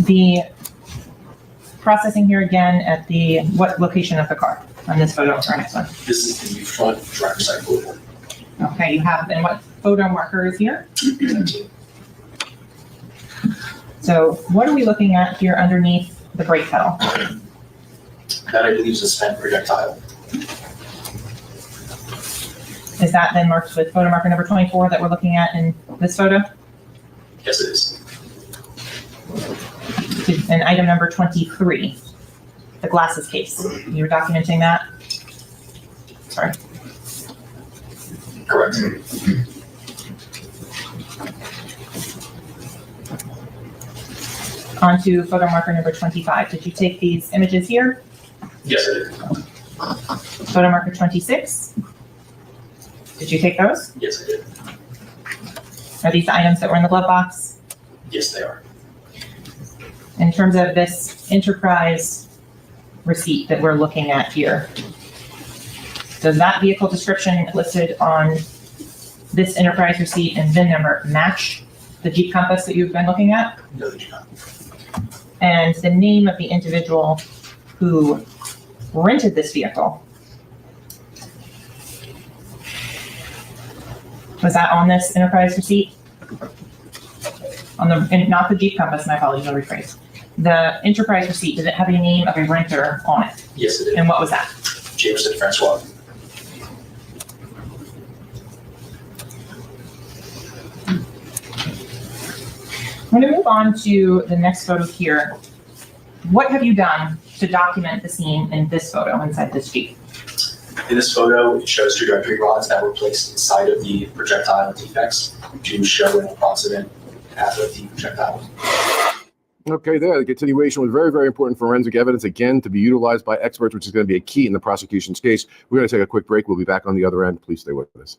The processing here again at the, what location of the car on this photo or next one? This is the front driver's side photo. Okay, you have, and what photo marker is here? 17. So what are we looking at here underneath the brake pedal? That I believe is a spent projectile. Is that then marked with photo marker number 24 that we're looking at in this photo? Yes, it is. And item number 23, the glasses case. You're documenting that? Sorry. Correct. On to photo marker number 25. Did you take these images here? Yes, I did. Photo marker 26. Did you take those? Yes, I did. Are these the items that were in the glove box? Yes, they are. In terms of this enterprise receipt that we're looking at here, does that vehicle description listed on this enterprise receipt and VIN number match the Jeep Compass that you've been looking at? No, they do not. And the name of the individual who rented this vehicle, was that on this enterprise receipt? On the, and not the Jeep Compass, my apologies, I'll rephrase. The enterprise receipt, did it have a name of a renter on it? Yes, it did. And what was that? Jameson Francois. I'm going to move on to the next photo here. What have you done to document the scene in this photo inside this Jeep? In this photo, it shows trajectory rods that were placed inside of the projectile defects to show an approximate path of the projectile. Okay, there. The continuation was very, very important forensic evidence, again, to be utilized by experts, which is going to be a key in the prosecution's case. We're going to take a quick break. We'll be back on the other end. Please stay with us.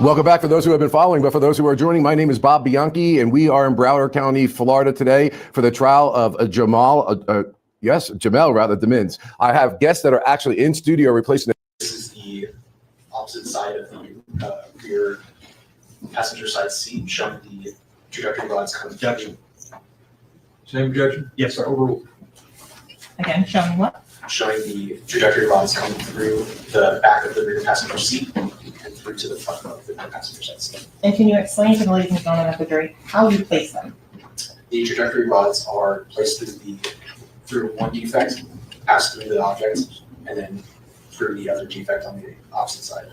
Welcome back for those who have been following, but for those who are joining, my name is Bob Bianchi, and we are in Broward County, Florida today for the trial of Jamel Demins. I have guests that are actually in studio replacing. This is the opposite side of the rear passenger side seat, showing the trajectory rods coming. Objection. Same objection? Yes, sir. Overruled. Again, showing what? Showing the trajectory rods coming through the back of the rear passenger seat and through to the front of the rear passenger side seat. And can you explain to the ladies and gentlemen of the jury how you place them? The trajectory rods are placed through one defect, pass through the object, and then through the other defect on the opposite side.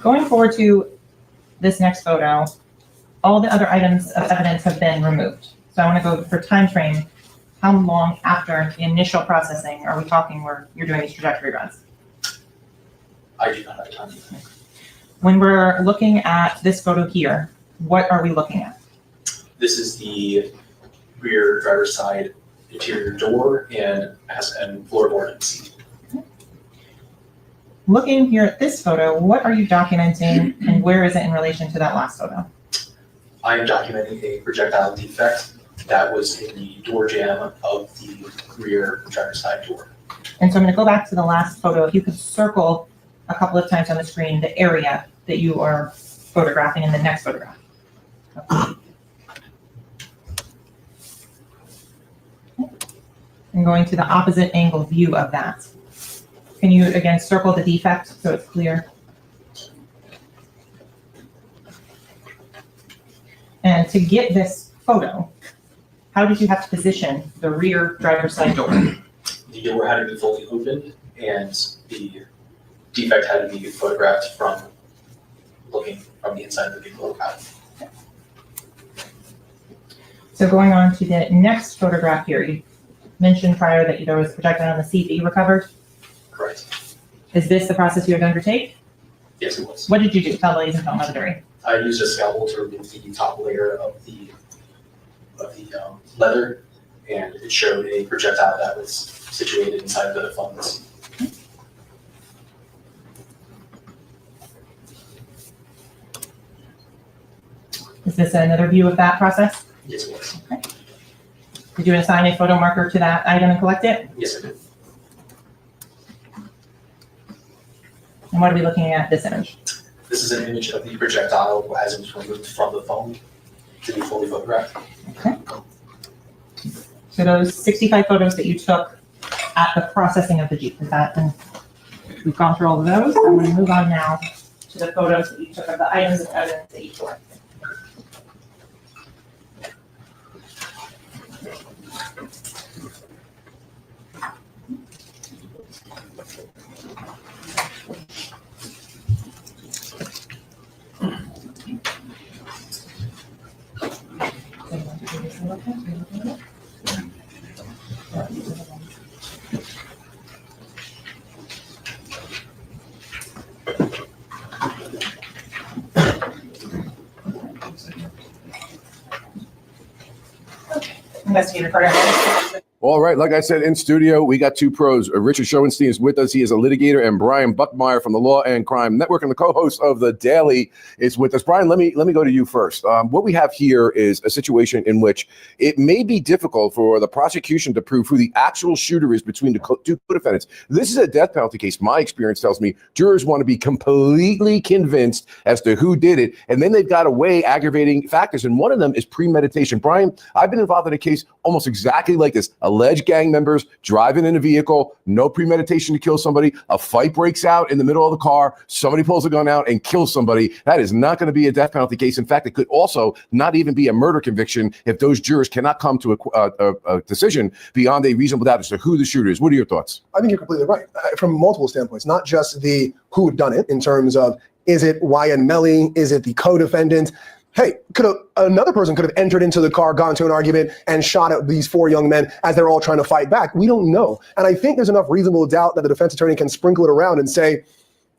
Going forward to this next photo, all the other items of evidence have been removed. So I want to go for time frame. How long after the initial processing are we talking where you're doing these trajectory runs? I do not have time. When we're looking at this photo here, what are we looking at? This is the rear driver's side interior door and floorboard and seat. Looking here at this photo, what are you documenting and where is it in relation to that last photo? I am documenting a projectile defect that was in the door jamb of the rear driver's side door. And so I'm going to go back to the last photo. If you could circle a couple of times on the screen the area that you are photographing in the next photograph. And going to the opposite angle view of that. Can you again circle the defect so it's clear? And to get this photo, how did you have to position the rear driver's side door? The door had to be fully opened and the defect had to be photographed from looking from the inside of the vehicle out. So going on to the next photograph here, you mentioned prior that there was projectile on the seat that you recovered. Correct. Is this the process you had to undertake? Yes, it was. What did you do? Tell the ladies and gentlemen of the jury. I used a scalpel to remove the top layer of the leather, and it showed a projectile that was situated inside the funds. Is this another view of that process? Yes, it was. Okay. Did you assign a photo marker to that item and collect it? Yes, I did. And what are we looking at this image? This is an image of the projectile as it was removed from the phone to be fully photographed. Okay. So those 65 photos that you took at the processing of the Jeep, is that, and we've gone through all of those. I'm going to move on now to the photos that you took of the items of evidence that you collected. Investigator Carter. All right, like I said, in studio, we got two pros. Richard Schoenstein is with us. He is a litigator, and Brian Buckmeyer from the Law and Crime Network and the co-host of The Daily is with us. Brian, let me go to you first. What we have here is a situation in which it may be difficult for the prosecution to prove who the actual shooter is between the two co-defendants. This is a death penalty case. My experience tells me jurors want to be completely convinced as to who did it, and then they've got to weigh aggravating factors, and one of them is premeditation. Brian, I've been involved in a case almost exactly like this. Alleged gang members driving in a vehicle, no premeditation to kill somebody. A fight breaks out in the middle of the car. Somebody pulls a gun out and kills somebody. That is not going to be a death penalty case. In fact, it could also not even be a murder conviction if those jurors cannot come to a decision beyond a reasonable doubt as to who the shooter is. What are your thoughts? I think you're completely right from multiple standpoints, not just the who done it in terms of, is it YN Melly? Is it the co-defendant? Hey, another person could have entered into the car, gone to an argument, and shot at these four young men as they're all trying to fight back. We don't know. And I think there's enough reasonable doubt that the defense attorney can sprinkle it around and say,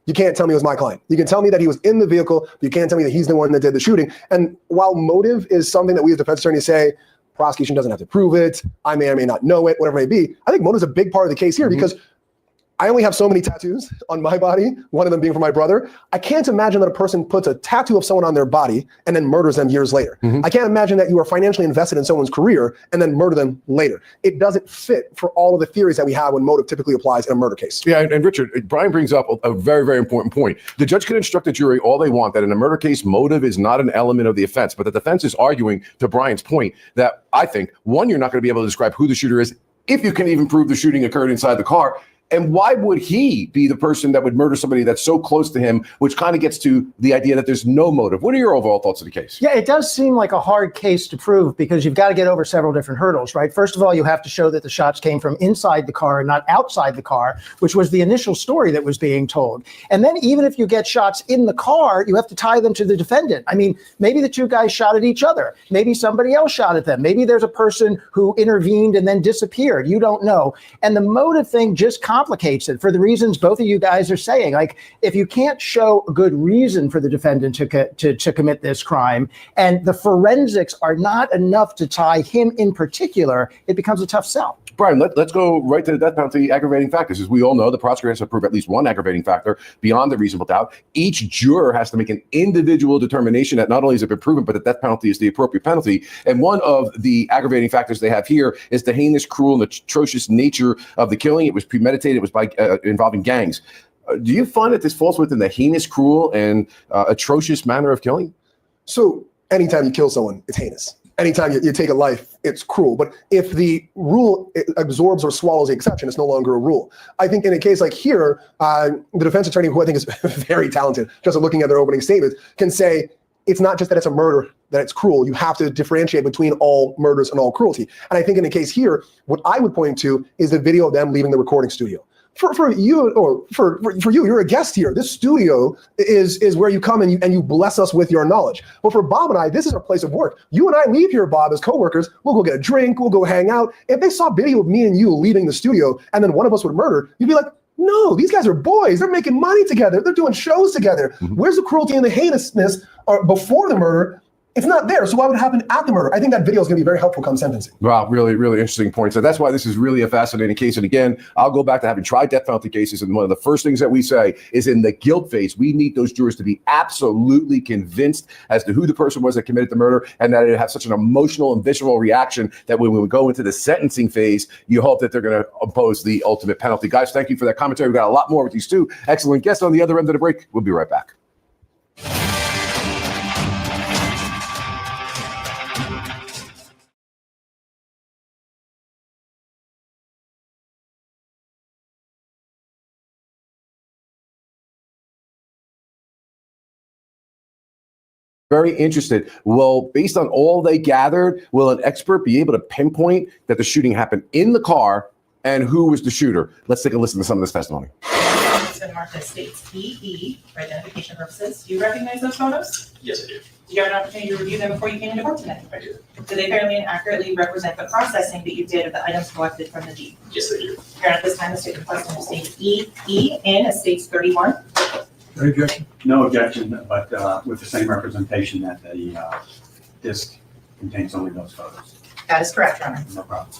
you can't tell me it was my client. You can tell me that he was in the vehicle, but you can't tell me that he's the one that did the shooting. And while motive is something that we as defense attorneys say, prosecution doesn't have to prove it, I may or may not know it, whatever it may be, I think motive is a big part of the case here because I only have so many tattoos on my body, one of them being for my brother. I can't imagine that a person puts a tattoo of someone on their body and then murders them years later. I can't imagine that you are financially invested in someone's career and then murder them later. It doesn't fit for all of the theories that we have when motive typically applies in a murder case. Yeah, and Richard, Brian brings up a very, very important point. The judge can instruct the jury all they want that in a murder case, motive is not an element of the offense. But the defense is arguing, to Brian's point, that I think, one, you're not going to be able to describe who the shooter is if you can even prove the shooting occurred inside the car. And why would he be the person that would murder somebody that's so close to him, which kind of gets to the idea that there's no motive? What are your overall thoughts of the case? Yeah, it does seem like a hard case to prove because you've got to get over several different hurdles, right? First of all, you have to show that the shots came from inside the car and not outside the car, which was the initial story that was being told. And then even if you get shots in the car, you have to tie them to the defendant. I mean, maybe the two guys shot at each other. Maybe somebody else shot at them. Maybe there's a person who intervened and then disappeared. You don't know. And the motive thing just complicates it for the reasons both of you guys are saying. Like, if you can't show a good reason for the defendant to commit this crime, and the forensics are not enough to tie him in particular, it becomes a tough sell. Brian, let's go right to the death penalty aggravating factors. As we all know, the prosecutor has to prove at least one aggravating factor beyond the reasonable doubt. Each juror has to make an individual determination that not only has it been proven, but the death penalty is the appropriate penalty. And one of the aggravating factors they have here is the heinous, cruel, and atrocious nature of the killing. It was premeditated. It was by involving gangs. Do you find that this falls within the heinous, cruel, and atrocious manner of killing? So anytime you kill someone, it's heinous. Anytime you take a life, it's cruel. But if the rule absorbs or swallows the exception, it's no longer a rule. I think in a case like here, the defense attorney, who I think is very talented, just looking at their opening statement, can say, it's not just that it's a murder, that it's cruel. You have to differentiate between all murders and all cruelty. And I think in a case here, what I would point to is the video of them leaving the recording studio. For you, or for you, you're a guest here. This studio is where you come and you bless us with your knowledge. Well, for Bob and I, this is our place of work. You and I leave here, Bob, as coworkers. We'll go get a drink. We'll go hang out. If they saw video of me and you leaving the studio, and then one of us would murder, you'd be like, no, these guys are boys. They're making money together. They're doing shows together. Where's the cruelty and the heinousness before the murder? It's not there. So why would it happen at the murder? I think that video is going to be very helpful come sentencing. Wow, really, really interesting point. So that's why this is really a fascinating case. And again, I'll go back to having tried death penalty cases. And one of the first things that we say is in the guilt phase, we need those jurors to be absolutely convinced as to who the person was that committed the murder, and that it have such an emotional and visceral reaction that when we go into the sentencing phase, you hope that they're going to impose the ultimate penalty. Guys, thank you for that commentary. We've got a lot more with these two excellent guests on the other end of the break. We'll be right back. Very interested. Well, based on all they gathered, will an expert be able to pinpoint that the shooting happened in the car and who was the shooter? Let's take a listen to some of this testimony. It's been marked as states EE for identification purposes. Do you recognize those photos? Yes, I do. Do you have an opportunity to review them before you came into court tonight? I do. Do they fairly and accurately represent the processing that you did of the items collected from the Jeep? Yes, they do. Here at this time, the state requesting of states EE in as states 31. Any objection? No objection, but with the same representation that the disc contains only those photos. That is correct, Your Honor. No problem.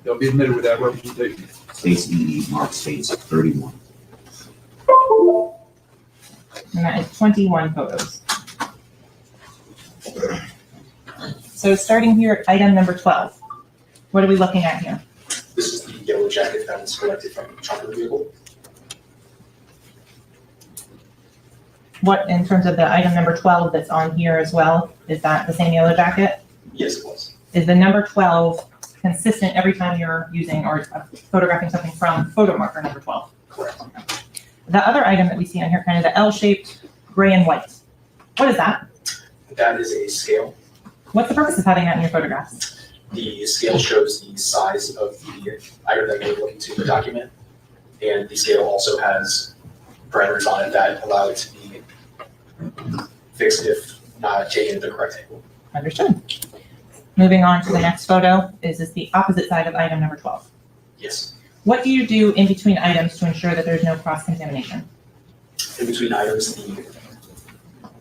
They'll be admitted with that representation. States EE, mark states 31. And that is 21 photos. So starting here at item number 12, what are we looking at here? This is the yellow jacket that was collected from the trunk of the vehicle. What, in terms of the item number 12 that's on here as well, is that the same yellow jacket? Yes, it was. Is the number 12 consistent every time you're using or photographing something from photo marker number 12? Correct. The other item that we see on here, kind of the L-shaped gray and white, what is that? That is a scale. What's the purpose of having that in your photographs? The scale shows the size of the item that you're looking to document, and the scale also has parameters on it that allow it to be fixed if not taken at the correct angle. Understood. Moving on to the next photo, is this the opposite side of item number 12? Yes. What do you do in between items to ensure that there's no cross-contamination? In between items,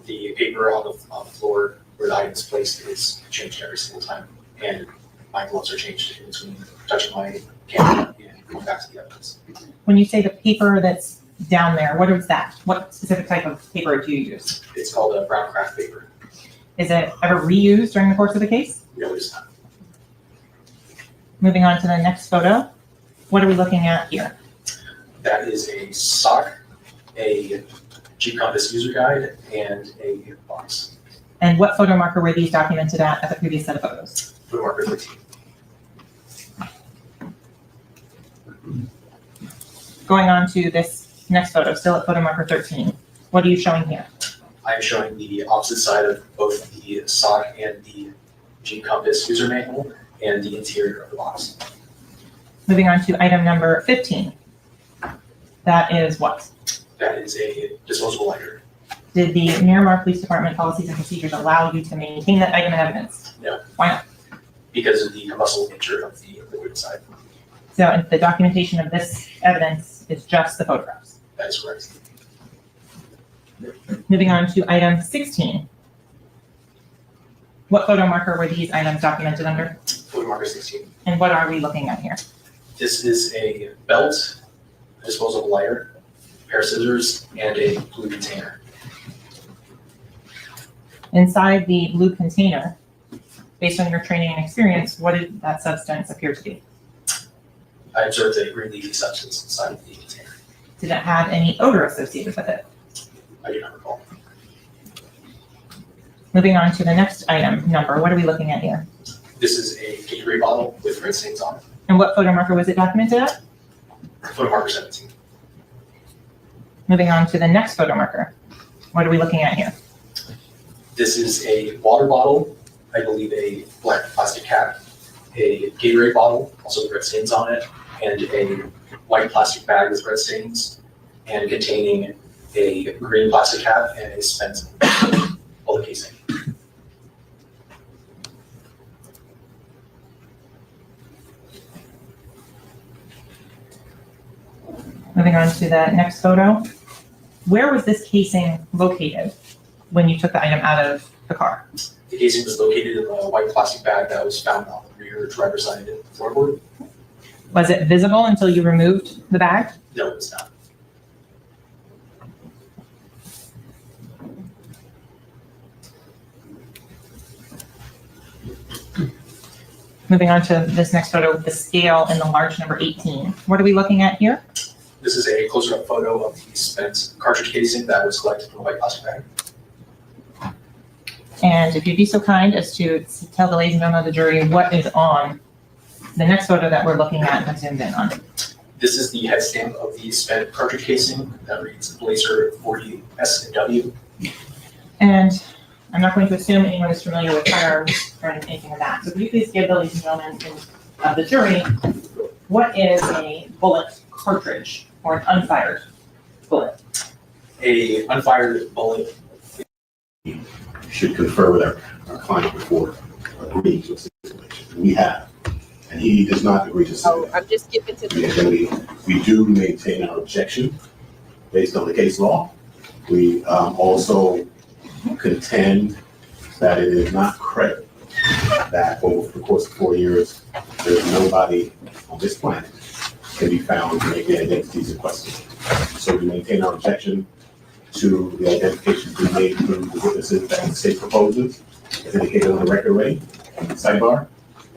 the paper on the floor where the item is placed is changed every single time, and my gloves are changed in between touching my camera and going back to the evidence. When you say the paper that's down there, what is that? What specific type of paper do you use? It's called a brown craft paper. Is it ever reused during the course of the case? No, it's not. Moving on to the next photo, what are we looking at here? That is a sock, a Jeep Compass user guide, and a box. And what photo marker were these documented at the previous set of photos? Photo marker 13. Going on to this next photo, still at photo marker 13. What are you showing here? I am showing the opposite side of both the SOC and the G-Compass user manual and the interior of the box. Moving on to item number 15. That is what? That is a disposable lighter. Did the Miramar Police Department policies and procedures allow you to maintain that item of evidence? No. Why not? Because of the combustible nature of the liquid inside. So the documentation of this evidence is just the photographs. That is correct. Moving on to item 16. What photo marker were these items documented under? Photo marker 16. And what are we looking at here? This is a belt, a disposable lighter, a pair of scissors, and a blue container. Inside the blue container, based on your training and experience, what did that substance appear to be? I observed a green leafy substance inside of the container. Did it have any odor associated with it? I do not recall. Moving on to the next item number, what are we looking at here? This is a Gatorade bottle with red stains on it. And what photo marker was it documented at? Photo marker 17. Moving on to the next photo marker. What are we looking at here? This is a water bottle, I believe a black plastic cap, a Gatorade bottle, also with red stains on it, and a white plastic bag with red stains, and containing a green plastic cap and a spent bullet casing. Moving on to the next photo. Where was this casing located when you took the item out of the car? The casing was located in a white plastic bag that was found on the rear driver's side floorboard. Was it visible until you removed the bag? No, it was not. Moving on to this next photo with the scale and the large number 18. What are we looking at here? This is a closer-up photo of the spent cartridge casing that was collected from a white plastic bag. And if you'd be so kind as to tell the ladies and gentlemen of the jury what is on the next photo that we're looking at and zoomed in on. This is the head stamp of the spent cartridge casing that reads Blazer 40 S&W. And I'm not going to assume anyone is familiar with firearms or anything like that. So could you please give the ladies and gentlemen of the jury, what is a bullet cartridge or an unfired bullet? A unfired bullet. Should confer with our client before agreeing to a stipulation. We have, and he does not agree to stipulate. I'm just skipping to the. We do maintain our objection based on the case law. We also contend that it is not credible that over the course of 4 years, there's nobody on this planet can be found to make the identities in question. So we maintain our objection to the identification being made through the witnesses that the state proposes, as indicated on the record already, sidebar,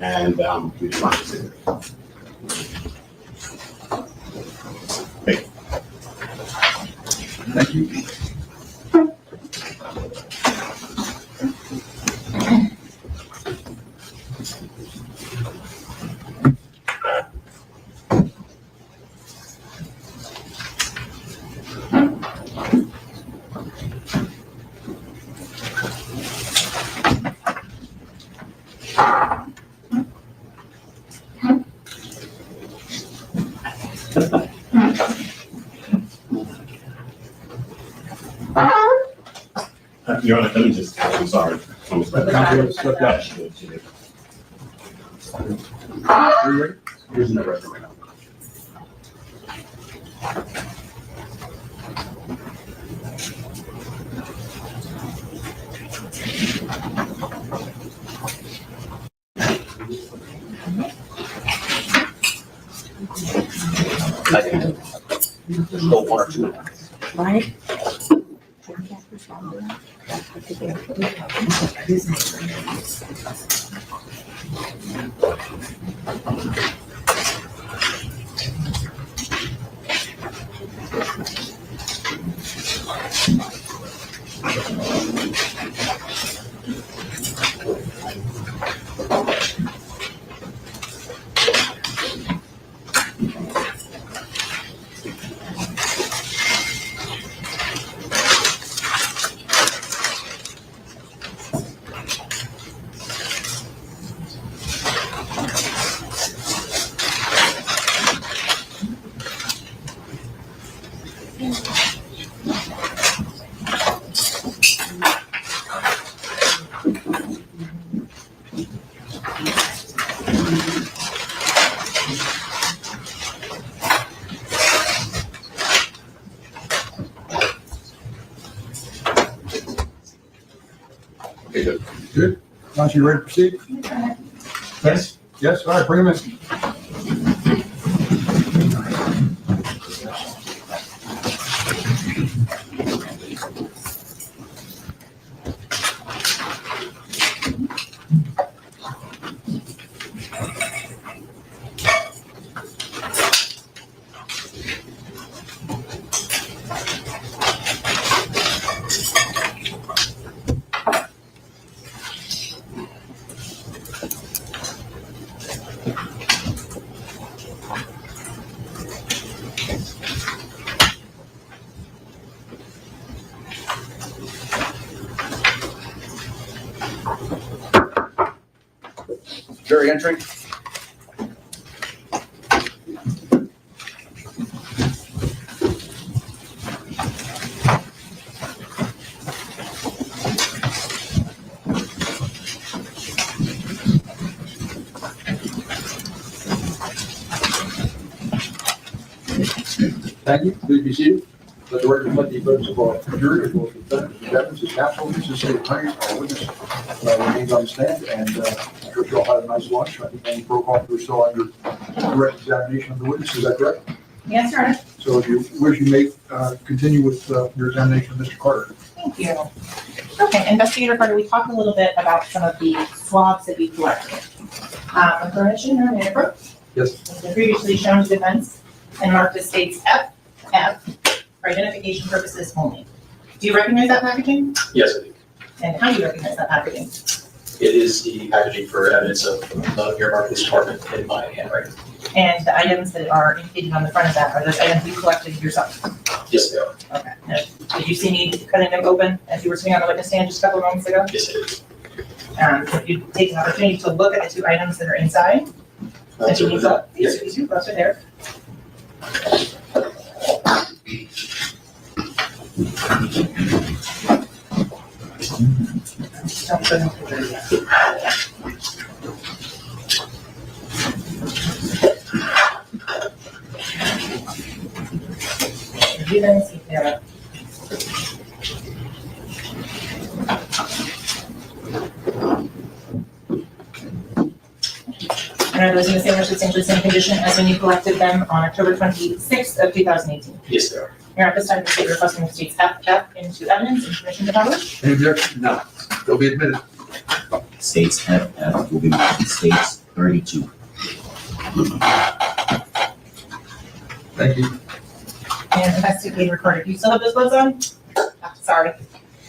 and we decline to stipulate. Thank you. Your Honor, let me just, I'm sorry. Here's the record right now. Go 1 or 2. Right? Good. Counsel, you ready to proceed? Yes. Yes, all right, bring him in. Jury entry. Thank you. Please be seated. Let the record reflect the votes of our jury, as well as the defendant, the evidence, his counsel, Mrs. City Attorney, our witness remains on the stand, and I hope you all had a nice lunch. I think any protocol we're still under direct examination of the witness. Is that correct? Yes, Your Honor. So if you wish, you may continue with your examination of Mr. Carter. Thank you. Okay, Investigator Carter, we talked a little bit about some of the swabs that we collected. With permission, Your Honor, Yes. has been previously shown to defense and marked as states FF for identification purposes only. Do you recognize that packaging? Yes, I do. And how do you recognize that packaging? It is the packaging for evidence of the Miramar Police Department in my handwriting. And the items that are indicated on the front of that, are those items you collected yourself? Yes, they are. Okay. Now, did you see me cutting them open as you were sitting on the witness stand just a couple of moments ago? Yes, it is. If you take an opportunity to look at the two items that are inside, That's you need it. these two gloves are there. You then see there. And are those in the same or substantially same condition as when you collected them on October 26th of 2018? Yes, they are. You're at this time, the state requesting the state's FF into evidence and permission to publish? Any objection? No. They'll be admitted. States FF will be marked states 32. Thank you. And investigative recorder, do you still have those gloves on? Ah, sorry.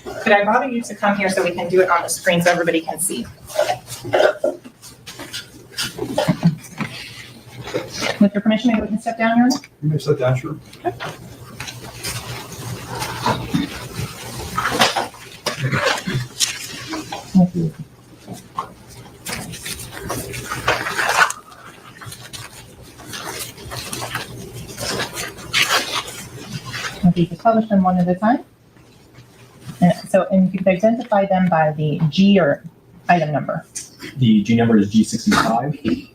Could I bother you to come here so we can do it on the screen so everybody can see? With your permission, maybe we can step down here? You may sit down, sure. Thank you. Okay, just publish them one at a time. And you can identify them by the G or item number. The G number is G65.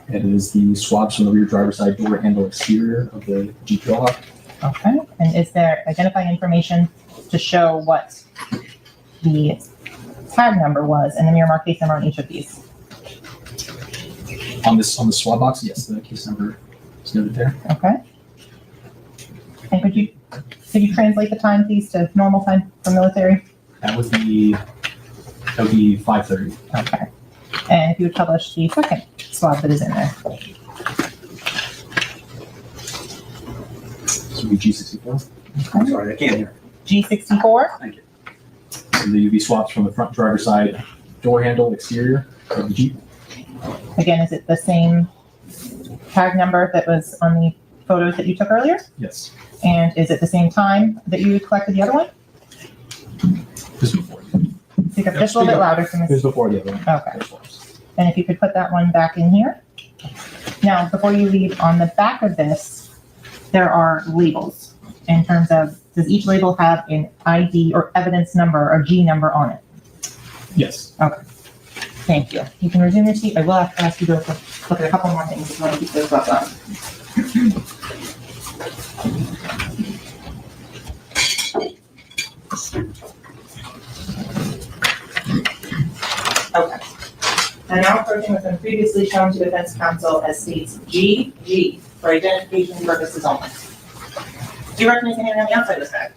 It is the swabs from the rear driver's side door handle exterior of the Jeep Trailhawk. Okay, and is there identifying information to show what the tag number was and the Miramar case number on each of these? On the swab box, yes, the case number is noted there. Okay. And could you translate the time, please, to normal time for military? That would be 5:30. Okay. And if you would publish the second swab that is in there. So we G64. Okay. Sorry, I can't hear. G64. Thank you. So the UV swabs from the front driver's side door handle exterior of the Jeep. Again, is it the same tag number that was on the photos that you took earlier? Yes. And is it the same time that you collected the other one? This before. Speak up just a little bit louder for me. This before the other one. Okay. And if you could put that one back in here. Now, before you leave, on the back of this, there are labels in terms of, does each label have an ID or evidence number or G number on it? Yes. Okay. Thank you. You can resume your seat. I will have to ask you to look at a couple more things if you want to keep those gloves on. And now approaching what's been previously shown to defense counsel as states GG for identification purposes only. Do you recognize anyone on the outside of this bag?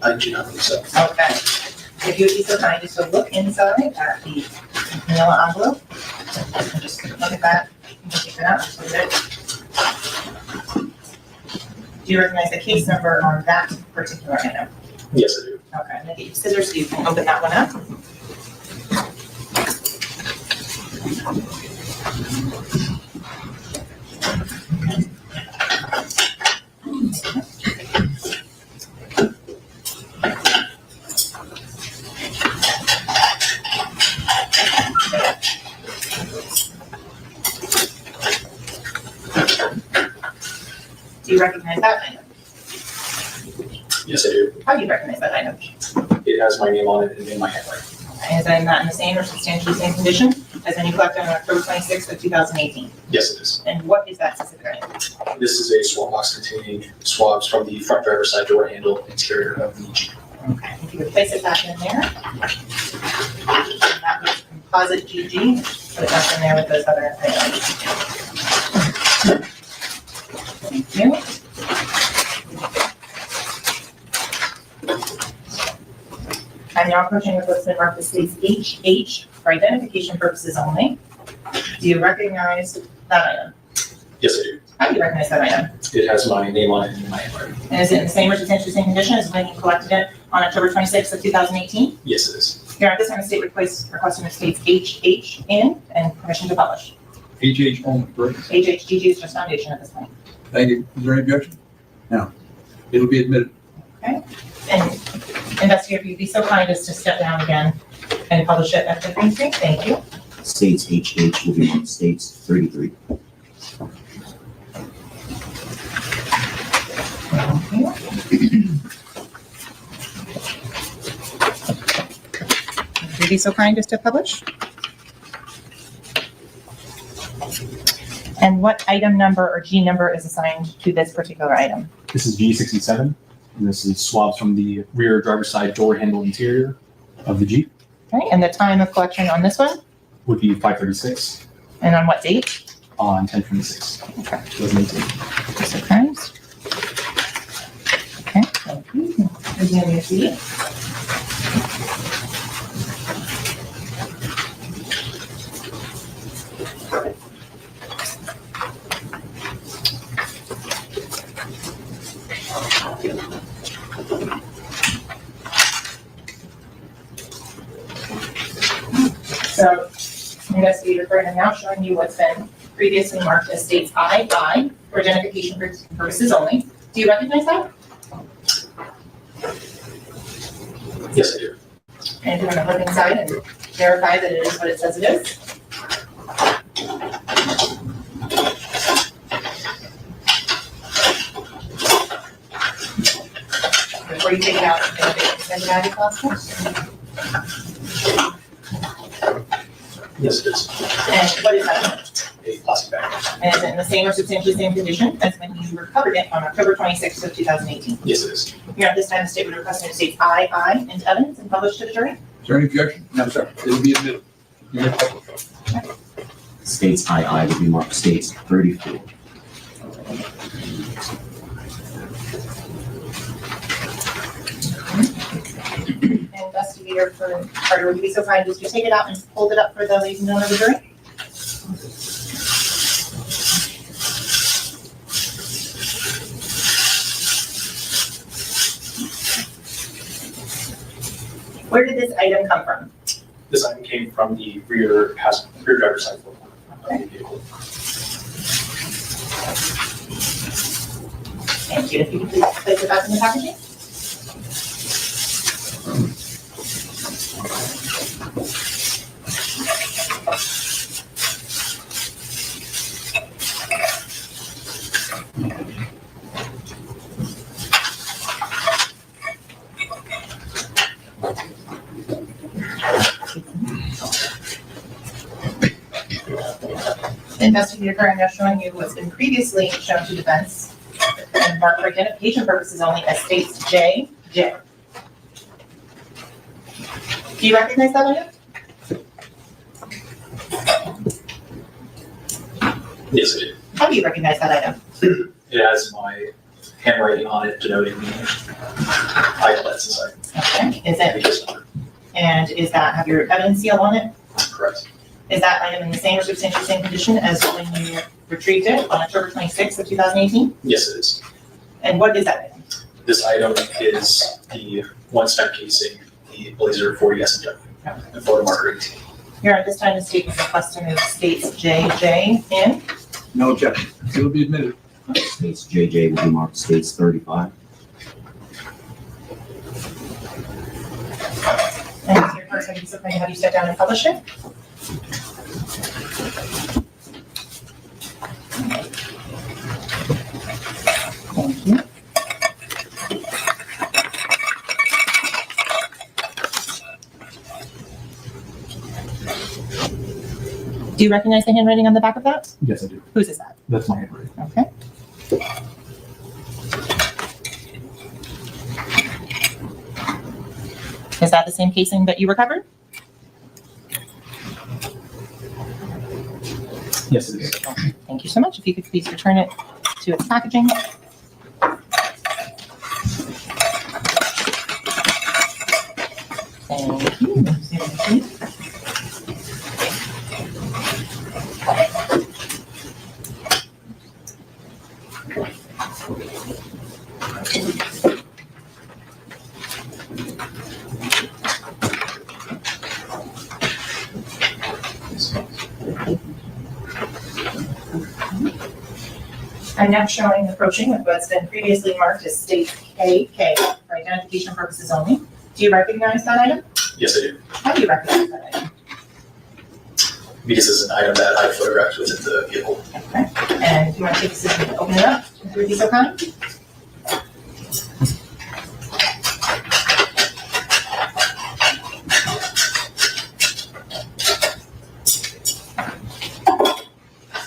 I do not think so. Okay. If you would be so kind, just to look inside at the manila envelope, and just look at that, and take it out, just look at it. Do you recognize the case number on that particular item? Yes, I do. Okay, I'm gonna get you scissors so you can open that one up. Do you recognize that item? Yes, I do. How do you recognize that item? It has my name on it and in my handwriting. Okay, is that not in the same or substantially same condition as any collected on October 26th of 2018? Yes, it is. And what is that specific item? This is a swab box containing swabs from the front driver's side door handle interior of the Jeep. Okay, if you could place it back in there. That was composite GG, put it back in there with those other items. Thank you. I'm now approaching with what's been marked as states HH for identification purposes only. Do you recognize that item? Yes, I do. How do you recognize that item? It has my name on it and in my handwriting. And is it in the same or substantially same condition as when you collected it on October 26th of 2018? Yes, it is. Here at this time, the state requesting the state's HH in and permission to publish. HH only, correct? HHGG is just foundation at this point. Thank you. Is there any objection? No. It'll be admitted. Okay. And investigator, if you'd be so kind as to step down again and publish it at the green screen. Thank you. States HH will be marked states 33. Thank you. Would you be so kind as to publish? And what item number or G number is assigned to this particular item? This is G67, and this is swabs from the rear driver's side door handle interior of the Jeep. Okay, and the time of collection on this one? Would be 5:36 And on what date? on 10/26, 2018. Just a kind. Okay, thank you. Resume your seat. So, investigator Byrne, I'm now showing you what's been previously marked as states II for identification purposes only. Do you recognize that? Yes, I do. And do you want to look inside and verify that it is what it says it is? Before you take it out, send it out if possible. Yes, it is. And what is that? A plastic bag. And is it in the same or substantially same condition as when you recovered it on October 26th of 2018? Yes, it is. Here at this time, the state would request it states II into evidence and published to the jury. Is there any objection? No, sir. It'll be admitted. You may publish. States II will be marked states 34. Investigator for Carter, would you be so kind as to take it out and hold it up for the ladies and gentlemen of the jury? Where did this item come from? This item came from the rear driver's side door of the vehicle. Thank you. If you could please place it back in the packaging. Investigator Curran now showing you what's been previously shown to defense and marked for identification purposes only as states JJ. Do you recognize that item? Yes, I did. How do you recognize that item? It has my handwriting on it denoting the item that's inside. Okay, is And the it, case number. and is that, have your evidence seal on it? Correct. Is that item in the same or substantially same condition as when you retrieved it on October 26th of 2018? Yes, it is. And what is that item? This item is the one spent casing, the Blazer 40 SMW, the photo marker 18. Here at this time, the state is requesting of states JJ in. No objection. It will be admitted. States JJ will be marked states 35. And is your first have you something, have you sat down and published it? Thank you. Do you recognize the handwriting on the back of that? Yes, I do. Whose is that? That's my handwriting. Okay. Is that the same casing that you recovered? Yes, it is. Thank you so much. If you could please return it to its packaging. Thank you. I'm now showing approaching with what's been previously marked as state KK for identification purposes only. Do you recognize that item? Yes, I do. How do you recognize that item? Because it's an item that I photographed within the vehicle. Okay. And do you want to take a second to open it up? If you would be so kind.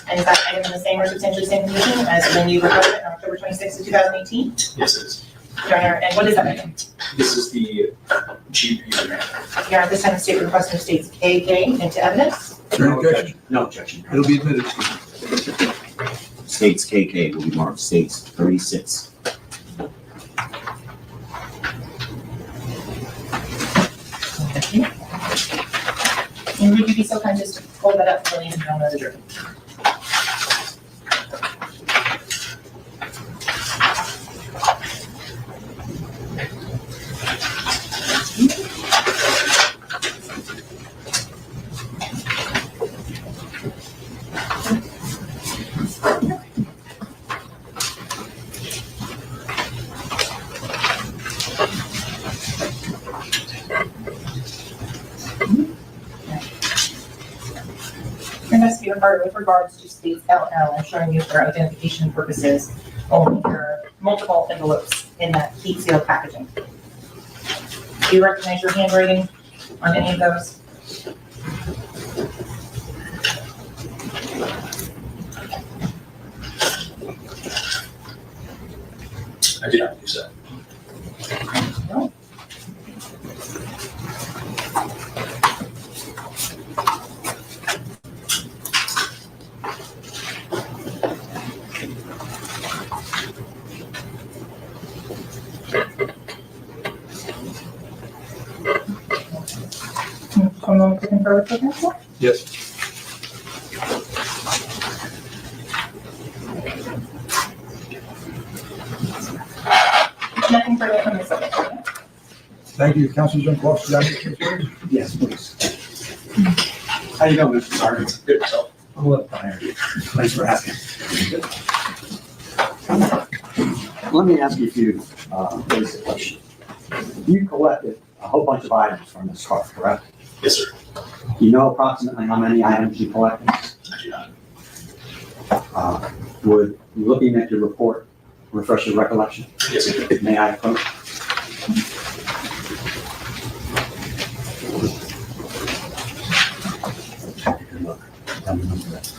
And is that item in the same or substantially same condition as when you recovered it on October 26th of 2018? Yes, it is. And what is that item? This is the Jeep user manual. Here at this time, the state requesting states KK into evidence. No objection. No objection. It'll be admitted. States KK will be marked states 36. Thank you. And would you be so kind as to hold that up for the ladies and gentlemen of the jury? Investigative part with regards to states LL, I'm showing you for identification purposes only. There are multiple envelopes in that heat seal packaging. Do you recognize your handwriting on any of those? I do not use that. No. One moment to confer with the council. Yes. Nothing further from this witness. Thank you, Councilor Zinkowski. Do you have any questions? Yes, please. How you doing, Mr. Sergeant? Good yourself. I'm a little tired. Thanks for asking. Let me ask you a few basic questions. You collected a whole bunch of items from this car, correct? Yes, sir. You know approximately how many items you collected? I do not. Would looking at your report refresh your recollection? Yes, sir. May I approach? Look, tell me number that.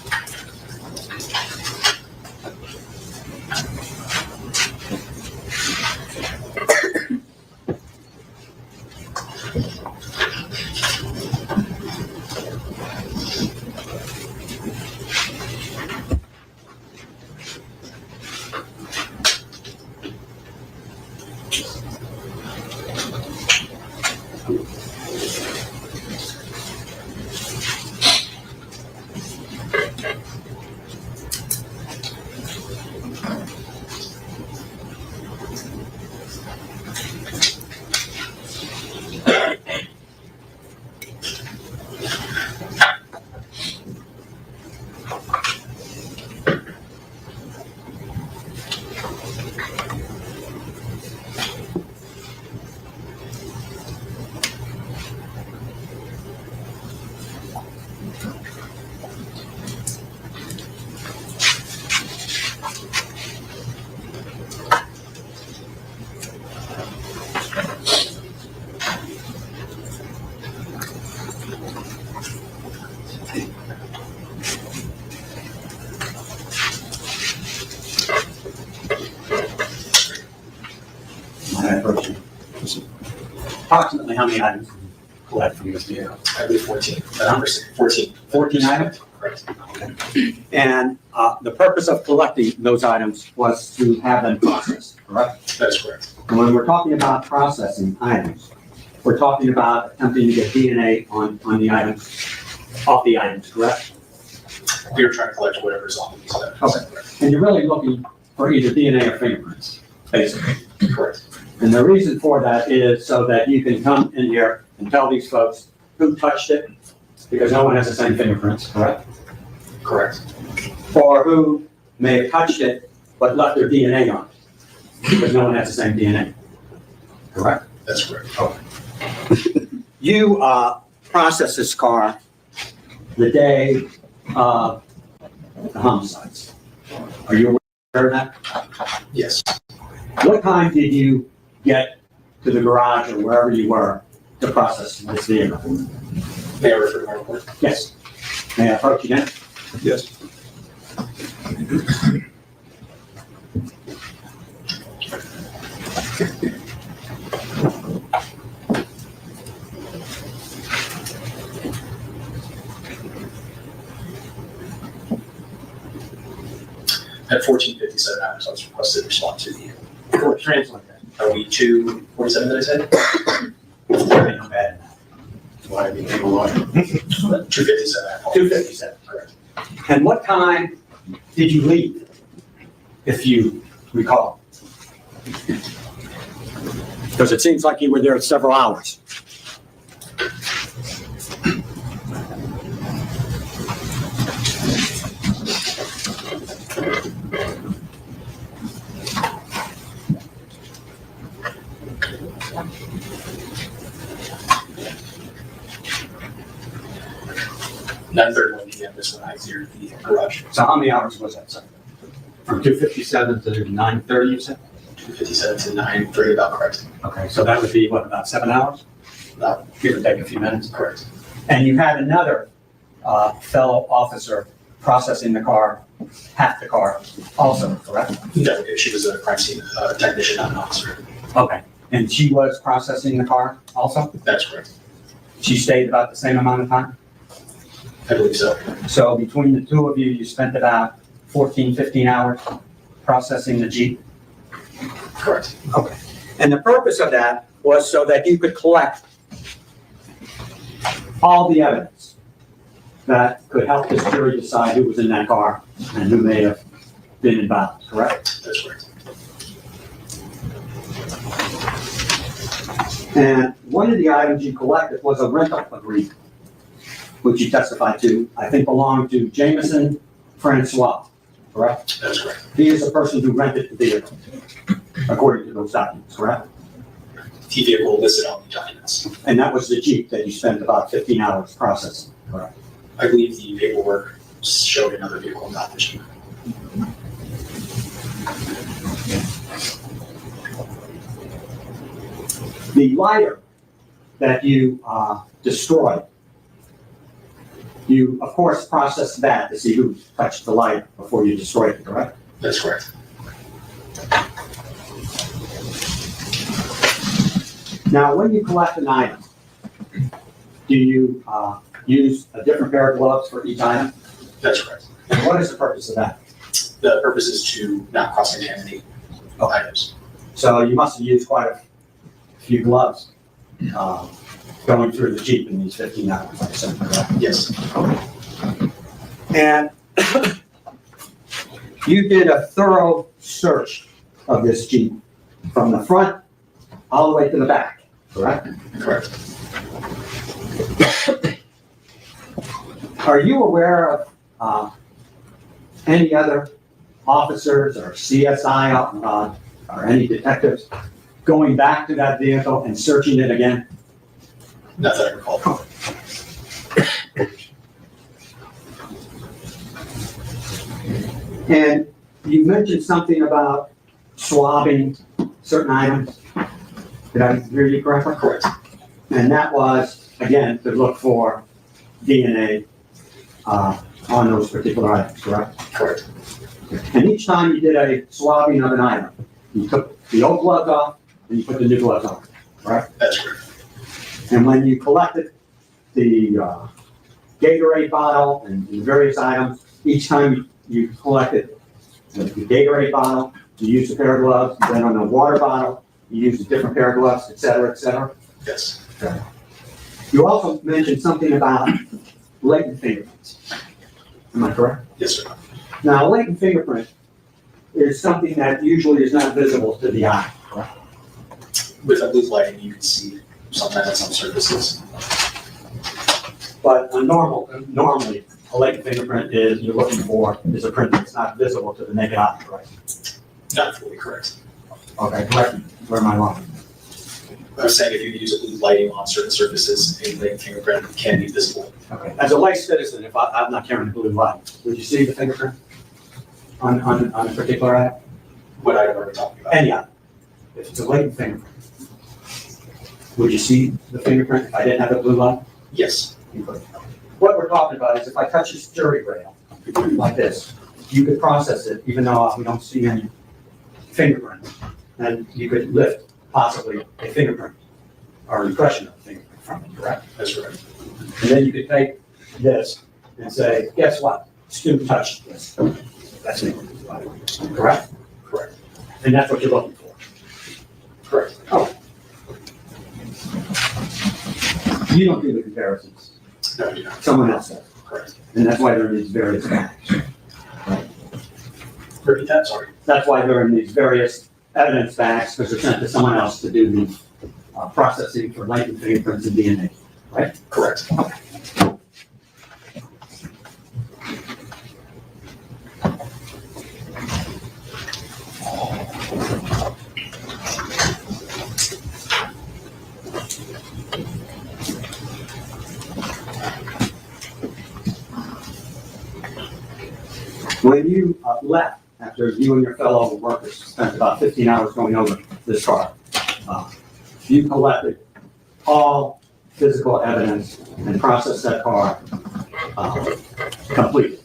Approximately how many items did you collect from this vehicle? I believe 14. Number 14. 14 items? Correct. And the purpose of collecting those items was to have them processed, correct? That is correct. And when we're talking about processing items, we're talking about attempting to get DNA on the items, off the items, correct? We are trying to collect whatever's on these items. Okay. And you're really looking for either DNA or fingerprints, basically. Correct. And the reason for that is so that you can come in here and tell these folks who touched it, because no one has the same fingerprints, correct? Correct. Or who may have touched it but left their DNA on it, because no one has the same DNA, correct? That's correct. Okay. You processed this car the day of the homicides. Are you aware of that? Yes. What time did you get to the garage or wherever you were to process this vehicle? May I refer to my report? Yes. May I approach you then? Yes. At 14:57 hours, I was requested to respond to the. Translate that. Are we 2:47 that I said? I'm bad. Why did you lie? 2:57. 2:57, correct. And what time did you leave, if you recall? Because it seems like you were there several hours. Nine 9:31 p.m. is when I cleared the garage. So how many hours was that, sir? From 2:57 to 9:30, you said? 2:57 to 9:30, about correct. Okay, so that would be, what, about 7 hours? About, give or take a few minutes? correct. And you had another fellow officer processing the car, half the car also, correct? No, she was a crime scene technician, not an officer. Okay. And she was processing the car also? That's correct. She stayed about the same amount of time? I believe so. So between the two of you, you spent about 14, 15 hours processing the Jeep? Correct. Okay. And the purpose of that was so that you could collect all the evidence that could help this jury decide who was in that car and who may have been involved, correct? That's correct. And one of the items you collected was a rental agreement, which you testified to, I think belonged to Jameson Francois, correct? That's correct. He is the person who rented the vehicle, according to those documents, correct? The vehicle listed on the documents. And that was the Jeep that you spent about 15 hours processing, correct? I believe the paperwork showed another vehicle, not the Jeep. The lighter that you destroyed, you, of course, processed that to see who touched the light before you destroyed it, correct? That's correct. Now, when you collect an item, do you use a different pair of gloves for each item? That's correct. And what is the purpose of that? The purpose is to not cross-contaminate items. So you must have used quite a few gloves going through the Jeep in these 15 hours, I assume, correct? Yes. And you did a thorough search of this Jeep from the front all the way to the back, correct? Correct. Are you aware of any other officers or CSI or any detectives going back to that vehicle and searching it again? Not that I recall. And you mentioned something about swabbing certain items. Did I hear you correctly? Correct. And that was again, to look for DNA on those particular items, correct? Correct. And each time you did a swabbing of an item, you took the old gloves off and you put the new gloves on, right? That's correct. And when you collected the Gatorade bottle and the various items, each time you collected the Gatorade bottle, you used a pair of gloves, then on the water bottle, you used a different pair of gloves, et cetera, et cetera. Yes. Okay. You also mentioned something about latent fingerprints. Am I correct? Yes, sir. Now, a latent fingerprint is something that usually is not visible to the eye, correct? With a blue lighting, you can see sometimes on some surfaces. But normally, a latent fingerprint is you're looking for is a print that's not visible to the naked eye, correct? Not fully correct. Okay, correct. Where am I wrong? I was saying if you use a blue lighting on certain surfaces, a latent fingerprint can be visible. Okay. As a lay citizen, if I'm not carrying a blue light, would you see the fingerprint on a particular eye? What item are we talking about? Any eye. If it's a latent fingerprint, would you see the fingerprint if I didn't have a blue light? Yes. You could. What we're talking about is if I touch this jury rail like this, you could process it even though we don't see any fingerprint, and you could lift possibly a fingerprint or impression of a fingerprint from it, correct? That's right. And then you could take this and say, guess what? Student touched this. That's me. Correct? Correct. And that's what you're looking for. Correct. Oh. You don't do the comparisons. No, you don't. Someone else does. Correct. And that's why there are these various facts. Repeat that, sorry. That's why there are these various evidence facts, because they're sent to someone else to do the processing for latent fingerprints and DNA, right? Correct. Okay. When you left, after you and your fellow workers spent about 15 hours going over this car, you collected all physical evidence and processed that car completely,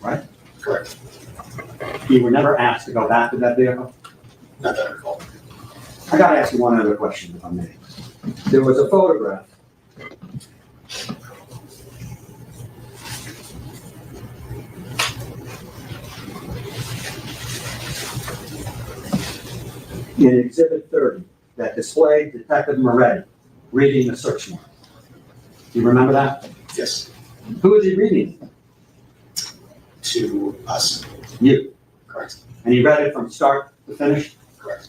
right? Correct. You were never asked to go back to that vehicle? Not that I recall. I gotta ask you one other question, if I may. There was a photograph in Exhibit 30 that displayed Detective Moretti reading the search warrant. Do you remember that? Yes. Who is he reading? To us. You. Correct. And he read it from start to finish? Correct.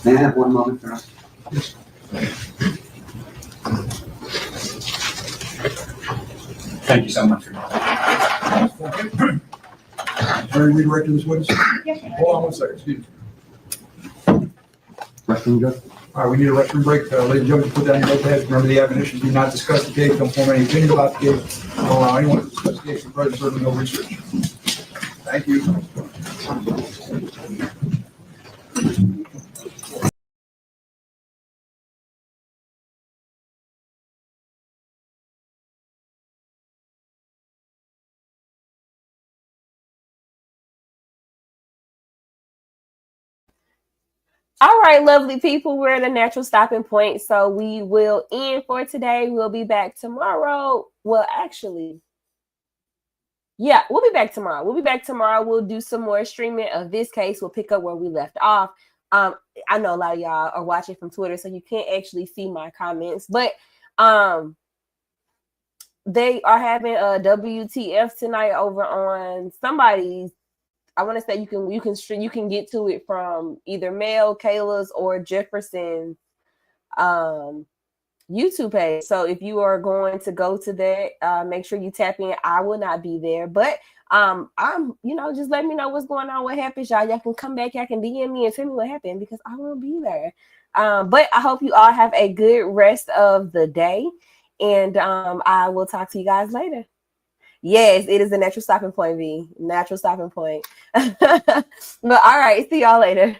May I have one moment, sir? Thank you so much for that. Are you redirect to this witness? Hold on one second, excuse me. Restroom go? All right, we need a restroom break. Ladies and gentlemen, put down your notepads. Remember the admonition, do not discuss the case, don't form any opinion about the case. Don't allow anyone to discuss the case in presence, certainly no research. Thank you. All right, lovely people, we're at a natural stopping point, so we will end for today. We'll be back tomorrow. Well, actually, yeah, we'll be back tomorrow. We'll do some more streaming of this case. We'll pick up where we left off. I know a lot of y'all are watching from Twitter, so you can't actually see my comments, but they are having a WTF tonight over on somebody's. I want to say you can get to it from either Mel, Kayla's, or Jefferson's YouTube page. So if you are going to go to that, make sure you tap in. I will not be there, but I'm just let me know what's going on, what happens, y'all. Y'all can come back, y'all can DM me and tell me what happened because I won't be there. But I hope you all have a good rest of the day, and I will talk to you guys later. Yes, it is a natural stopping point, V. Natural stopping point. But all right, see y'all later.